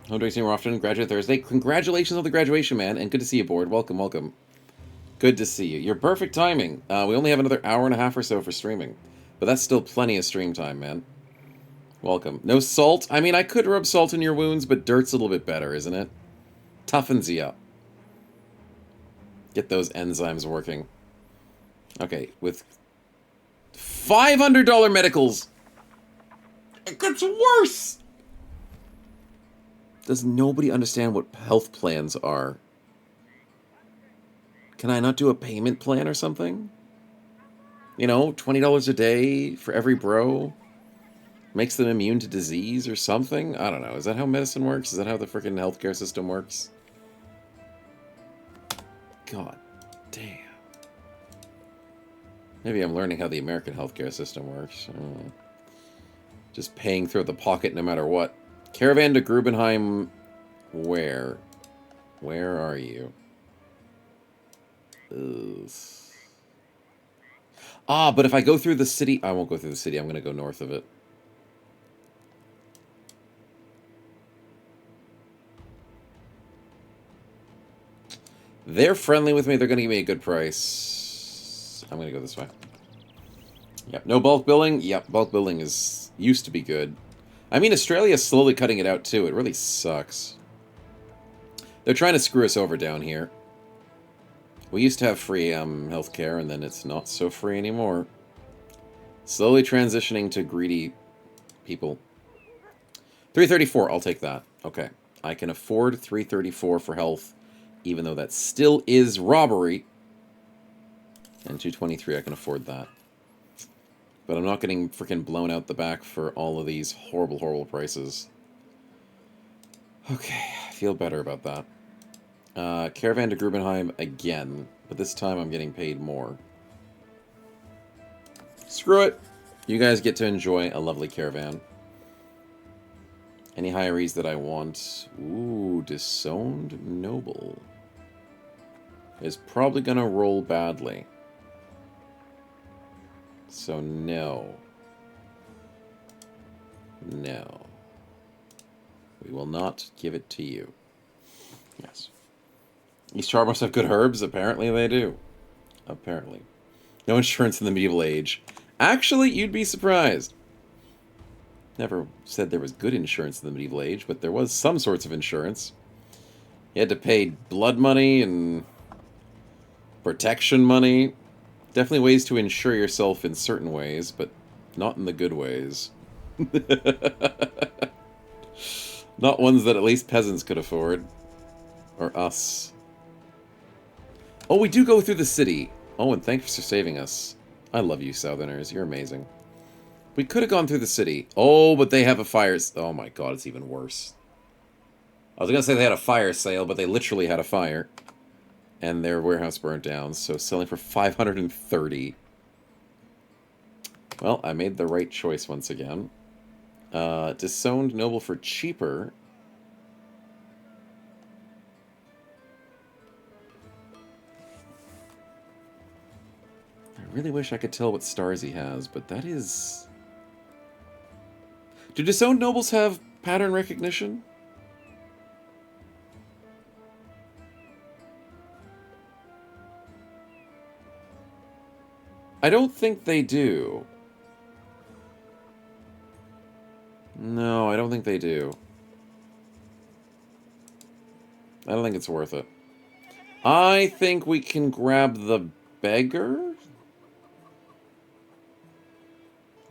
Home doing more often. Graduate Thursday. Congratulations on the graduation, man. And good to see you, Board. Welcome. Good to see you. You're perfect timing. We only have another hour and a half or so for streaming. But that's still plenty of stream time, man. Welcome. No salt? I mean, I could rub salt in your wounds, but dirt's a little bit better, isn't it? Toughens you up. Get those enzymes working. Okay, with $500 medicals. It gets worse! Does nobody understand what health plans are? Can I not do a payment plan or something? You know, $20 a day for every bro? Makes them immune to disease or something? I don't know. Is that how medicine works? Is that how the freaking healthcare system works? God damn. Maybe I'm learning how the American healthcare system works. Just paying through the pocket no matter what. Caravan to Grubenheim, where? Where are you? Ugh. But if I go through the city... I won't go through the city. I'm going to go north of it. They're friendly with me. They're going to give me a good price. I'm going to go this way. Yep. No bulk billing? Yep. Bulk billing used to be good. I mean, Australia's slowly cutting it out, too. It really sucks. They're trying to screw us over down here. We used to have free healthcare, and then it's not so free anymore. Slowly transitioning to greedy people. 334, I'll take that. Okay. I can afford 334 for health, even though that still is robbery. And 223, I can afford that. But I'm not getting freaking blown out the back for all of these horrible, horrible prices. Okay, I feel better about that. Caravan to Grubenheim again. But this time I'm getting paid more. Screw it. You guys get to enjoy a lovely caravan. Any hieries that I want? Ooh, Disowned Noble. Is probably going to roll badly. So no. No. We will not give it to you. Yes. These char must have good herbs? Apparently they do. Apparently. No insurance in the medieval age. Actually, you'd be surprised. Never said there was good insurance in the medieval age, but there was some sorts of insurance. You had to pay blood money and protection money. Definitely ways to insure yourself in certain ways, but not in the good ways. Not ones that at least peasants could afford. Or us. Oh, we do go through the city. Oh, and thanks for saving us. I love you, Southerners. You're amazing. We could have gone through the city. Oh, but they have a fire... Oh my god, it's even worse. I was going to say they had a fire sale, but they literally had a fire. And their warehouse burnt down, so selling for 530. Well, I made the right choice once again. Disowned Noble for cheaper. I really wish I could tell what stars he has, but that is... Do Disowned Nobles have pattern recognition? I don't think they do. No, I don't think they do. I don't think it's worth it. I think we can grab the beggar?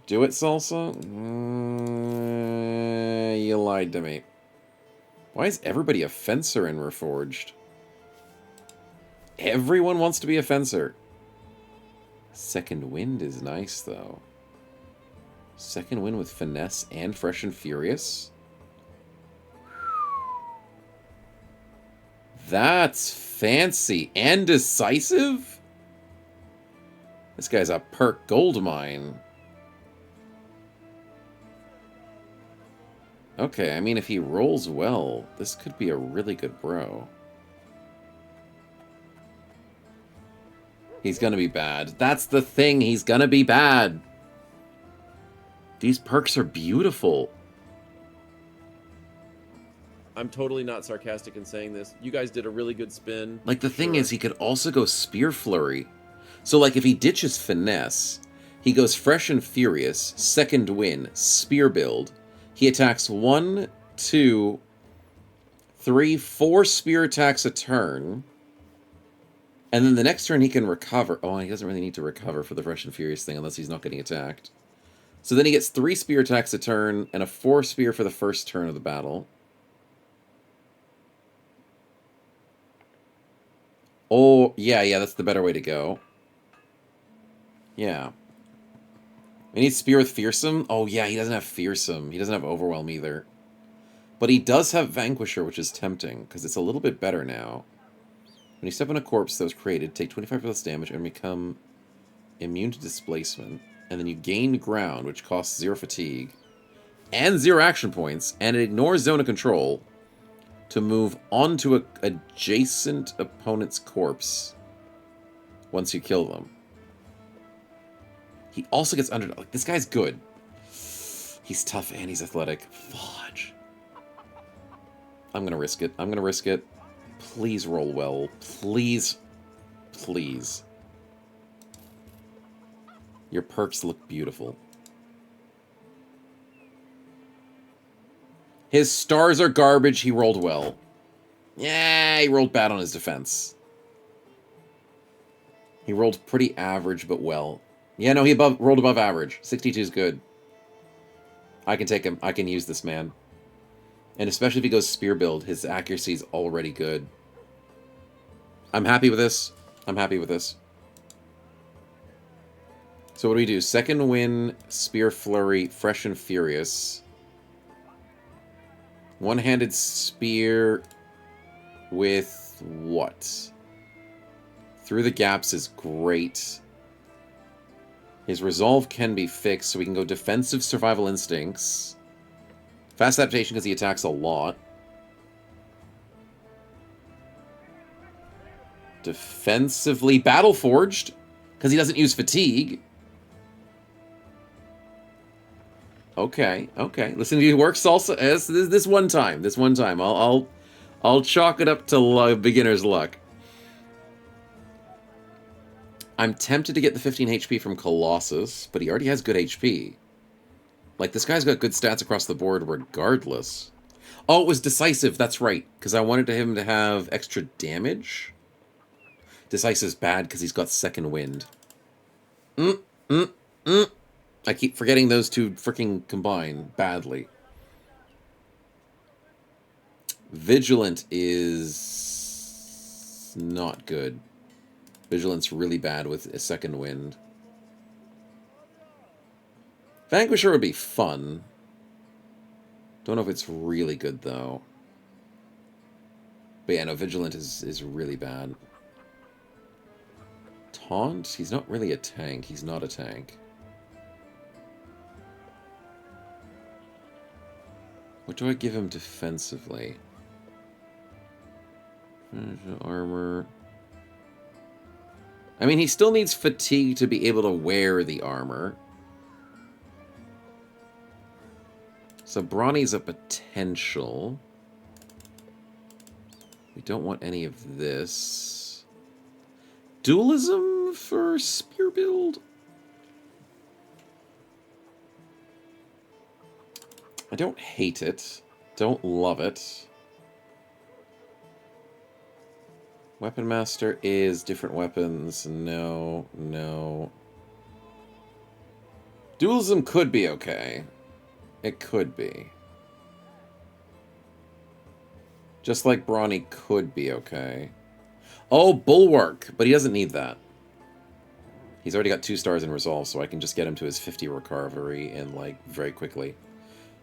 Do it, Salsa? You lied to me. Why is everybody a fencer in Reforged? Everyone wants to be a fencer. Second Wind is nice, though. Second Wind with Finesse and Fresh and Furious? That's fancy. And decisive? This guy's a Perk gold mine. Okay, I mean, if he rolls well, this could be a really good bro. He's gonna be bad. That's the thing, he's gonna be bad. These perks are beautiful. I'm totally not sarcastic in saying this. You guys did a really good spin. Like, the thing is, he could also go Spear Flurry. So, like, if he ditches Finesse, he goes Fresh and Furious, Second Win, Spear Build. He attacks 1, 2, 3, 4 spear attacks a turn. And then the next turn he can recover. Oh, he doesn't really need to recover for the Fresh and Furious thing unless he's not getting attacked. So then he gets 3 spear attacks a turn and a 4 spear for the first turn of the battle. Oh, yeah, that's the better way to go. Yeah. We need Spear with Fearsome. Oh, yeah, he doesn't have Fearsome. He doesn't have Overwhelm either. But he does have Vanquisher, which is tempting, because it's a little bit better now. When you step on a corpse that was created, take 25 less damage and become immune to displacement. And then you gain ground, which costs 0 fatigue. And 0 action points, and it ignores zone of control to move onto an adjacent opponent's corpse once you kill them. He also gets under... Like, this guy's good. He's tough and he's athletic. Fudge. I'm gonna risk it. I'm gonna risk it. Please roll well. Please. Please. Your perks look beautiful. His stars are garbage. He rolled well. Yeah, he rolled bad on his defense. He rolled pretty average, but well. Yeah, no, he rolled above average. 62 is good. I can take him. I can use this man. And especially if he goes spear build, his accuracy is already good. I'm happy with this. I'm happy with this. So what do we do? Second Win, Spear Flurry, Fresh and Furious. One-handed spear with what? Through the Gaps is great. His resolve can be fixed, so we can go defensive survival instincts. Fast adaptation because he attacks a lot. Defensively battle forged because he doesn't use fatigue. Okay, okay. Listen to your work, Salsa. This one time. This one time. I'll chalk it up to beginner's luck. I'm tempted to get the 15 HP from Colossus, but he already has good HP. Like, this guy's got good stats across the board regardless. Oh, it was decisive. That's right. Because I wanted him to have extra damage. Decisive's bad because he's got second wind. I keep forgetting those two freaking combine badly. Vigilant is not good. Vigilance really bad with a second wind. Vanquisher would be fun. Don't know if it's really good though. But yeah, no, Vigilant is really bad. Taunt? He's not really a tank. He's not a tank. What do I give him defensively? Armor. I mean, he still needs fatigue to be able to wear the armor. So Brawny's a potential. We don't want any of this. Dualism for spear build? I don't hate it. Don't love it. Weapon Master is different weapons. No, no. Dualism could be okay. It could be. Just like Brawny could be okay. Oh, Bulwark! But he doesn't need that. He's already got 2 stars in Resolve, so I can just get him to his 50 recovery in, like, very quickly.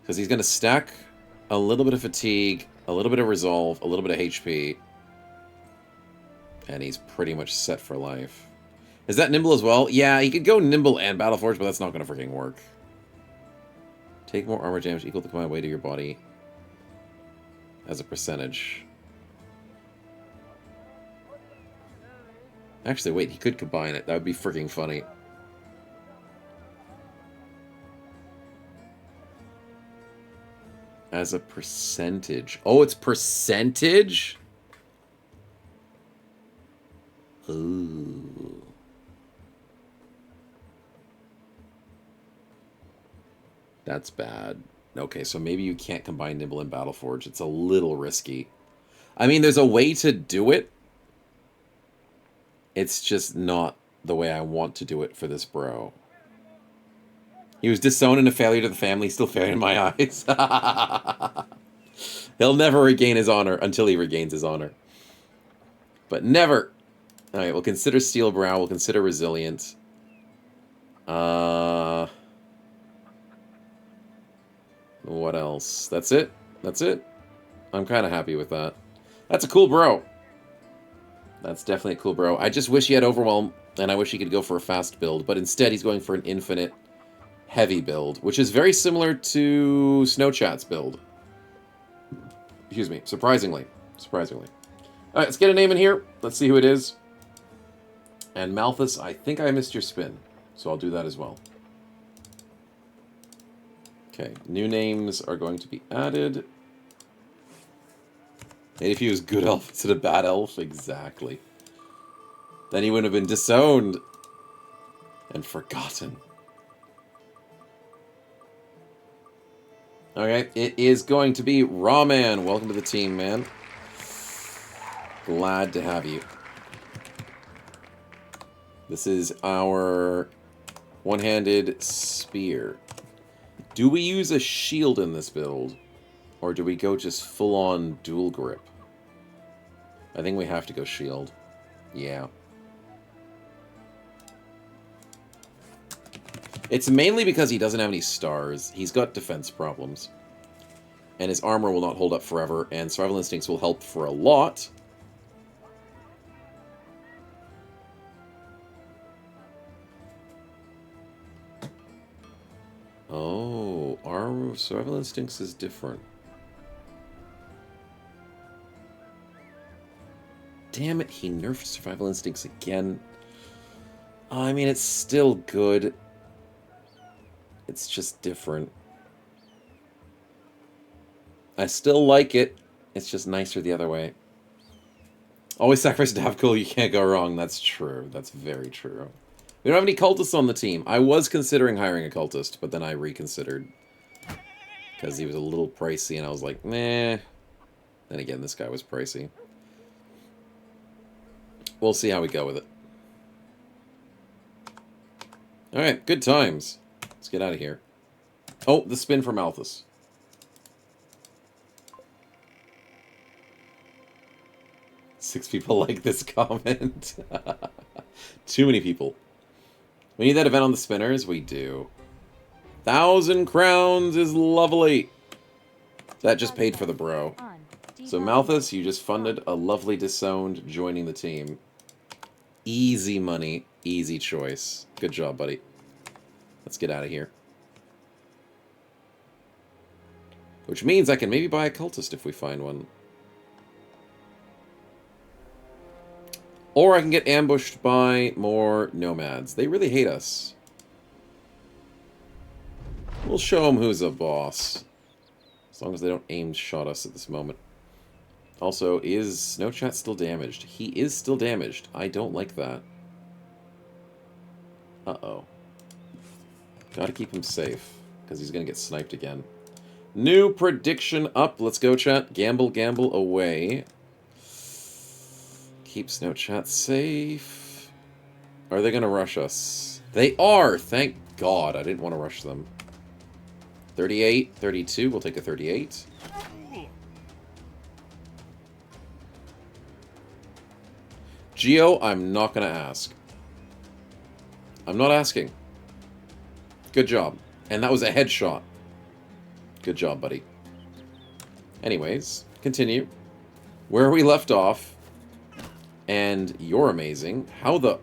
Because he's going to stack a little bit of fatigue, a little bit of Resolve, a little bit of HP. And he's pretty much set for life. Is that Nimble as well? Yeah, he could go Nimble and Battleforge, but that's not going to freaking work. Take more armor damage equal to combined weight of your body as a percentage. Actually, wait, he could combine it. That would be freaking funny. As a percentage. Oh, it's percentage? Ooh. That's bad. Okay, so maybe you can't combine Nimble and Battleforge. It's a little risky. I mean, there's a way to do it. It's just not the way I want to do it for this bro. He was disowned and a failure to the family, still failure in my eyes. He'll never regain his honor until he regains his honor. But never. Alright, we'll consider Steel Brow. We'll consider Resilient. What else? That's it? That's it? I'm kind of happy with that. That's a cool bro. That's definitely a cool bro. I just wish he had Overwhelm, and I wish he could go for a fast build, but instead he's going for an infinite heavy build, which is very similar to Snowchat's build. Excuse me. Surprisingly. Surprisingly. Alright, let's get a name in here. Let's see who it is. And Malthus, I think I missed your spin, so I'll do that as well. Okay, new names are going to be added. And if he was good elf instead of bad elf, exactly. Then he wouldn't have been disowned and forgotten. Okay, it is going to be Rawman. Welcome to the team, man. Glad to have you. This is our one-handed spear. Do we use a shield in this build? Or do we go just full-on dual grip? I think we have to go shield. Yeah. It's mainly because he doesn't have any stars. He's got defense problems. And his armor will not hold up forever, and survival instincts will help for a lot. Oh, our survival instincts is different. Damn it, he nerfed survival instincts again. I mean, it's still good. It's just different. I still like it. It's just nicer the other way. Always sacrifice to have cool, you can't go wrong. That's true. That's very true. We don't have any cultists on the team. I was considering hiring a cultist, but then I reconsidered. Because he was a little pricey, and I was like, meh. Then again, this guy was pricey. We'll see how we go with it. Alright, good times. Let's get out of here. Oh, the spin for Malthus. Six people like this comment. Too many people. We need that event on the spinners? We do. 1,000 crowns is lovely. That just paid for the bro. So Malthus, you just funded a lovely disowned joining the team. Easy money, easy choice. Good job, buddy. Let's get out of here. Which means I can maybe buy a cultist if we find one. Or I can get ambushed by more nomads. They really hate us. We'll show them who's a boss. As long as they don't aim shot us at this moment. Also, is Snowchat still damaged? He is still damaged. I don't like that. Uh-oh. Gotta keep him safe, because he's gonna get sniped again. New prediction up. Let's go, chat. Gamble, gamble away. Keep Snowchat safe. Are they gonna rush us? They are! Thank God. I didn't want to rush them. 38, 32. We'll take a 38. Geo, I'm not going to ask. I'm not asking. Good job. And that was a headshot. Good job, buddy. Anyways, continue. Where we left off. And you're amazing. How the...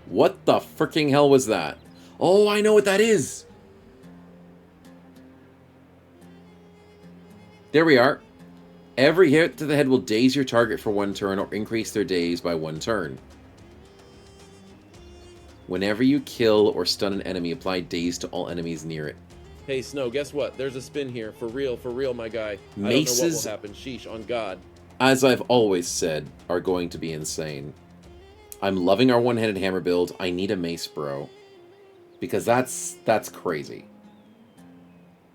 What the freaking hell was that? Oh, I know what that is! There we are. Every hit to the head will daze your target for 1 turn or increase their daze by 1 turn. Whenever you kill or stun an enemy, apply daze to all enemies near it. Hey, Snow, guess what? There's a spin here. For real, my guy. Maces, I don't know what will happen. Sheesh, on God. as I've always said, are going to be insane. I'm loving our one-handed hammer build. I need a mace, bro. Because that's crazy.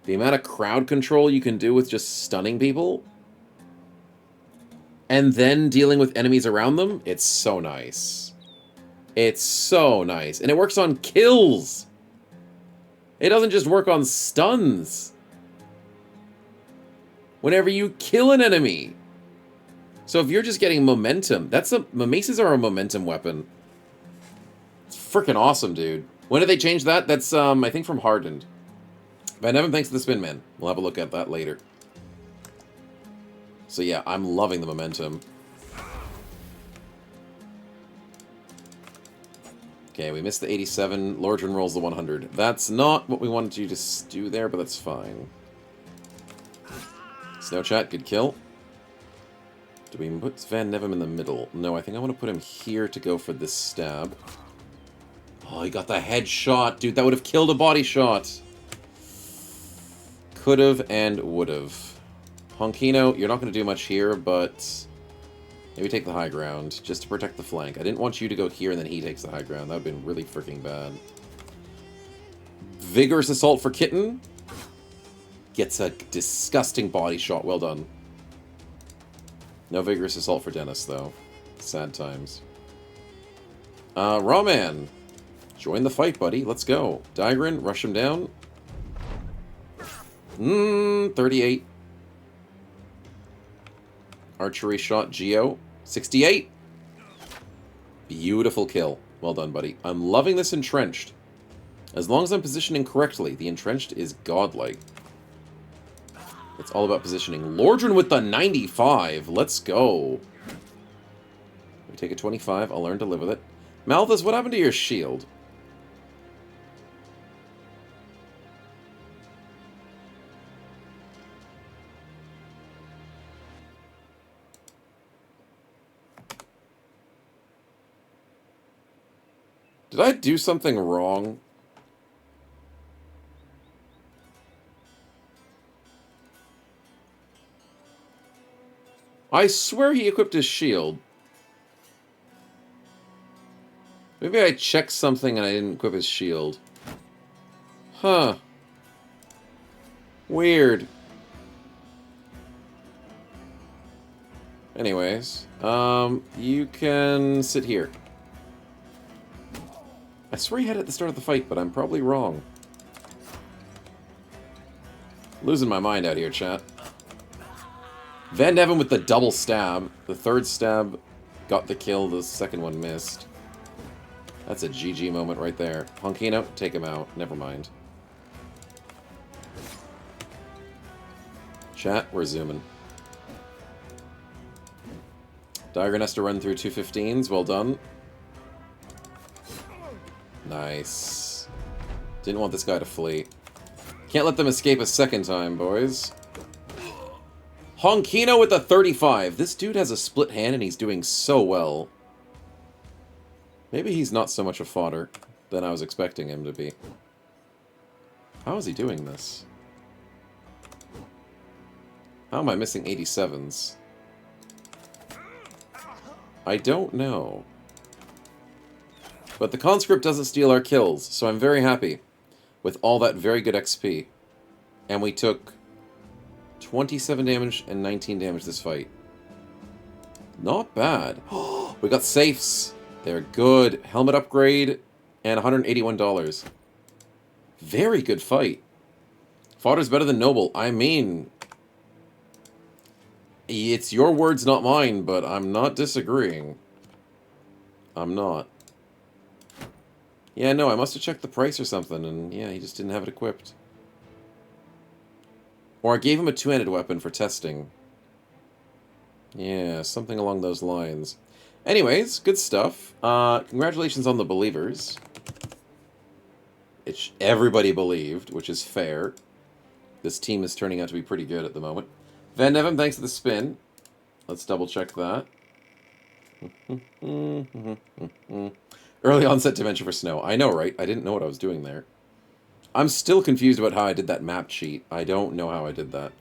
The amount of crowd control you can do with just stunning people, and then dealing with enemies around them, it's so nice. It's so nice. And it works on kills. It doesn't just work on stuns. Whenever you kill an enemy. So if you're just getting momentum, maces are a momentum weapon. It's freaking awesome, dude. When did they change that? That's, I think from Hardened. Van Evan, thanks for the spin, man. We'll have a look at that later. So yeah, I'm loving the momentum. Okay, we missed the 87. Lordran rolls the 100. That's not what we wanted you to do there, but that's fine. Snowchat, good kill. Do we put Van Nevem in the middle? No, I think I want to put him here to go for this stab. Oh, he got the headshot. Dude, that would have killed a body shot. Could have and would have. Honkino, you're not going to do much here, but maybe take the high ground just to protect the flank. I didn't want you to go here and then he takes the high ground. That would have been really freaking bad. Vigorous Assault for Kitten. Gets a disgusting body shot. Well done. No Vigorous Assault for Dennis, though. Sad times. Rawman. Join the fight, buddy. Let's go. Digrin, rush him down. 38. Archery shot, Geo. 68. Beautiful kill. Well done, buddy. I'm loving this entrenched. As long as I'm positioning correctly, the entrenched is godlike. It's all about positioning. Lordran with the 95. Let's go. We take a 25. I'll learn to live with it. Malthus, what happened to your shield? Did I do something wrong? I swear he equipped his shield. Maybe I checked something and I didn't equip his shield. Huh. Weird. Anyways, you can sit here. I swear he had it at the start of the fight, but I'm probably wrong. Losing my mind out here, chat. Van Neven with the double stab. The third stab got the kill, the second one missed. That's a GG moment right there. Honkino, take him out. Never mind. Chat, we're zooming. Diagon has to run through 215s. Well done. Nice. Didn't want this guy to flee. Can't let them escape a second time, boys. Honkino with a 35. This dude has a split hand and he's doing so well. Maybe he's not so much a fodder than I was expecting him to be. How is he doing this? How am I missing 87s? I don't know. But the conscript doesn't steal our kills, so I'm very happy with all that very good XP. And we took 27 damage and 19 damage this fight. Not bad. We got safes. They're good. Helmet upgrade and $181. Very good fight. Fodder's better than Noble. I mean, it's your words, not mine, but I'm not disagreeing. I'm not. Yeah, no, I must have checked the price or something, and yeah, he just didn't have it equipped. Or I gave him a two-handed weapon for testing. Yeah, something along those lines. Anyways, good stuff. Congratulations on the believers. Everybody believed, which is fair. This team is turning out to be pretty good at the moment. Van Neven, thanks for the spin. Let's double-check that. Early onset dimension for snow. I know, right? I didn't know what I was doing there. I'm still confused about how I did that map cheat. I don't know how I did that.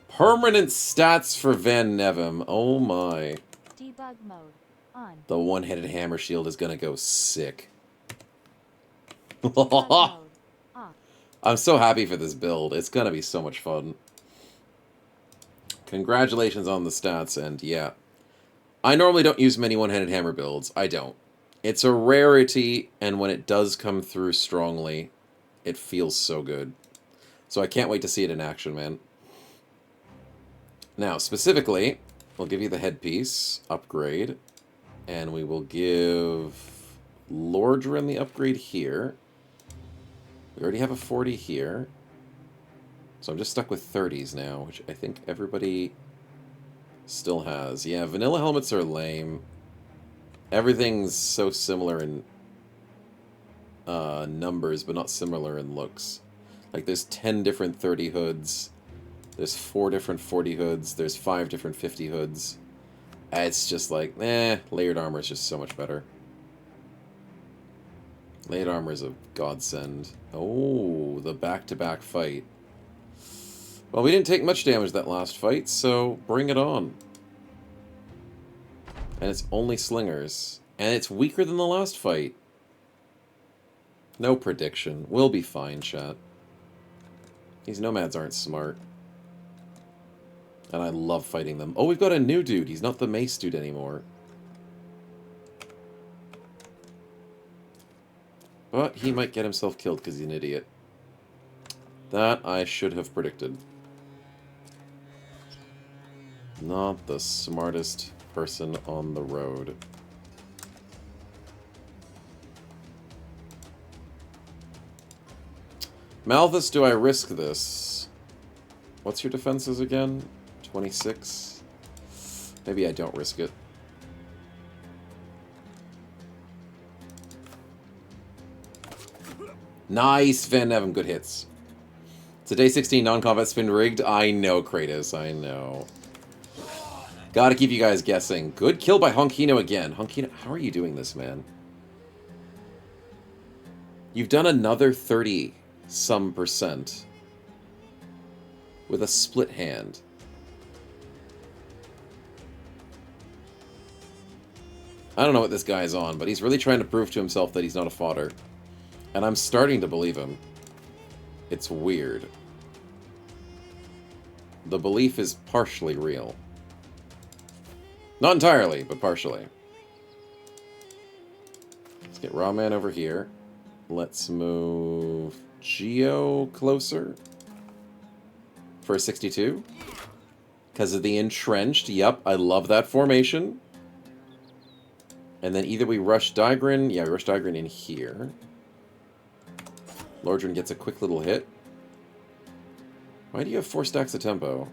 Permanent stats for Van Neven. Oh my. Debug mode on. The one-handed hammer shield is gonna go sick. Debug mode off. I'm so happy for this build. It's gonna be so much fun. Congratulations on the stats, and yeah. I normally don't use many one-handed hammer builds. I don't. It's a rarity, and when it does come through strongly, it feels so good. So I can't wait to see it in action, man. Now, specifically, we'll give you the headpiece upgrade, and we will give Lordran the upgrade here. We already have a 40 here. So I'm just stuck with 30s now, which I think everybody still has. Yeah, vanilla helmets are lame. Everything's so similar in numbers, but not similar in looks. Like, there's 10 different 30 hoods. There's 4 different 40 hoods. There's 5 different 50 hoods. It's just like, layered armor is just so much better. Layered armor is a godsend. Oh, the back-to-back fight. Well, we didn't take much damage that last fight, so bring it on. And it's only slingers. And it's weaker than the last fight. No prediction. We'll be fine, chat. These nomads aren't smart. And I love fighting them. Oh, we've got a new dude. He's not the mace dude anymore. But he might get himself killed because he's an idiot. That I should have predicted. Not the smartest person on the road. Malthus, do I risk this? What's your defenses again? 26? Maybe I don't risk it. Nice, Van Nevin, good hits. It's a day 16 non-combat spin rigged. I know, Kratos, I know. Gotta keep you guys guessing. Good kill by Honkino again. Honkino, how are you doing this, man? You've done another 30-some% with a split hand. I don't know what this guy's on, but he's really trying to prove to himself that he's not a fodder. And I'm starting to believe him. It's weird. The belief is partially real. Not entirely, but partially. Let's get Raw Man over here. Let's move Geo closer for a 62. Because of the entrenched. Yep, I love that formation. And then either we rush Digrin. Yeah, we rush Digrin in here. Lordran gets a quick little hit. Why do you have 4 stacks of tempo?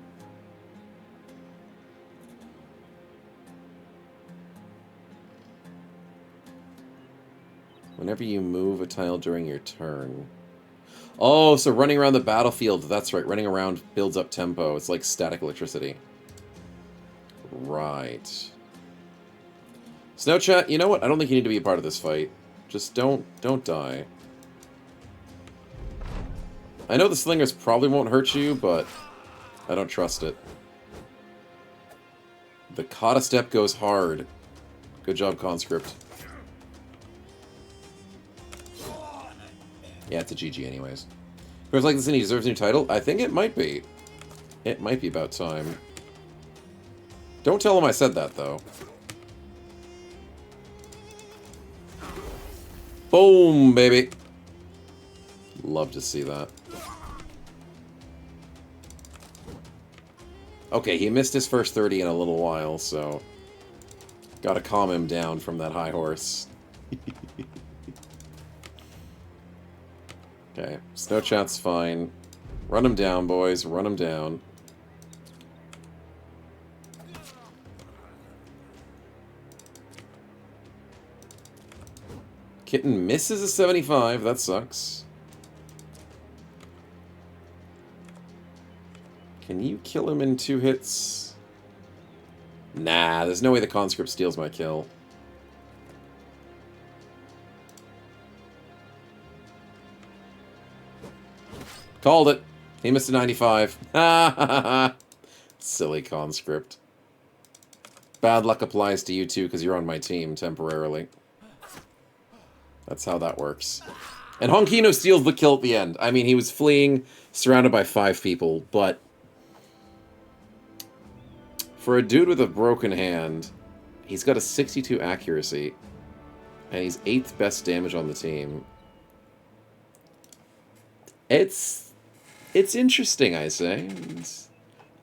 Whenever you move a tile during your turn. Oh, so running around the battlefield. That's right. Running around builds up tempo. It's like static electricity. Right. Snowchat, you know what? I don't think you need to be a part of this fight. Just don't die. I know the slingers probably won't hurt you, but I don't trust it. The kata step goes hard. Good job, Conscript. Yeah, it's a GG anyways. Whoever's like this and he deserves a new title? I think it might be. It might be about time. Don't tell him I said that, though. Boom, baby. Love to see that. Okay, he missed his first 30 in a little while, so... Gotta calm him down from that high horse. Okay, Snowchat's fine. Run him down, boys. Run him down. Kitten misses a 75. That sucks. Can you kill him in 2 hits? Nah, there's no way the Conscript steals my kill. Called it. He missed a 95. Ha ha ha. Silly Conscript. Bad luck applies to you too because you're on my team temporarily. That's how that works. And Honkino steals the kill at the end. I mean, he was fleeing, surrounded by 5 people, but... For a dude with a broken hand, he's got a 62 accuracy, and he's 8th best damage on the team. It's interesting, I say. It's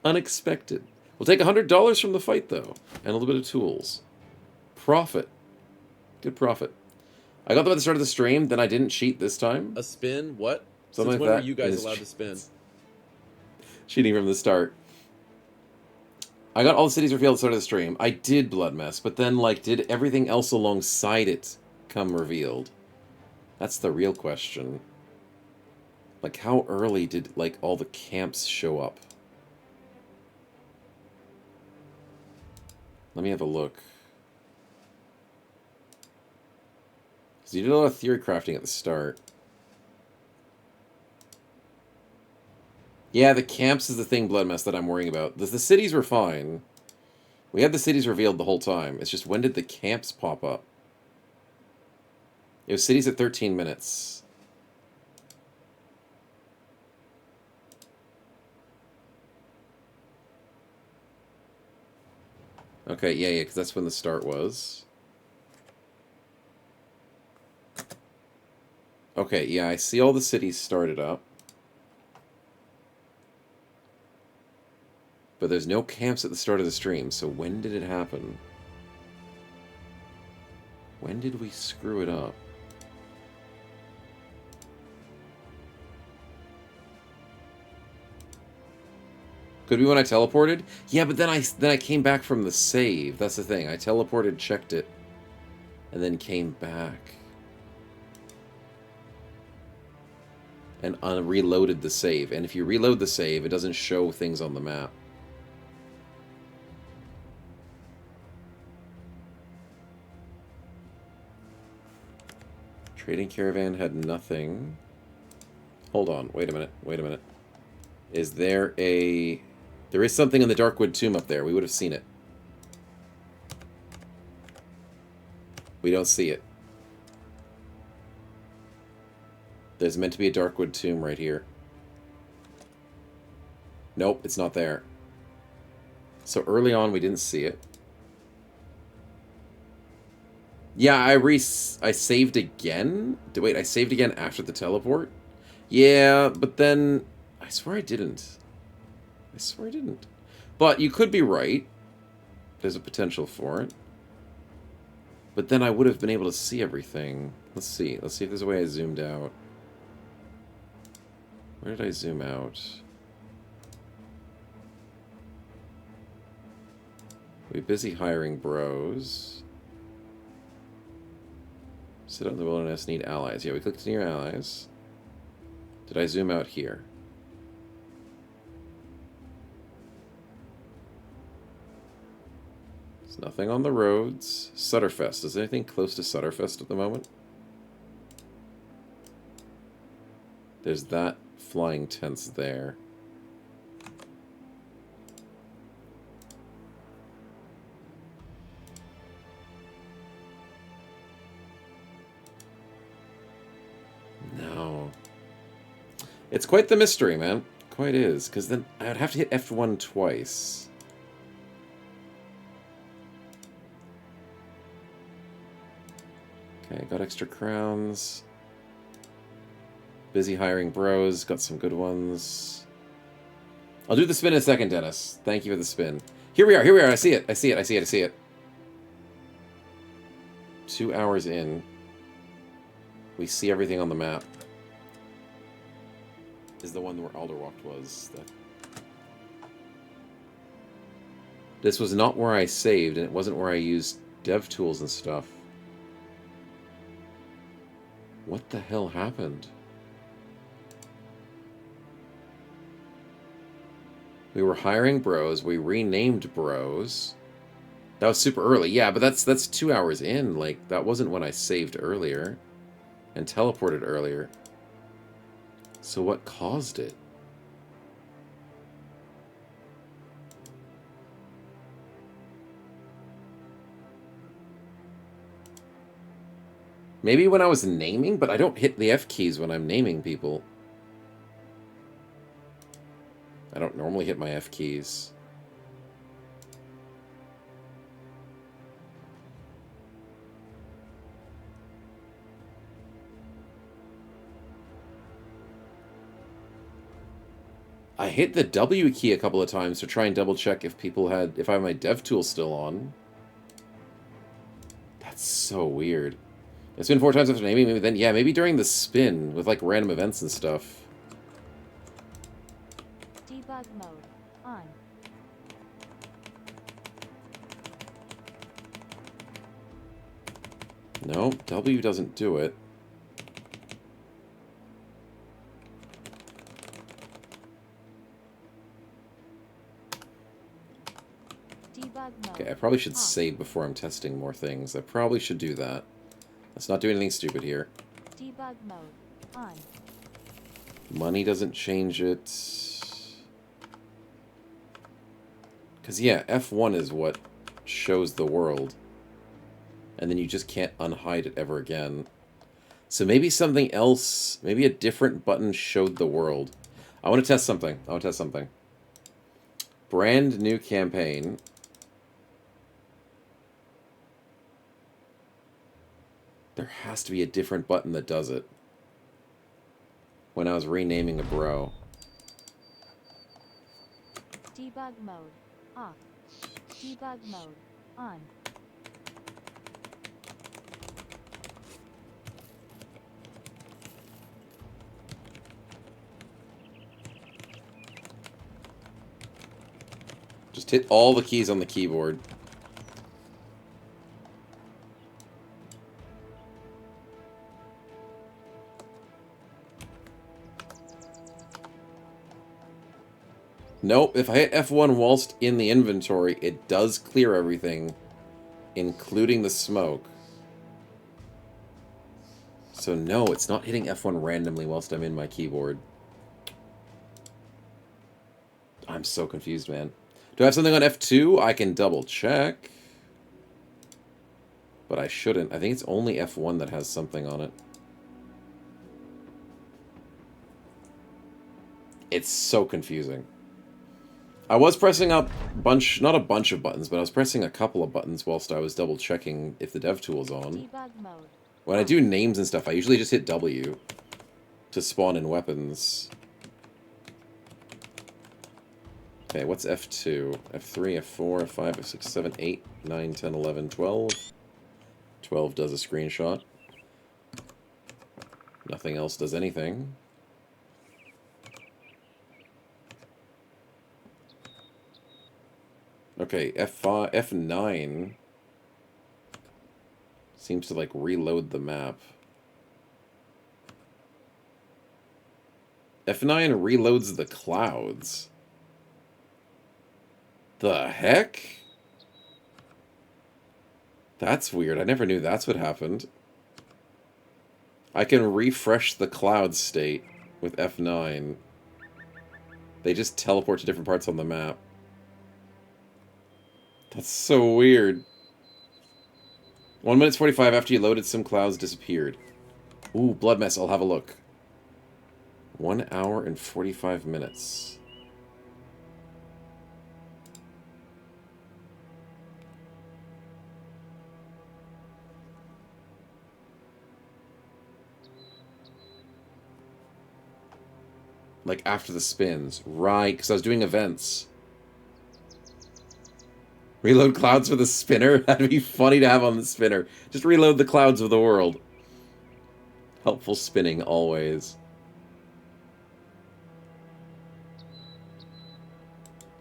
unexpected. We'll take $100 from the fight, though, and a little bit of tools. Profit. Good profit. I got them at the start of the stream, then I didn't cheat this time. A spin? What? Something Since like when that. were you guys allowed to spin? Cheating from the start. I got all the cities revealed at the start of the stream. I did Blood Mess, but then, like, did everything else alongside it come revealed? That's the real question. Like, how early did, like, all the camps show up? Let me have a look. Because you did a lot of theory crafting at the start. Yeah, the camps is the thing, Blood Mess, that I'm worrying about. The cities were fine. We had the cities revealed the whole time. It's just, when did the camps pop up? It was cities at 13 minutes. Okay, yeah, because that's when the start was. Okay, yeah, I see all the cities started up. But there's no camps at the start of the stream, so when did it happen? When did we screw it up? Could be when I teleported? Yeah, but then I came back from the save. That's the thing. I teleported, checked it, and then came back. and reloaded the save. And if you reload the save, it doesn't show things on the map. Trading Caravan had nothing. Hold on, wait a minute, wait a minute. Is there a... There is something in the Darkwood Tomb up there. We would have seen it. We don't see it. There's meant to be a Darkwood Tomb right here. Nope, it's not there. So early on, we didn't see it. Yeah, I saved again? Wait, I saved again after the teleport? Yeah, but then... I swear I didn't. I swear I didn't. But you could be right. There's a potential for it. But then I would have been able to see everything. Let's see. Let's see if there's a way I zoomed out. Where did I zoom out? We're busy hiring bros. Sit out in the wilderness, need allies. Yeah, we clicked near allies. Did I zoom out here? There's nothing on the roads. Sutterfest. Is there anything close to Sutterfest at the moment? There's that flying tents there. No. It's quite the mystery, man. Quite is. Because then I'd have to hit F1 twice. Okay, got extra crowns. Busy hiring bros. Got some good ones. I'll do the spin in a second, Dennis. Thank you for the spin. Here we are. Here we are. I see it. I see it. I see it. I see it. 2 hours in. We see everything on the map. Is the one where Alderwacht was. This was not where I saved, and it wasn't where I used dev tools and stuff. What the hell happened? We were hiring bros. We renamed bros. That was super early. Yeah, but that's 2 hours in. Like, that wasn't when I saved earlier and teleported earlier. So what caused it? Maybe when I was naming, but I don't hit the F keys when I'm naming people. I don't normally hit my F keys. I hit the W key a couple of times to try and double check if people had, if I have my dev tool still on. That's so weird. It's been 4 times after naming, maybe then, yeah, maybe during the spin with like random events and stuff. Debug mode on. No, W doesn't do it. Debug mode. Okay, I probably should off. save before I'm testing more things. I probably should do that. Let's not do anything stupid here. Debug mode on. Money doesn't change it. Because, yeah, F1 is what shows the world. And then you just can't unhide it ever again. So maybe something else, maybe a different button showed the world. I want to test something. I want to test something. Brand new campaign. There has to be a different button that does it. When I was renaming a bro. Debug mode off. Debug mode on. Just hit all the keys on the keyboard. Nope, if I hit F1 whilst in the inventory, it does clear everything, including the smoke. So no, it's not hitting F1 randomly whilst I'm in my keyboard. I'm so confused, man. Do I have something on F2? I can double check. But I shouldn't. I think it's only F1 that has something on it. It's so confusing. I was pressing up not a bunch of buttons, but I was pressing a couple of buttons whilst I was double checking if the dev tool's on. Debug mode. When I do names and stuff, I usually just hit W to spawn in weapons. Okay, what's F2? F3, F4, F5, F6, 7, 8, 9, 10, 11, 12. 12 does a screenshot. Nothing else does anything. Okay, F5, F9 seems to like reload the map. F9 reloads the clouds. The heck? That's weird. I never knew that's what happened. I can refresh the cloud state with F9. They just teleport to different parts on the map. That's so weird. 1 minute 45 after you loaded, some clouds disappeared. Ooh, blood mess. I'll have a look. 1 hour and 45 minutes. Like, after the spins. Right, because I was doing events. Reload clouds for the spinner? That'd be funny to have on the spinner. Just reload the clouds of the world. Helpful spinning, always.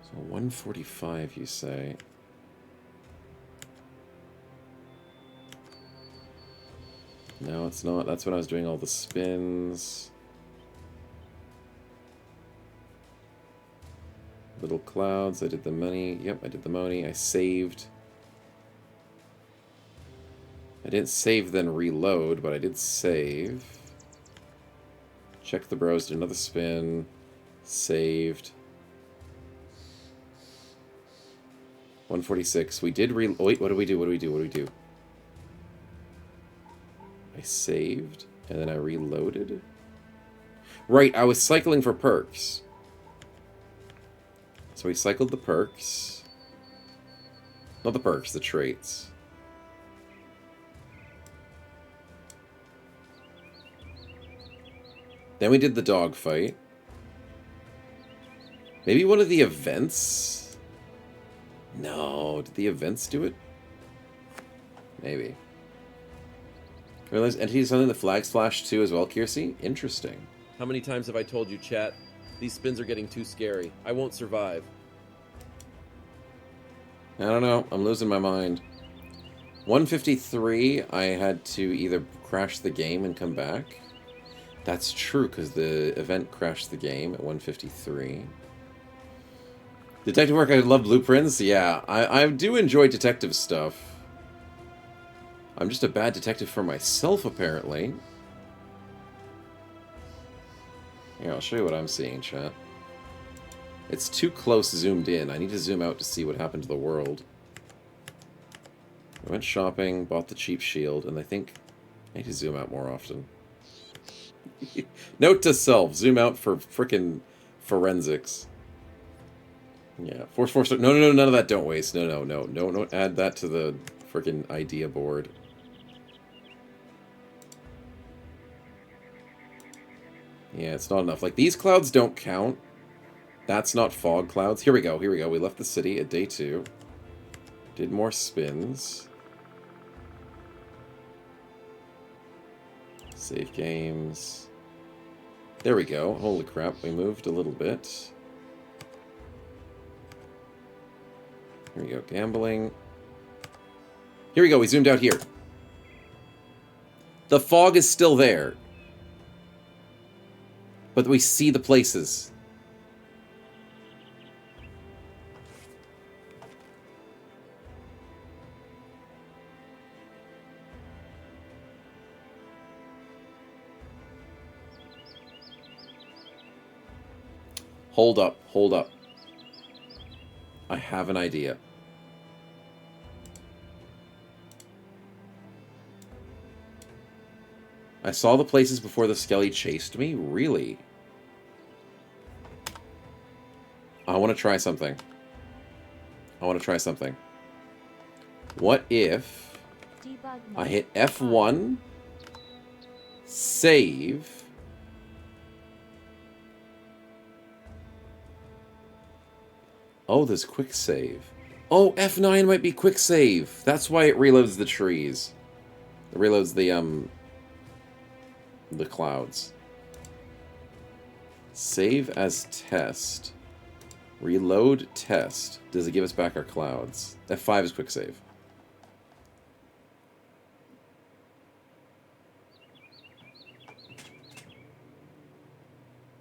So, 145, you say. No, it's not. That's when I was doing all the spins. Little clouds, I did the money. Yep, I did the money. I saved. I didn't save then reload, but I did save. Check the bros, did another spin. Saved. 146. We did wait, what do we do? What do we do? What do we do? I saved, and then I reloaded. Right, I was cycling for perks. So we cycled the perks. Not the perks, the traits. Then we did the dogfight. Maybe one of the events? No, did the events do it? Maybe. Realize entities something the flags flash too as well, Kiersey? Interesting. How many times have I told you, chat? These spins are getting too scary. I won't survive. I don't know. I'm losing my mind. 153, I had to either crash the game and come back. That's true, because the event crashed the game at 153. Detective work, I love blueprints. Yeah, I do enjoy detective stuff. I'm just a bad detective for myself, apparently. Here, I'll show you what I'm seeing, chat. It's too close zoomed in. I need to zoom out to see what happened to the world. I went shopping, bought the cheap shield, and I think I need to zoom out more often. Note to self, zoom out for frickin' forensics. Yeah, force. No, none of that. Don't waste. No, don't add that to the frickin' idea board. Yeah, it's not enough. Like, these clouds don't count. That's not fog clouds. Here we go. We left the city at day 2. Did more spins. Save games. There we go. Holy crap, we moved a little bit. Here we go. Gambling. Here we go. We zoomed out here. The fog is still there. But we see the places. Hold up, hold up. I have an idea. I saw the places before the skelly chased me? Really? I want to try something. I want to try something. What if Debug mode. I hit F1, save, oh, there's quick save. Oh, F9 might be quick save. That's why it reloads the trees. It reloads the clouds. Save as test. Reload test. Does it give us back our clouds? F5 is quick save.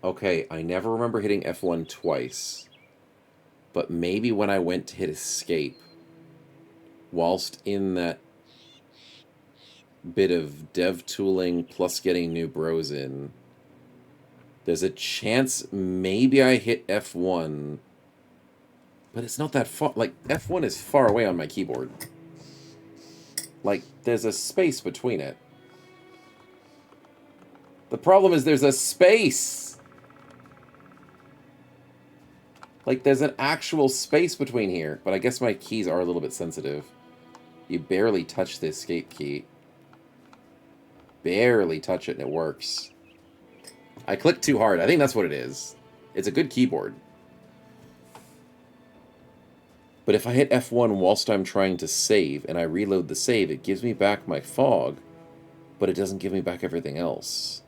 Okay, I never remember hitting F1 twice. But maybe when I went to hit escape, whilst in that bit of dev tooling plus getting new bros in, there's a chance maybe I hit F1, but it's not that far. Like, F1 is far away on my keyboard. Like, there's a space between it. The problem is there's a space! Like, there's an actual space between here, but I guess my keys are a little bit sensitive. You barely touch the escape key. Barely touch it and it works. I clicked too hard. I think that's what it is. It's a good keyboard. But if I hit F1 whilst I'm trying to save and I reload the save, it gives me back my fog, but it doesn't give me back everything else.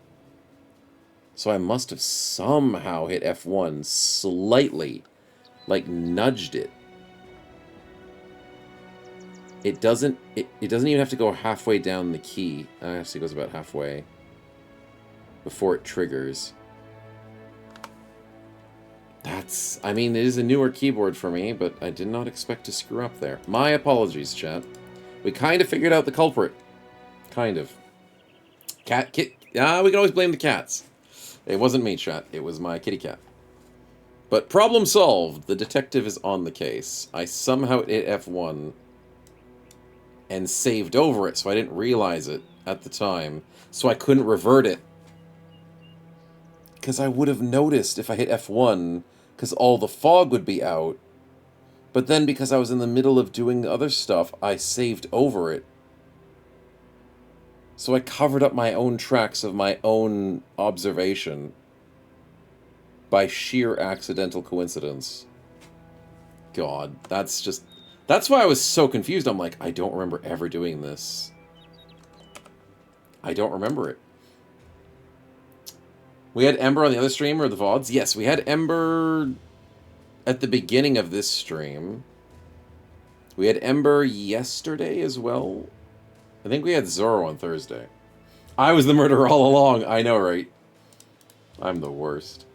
So I must have somehow hit F1 slightly, like nudged it. It doesn't even have to go halfway down the key. Actually, it goes about halfway before it triggers. That's, I mean, it is a newer keyboard for me, but I did not expect to screw up there. My apologies, chat. We kind of figured out the culprit. Kind of. We can always blame the cats. It wasn't me, chat. It was my kitty cat. But problem solved. The detective is on the case. I somehow hit F1 and saved over it, so I didn't realize it at the time. So I couldn't revert it. Because I would have noticed if I hit F1, because all the fog would be out. But then because I was in the middle of doing other stuff, I saved over it. So I covered up my own tracks of my own observation by sheer accidental coincidence. God, that's why I was so confused. I'm like, I don't remember ever doing this. I don't remember it. We had Ember on the other stream, or the VODs? Yes, we had Ember at the beginning of this stream. We had Ember yesterday as well. I think we had Zoro on Thursday. I was the murderer all along. I know, right? I'm the worst.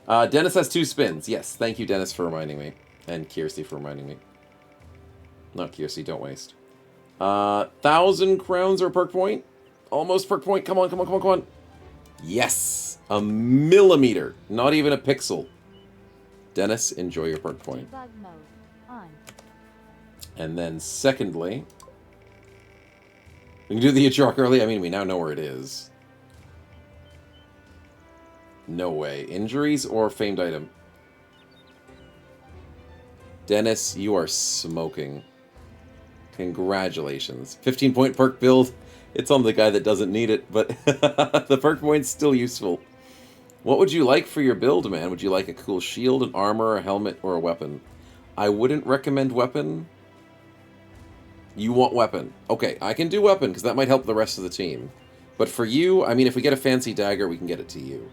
Dennis has 2 spins. Yes, thank you, Dennis, for reminding me. And Kirsty for reminding me. Not Kirsty, don't waste. 1,000 crowns or perk point? Almost perk point. Come on, come on, come on, come on. Yes! A millimeter. Not even a pixel. Dennis, enjoy your perk point. Debug mode on. And then secondly, we can do the Ajak early. I mean, we now know where it is. No way. Injuries or famed item? Dennis, you are smoking. Congratulations. 15-point perk build. It's on the guy that doesn't need it, but the perk point's still useful. What would you like for your build, man? Would you like a cool shield, an armor, a helmet, or a weapon? I wouldn't recommend weapon. You want weapon. Okay, I can do weapon, because that might help the rest of the team. But for you, I mean, if we get a fancy dagger, we can get it to you.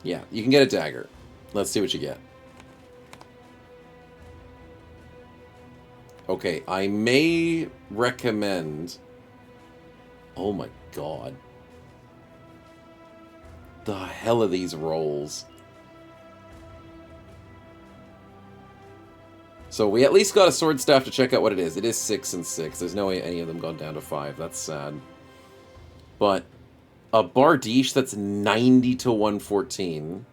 Yeah, you can get a dagger. Let's see what you get. Okay, I may recommend... Oh my god. The hell are these rolls? So we at least got a sword staff to check out what it is. It is 6 and 6. There's no way any of them gone down to 5. That's sad. But a Bardiche that's 90 to 114.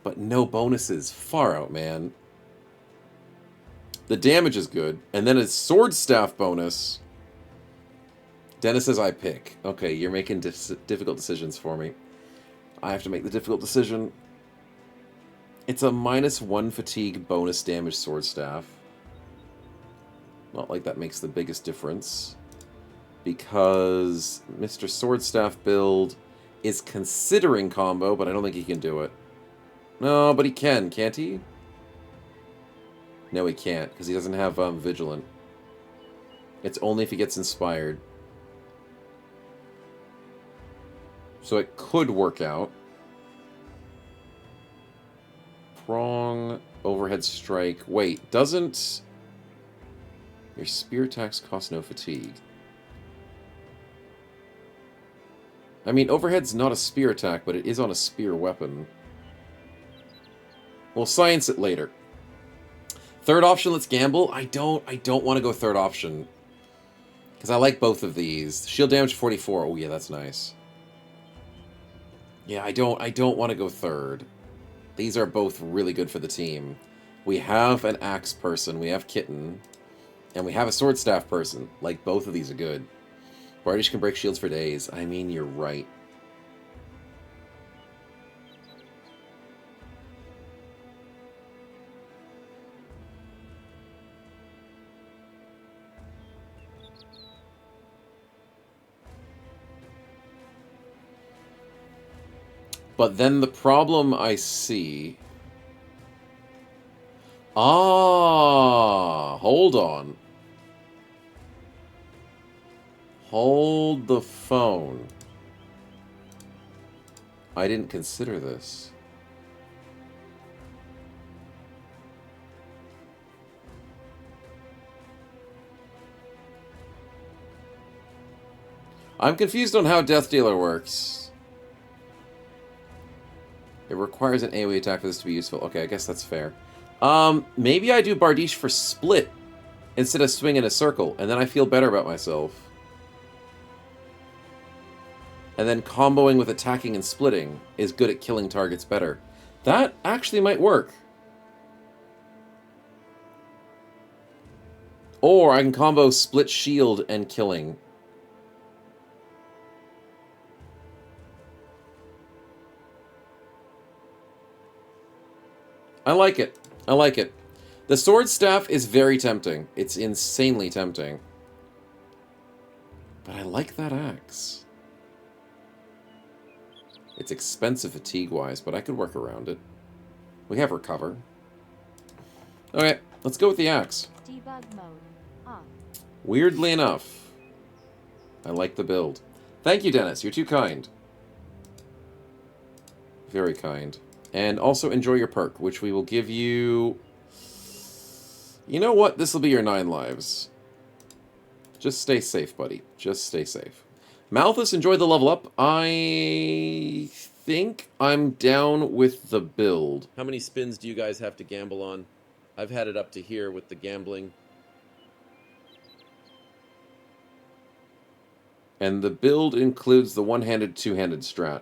But no bonuses. Far out, man. The damage is good. And then a sword staff bonus. Dennis says I pick. Okay, you're making difficult decisions for me. I have to make the difficult decision. It's a -1 fatigue bonus damage sword staff. Not like that makes the biggest difference. Because Mr. Sword Staff build is considering combo, but I don't think he can do it. No, but he can, can't he? No, he can't, because he doesn't have Vigilant. It's only if he gets inspired. So it could work out. Prong, overhead strike. Wait, doesn't... Your spear attacks cost no fatigue. I mean, overhead's not a spear attack, but it is on a spear weapon. We'll science it later. Third option, let's gamble. I don't want to go third option. Because I like both of these. Shield damage 44. Oh yeah, that's nice. Yeah, I don't want to go third. These are both really good for the team. We have an axe person, we have Kitten, and we have a sword staff person. Like, both of these are good. Bardish can break shields for days. I mean, you're right. But then the problem I see... Ah, hold on. Hold the phone. I didn't consider this. I'm confused on how Death Dealer works. It requires an AoE attack for this to be useful. Okay, I guess that's fair. Maybe I do Bardiche for split instead of swing in a circle, and then I feel better about myself. And then comboing with attacking and splitting is good at killing targets better. That actually might work. Or I can combo split shield and killing. I like it. I like it. The sword staff is very tempting. It's insanely tempting. But I like that axe. It's expensive fatigue-wise, but I could work around it. We have recover. Okay, let's go with the axe. Debug mode off. Weirdly enough, I like the build. Thank you, Dennis. You're too kind. Very kind. And also enjoy your perk, which we will give you... You know what? This will be your 9 lives. Just stay safe, buddy. Just stay safe. Malthus, enjoy the level up. I think I'm down with the build. How many spins do you guys have to gamble on? I've had it up to here with the gambling. And the build includes the one-handed, two-handed strat.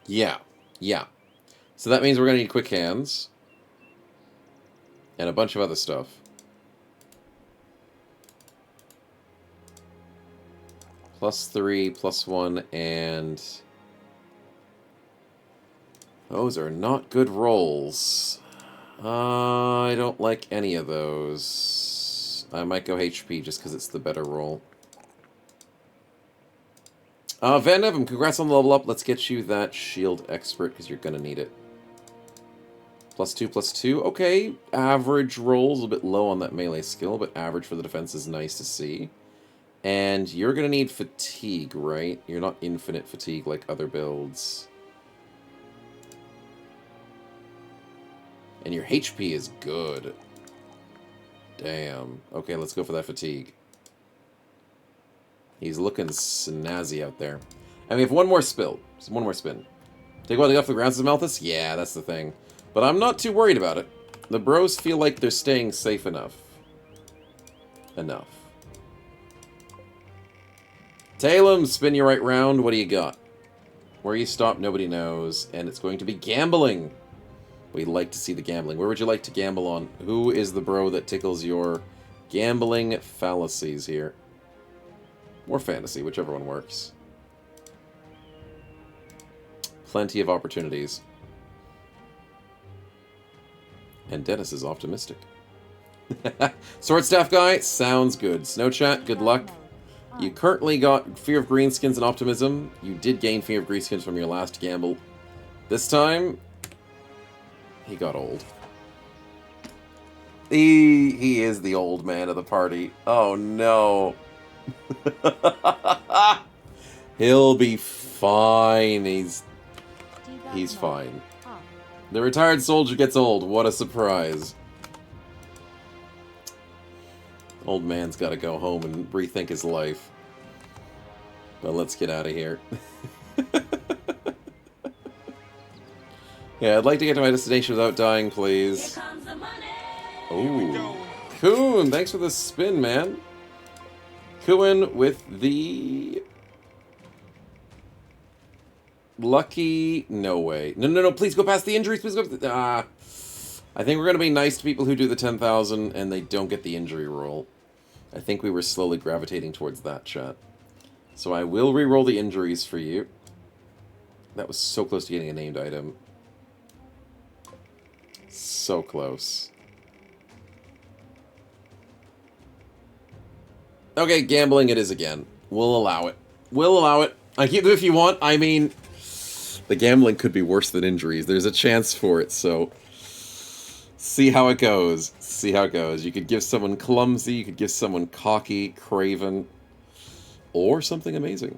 Yeah. Yeah. So that means we're going to need quick hands. And a bunch of other stuff. +3, +1, and... Those are not good rolls. I don't like any of those. I might go HP just because it's the better roll. Van Nevin, congrats on the level up. Let's get you that shield expert because you're going to need it. +2, +2. Okay, average rolls, a bit low on that melee skill, but average for the defense is nice to see. And you're going to need fatigue, right? You're not infinite fatigue like other builds. And your HP is good. Damn. Okay, let's go for that fatigue. He's looking snazzy out there. And we have one more spill. Just one more spin. Take a while to get off the ground, says Malthus? Yeah, that's the thing. But I'm not too worried about it. The bros feel like they're staying safe enough. enough. Talem, spin you right round. What do you got? Where you stop, nobody knows. And it's going to be gambling. We like to see the gambling. Where would you like to gamble on? Who is the bro that tickles your gambling fallacies here? Or fantasy, whichever one works. Plenty of opportunities. And Dennis is optimistic. Sword Staff guy, sounds good. Snow Chat, good luck. You currently got Fear of Greenskins and Optimism. You did gain Fear of Greenskins from your last gamble. This time, he got old. He is the old man of the party. Oh no. He'll be fine. He's fine. The retired soldier gets old. What a surprise. Old man's got to go home and rethink his life. But let's get out of here. Yeah, I'd like to get to my destination without dying, please. Here comes the money. Oh, Kuhn, thanks for the spin, man. Kuhn with the lucky. No way. No. Please go past the injuries. Please go. I think we're gonna be nice to people who do the 10,000 and they don't get the injury roll. I think we were slowly gravitating towards that, chat. So I will re-roll the injuries for you. That was so close to getting a named item. So close. Okay, gambling it is again. We'll allow it. We'll allow it. I keep them if you want. I mean, the gambling could be worse than injuries. There's a chance for it, so see how it goes. See how it goes. You could give someone clumsy, you could give someone cocky, craven, or something amazing.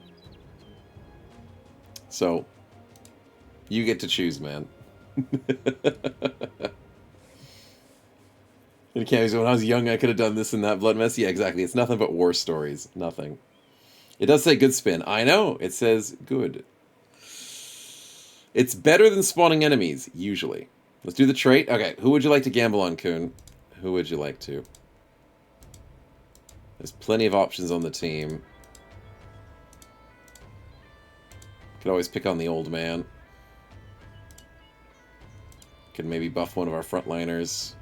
So, you get to choose, man. And Cammy's when I was young, I could have done this and that. Blood mess? Yeah, exactly. It's nothing but war stories. Nothing. It does say good spin. I know. It says good. It's better than spawning enemies, usually. Let's do the trait. Okay, who would you like to gamble on, Kuhn? Who would you like to? There's plenty of options on the team. Could always pick on the old man. Could maybe buff one of our frontliners.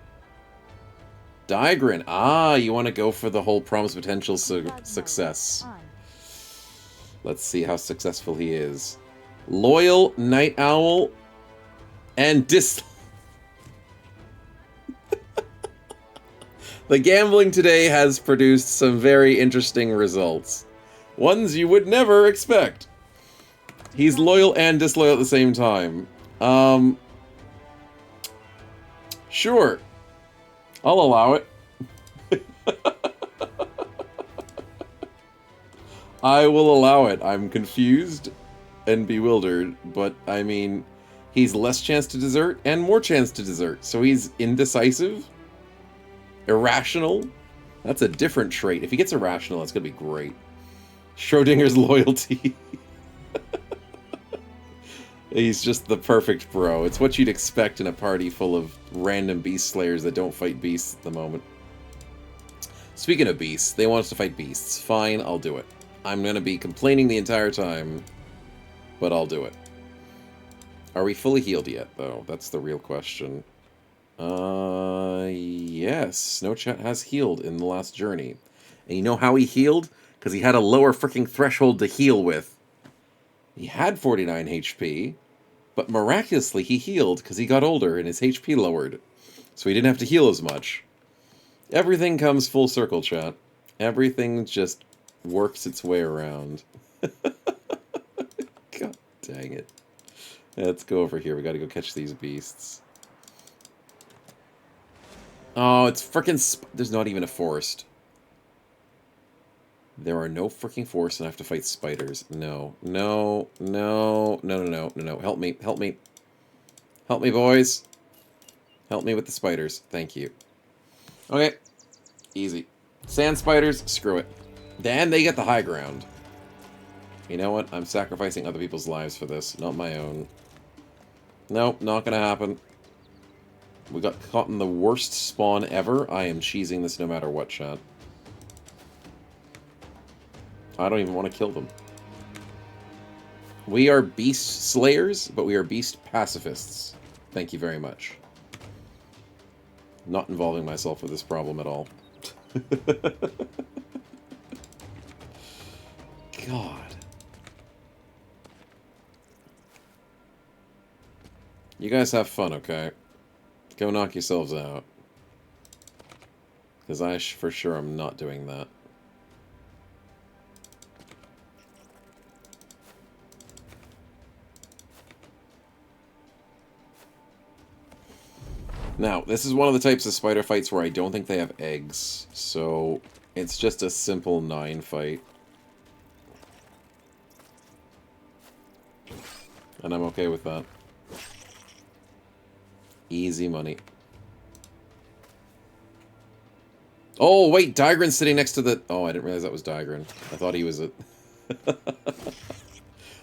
Digrin. Ah, you want to go for the whole promise potential success. Let's see how successful he is. Loyal, Night Owl, and The gambling today has produced some very interesting results. Ones you would never expect. He's loyal and disloyal at the same time. Sure. I'll allow it. I will allow it. I'm confused and bewildered, but I mean, he's less chance to desert and more chance to desert. So he's indecisive, irrational. That's a different trait. If he gets irrational, that's gonna be great. Schrodinger's loyalty. He's just the perfect bro. It's what you'd expect in a party full of random beast slayers that don't fight beasts at the moment. Speaking of beasts, they want us to fight beasts. Fine, I'll do it. I'm gonna be complaining the entire time, but I'll do it. Are we fully healed yet, though? That's the real question. Yes. Snowchat has healed in the last journey. And you know how he healed? Because he had a lower freaking threshold to heal with. He had 49 HP, but miraculously he healed because he got older and his HP lowered. So he didn't have to heal as much. Everything comes full circle, chat. Everything just works its way around. God dang it. Let's go over here. We gotta go catch these beasts. Oh, it's frickin' there's not even a forest. There are no freaking forests and I have to fight spiders. No. No. No. No, no, no, no, no. Help me. Help me. Help me, boys. Help me with the spiders. Thank you. Okay. Easy. Sand spiders, screw it. Then they get the high ground. You know what? I'm sacrificing other people's lives for this, not my own. Nope, not gonna happen. We got caught in the worst spawn ever. I am cheesing this no matter what, chat. I don't even want to kill them. We are beast slayers, but we are beast pacifists. Thank you very much. Not involving myself with this problem at all. God. You guys have fun, okay? Go knock yourselves out. Because I for sure am not doing that. Now, this is one of the types of spider fights where I don't think they have eggs, so it's just a simple 9 fight. And I'm okay with that. Easy money. Oh, wait, Digren's sitting next to the... Oh, I didn't realize that was Digren. I thought he was a...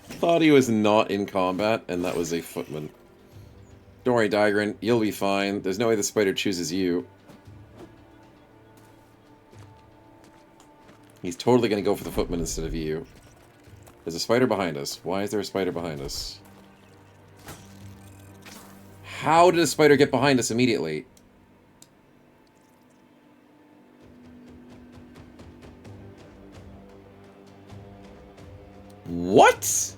thought he was not in combat, and that was a footman. Don't worry, Digren. You'll be fine. There's no way the spider chooses you. He's totally going to go for the footman instead of you. There's a spider behind us. Why is there a spider behind us? How did a spider get behind us immediately? What?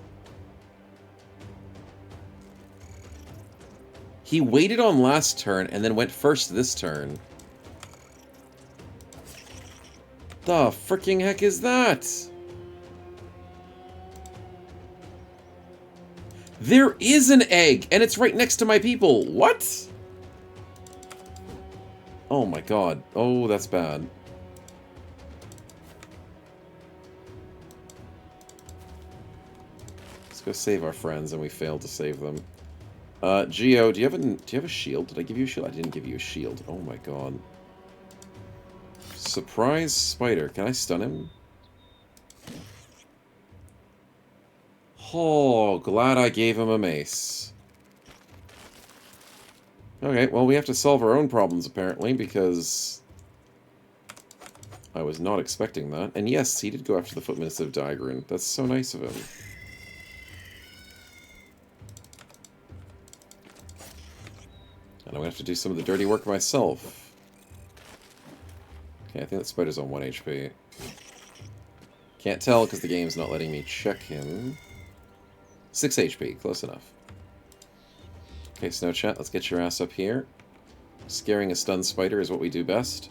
He waited on last turn and then went first this turn. The freaking heck is that? There is an egg, and it's right next to my people. What? Oh my god. Oh, that's bad. Let's go save our friends, and we failed to save them. Geo, do you have a shield? Did I give you a shield? I didn't give you a shield. Oh my god. Surprise spider. Can I stun him? Oh, glad I gave him a mace. Okay, well, we have to solve our own problems, apparently, because I was not expecting that. And yes, he did go after the footman instead of Digren. That's so nice of him. And I'm going to have to do some of the dirty work myself. Okay, I think that spider's on 1 HP. Can't tell because the game's not letting me check him. 6 HP, close enough. Okay, Snow Chat, let's get your ass up here. Scaring a stunned spider is what we do best.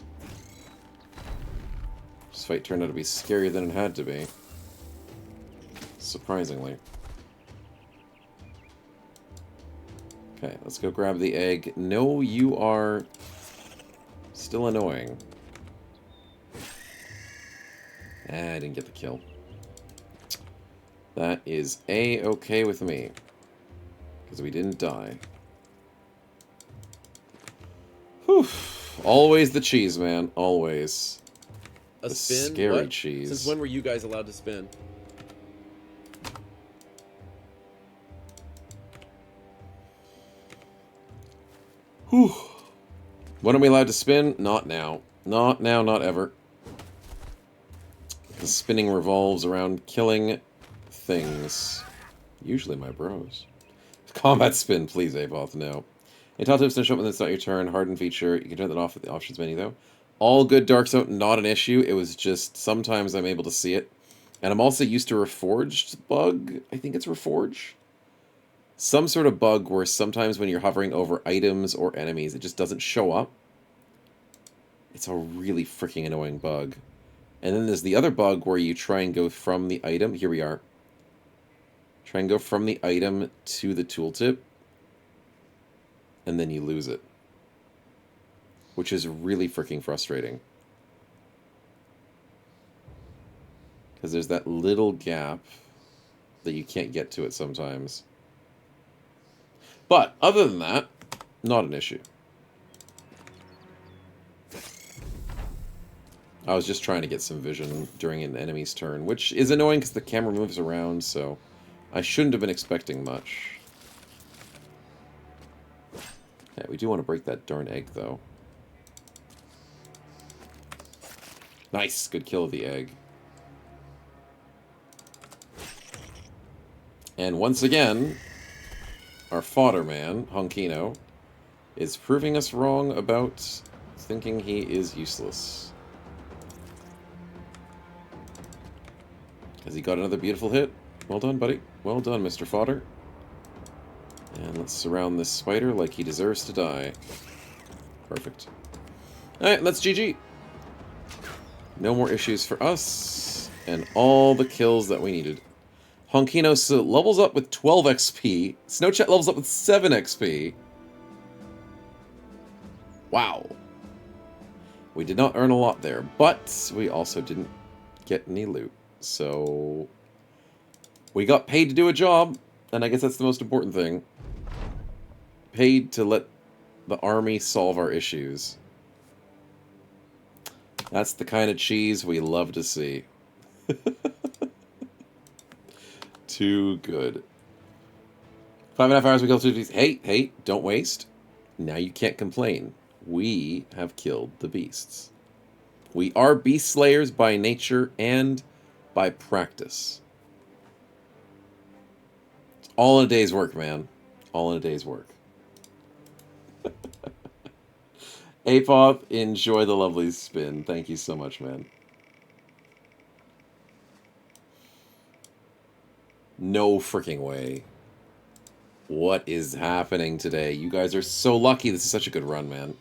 This fight turned out to be scarier than it had to be. Surprisingly. Okay, let's go grab the egg. No, you are still annoying. Ah, I didn't get the kill. That is A-okay with me. Because we didn't die. Whew. Always the cheese, man. Always. A the spin? Scary What? cheese. Since when were you guys allowed to spin? Whew. When are we allowed to spin? Not now. Not now, not ever. The spinning revolves around killing things. Usually my bros. Combat spin, please, Avoth, no. In top tips, no shot when it's not your turn. Hardened feature. You can turn that off at the options menu, though. All good Dark Zone, not an issue. It was just sometimes I'm able to see it. And I'm also used to Reforged bug. I think it's Reforged. Some sort of bug where sometimes when you're hovering over items or enemies, it just doesn't show up. It's a really freaking annoying bug. And then there's the other bug where you try and go from the item. Here we are. Try and go from the item to the tooltip. And then you lose it. Which is really freaking frustrating. Because there's that little gap that you can't get to it sometimes. But, other than that, not an issue. I was just trying to get some vision during an enemy's turn, which is annoying because the camera moves around, so I shouldn't have been expecting much. Yeah, we do want to break that darn egg, though. Nice! Good kill of the egg. And once again, our fodder man, Honkino, is proving us wrong about thinking he is useless. Has he got another beautiful hit? Well done, buddy. Well done, Mr. Fodder. And let's surround this spider like he deserves to die. Perfect. Alright, that's GG. No more issues for us. And all the kills that we needed. Honkino levels up with 12 XP. Snowchat levels up with 7 XP. Wow. We did not earn a lot there, but we also didn't get any loot. So we got paid to do a job, and I guess that's the most important thing. Paid to let the army solve our issues. That's the kind of cheese we love to see. Too good. 5.5 hours we killed 2 beasts. Hey, don't waste. Now you can't complain. We have killed the beasts. We are beast slayers by nature and by practice. It's all in a day's work, man. All in a day's work. Apop, enjoy the lovely spin. Thank you so much, man. No freaking way. What is happening today? You guys are so lucky. This is such a good run, man.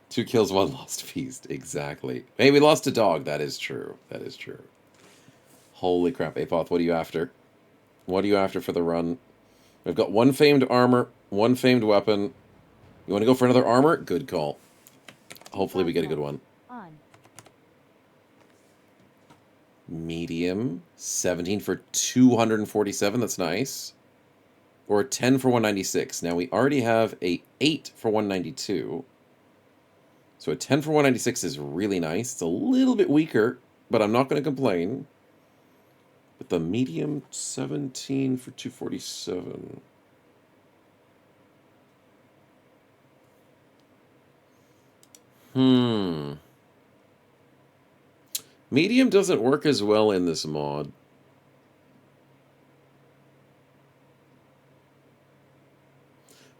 2 kills, 1 lost feast. Exactly. Hey, we lost a dog. That is true. That is true. Holy crap. Apoth, what are you after? What are you after for the run? We've got 1 famed armor, 1 famed weapon. You want to go for another armor? Good call. Hopefully we get a good one. On. Medium. 17 for 247. That's nice. Or 10 for 196. Now we already have a 8 for 192. So a 10 for 196 is really nice. It's a little bit weaker, but I'm not going to complain. But the medium, 17 for 247. Medium doesn't work as well in this mod.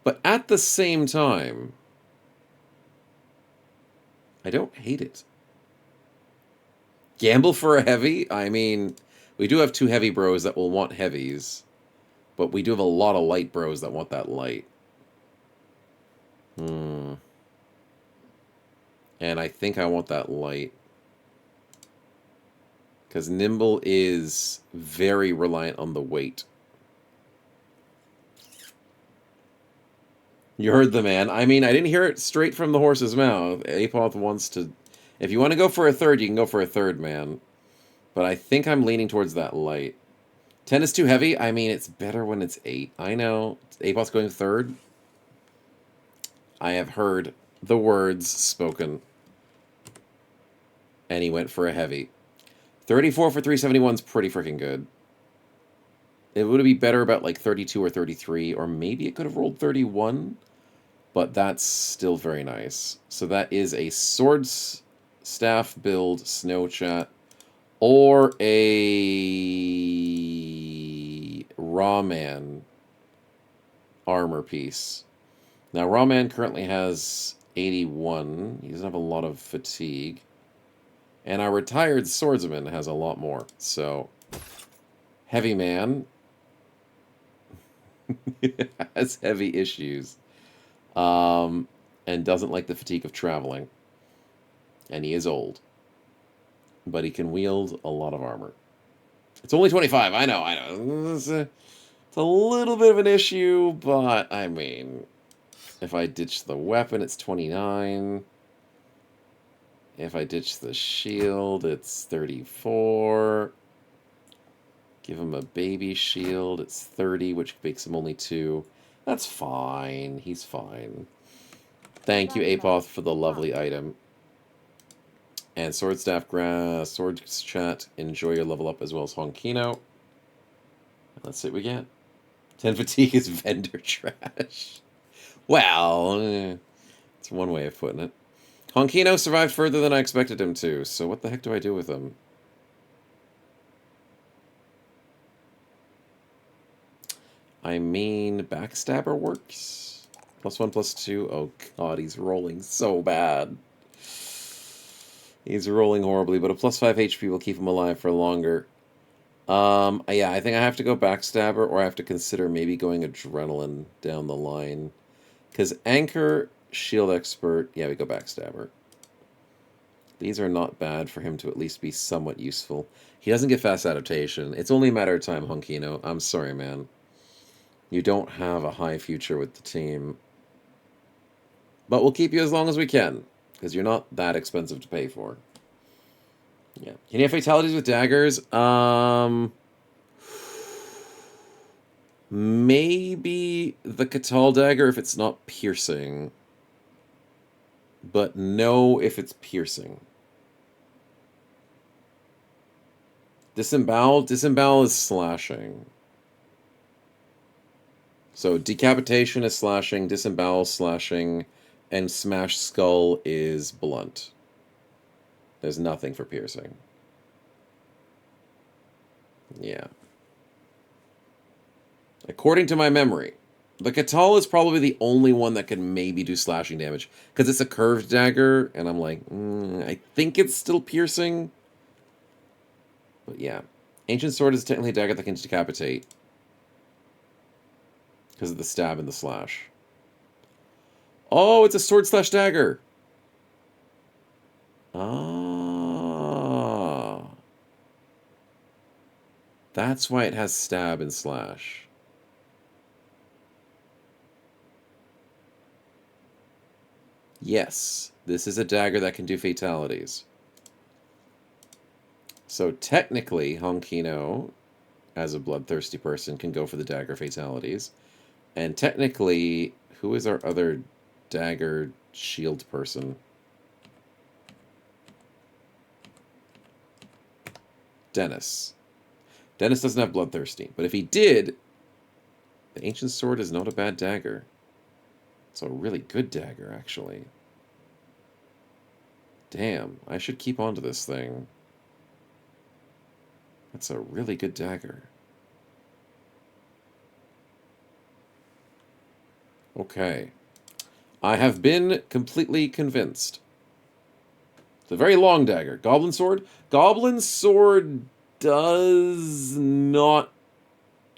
But at the same time, I don't hate it. Gamble for a heavy? I mean, we do have 2 heavy bros that will want heavies. But we do have a lot of light bros that want that light. And I think I want that light. Because nimble is very reliant on the weight. You heard the man. I mean, I didn't hear it straight from the horse's mouth. Apoth wants to... If you want to go for a third, you can go for a third, man. But I think I'm leaning towards that light. 10 is too heavy? I mean, it's better when it's 8. I know. Apoth's going third. I have heard the words spoken. And he went for a heavy. 34 for 371 is pretty freaking good. It would be better about like 32 or 33, or maybe it could have rolled 31. But that's still very nice. So that is a swords staff build, snow chat, or a raw man armor piece. Now raw man currently has 81. He doesn't have a lot of fatigue. And our retired swordsman has a lot more. So heavy man has heavy issues. And doesn't like the fatigue of traveling. And he is old. But he can wield a lot of armor. It's only 25, I know. It's a little bit of an issue, but, I mean, if I ditch the weapon, it's 29. If I ditch the shield, it's 34. Give him a baby shield, it's 30, which makes him only 2. That's fine. He's fine. Thank you, Apoth, for the lovely item. And Sword Staff Grass, Sword Chat, enjoy your level up as well as Honkino. Let's see what we get. 10 fatigue is vendor trash. Well, it's one way of putting it. Honkino survived further than I expected him to, so what the heck do I do with him? I mean, Backstabber works. +1/+2. Oh god, he's rolling so bad. He's rolling horribly, but a +5 HP will keep him alive for longer. Yeah, I think I have to go Backstabber, or I have to consider maybe going Adrenaline down the line. Because Anchor, Shield Expert, yeah, we go Backstabber. These are not bad for him to at least be somewhat useful. He doesn't get fast adaptation. It's only a matter of time, Honkino. I'm sorry, man. You don't have a high future with the team. But we'll keep you as long as we can, because you're not that expensive to pay for. Yeah. Can you have fatalities with daggers? Maybe the Catal dagger if it's not piercing. But no if it's piercing. Disembowel? Disembowel is slashing. So decapitation is slashing, disembowel slashing, and smash skull is blunt. There's nothing for piercing. Yeah. According to my memory, the Catal is probably the only one that can maybe do slashing damage. Because it's a curved dagger, and I'm like, I think it's still piercing. But yeah. Ancient Sword is technically a dagger that can decapitate. Because of the stab and the slash. Oh, it's a sword/dagger. Ah. That's why it has stab and slash. Yes, this is a dagger that can do fatalities. So technically, Honkino, as a bloodthirsty person, can go for the dagger fatalities. And technically, who is our other dagger shield person? Dennis. Dennis doesn't have bloodthirsty, but if he did, the Ancient Sword is not a bad dagger. It's a really good dagger, actually. Damn, I should keep on to this thing. That's a really good dagger. Okay. I have been completely convinced. It's a very long dagger. Goblin Sword? Goblin Sword does not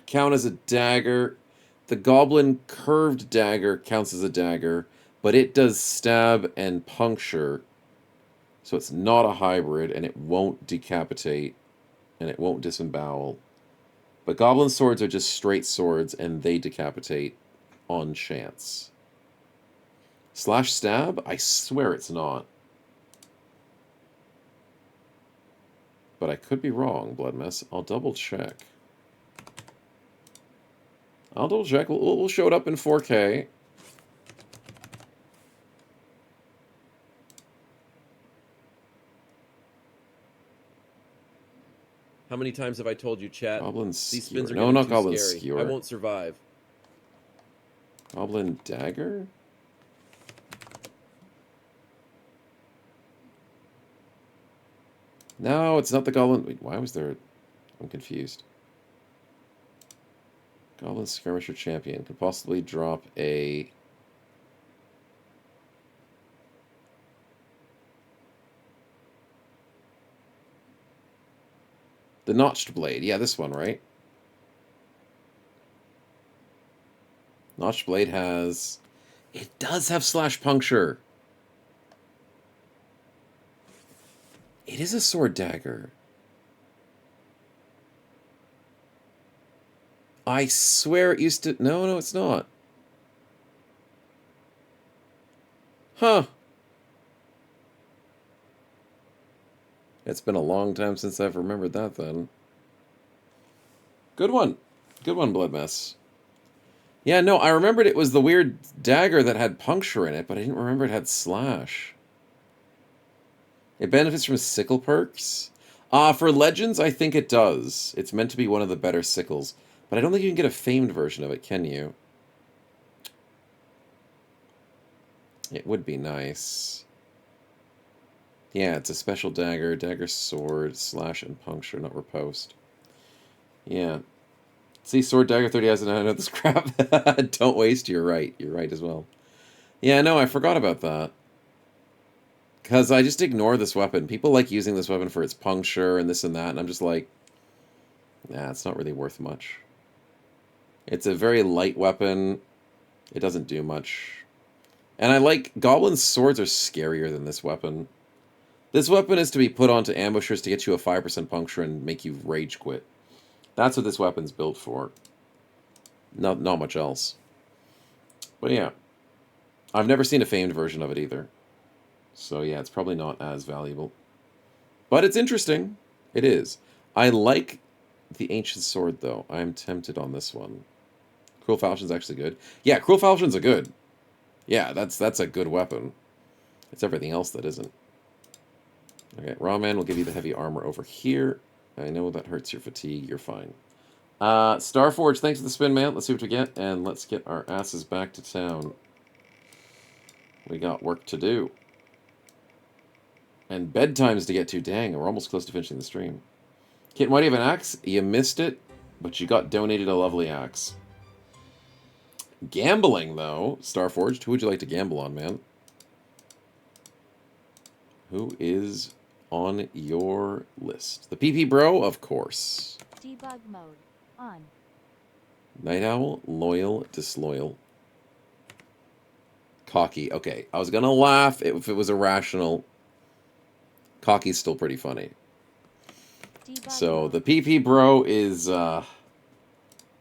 count as a dagger. The Goblin Curved Dagger counts as a dagger, but it does stab and puncture. So it's not a hybrid, and it won't decapitate, and it won't disembowel. But Goblin Swords are just straight swords, and they decapitate on chance. Slash stab? I swear it's not. But I could be wrong, Blood Mess. I'll double check. I'll double check. We'll show it up in 4K. How many times have I told you, chat? Goblin These Skewer. spins are No, getting not too Goblin scary. Skewer. I won't survive. Goblin Dagger? No, it's not the Goblin... Wait, why was there... I'm confused. Goblin Skirmisher Champion could possibly drop a... The Notched Blade. Yeah, this one, right? Notched Blade has... It does have slash puncture. It is a sword dagger. I swear it used to... No, it's not. Huh. It's been a long time since I've remembered that, then. Good one. Good one, Blood Mess. Yeah, no, I remembered it was the weird dagger that had puncture in it, but I didn't remember it had slash. It benefits from sickle perks. For Legends, I think it does. It's meant to be one of the better sickles. But I don't think you can get a famed version of it, can you? It would be nice. Yeah, it's a special dagger, dagger sword, slash and puncture, not riposte. Yeah. See, sword, dagger, 30 eyes, and I know this crap. Don't waste, you're right. You're right as well. Yeah, no, I forgot about that. Because I just ignore this weapon. People like using this weapon for its puncture and this and that, and I'm just like, nah, it's not really worth much. It's a very light weapon. It doesn't do much. And I like, Goblin's swords are scarier than this weapon. This weapon is to be put onto ambushers to get you a 5% puncture and make you rage quit. That's what this weapon's built for. Not much else. But yeah. I've never seen a famed version of it either. So yeah, it's probably not as valuable. But it's interesting. It is. I like the Ancient Sword, though. I'm tempted on this one. Cruel Falchion's actually good. Yeah, Cruel Falchions are good. Yeah, that's a good weapon. It's everything else that isn't. Okay, Raw Man will give you the heavy armor over here. I know that hurts your fatigue. You're fine. Starforge, thanks for the spin, man. Let's see what we get, and let's get our asses back to town. We got work to do. And bedtimes to get to. Dang, we're almost close to finishing the stream. Kitten, why do you have an axe? You missed it, but you got donated a lovely axe. Gambling, though. Starforged, who would you like to gamble on, man? Who is on your list? The PP Bro, of course. Debug mode on. Night Owl, loyal, disloyal. Cocky. Okay, I was gonna laugh if it was irrational. Cocky's still pretty funny. Debug So mode. the PP Bro is a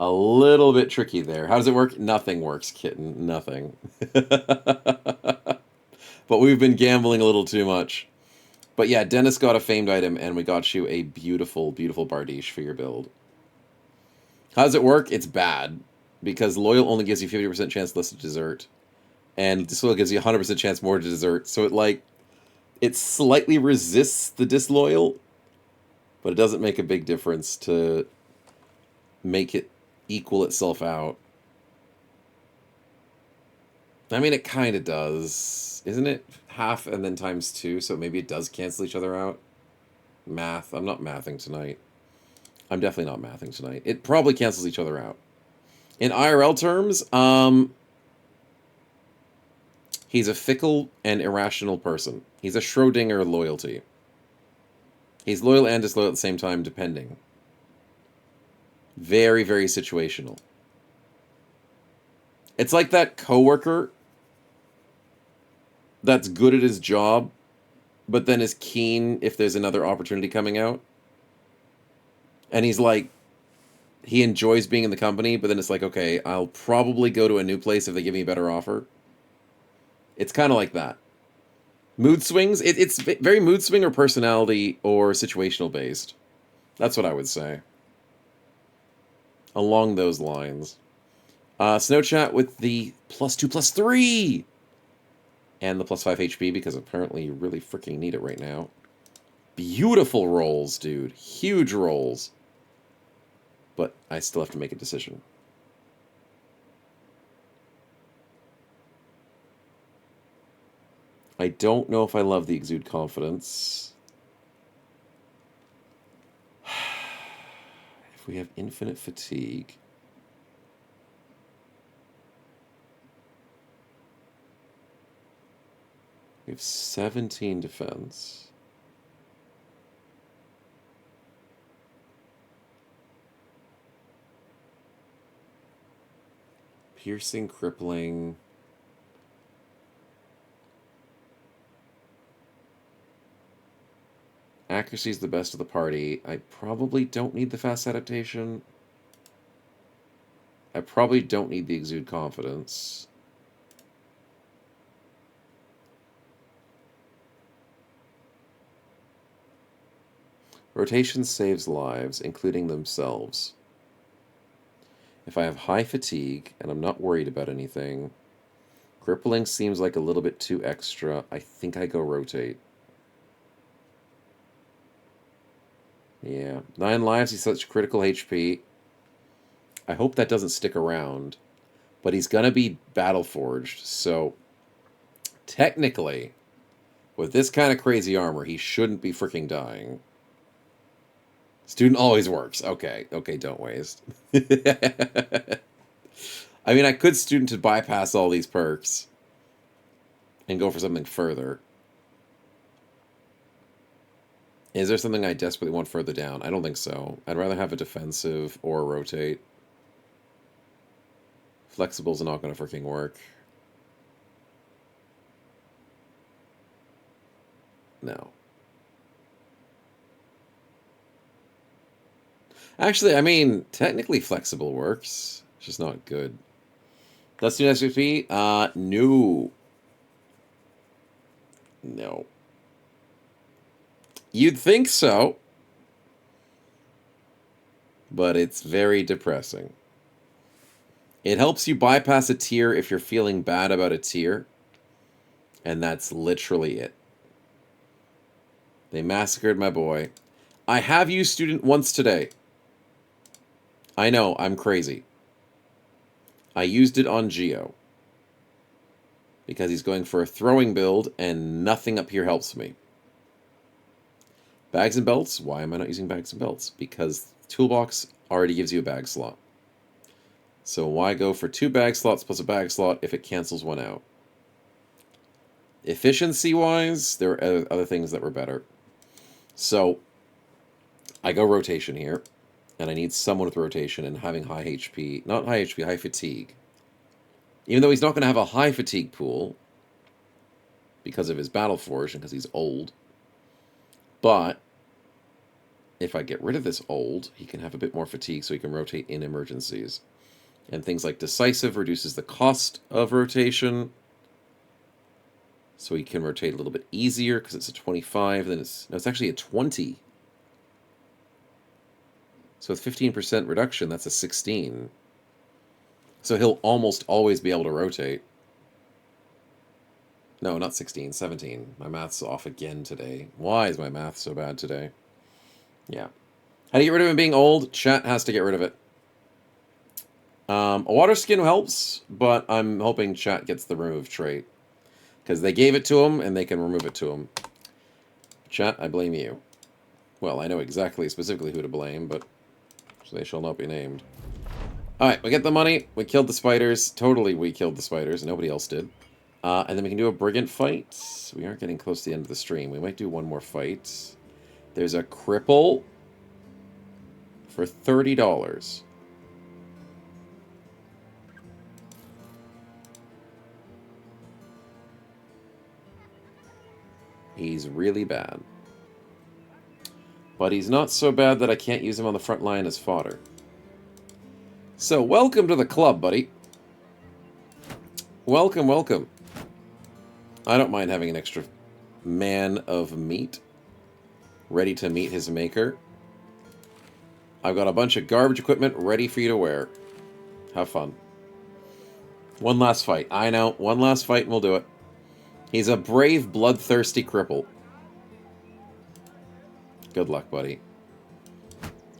little bit tricky there. How does it work? Nothing works, kitten. Nothing. But we've been gambling a little too much. But yeah, Dennis got a famed item, and we got you a beautiful, beautiful Bardiche for your build. How does it work? It's bad. Because Loyal only gives you 50% chance less to desert. And Disloyal gives you 100% chance more to desert. So it slightly resists the Disloyal, but it doesn't make a big difference to make it equal itself out. I mean, it kind of does. Isn't it half and then times 2? So maybe it does cancel each other out. Math. I'm not mathing tonight. I'm definitely not mathing tonight. It probably cancels each other out. In IRL terms, he's a fickle and irrational person. He's a Schrodinger loyalty. He's loyal and disloyal at the same time, depending. Very, very situational. It's like that coworker that's good at his job, but then is keen if there's another opportunity coming out. And he's like, he enjoys being in the company, but then it's like, okay, I'll probably go to a new place if they give me a better offer. It's kind of like that. Mood swings, it's very mood swing or personality or situational based. That's what I would say. Along those lines. Snow Chat with the +2/+3! And the +5 HP, because apparently you really freaking need it right now. Beautiful rolls, dude. Huge rolls. But I still have to make a decision. I don't know if I love the Exude Confidence. If we have infinite fatigue... We have 17 defense. Piercing, crippling. Accuracy is the best of the party. I probably don't need the fast adaptation. I probably don't need the Exude Confidence. Rotation saves lives, including themselves. If I have high fatigue, and I'm not worried about anything, crippling seems like a little bit too extra. I think I go rotate. Yeah. 9 lives, he's such critical HP. I hope that doesn't stick around. But he's going to be battle forged, so technically, with this kind of crazy armor, he shouldn't be freaking dying. Student always works. Okay, okay, don't waste. I mean, I could student to bypass all these perks and go for something further. Is there something I desperately want further down? I don't think so. I'd rather have a defensive or a rotate. Flexibles are not going to freaking work. No. Actually, I mean, technically flexible works. It's just not good. Let's do next XP. No. No. You'd think so. But it's very depressing. It helps you bypass a tier if you're feeling bad about a tier. And that's literally it. They massacred my boy. I have used student once today. I know, I'm crazy. I used it on Geo. Because he's going for a throwing build, and nothing up here helps me. Bags and belts? Why am I not using bags and belts? Because Toolbox already gives you a bag slot. So why go for 2 bag slots plus a bag slot if it cancels one out? Efficiency-wise, there are other things that were better. So, I go rotation here. And I need someone with rotation and having high HP. Not high HP, high fatigue. Even though he's not going to have a high fatigue pool. Because of his Battle Forge and because he's old. But, if I get rid of this old, he can have a bit more fatigue so he can rotate in emergencies. And things like Decisive reduces the cost of rotation. So he can rotate a little bit easier because it's a 25. Then it's actually a 20. So with 15% reduction, that's a 16. So he'll almost always be able to rotate. No, not 16, 17. My math's off again today. Why is my math so bad today? Yeah. How do you get rid of him being old? Chat has to get rid of it. A water skin helps, but I'm hoping chat gets the remove trait. Because they gave it to him, and they can remove it to him. Chat, I blame you. Well, I know exactly, specifically who to blame, but they shall not be named. Alright, we get the money. We killed the spiders. Totally we killed the spiders. Nobody else did. And then we can do a brigand fight. We aren't getting close to the end of the stream. We might do one more fight. There's a cripple for $30. He's really bad. But he's not so bad that I can't use him on the front line as fodder. So, welcome to the club, buddy. Welcome, welcome. I don't mind having an extra man of meat ready to meet his maker. I've got a bunch of garbage equipment ready for you to wear. Have fun. One last fight. I know, one last fight and we'll do it. He's a brave, bloodthirsty cripple. Good luck, buddy.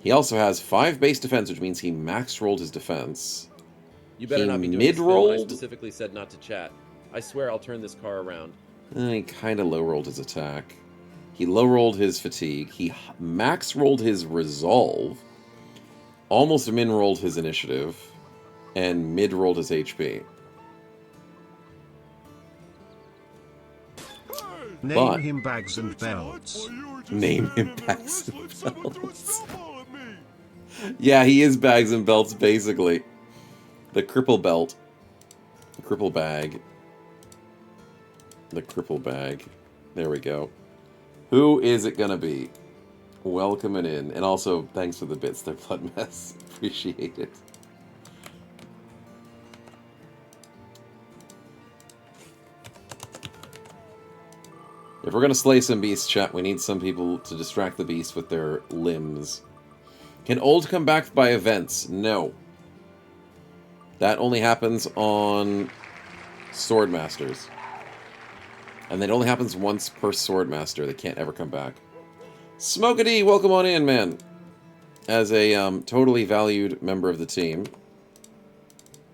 He also has 5 base defense, which means he max rolled his defense. You better not be doing mid-rolled. I specifically said not to chat. I swear I'll turn this car around. He kind of low-rolled his attack. He low-rolled his fatigue. He max-rolled his resolve. Almost min-rolled his initiative. And mid-rolled his HP. Name him Bags and Belts. Name him Bags and Belts. Yeah, he is Bags and Belts, basically. The cripple belt. The cripple bag. The cripple bag. There we go. Who is it gonna be? Welcoming in. And also, thanks for the bits there, Blood Mess. Appreciate it. If we're gonna slay some beasts, chat, we need some people to distract the beast with their limbs. Can old come back by events? No. That only happens on Swordmasters. And that only happens once per Swordmaster. They can't ever come back. Smokey, welcome on in, man. As a totally valued member of the team.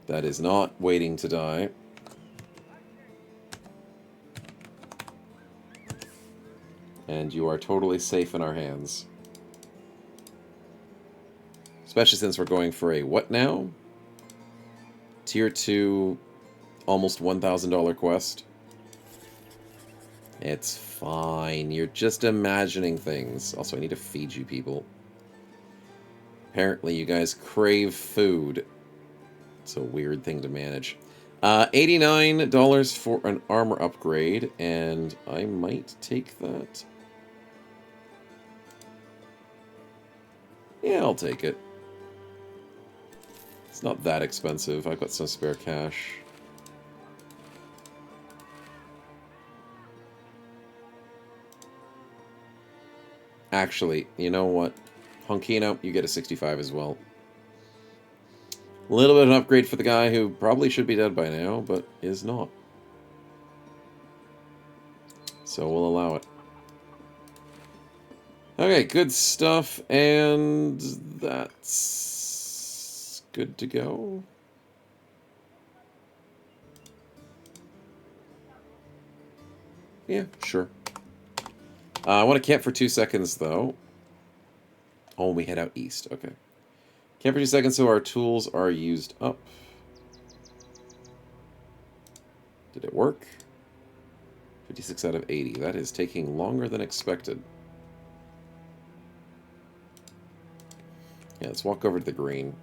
That is not waiting to die. And you are totally safe in our hands. Especially since we're going for a what now? Tier 2, almost $1,000 quest. It's fine. You're just imagining things. Also, I need to feed you people. Apparently, you guys crave food. It's a weird thing to manage. $89 for an armor upgrade, and I might take that. Yeah, I'll take it. It's not that expensive. I've got some spare cash. Actually, you know what? Honkino, you get a 65 as well. A little bit of an upgrade for the guy who probably should be dead by now, but is not. So we'll allow it. Okay, good stuff, and that's good to go. Yeah, sure. I want to camp for 2 seconds, though. Oh, we head out east. Okay. Camp for 2 seconds so our tools are used up. Did it work? 56 out of 80. That is taking longer than expected. Yeah, let's walk over to the green.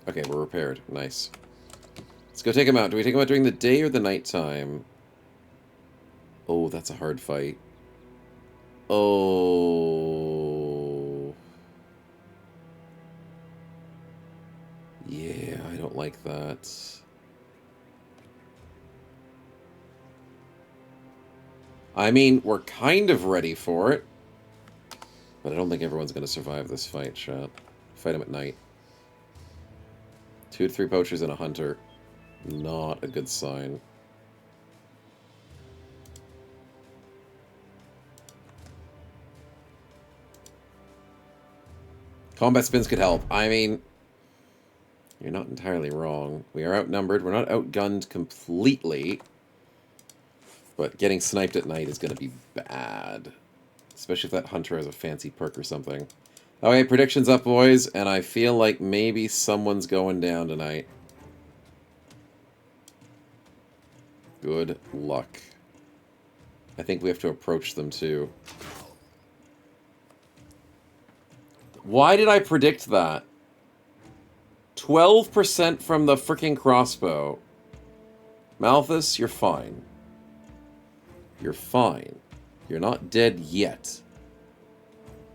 Okay, we're repaired. Nice. Let's go take him out. Do we take him out during the day or the nighttime? Oh, that's a hard fight. Oh. Yeah, I don't like that. I mean, we're kind of ready for it. But I don't think everyone's going to survive this fight, chat. Fight him at night. 2 to 3 poachers and a hunter. Not a good sign. Combat spins could help. I mean, you're not entirely wrong. We are outnumbered. We're not outgunned completely. But getting sniped at night is going to be bad. Especially if that hunter has a fancy perk or something. Okay, predictions up, boys. And I feel like maybe someone's going down tonight. Good luck. I think we have to approach them, too. Why did I predict that? 12% from the freaking crossbow. Malthus, you're fine. You're fine. You're not dead yet.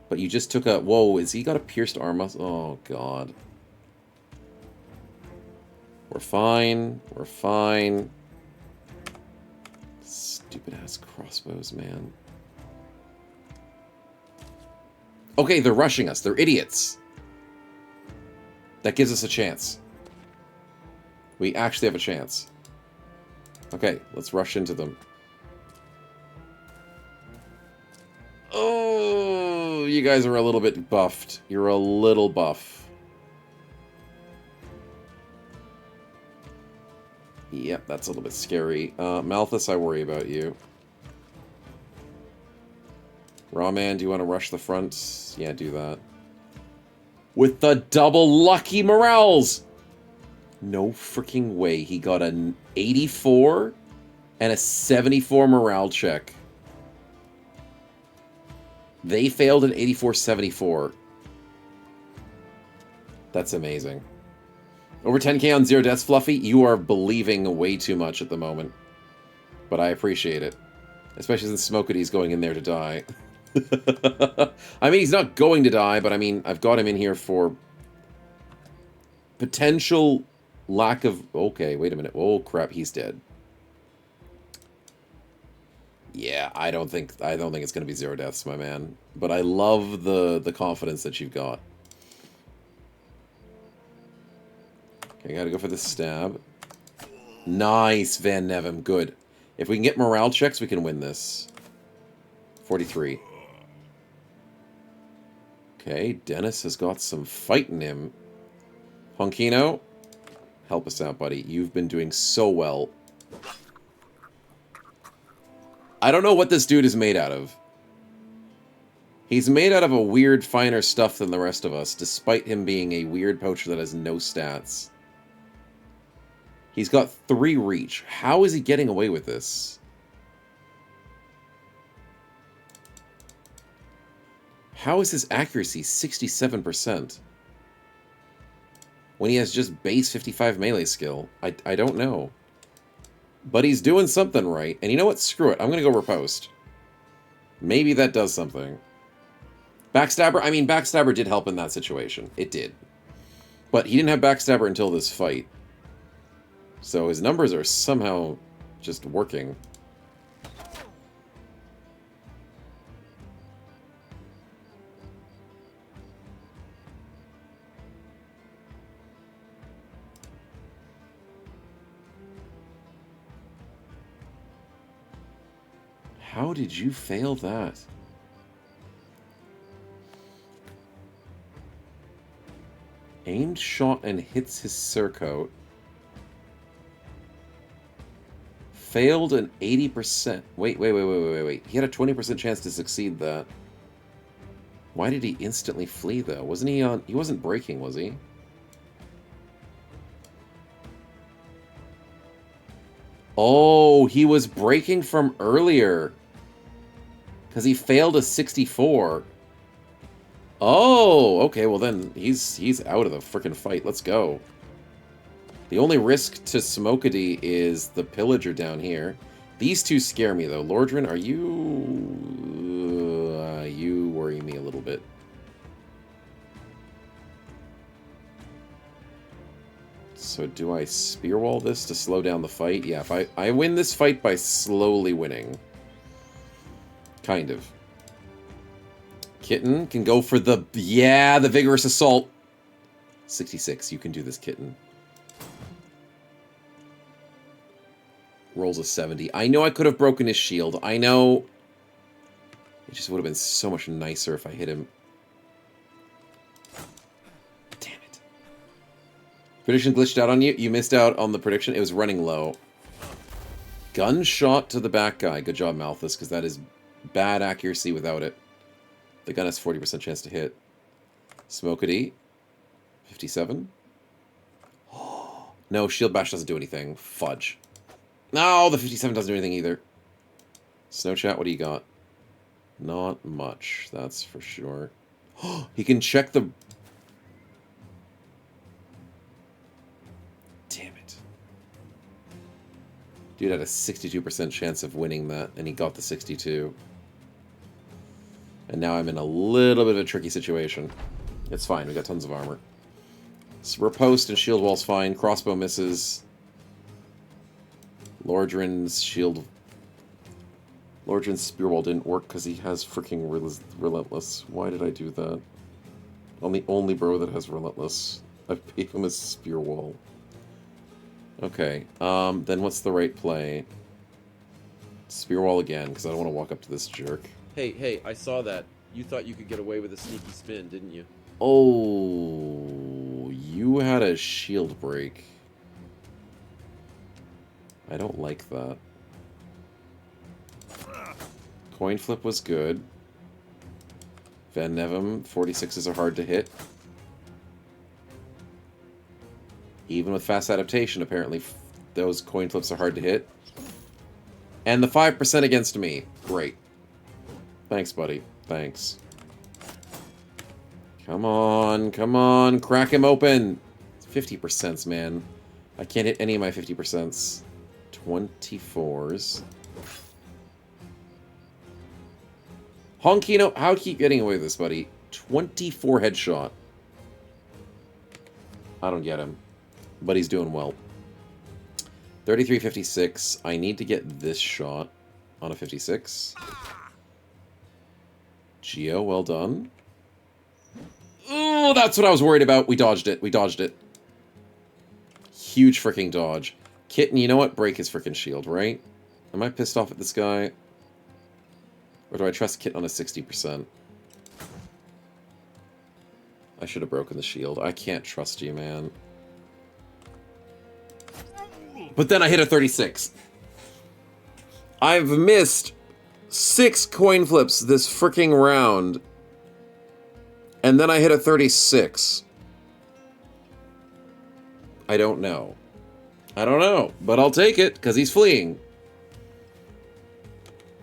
But you just took a... Whoa, has he got a pierced arm muscle? Oh, God. We're fine. We're fine. Stupid-ass crossbows, man. Okay, they're rushing us. They're idiots. That gives us a chance. We actually have a chance. Okay, let's rush into them. Oh, you guys are a little bit buffed. You're a little buff. Yep, that's a little bit scary. Malthus, I worry about you. Rawman, do you want to rush the front? Yeah, do that. With the double lucky morales! No freaking way. He got an 84 and a 74 morale check. They failed an 84-74. That's amazing. Over 10k on 0 deaths, Fluffy. You are believing way too much at the moment. But I appreciate it. Especially since Smokity's going in there to die. I mean, he's not going to die, but I mean, I've got him in here for potential lack of... Okay, wait a minute. Oh, crap, he's dead. Yeah, I don't think it's going to be 0 deaths, my man. But I love the confidence that you've got. Okay, I gotta go for the stab. Nice, Van Nevem. Good. If we can get morale checks, we can win this. 43. Okay, Dennis has got some fight in him. Honkino, help us out, buddy. You've been doing so well. I don't know what this dude is made out of. He's made out of a weird, finer stuff than the rest of us, despite him being a weird poacher that has no stats. He's got 3 reach. How is he getting away with this? How is his accuracy 67%? When he has just base 55 melee skill? I don't know. But he's doing something right. And you know what? Screw it. I'm going to go riposte. Maybe that does something. Backstabber? I mean, Backstabber did help in that situation. It did. But he didn't have Backstabber until this fight. So his numbers are somehow just working. How did you fail that? Aimed shot and hits his surcoat. Failed an 80%. Wait. He had a 20% chance to succeed that. Why did he instantly flee, though? Wasn't he on... He wasn't breaking, was he? Oh, he was breaking from earlier. Because he failed a 64. Oh, okay, well then he's out of the frickin' fight. Let's go. The only risk to Smokedy is the Pillager down here. These two scare me, though. Lordran, are you... you worry me a little bit. So do I Spearwall this to slow down the fight? Yeah, if I win this fight by slowly winning. Kind of. Kitten can go for the... Yeah, the Vigorous Assault. 66, you can do this, Kitten. Rolls a 70. I know I could have broken his shield. I know... It just would have been so much nicer if I hit him. Damn it. Prediction glitched out on you? You missed out on the prediction? It was running low. Gunshot to the back guy. Good job, Malthus, because that is bad accuracy without it. The gun has 40% chance to hit. Smokedy. 57. No, Shield Bash doesn't do anything. Fudge. No, the 57 doesn't do anything either. Snowchat, what do you got? Not much, that's for sure. He can check the... Damn it. Dude had a 62% chance of winning that, and he got the 62. And now I'm in a little bit of a tricky situation. It's fine, we got tons of armor. So Riposte and Shield Wall's fine. Crossbow misses. Lordran's shield... Lordran's Spear Wall didn't work because he has freaking Relentless. Why did I do that? I'm the only bro that has Relentless. I gave him a Spear Wall. Okay, then what's the right play? Spear Wall again, because I don't want to walk up to this jerk. Hey, I saw that. You thought you could get away with a sneaky spin, didn't you? Oh, you had a shield break. I don't like that. Coin flip was good. Van Nevem, 46s are hard to hit. Even with fast adaptation, apparently, those coin flips are hard to hit. And the 5% against me. Great. Thanks, buddy. Thanks. Come on, crack him open. 50%, man. I can't hit any of my 50%. 24s. Honkino, how keep getting away with this, buddy? 24 headshot. I don't get him. But he's doing well. 33-56. I need to get this shot on a 56. Geo, well done. Oh, that's what I was worried about. We dodged it. We dodged it. Huge freaking dodge. Kitten, you know what? Break his freaking shield, right? Am I pissed off at this guy? Or do I trust Kitten on a 60%? I should have broken the shield. I can't trust you, man. But then I hit a 36. I've missed 6 coin flips this freaking round. And then I hit a 36. I don't know. I don't know, but I'll take it, because he's fleeing.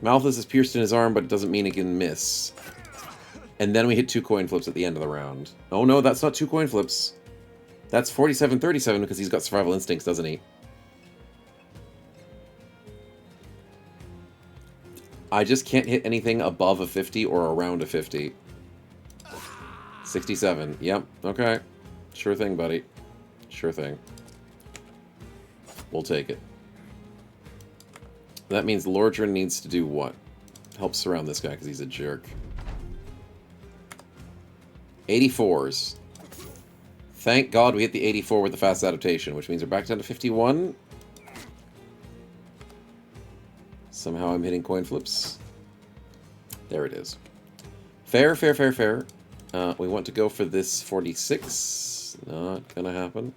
Malthus is pierced in his arm, but it doesn't mean he can miss. And then we hit 2 coin flips at the end of the round. Oh no, that's not 2 coin flips. That's 47-37 because he's got survival instincts, doesn't he? I just can't hit anything above a 50 or around a 50. 67. Yep. Okay. Sure thing, buddy. Sure thing. We'll take it. That means Lordran needs to do what? Help surround this guy because he's a jerk. 84s. Thank God we hit the 84 with the fast adaptation, which means we're back down to 51. Somehow I'm hitting coin flips. There it is. Fair, fair, fair, fair. We want to go for this 46. Not gonna happen.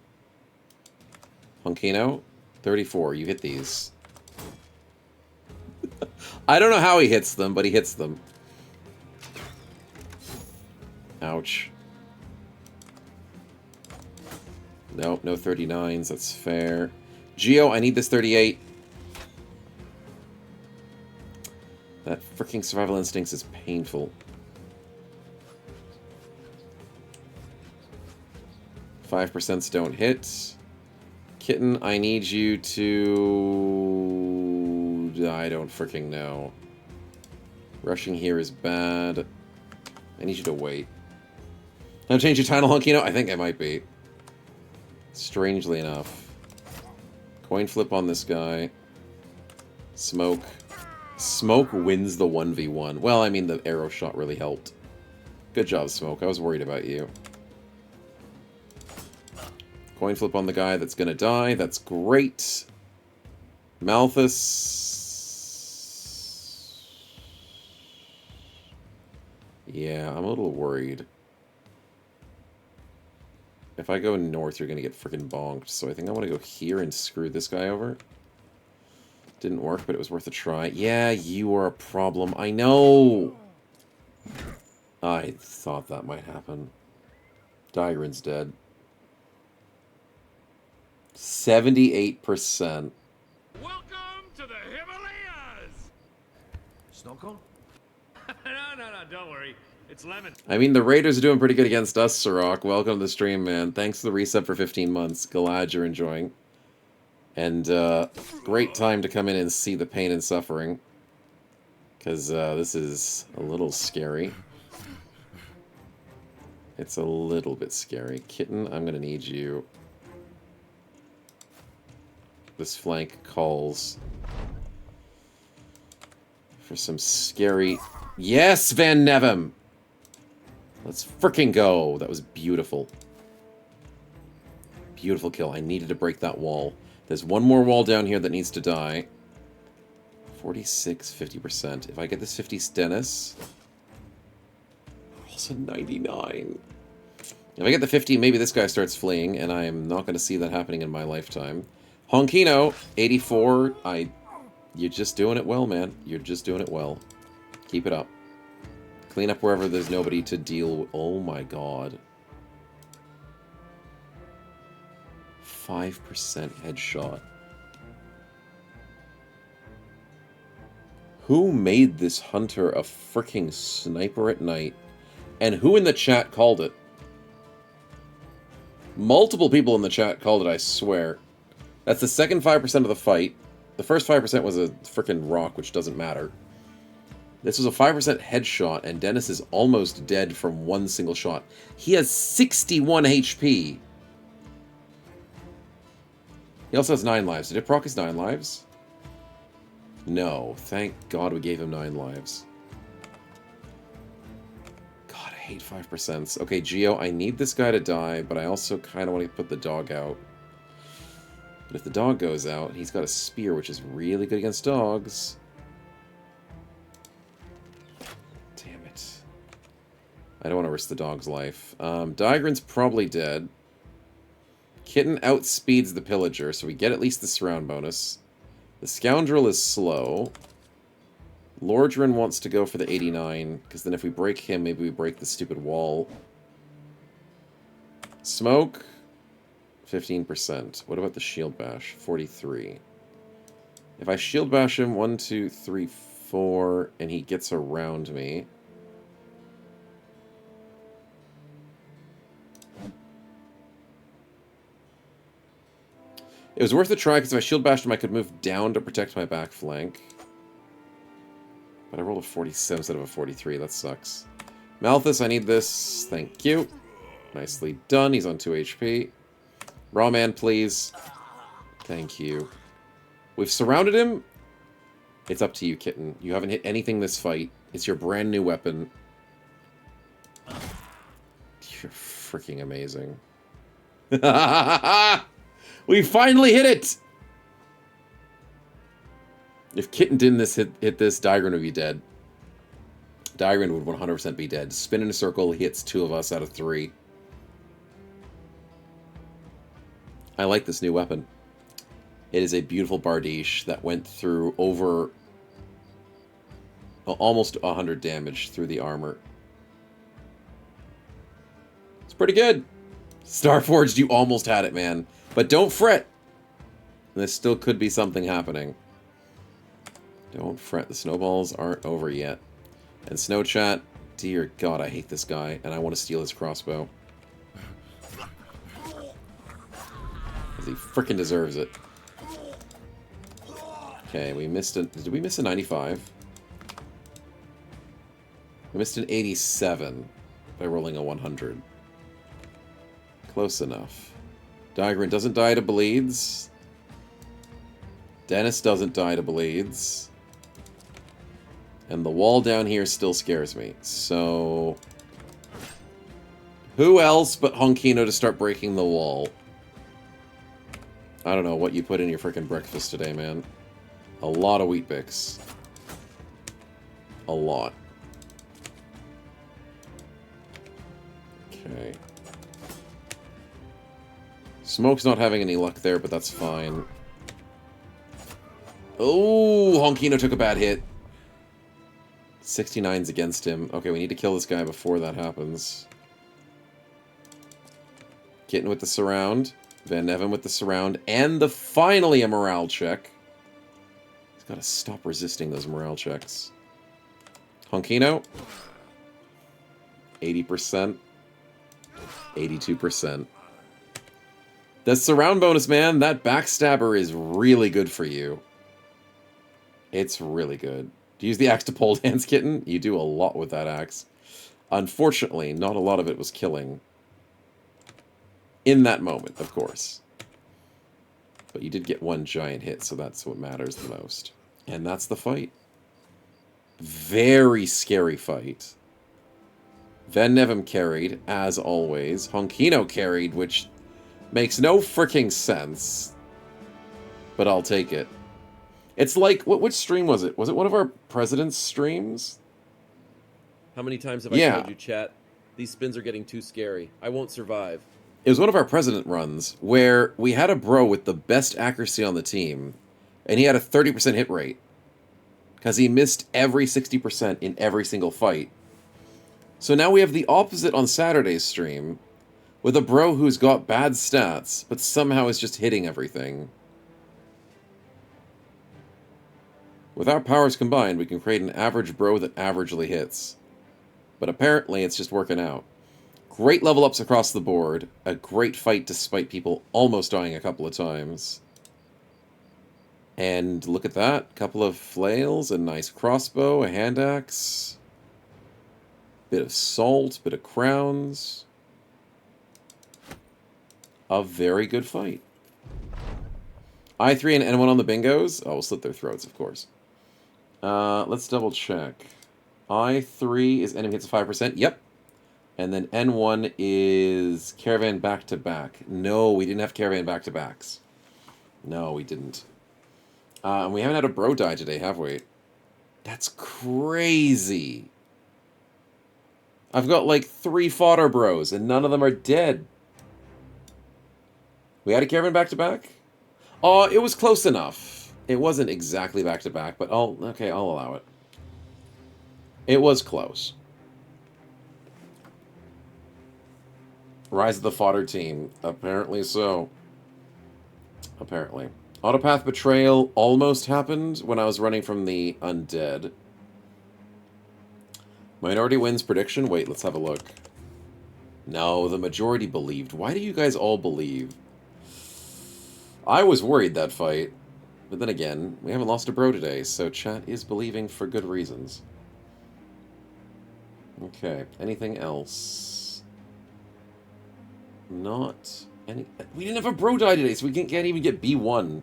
Honkino, 34. You hit these. I don't know how he hits them, but he hits them. Ouch. Nope, no 39s. That's fair. Geo, I need this 38. That freaking survival instincts is painful. 5% don't hit. Kitten, I need you to... I don't freaking know. Rushing here is bad. I need you to wait. Can I change your title, Honkino? I think I might be. Strangely enough. Coin flip on this guy. Smoke. Smoke wins the 1v1. Well, I mean, the arrow shot really helped. Good job, Smoke. I was worried about you. Coin flip on the guy that's gonna die. That's great. Malthus. Yeah, I'm a little worried. If I go north, you're gonna get freaking bonked. So I think I want to go here and screw this guy over. Didn't work, but it was worth a try. Yeah, you are a problem. I know! I thought that might happen. Digran's dead. 78%. Welcome to the Himalayas! Snow cone? No, don't worry. It's lemon. I mean, the Raiders are doing pretty good against us, Sirach. Welcome to the stream, man. Thanks for the reset for 15 months. Glad you're enjoying. And, great time to come in and see the pain and suffering. Because, this is a little scary. It's a little bit scary. Kitten, I'm gonna need you. This flank calls for some scary... Yes, Van Nevem! Let's frickin' go! That was beautiful. Beautiful kill. I needed to break that wall. There's one more wall down here that needs to die. 46, 50%. If I get this 50 Stennis... Also 99. If I get the 50, maybe this guy starts fleeing, and I'm not going to see that happening in my lifetime. Honkino, 84. You're just doing it well, man. You're just doing it well. Keep it up. Clean up wherever there's nobody to deal with. Oh my god. 5% headshot. Who made this hunter a freaking sniper at night? And who in the chat called it? Multiple people in the chat called it, I swear. That's the second 5% of the fight. The first 5% was a freaking rock, which doesn't matter. This was a 5% headshot, and Dennis is almost dead from one single shot. He has 61 HP. He also has 9 lives. Did it proc his 9 lives? No. Thank God we gave him 9 lives. God, I hate 5%. Okay, Geo, I need this guy to die, but I also kind of want to put the dog out. But if the dog goes out, he's got a spear, which is really good against dogs. Damn it. I don't want to risk the dog's life. Digran's probably dead. Kitten outspeeds the pillager, so we get at least the surround bonus. The scoundrel is slow. Lordran wants to go for the 89, because then if we break him, maybe we break the stupid wall. Smoke, 15%. What about the shield bash? 43. If I shield bash him, 1, 2, 3, 4, and he gets around me. It was worth a try, because if I shield bashed him, I could move down to protect my back flank. But I rolled a 47 instead of a 43. That sucks. Malthus, I need this. Thank you. Nicely done. He's on 2 HP. Raw man, please. Thank you. We've surrounded him. It's up to you, Kitten. You haven't hit anything this fight. It's your brand new weapon. You're freaking amazing. We finally hit it! If Kitten didn't hit this, Diagran would be dead. Diagran would 100% be dead. Spin in a circle, hits 2 of us out of 3. I like this new weapon. It is a beautiful Bardiche that went through over almost 100 damage through the armor. It's pretty good. Starforged, you almost had it, man. But don't fret. There still could be something happening. Don't fret. The snowballs aren't over yet. And Snowchat, dear God, I hate this guy, and I want to steal his crossbow. Because he frickin' deserves it. Okay, we missed a... Did we miss a 95? We missed an 87 by rolling a 100. Close enough. Diagran doesn't die to bleeds. Dennis doesn't die to bleeds. And the wall down here still scares me. So... who else but Honkino to start breaking the wall? I don't know what you put in your frickin' breakfast today, man. A lot of Wheat Bix. A lot. Okay. Smoke's not having any luck there, but that's fine. Oh, Honkino took a bad hit. 69's against him. Okay, we need to kill this guy before that happens. Kitten with the surround. Van Neven with the surround. And finally a morale check. He's got to stop resisting those morale checks. Honkino. 80%. 82%. The surround bonus, man. That backstabber is really good for you. It's really good. Do you use the axe to pole dance, Kitten? You do a lot with that axe. Unfortunately, not a lot of it was killing. In that moment, of course. But you did get one giant hit, so that's what matters the most. And that's the fight. Very scary fight. Van Nevem carried, as always. Honkino carried, which makes no freaking sense. But I'll take it. It's like, which stream was it? Was it one of our president's streams? How many times have I told you, chat? These spins are getting too scary. I won't survive. It was one of our president runs where we had a bro with the best accuracy on the team, and he had a 30% hit rate. Because he missed every 60% in every single fight. So now we have the opposite on Saturday's stream, with a bro who's got bad stats, but somehow is just hitting everything. With our powers combined, we can create an average bro that averagely hits. But apparently it's just working out. Great level ups across the board. A great fight despite people almost dying a couple of times. And look at that. Couple of flails, a nice crossbow, a hand axe. Bit of salt, bit of crowns. A very good fight. I3 and N1 on the bingos. Oh, we'll slit their throats, of course. Let's double check. I3 is enemy hits 5%. Yep. And then N1 is Caravan back-to-back. No, we didn't have Caravan back-to-backs. No, we didn't. And we haven't had a bro die today, have we? That's crazy. I've got like 3 fodder bros, and none of them are dead. We had a Caravan back-to-back? Oh, it was close enough. It wasn't exactly back-to-back, but I'll allow it. It was close. Rise of the Fodder team. Apparently so. Apparently. Autopath Betrayal almost happened when I was running from the Undead. Minority wins prediction? Wait, let's have a look. No, the majority believed. Why do you guys all believe? I was worried that fight. But then again, we haven't lost a bro today, so chat is believing for good reasons. Okay, anything else? Not any... We didn't have a bro die today, so we can't even get B1.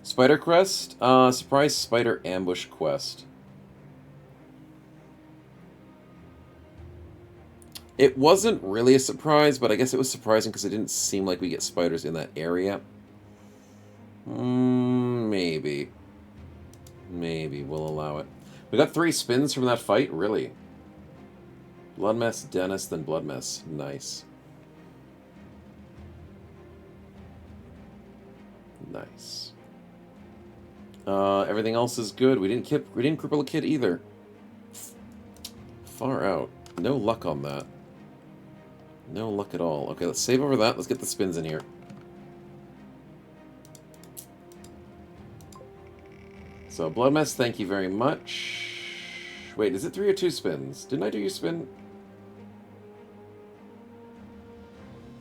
Spider Quest? Surprise Spider Ambush Quest. It wasn't really a surprise, but I guess it was surprising because it didn't seem like we get spiders in that area. Maybe. Maybe we'll allow it. We got 3 spins from that fight? Really? Blood Mess, Dennis, then Blood Mess. Nice. Nice. Everything else is good. We didn't cripple a kid either. Far out. No luck on that. No luck at all. Okay, let's save over that. Let's get the spins in here. So, Blood Mess, thank you very much. Wait, is it 3 or 2 spins? Didn't I do your spin?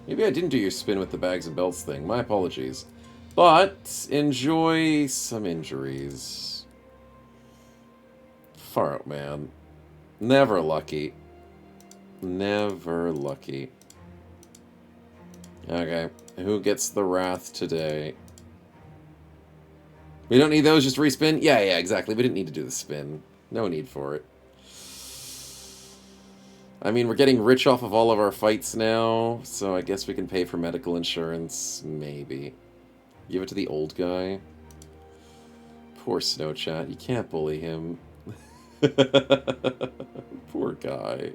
Maybe I didn't do your spin with the bags and belts thing. My apologies. But, enjoy some injuries. Far out, man. Never lucky. Never lucky. Okay, who gets the Wrath today? We don't need those, just respin? Yeah, exactly. We didn't need to do the spin. No need for it. I mean, we're getting rich off of all of our fights now, so I guess we can pay for medical insurance. Maybe. Give it to the old guy. Poor Snowchat. You can't bully him. Poor guy.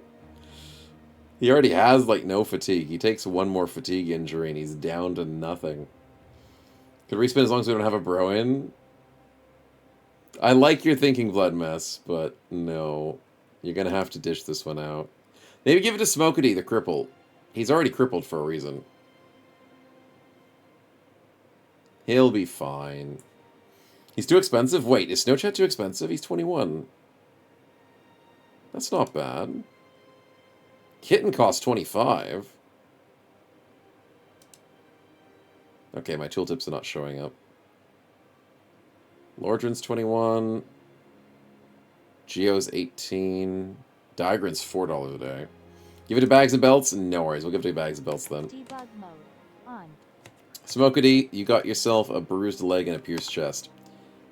He already has, like, no fatigue. He takes 1 more fatigue injury and he's down to nothing. Could respin as long as we don't have a bro in? I like your thinking, Blood Mess, but no. You're gonna have to dish this one out. Maybe give it to Smokedy, the cripple. He's already crippled for a reason. He'll be fine. He's too expensive? Wait, is Snowchat too expensive? He's 21. That's not bad. Kitten costs 25. Okay, my tooltips are not showing up. Lordran's 21. Geo's 18. Digran's $4 a day. Give it to Bags and Belts? No worries, we'll give it to Bags and Belts then. Debug mode on. Smokedy, you got yourself a bruised leg and a pierced chest.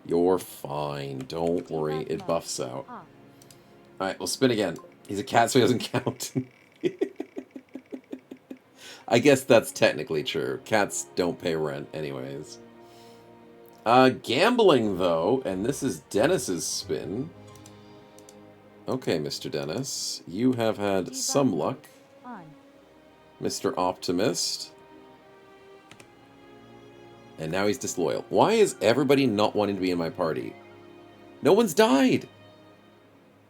You're fine. Don't worry, it buffs out. Alright, we'll spin again. He's a cat, so he doesn't count. I guess that's technically true. Cats don't pay rent anyways. Gambling, though, and this is Dennis's spin. Okay, Mr. Dennis. You have had some luck. Mr. Optimist. And now he's disloyal. Why is everybody not wanting to be in my party? No one's died!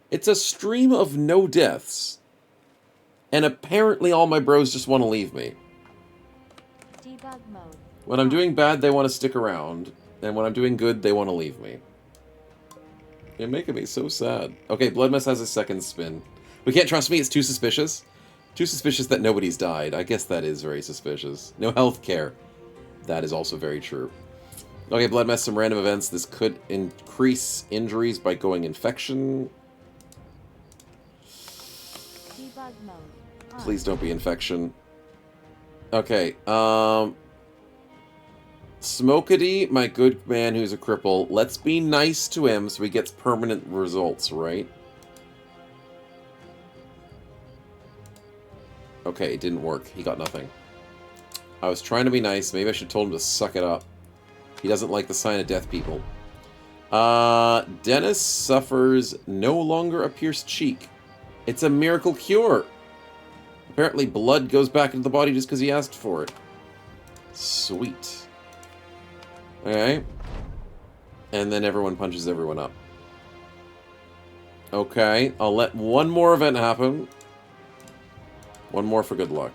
It's a stream of no deaths. And apparently all my bros just want to leave me. Debug mode. When I'm doing bad, they want to stick around. And when I'm doing good, they want to leave me. You're making me so sad. Okay, Bloodmess has a second spin. We can't trust me, it's too suspicious. Too suspicious that nobody's died. I guess that is very suspicious. No health care. That is also very true. Okay, Bloodmess, some random events. This could increase injuries by going infection. Debug mode on. Please don't be infection. Okay, Smokedy, my good man who's a cripple, let's be nice to him so he gets permanent results, right? Okay, it didn't work. He got nothing. I was trying to be nice. Maybe I should have told him to suck it up. He doesn't like the sign of death, people. Dennis suffers no longer a pierced cheek. It's a miracle cure. Apparently blood goes back into the body just because he asked for it. Sweet. Okay. And then everyone punches everyone up. Okay, I'll let one more event happen. One more for good luck.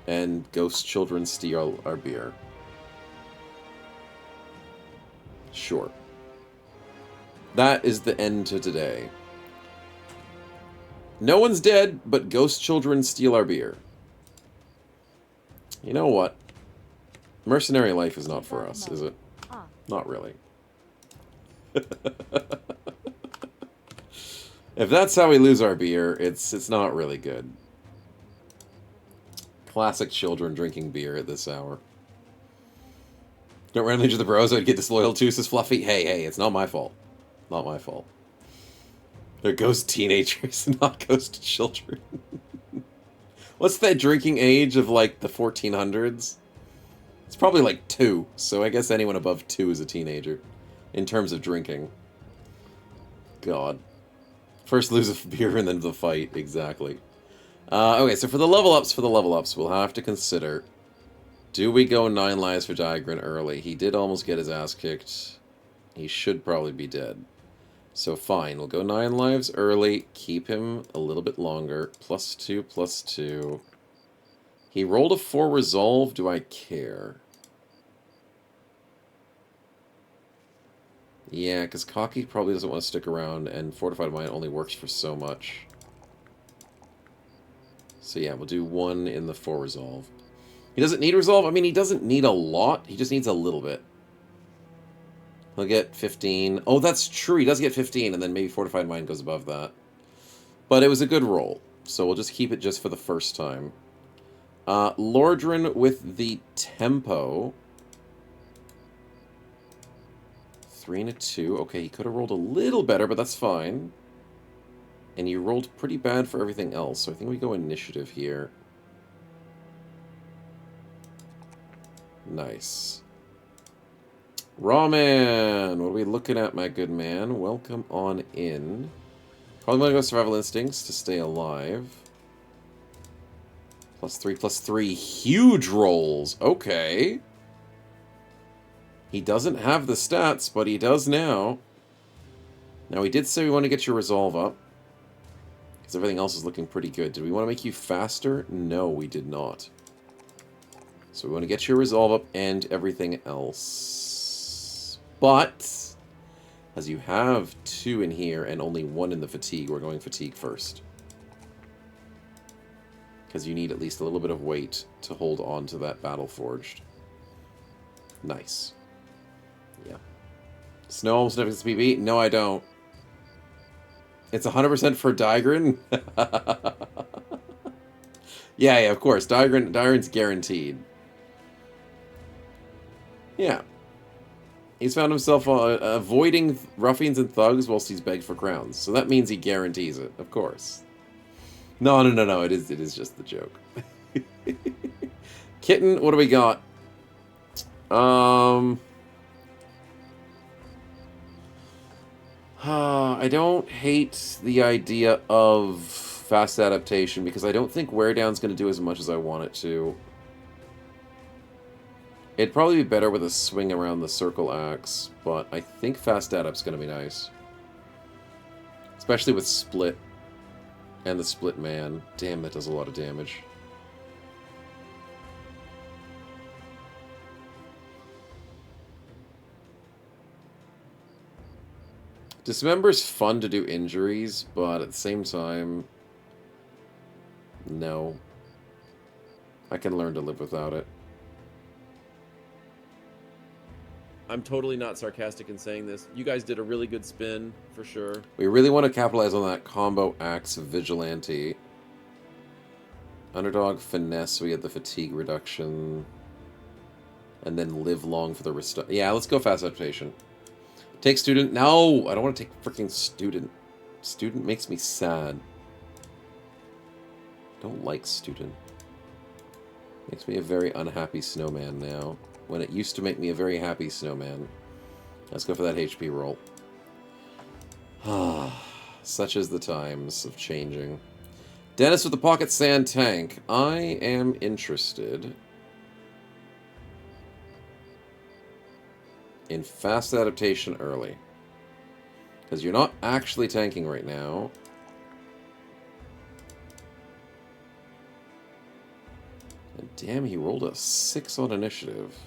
And ghost children steal our beer. Sure. That is the end to today. No one's dead, but ghost children steal our beer. You know what? Mercenary life is not for us, is it? Not really. If that's how we lose our beer, it's not really good. Classic children drinking beer at this hour. Don't randomly to the bros, I'd get disloyal too, says Fluffy. Hey, it's not my fault. Not my fault. They're ghost teenagers, not ghost children. What's that drinking age of, like, the 1400s? It's probably, like, 2, so I guess anyone above 2 is a teenager. In terms of drinking. God. First lose a beer and then the fight, exactly. Okay, so for the level ups, we'll have to consider... Do we go 9 lives for Diagrin early? He did almost get his ass kicked. He should probably be dead. So fine, we'll go 9 lives early, keep him a little bit longer. +2, +2. He rolled a 4 resolve, do I care? Yeah, because Cocky probably doesn't want to stick around, and Fortified Mind only works for so much. So yeah, we'll do 1 in the 4 resolve. He doesn't need resolve? I mean, he doesn't need a lot, he just needs a little bit. He'll get 15. Oh, that's true. He does get 15, and then maybe Fortified Mind goes above that. But it was a good roll, so we'll just keep it just for the first time. Lordran with the tempo. 3 and a 2. Okay, he could have rolled a little better, but that's fine. And you rolled pretty bad for everything else, so I think we go initiative here. Nice. Ramen! What are we looking at, my good man? Welcome on in. Probably want to go Survival Instincts to stay alive. +3, +3. Huge rolls! Okay. He doesn't have the stats, but he does now. Now, we did say we want to get your resolve up. Because everything else is looking pretty good. Did we want to make you faster? No, we did not. So we want to get your resolve up and everything else. But, as you have 2 in here and only 1 in the fatigue, we're going fatigue first. Because you need at least a little bit of weight to hold on to that Battle Forged. Nice. Yeah. Snow almost never gets PB? No, I don't. It's 100% for Diagrin? yeah, of course. Diagrin's guaranteed. Yeah. He's found himself avoiding ruffians and thugs whilst he's begged for crowns. So that means he guarantees it, of course. No. It is just the joke. Kitten, what do we got? I don't hate the idea of fast adaptation because I don't think wear down's going to do as much as I want it to. It'd probably be better with a swing around the circle axe, but I think fast adapt's going to be nice. Especially with split and the split man. Damn, that does a lot of damage. Dismember's fun to do injuries, but at the same time, no. I can learn to live without it. I'm totally not sarcastic in saying this. You guys did a really good spin, for sure. We really want to capitalize on that combo axe vigilante. Underdog finesse, so we get the fatigue reduction. And then live long for the restore. Yeah, let's go fast adaptation. Take student. No, I don't want to take freaking student. Student makes me sad. Don't like student. Makes me a very unhappy snowman now. When it used to make me a very happy snowman. Let's go for that HP roll. Such is the times of changing. Dennis with the pocket sand tank. I am interested in fast adaptation early. Because you're not actually tanking right now. And damn, he rolled a 6 on initiative.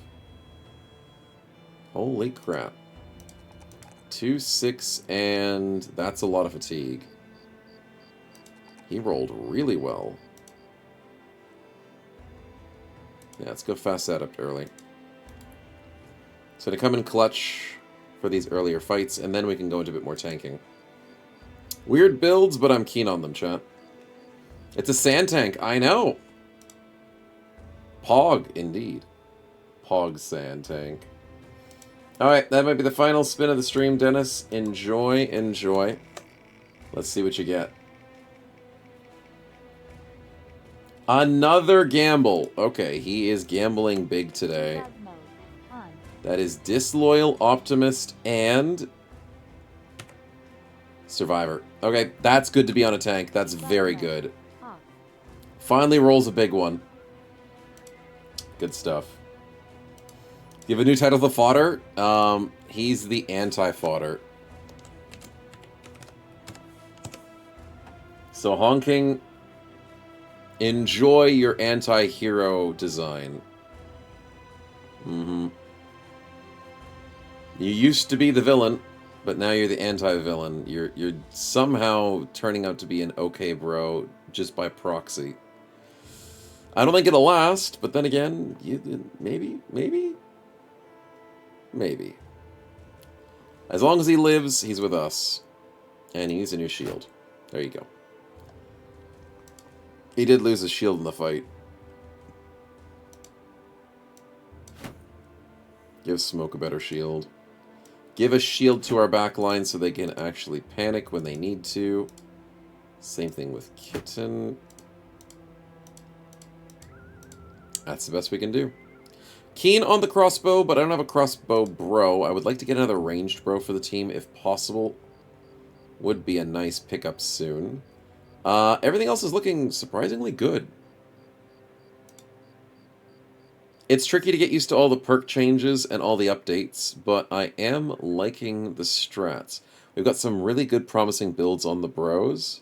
Holy crap. 2, 6, and that's a lot of fatigue. He rolled really well. Yeah, let's go fast adapt early. So to come in clutch for these earlier fights, and then we can go into a bit more tanking. Weird builds, but I'm keen on them, chat. It's a sand tank, I know! Pog, indeed. Pog sand tank. Alright, that might be the final spin of the stream, Dennis. Enjoy, enjoy. Let's see what you get. Another gamble. Okay, he is gambling big today. Debug mode. On. That is Disloyal, Optimist, and Survivor. Okay, that's good to be on a tank. That's very good. Off. Finally rolls a big one. Good stuff. You have a new title, The Fodder? He's the anti-fodder. So, Honking, enjoy your anti-hero design. You used to be the villain, but now you're the anti-villain. You're somehow turning out to be an okay bro just by proxy. I don't think it'll last, but then again, maybe. As long as he lives, he's with us. And he needs a new shield. There you go. He did lose his shield in the fight. Give Smoke a better shield. Give a shield to our backline so they can actually panic when they need to. Same thing with Kitten. That's the best we can do. Keen on the crossbow, but I don't have a crossbow bro. I would like to get another ranged bro for the team if possible. Would be a nice pickup soon. Everything else is looking surprisingly good. It's tricky to get used to all the perk changes and all the updates, but I am liking the strats. We've got some really good promising builds on the bros.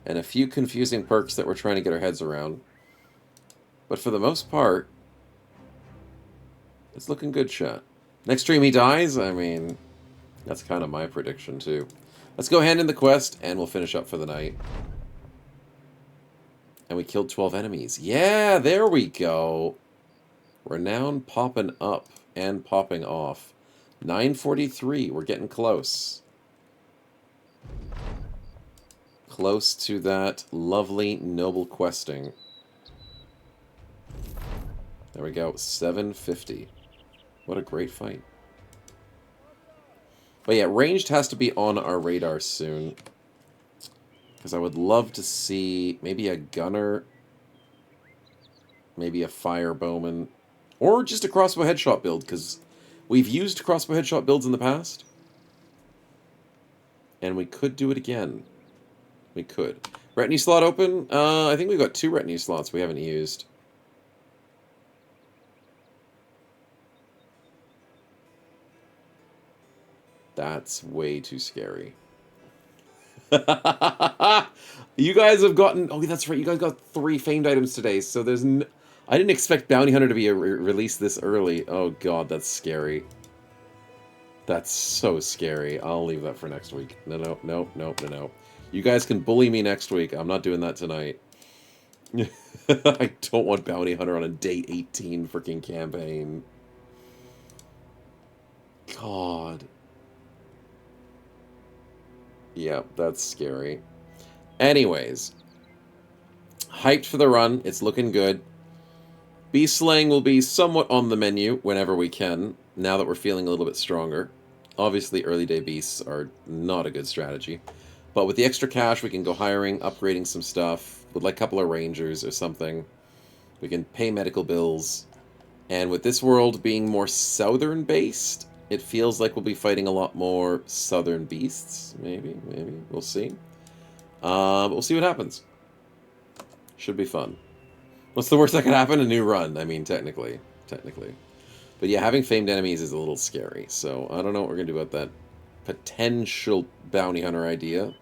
And a few confusing perks that we're trying to get our heads around. But for the most part, it's looking good, chat. Next stream he dies? I mean, that's kind of my prediction, too. Let's go hand in the quest, and we'll finish up for the night. And we killed 12 enemies. Yeah, there we go. Renown popping up and popping off. 943, we're getting close. Close to that lovely, noble questing. There we go, 750. What a great fight. But yeah, ranged has to be on our radar soon. Because I would love to see maybe a gunner, maybe a fire bowman, or just a crossbow headshot build, because we've used crossbow headshot builds in the past. And we could do it again. We could. Retinue slot open? I think we've got 2 retinue slots we haven't used. That's way too scary. You guys have gotten... Oh, that's right. You guys got 3 famed items today. So there's... I didn't expect Bounty Hunter to be released this early. Oh, God, that's scary. That's so scary. I'll leave that for next week. No. You guys can bully me next week. I'm not doing that tonight. I don't want Bounty Hunter on a day 18 freaking campaign. God. Yeah, that's scary. Anyways. Hyped for the run. It's looking good. Beast slaying will be somewhat on the menu whenever we can, now that we're feeling a little bit stronger. Obviously, early day beasts are not a good strategy. But with the extra cash, we can go hiring, upgrading some stuff, with like a couple of rangers or something. We can pay medical bills. And with this world being more southern-based, it feels like we'll be fighting a lot more southern beasts. Maybe. We'll see. But we'll see what happens. Should be fun. What's the worst that could happen? A new run. I mean, technically. But yeah, having famed enemies is a little scary. So, I don't know what we're going to do about that. potential bounty hunter idea.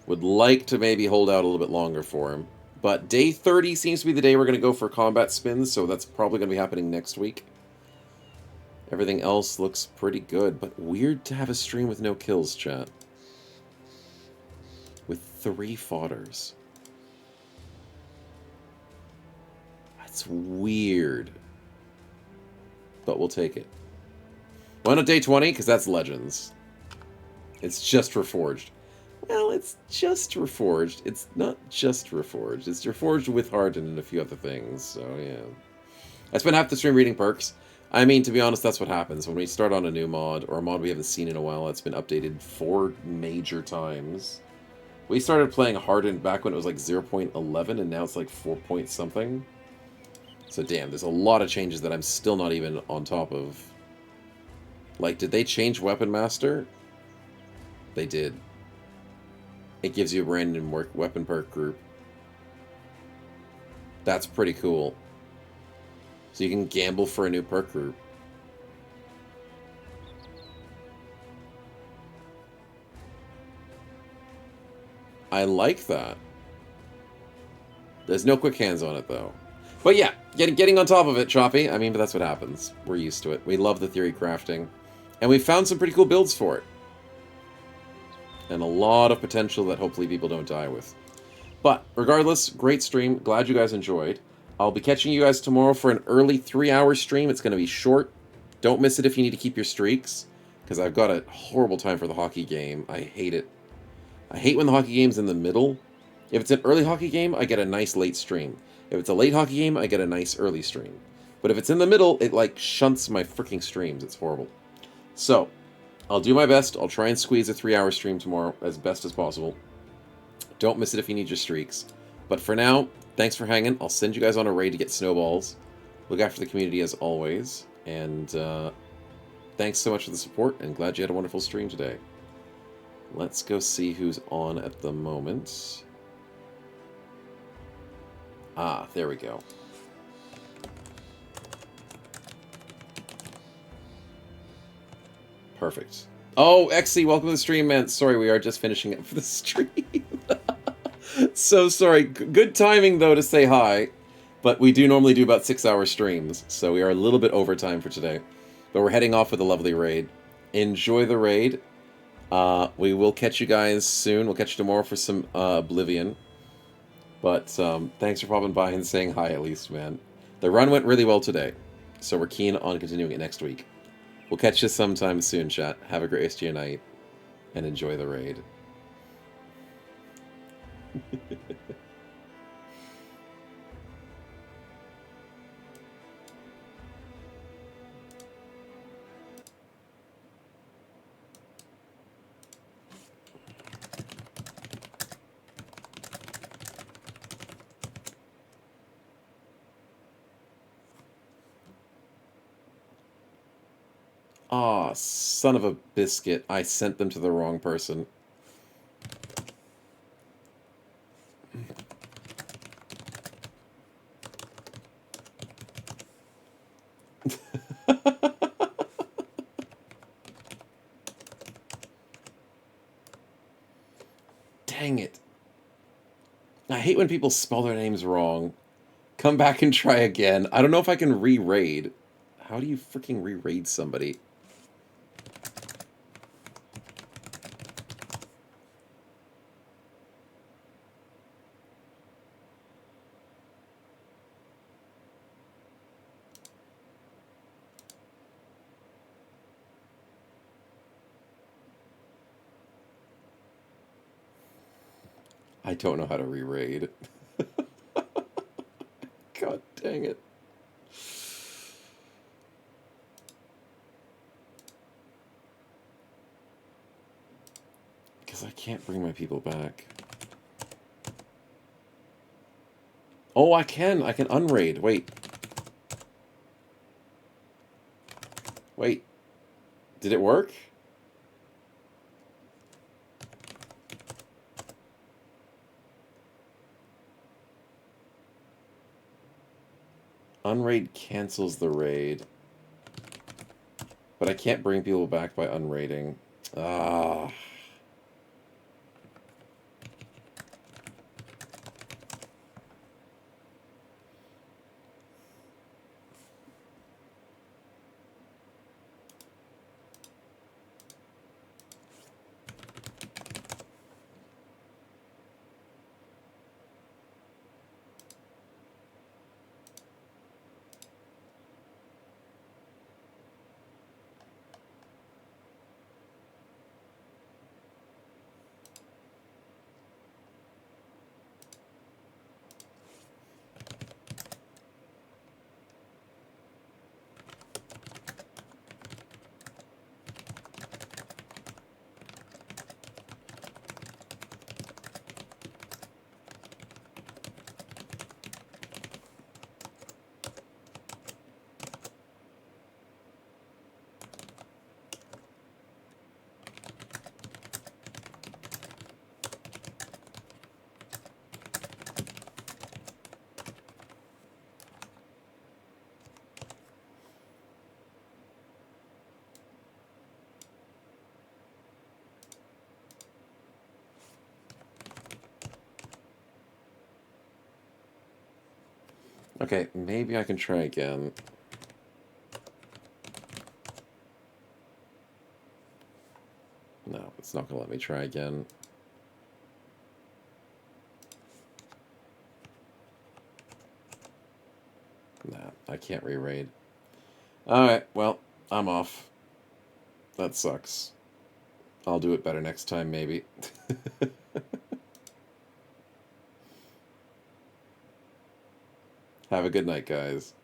Would like to maybe hold out a little bit longer for him. But day 30 seems to be the day we're going to go for combat spins, so that's probably going to be happening next week. Everything else looks pretty good, but weird to have a stream with no kills, chat. With 3 fodders. That's weird. But we'll take it. Why not day 20? Because that's Legends. It's just Reforged. Well, it's just Reforged. It's not just Reforged. It's Reforged with Hardened and a few other things, so yeah. I spent half the stream reading perks. I mean, to be honest, that's what happens. When we start on a new mod, or a mod we haven't seen in a while, that's been updated 4 major times. We started playing Hardened back when it was like 0.11, and now it's like 4 point something. So damn, there's a lot of changes that I'm still not even on top of. Like, did they change Weapon Master? They did. It gives you a random weapon perk group. That's pretty cool. So you can gamble for a new perk group. I like that. There's no quick hands on it, though. But yeah, getting on top of it, Choppy. I mean, but that's what happens. We're used to it. We love the theory crafting. And we found some pretty cool builds for it. And a lot of potential that hopefully people don't die with. But, regardless, great stream. Glad you guys enjoyed. I'll be catching you guys tomorrow for an early 3-hour stream. It's going to be short. Don't miss it if you need to keep your streaks. Because I've got a horrible time for the hockey game. I hate it. I hate when the hockey game's in the middle. If it's an early hockey game, I get a nice late stream. If it's a late hockey game, I get a nice early stream. But if it's in the middle, it like shunts my freaking streams. It's horrible. So, I'll do my best. I'll try and squeeze a 3-hour stream tomorrow as best as possible. Don't miss it if you need your streaks. But for now, thanks for hanging. I'll send you guys on a raid to get snowballs. Look after the community as always. And thanks so much for the support, and glad you had a wonderful stream today. Let's go see who's on at the moment. Ah, there we go. Perfect. Oh, Exy, welcome to the stream, man. Sorry, we are just finishing up for the stream. So sorry. Good timing, though, to say hi. But we do normally do about 6-hour streams, so we are a little bit over time for today. But we're heading off with a lovely raid. Enjoy the raid. We will catch you guys soon. We'll catch you tomorrow for some Oblivion. But thanks for popping by and saying hi at least, man. The run went really well today, so we're keen on continuing it next week. We'll catch you sometime soon, chat. Have a great rest of your night, and enjoy the raid. Aw, son of a biscuit. I sent them to the wrong person. Dang it. I hate when people spell their names wrong. Come back and try again. I don't know if I can re-raid. How do you freaking re-raid somebody? I don't know how to re-raid. God dang it. Because I can't bring my people back. Oh, I can. I can unraid. Wait. Wait. Did it work? Unraid cancels the raid. But I can't bring people back by unraiding. Ah. Okay, maybe I can try again. No, it's not going to let me try again. Nah, I can't re-raid. Alright, well, I'm off. That sucks. I'll do it better next time, maybe. Have a good night, guys.